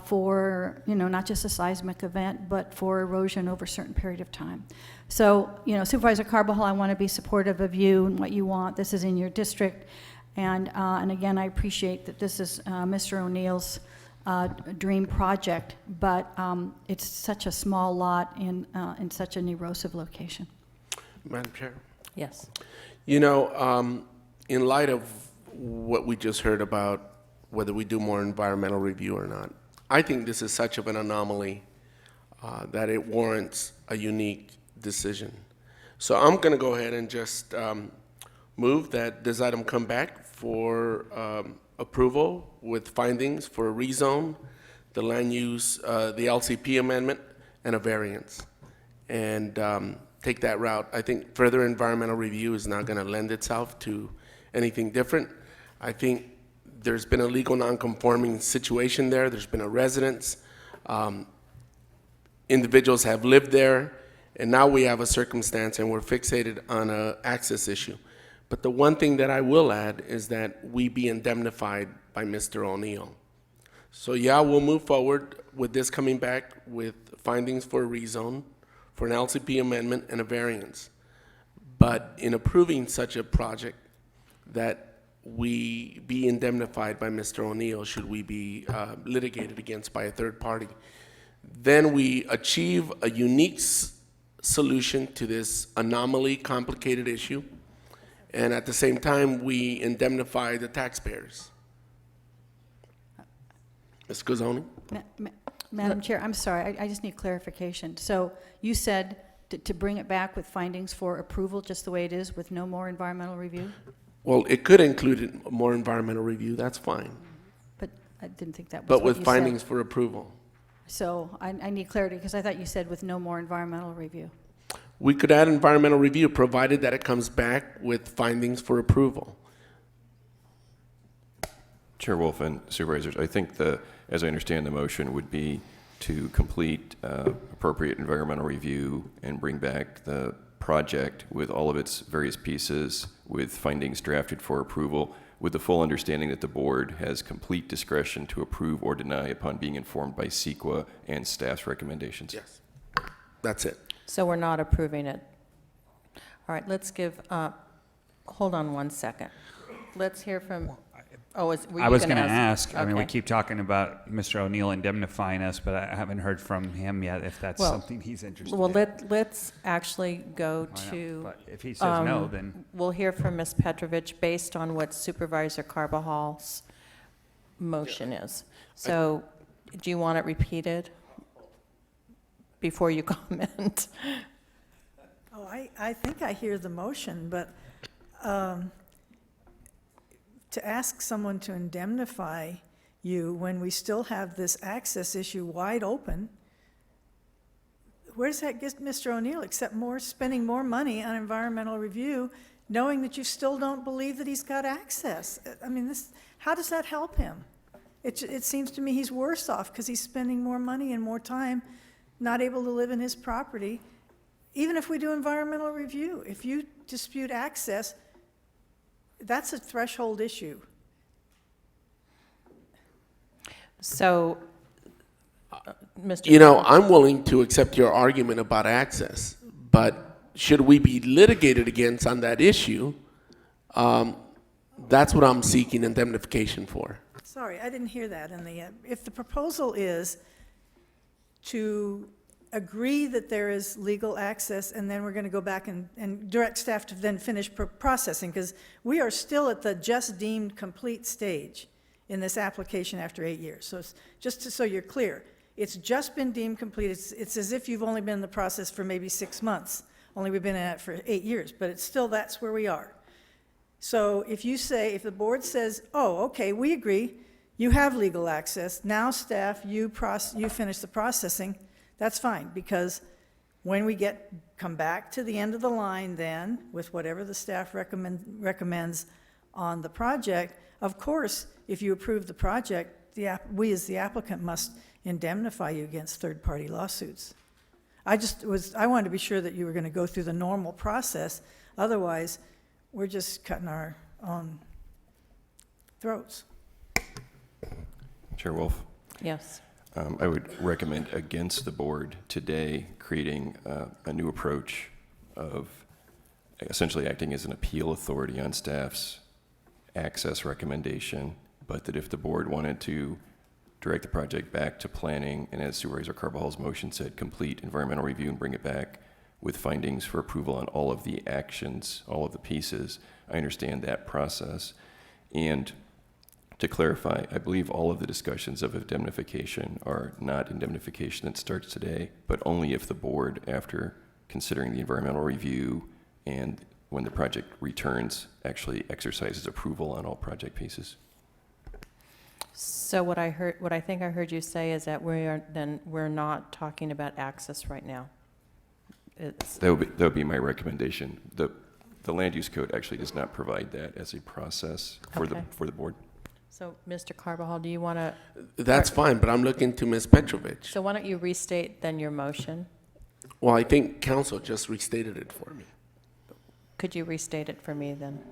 for, you know, not just a seismic event, but for erosion over a certain period of time. So, you know, Supervisor Carbajal, I want to be supportive of you and what you want. This is in your district. And again, I appreciate that this is Mr. O'Neill's dream project, but it's such a small lot in such an erosive location. Madam Chair? Yes. You know, in light of what we just heard about whether we do more environmental review or not, I think this is such of an anomaly that it warrants a unique decision. So I'm going to go ahead and just move that this item come back for approval with findings for a rezone, the land use, the LCP amendment, and a variance. And take that route. I think further environmental review is not going to lend itself to anything different. I think there's been a legal non-conforming situation there. There's been a residence. Individuals have lived there, and now we have a circumstance and we're fixated on an access issue. But the one thing that I will add is that we be indemnified by Mr. O'Neill. So yeah, we'll move forward with this coming back with findings for a rezone, for an LCP amendment and a variance. But in approving such a project, that we be indemnified by Mr. O'Neill should we be litigated against by a third party. Then we achieve a unique solution to this anomaly, complicated issue, and at the same time, we indemnify the taxpayers. Ms. Guzzoni? Madam Chair, I'm sorry, I just need clarification. So you said to bring it back with findings for approval, just the way it is, with no more environmental review? Well, it could include more environmental review, that's fine. But I didn't think that was But what with you findings said. for approval. So I need clarity, because I thought you said with no more environmental review. We could add environmental review, provided that it comes back with findings for approval. Chair Wolf and Supervisors, I think as I understand the motion, would be to complete appropriate environmental review and bring back the project with all of its various pieces with findings drafted for approval, with the full understanding that the board has complete discretion to approve or deny upon being informed by CEQA and staff's recommendations. Yes, that's it. So we're not approving it. All right, let's give, hold on one second. Let's hear from, were you I was going to gonna ask, I mean, we Okay. keep talking about Mr. O'Neill indemnifying us, but I haven't heard from him yet if that's Well, something he's interested Well, in. let's actually go Why not? to. But if he says no, then- We'll hear from Ms. Petrovich based on what Supervisor Carbajal's motion is. So, do you want it repeated before you comment? Oh, I think I hear the motion, but to ask someone to indemnify you when we still have this access issue wide open, where does that get Mr. O'Neill, except spending more money on environmental review, knowing that you still don't believe that he's got access? I mean, how does that help him? It seems to me he's worse off because he's spending more money and more time not able to live in his property. Even if we do environmental review, if you dispute access, that's a threshold issue. So, Mr. You know, I'm willing to accept your argument about access, but should we be litigated against on that issue, that's what I'm seeking indemnification for. Sorry, I didn't hear that in the end. If the proposal is to agree that there is legal access, and then we're going to go back and direct staff to then finish processing, because we are still at the just deemed complete stage in this application after 8 years. So it's so you're clear, it's just been deemed complete. It's as if you've only been in the process for maybe 6 months, only we've been in it for 8 years, but it's still, that's where we are. So if the board says, oh, okay, we agree, you have legal access, now staff, you finish the processing, that's fine, because when we come back to the end of the line then, with whatever the staff recommends on the project, of course, if you approve the project, we as the applicant must indemnify you against third-party lawsuits. I wanted to be sure that you were going to go through the normal process, otherwise we're just cutting our own throats. Chair Wolf? Yes. I would recommend against the board today creating a new approach of essentially acting as an appeal authority on staff's access recommendation, but that if the board wanted to direct the project back to planning, and as Supervisor Carvajal's motion said, complete environmental review and bring it back with findings for approval on all of the actions, all of the pieces, I understand that process. And to clarify, I believe all of the discussions of indemnification are not indemnification that starts today, but only if the board, after considering the environmental review and when the project returns, actually exercises approval on all project pieces. So what I think I heard you say is that we're not talking about access right now. That would be my recommendation. The land use code actually does not provide that as a process for the board. So, Mr. Carvajal, do you want to? That's fine, but I'm looking to Ms. Petrovich. So why don't you restate then your motion? Well, I think council just restated it for me. Could you restate it for me then?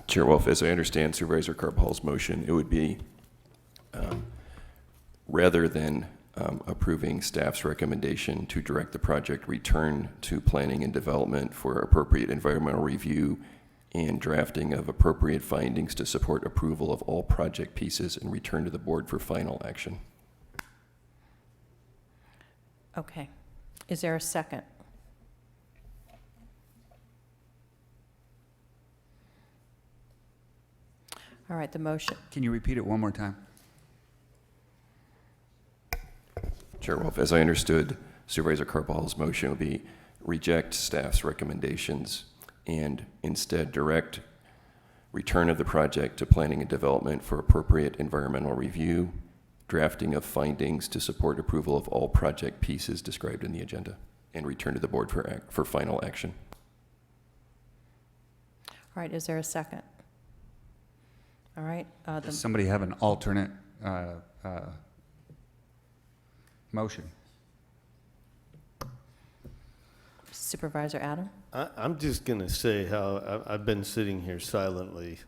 Chair Wolf, as I understand Supervisor Carvajal's motion, it would be rather than approving staff's recommendation to direct the project return to planning and development for appropriate environmental review and drafting of appropriate findings to support approval of all project pieces and return to the board for final action. Okay. Is there a second? All right, the motion. Can you repeat it one more time? Chair Wolf, as I understood, Supervisor Carvajal's motion would be reject staff's recommendations and instead direct return of the project to planning and development for appropriate environmental review, drafting of findings to support approval of all project pieces described in the agenda, and return to the board for final action. All right, is there a second? All right. Does somebody have an alternate motion? Supervisor Adam? I'm just going to say how I've been sitting here silently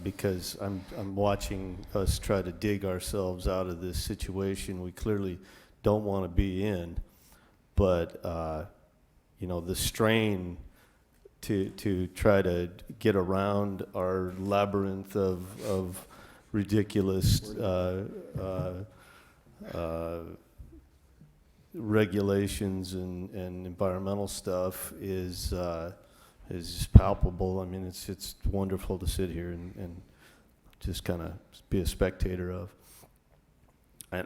because I'm watching us try to dig ourselves out of this situation we clearly don't want to be in. But, you know, the strain to try to get around our labyrinth of ridiculous regulations and environmental stuff is palpable. I mean, it's wonderful to sit here and just kind of be a spectator of.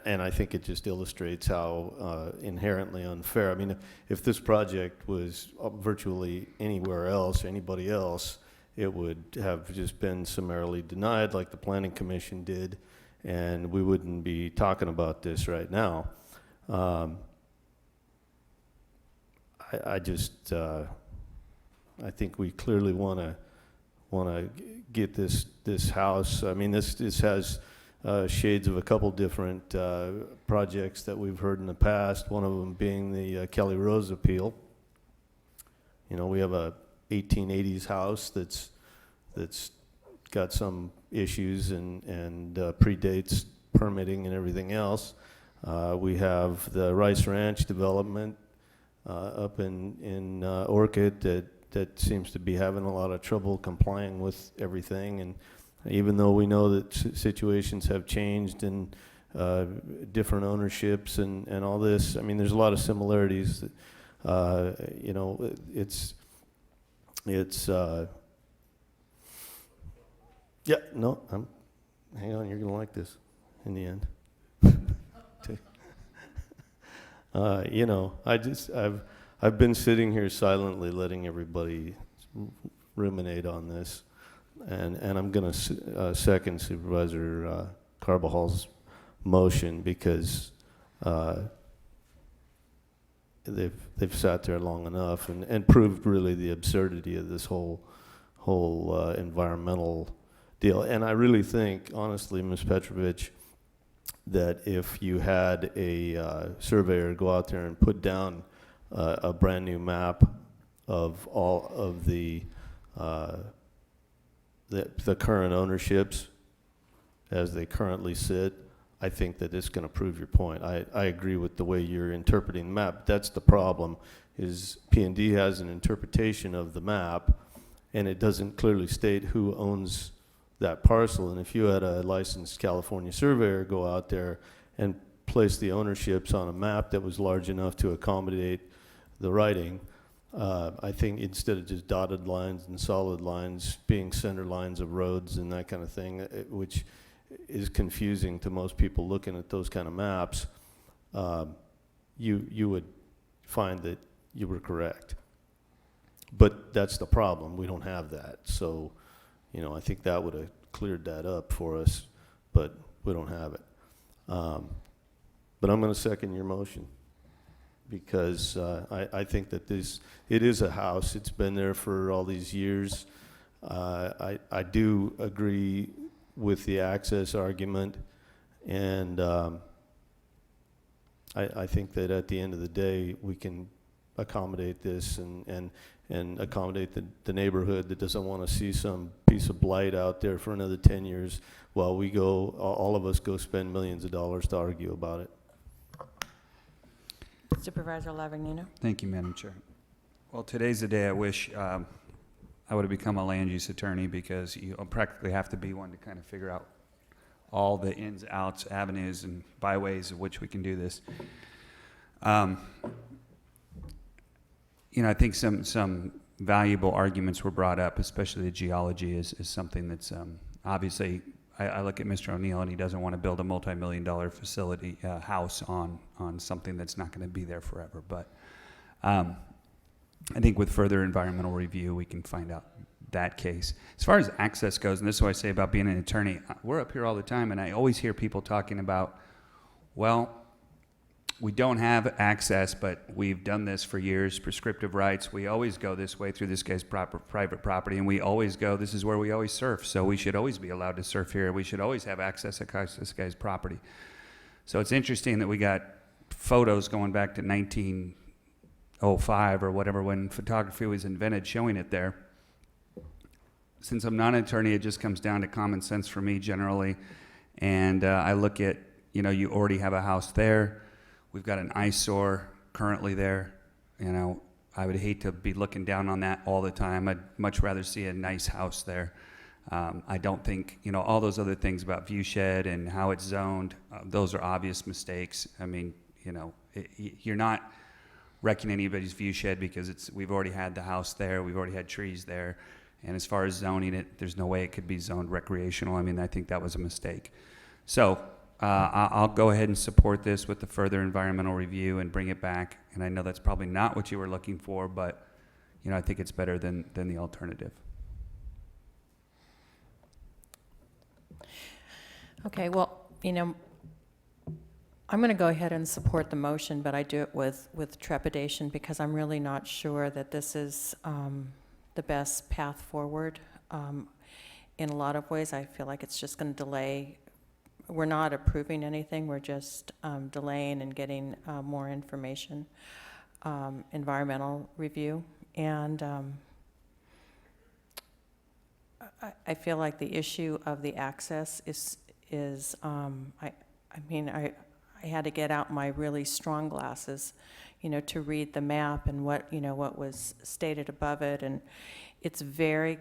And I think it just illustrates how inherently unfair. I mean, if this project was virtually anywhere else, anybody else, it would have just been summarily denied like the Planning Commission did, and we wouldn't be talking about this right now. I just, I think we clearly want to get this house. I mean, this has shades of a couple different projects that we've heard in the past, one of them being the Kelly Rose appeal. You know, we have a 1880s house that's got some issues and predates permitting and everything else. We have the Rice Ranch development up in Orchid that seems to be having a lot of trouble complying with everything. And even though we know that situations have changed and different ownerships and all this, I mean, there's a lot of similarities. You know, yeah, no, hang on, you're gonna like this in the end. You know, I've been sitting here silently letting everybody ruminate on this, and I'm gonna second Supervisor Carvajal's motion because they've sat there long enough and proved really the absurdity of this whole environmental deal. And I really think, honestly, Ms. Petrovich, that if you had a surveyor go out there and put down a brand new map of all of the current ownerships as they currently sit, I think that it's going to prove your point. I agree with the way you're interpreting the map. That's the problem, is P&D has an interpretation of the map, and it doesn't clearly state who owns that parcel. And if you had a licensed California surveyor go out there and place the ownerships on a map that was large enough to accommodate the writing, I think instead of just dotted lines and solid lines being center lines of roads and that kind of thing, which is confusing to most people looking at those kind of maps, you would find that you were correct. But that's the problem. We don't have that. So, you know, I think that would have cleared that up for us, but we don't have it. But I'm going to second your motion because I think that it is a house. It's been there for all these years. I do agree with the access argument, and I think that at the end of the day we can accommodate this and accommodate the neighborhood that doesn't want to see some piece of blight out there for another 10 years while we go, all of us go spend millions of dollars to argue about it. Supervisor Lavagnino. Thank you, Madam Chair. Well, today's the day I wish I would have become a land use attorney, because you practically have to be one to kind of figure out all the ins, outs, avenues, and byways of which we can do this. You know, I think some valuable arguments were brought up, especially the geology is something that's obviously, I look at Mr. O'Neill and he doesn't want to build a multi-million-dollar facility, house on something that's not going to be there forever. But I think with further environmental review, we can find out that case. As far as access goes, and this is what I say about being an attorney, we're up here all the time, and I always hear people talking about, well, we don't have access, but we've done this for years, prescriptive rights. We always go this way through this guy's private property, and we always go, this is where we always surf, so we should always be allowed to surf here. We should always have access across this guy's property. So it's interesting that we got photos going back to 1905 or whatever, when photography was invented, showing it there. Since I'm not an attorney, it just comes down to common sense for me generally. And I look at, you know, you already have a house there. We've got an eyesore currently there. You know, I would hate to be looking down on that all the time. I'd much rather see a nice house there. I don't think, you know, all those other things about view shed and how it's zoned, those are obvious mistakes. I mean, you know, you're not wrecking anybody's view shed because we've already had the house there. We've already had trees there. And as far as zoning it, there's no way it could be zoned recreational. I mean, I think that was a mistake. So I'll go ahead and support this with the further environmental review and bring it back. And I know that's probably not what you were looking for, but, you know, I think it's better than the alternative. Okay, well, you know, I'm going to go ahead and support the motion, but I do it with trepidation because I'm really not sure that this is the best path forward. In a lot of ways, I feel like it's just going to delay. We're not approving anything. We're just delaying and getting more information, environmental review. And I feel like the issue of the access is I had to get out my really strong glasses, to read the map and what was stated above it, and it's very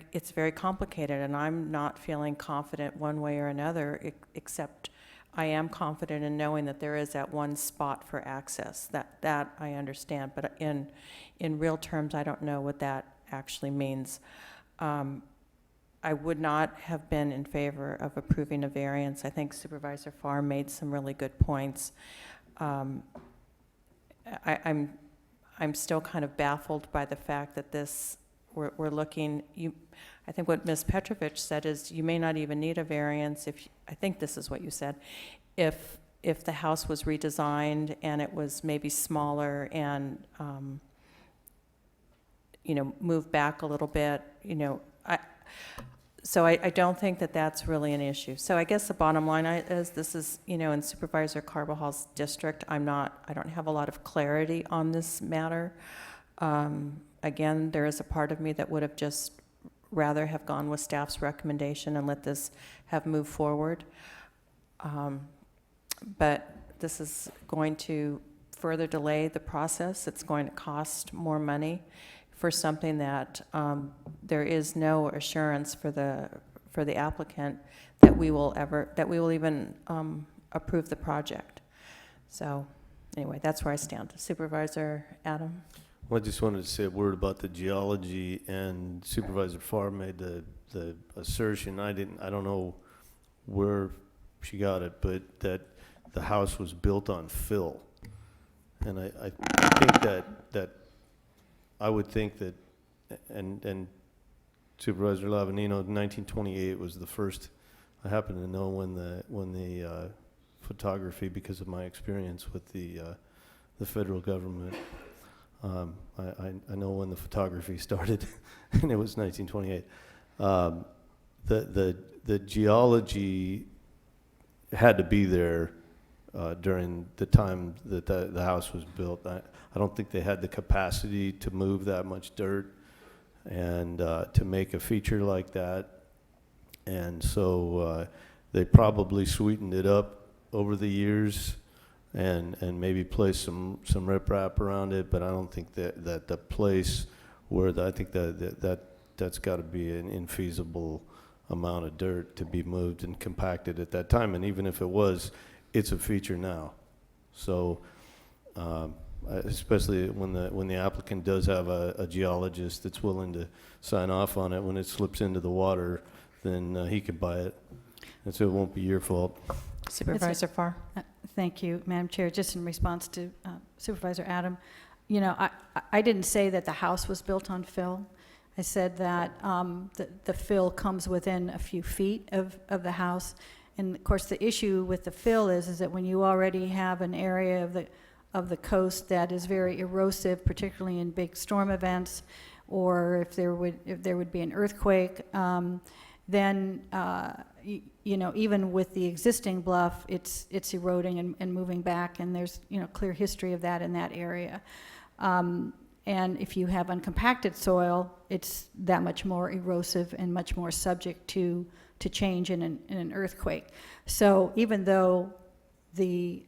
complicated, and I'm not feeling confident one way or another, except I am confident in knowing that there is that one spot for access. That I understand, but in real terms, I don't know what that actually means. I would not have been in favor of approving a variance. I think Supervisor Farr made some really good points. I'm still kind of baffled by the fact that we're looking. I think what Ms. Petrovich said is you may not even need a variance if, I think this is what you said, if the house was redesigned and it was maybe smaller and moved back a little bit. So I don't think that that's really an issue. So I guess the bottom line is this is, in Supervisor Carvajal's district, I don't have a lot of clarity on this matter. Again, there is a part of me that would have just rather have gone with staff's recommendation and let this have moved forward. But this is going to further delay the process. It's going to cost more money for something that there is no assurance for the applicant that we will even approve the project. So anyway, that's where I stand. Supervisor Adam? Well, I just wanted to say a word about the geology, and Supervisor Farr made the assertion. I don't know where she got it, but that the house was built on fill. And I think that I would think that, and Supervisor Lavanino, 1928 was the first. I happen to know when the photography, because of my experience with the federal government. I know when the photography started, and it was 1928. The geology had to be there during the time that the house was built. I don't think they had the capacity to move that much dirt and to make a feature like that. And so they probably sweetened it up over the years and maybe placed some riprap around it, but I don't think that the place where I think that's got to be an infeasible amount of dirt to be moved and compacted at that time. And even if it was, it's a feature now. So especially when the applicant does have a geologist that's willing to sign off on it, when it slips into the water, then he could buy it. And so it won't be your fault. Supervisor Farr? Thank you, Madam Chair. Just in response to Supervisor Adam, I didn't say that the house was built on fill. I said that the fill comes within a few feet of the house. And of course, the issue with the fill is that when you already have an area of the coast that is very erosive, particularly in big storm events, or if there would be an earthquake, then even with the existing bluff, it's eroding and moving back, and there's clear history of that in that area. And if you have uncompacted soil, it's that much more erosive and much more subject to change in an earthquake. So even though the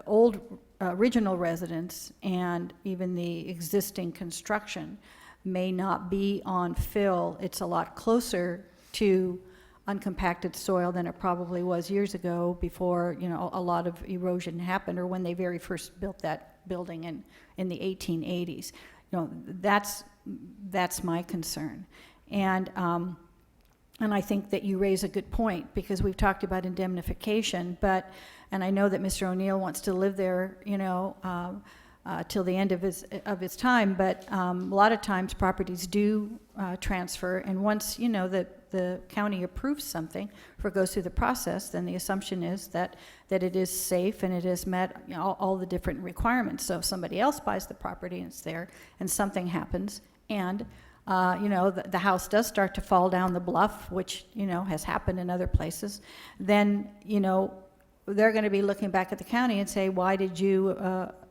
old original residence and even the existing construction may not be on fill, it's a lot closer to uncompacted soil than it probably was years ago before a lot of erosion happened, or when they very first built that building in the 1880s. That's my concern. And I think that you raise a good point, because we've talked about indemnification, and I know that Mr. O'Neill wants to live there, till the end of his time, but a lot of times properties do transfer, and once the the county approves something, or goes through the process, then the assumption is that it is safe and it has met, you know, all the different requirements. So if somebody else buys the property and it's there and something happens and you know, the house does start to fall down the bluff, which, you know, has happened in other places, then, you know, they're going to be looking back at the county and say, why did you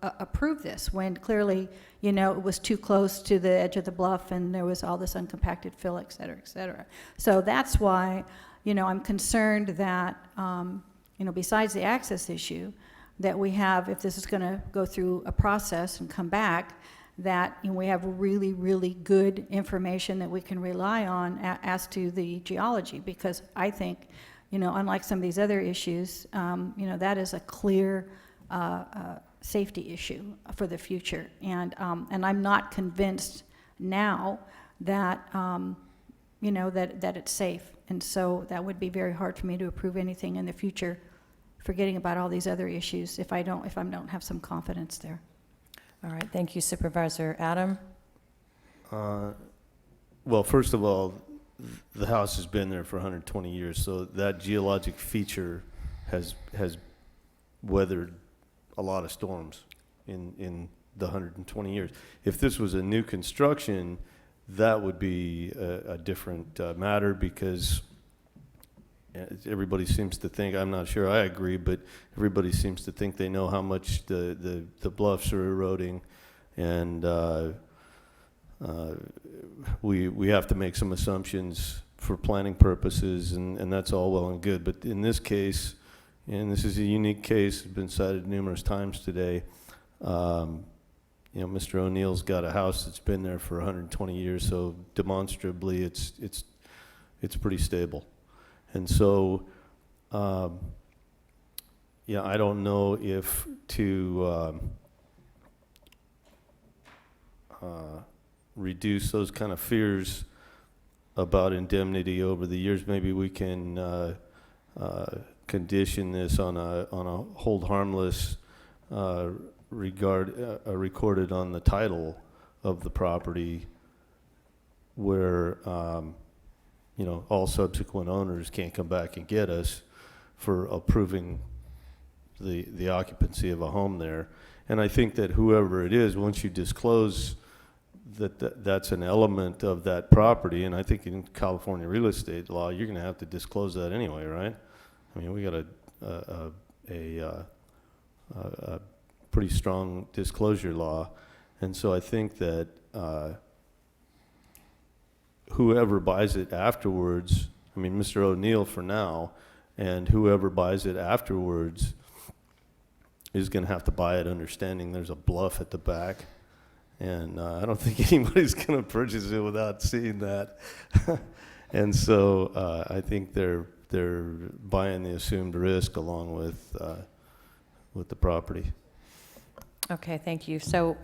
approve this? When clearly, you know, it was too close to the edge of the bluff and there was all this uncompacted fill, et cetera, et cetera. So that's why, you know, I'm concerned that, you know, besides the access issue, that we have, if this is going to go through a process and come back, that, you know, we have really, really good information that we can rely on as to the geology, because I think, you know, unlike some of these other issues, you know, that is a clear safety issue for the future. And I'm not convinced now that, you know, that it's safe. And so that would be very hard for me to approve anything in the future, forgetting about all these other issues if I don't have some confidence there. All right, thank you, Supervisor. Adam? Well, first of all, the house has been there for 120 years, so that geologic feature has weathered a lot of storms in the 120 years. If this was a new construction, that would be a different matter, because everybody seems to think, I'm not sure I agree, but everybody seems to think they know how much the bluffs are eroding, and we have to make some assumptions for planning purposes, and that's all well and good. But in this case, and this is a unique case, it's been cited numerous times today, you know, Mr. O'Neill's got a house that's been there for 120 years, so demonstrably it's pretty stable. And so, yeah, I don't know if to reduce those kind of fears about indemnity over the years. Maybe we can condition this on a hold harmless recorded on the title of the property, where you know, all subsequent owners can't come back and get us for approving the occupancy of a home there. And I think that whoever it is, once you disclose that's an element of that property, and I think in California real estate law, you're going to have to disclose that anyway, right? I mean, we got a pretty strong disclosure law, and so I think that whoever buys it afterwards, I mean, Mr. O'Neill for now, and whoever buys it afterwards is going to have to buy it understanding there's a bluff at the back. And I don't think anybody's going to purchase it without seeing that. And so I think they're buying the assumed risk along with the property. Okay, thank you. So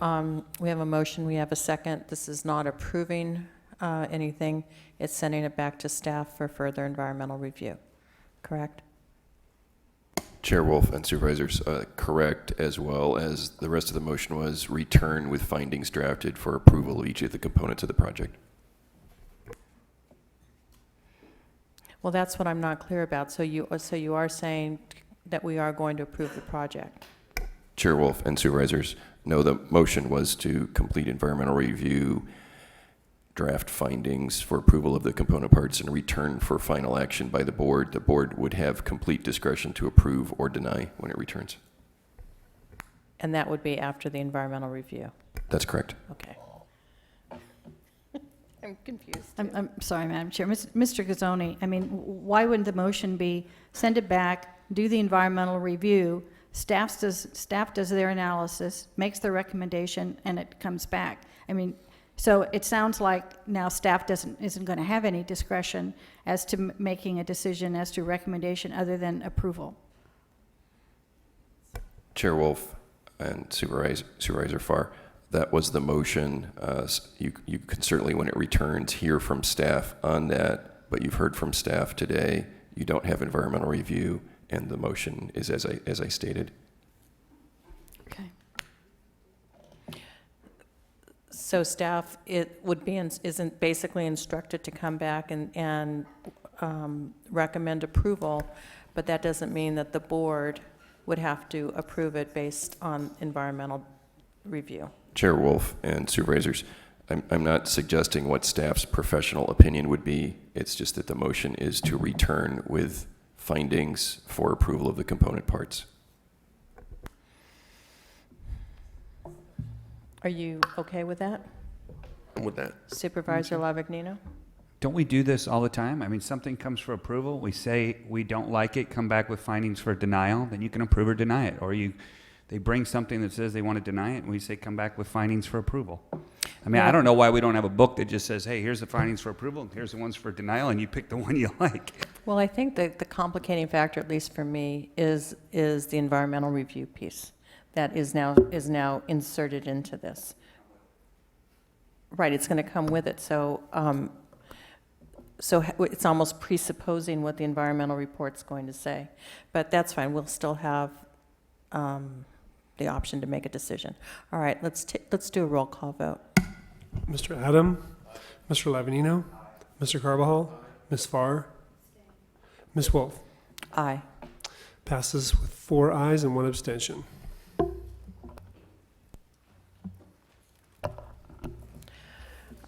we have a motion, we have a second. This is not approving anything. It's sending it back to staff for further environmental review, correct? Chair Wolf and Supervisors, correct, as well as the rest of the motion was return with findings drafted for approval of each of the components of the project. Well, that's what I'm not clear about. So you are saying that we are going to approve the project? Chair Wolf and Supervisors, no, the motion was to complete environmental review, draft findings for approval of the component parts, and return for final action by the board. The board would have complete discretion to approve or deny when it returns. And that would be after the environmental review? That's correct. Okay. I'm confused. I'm sorry, Madam Chair. Mr. Gazzoni, I mean, why wouldn't the motion be send it back, do the environmental review, staff does their analysis, makes their recommendation, and it comes back? I mean, so it sounds like now staff isn't going to have any discretion as to making a decision as to recommendation other than approval. Chair Wolf and Supervisor Farr, that was the motion. You can certainly, when it returns, hear from staff on that, but you've heard from staff today. You don't have environmental review, and the motion is as I stated. Okay. So staff, it would be, isn't basically instructed to come back and recommend approval, but that doesn't mean that the board would have to approve it based on environmental review. Chair Wolf and Supervisors, I'm not suggesting what staff's professional opinion would be. It's just that the motion is to return with findings for approval of the component parts. Are you okay with that? I'm with that. Supervisor Lavagnino? Don't we do this all the time? I mean, something comes for approval, we say we don't like it, come back with findings for denial, then you can approve or deny it. Or they bring something that says they want to deny it, and we say come back with findings for approval. I mean, I don't know why we don't have a book that just says, hey, here's the findings for approval, and here's the ones for denial, and you pick the one you like. Well, I think that the complicating factor, at least for me, is the environmental review piece that is now inserted into this. Right, it's going to come with it, so it's almost presupposing what the environmental report's going to say. But that's fine, we'll still have the option to make a decision. All right, let's do a roll call vote. Mr. Adam? Mr. Lavanino? Mr. Carbajal? Ms. Farr? Ms. Wolf? Aye. Passes with 4 ayes and 1 abstention.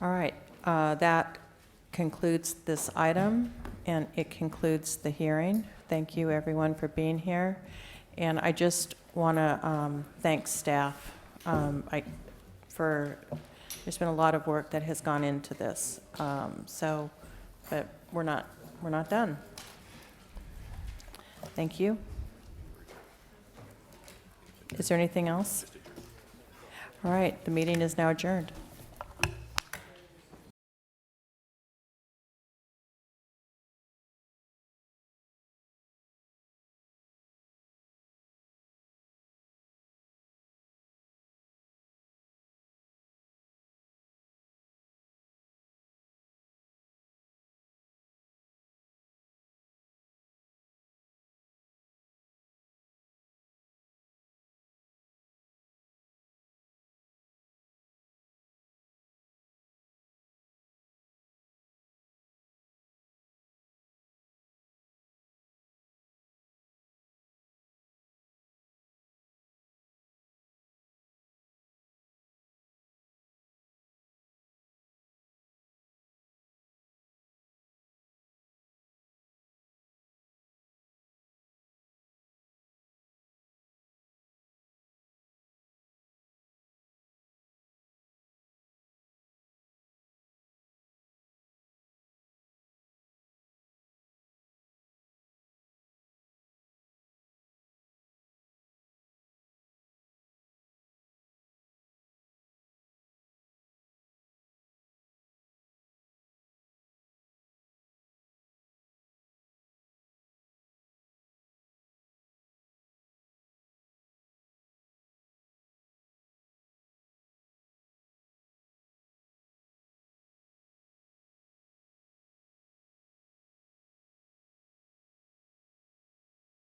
All right, that concludes this item, and it concludes the hearing. Thank you, everyone, for being here. And I just want to thank staff. There's been a lot of work that has gone into this. But we're not done. Thank you. Is there anything else? All right, the meeting is now adjourned.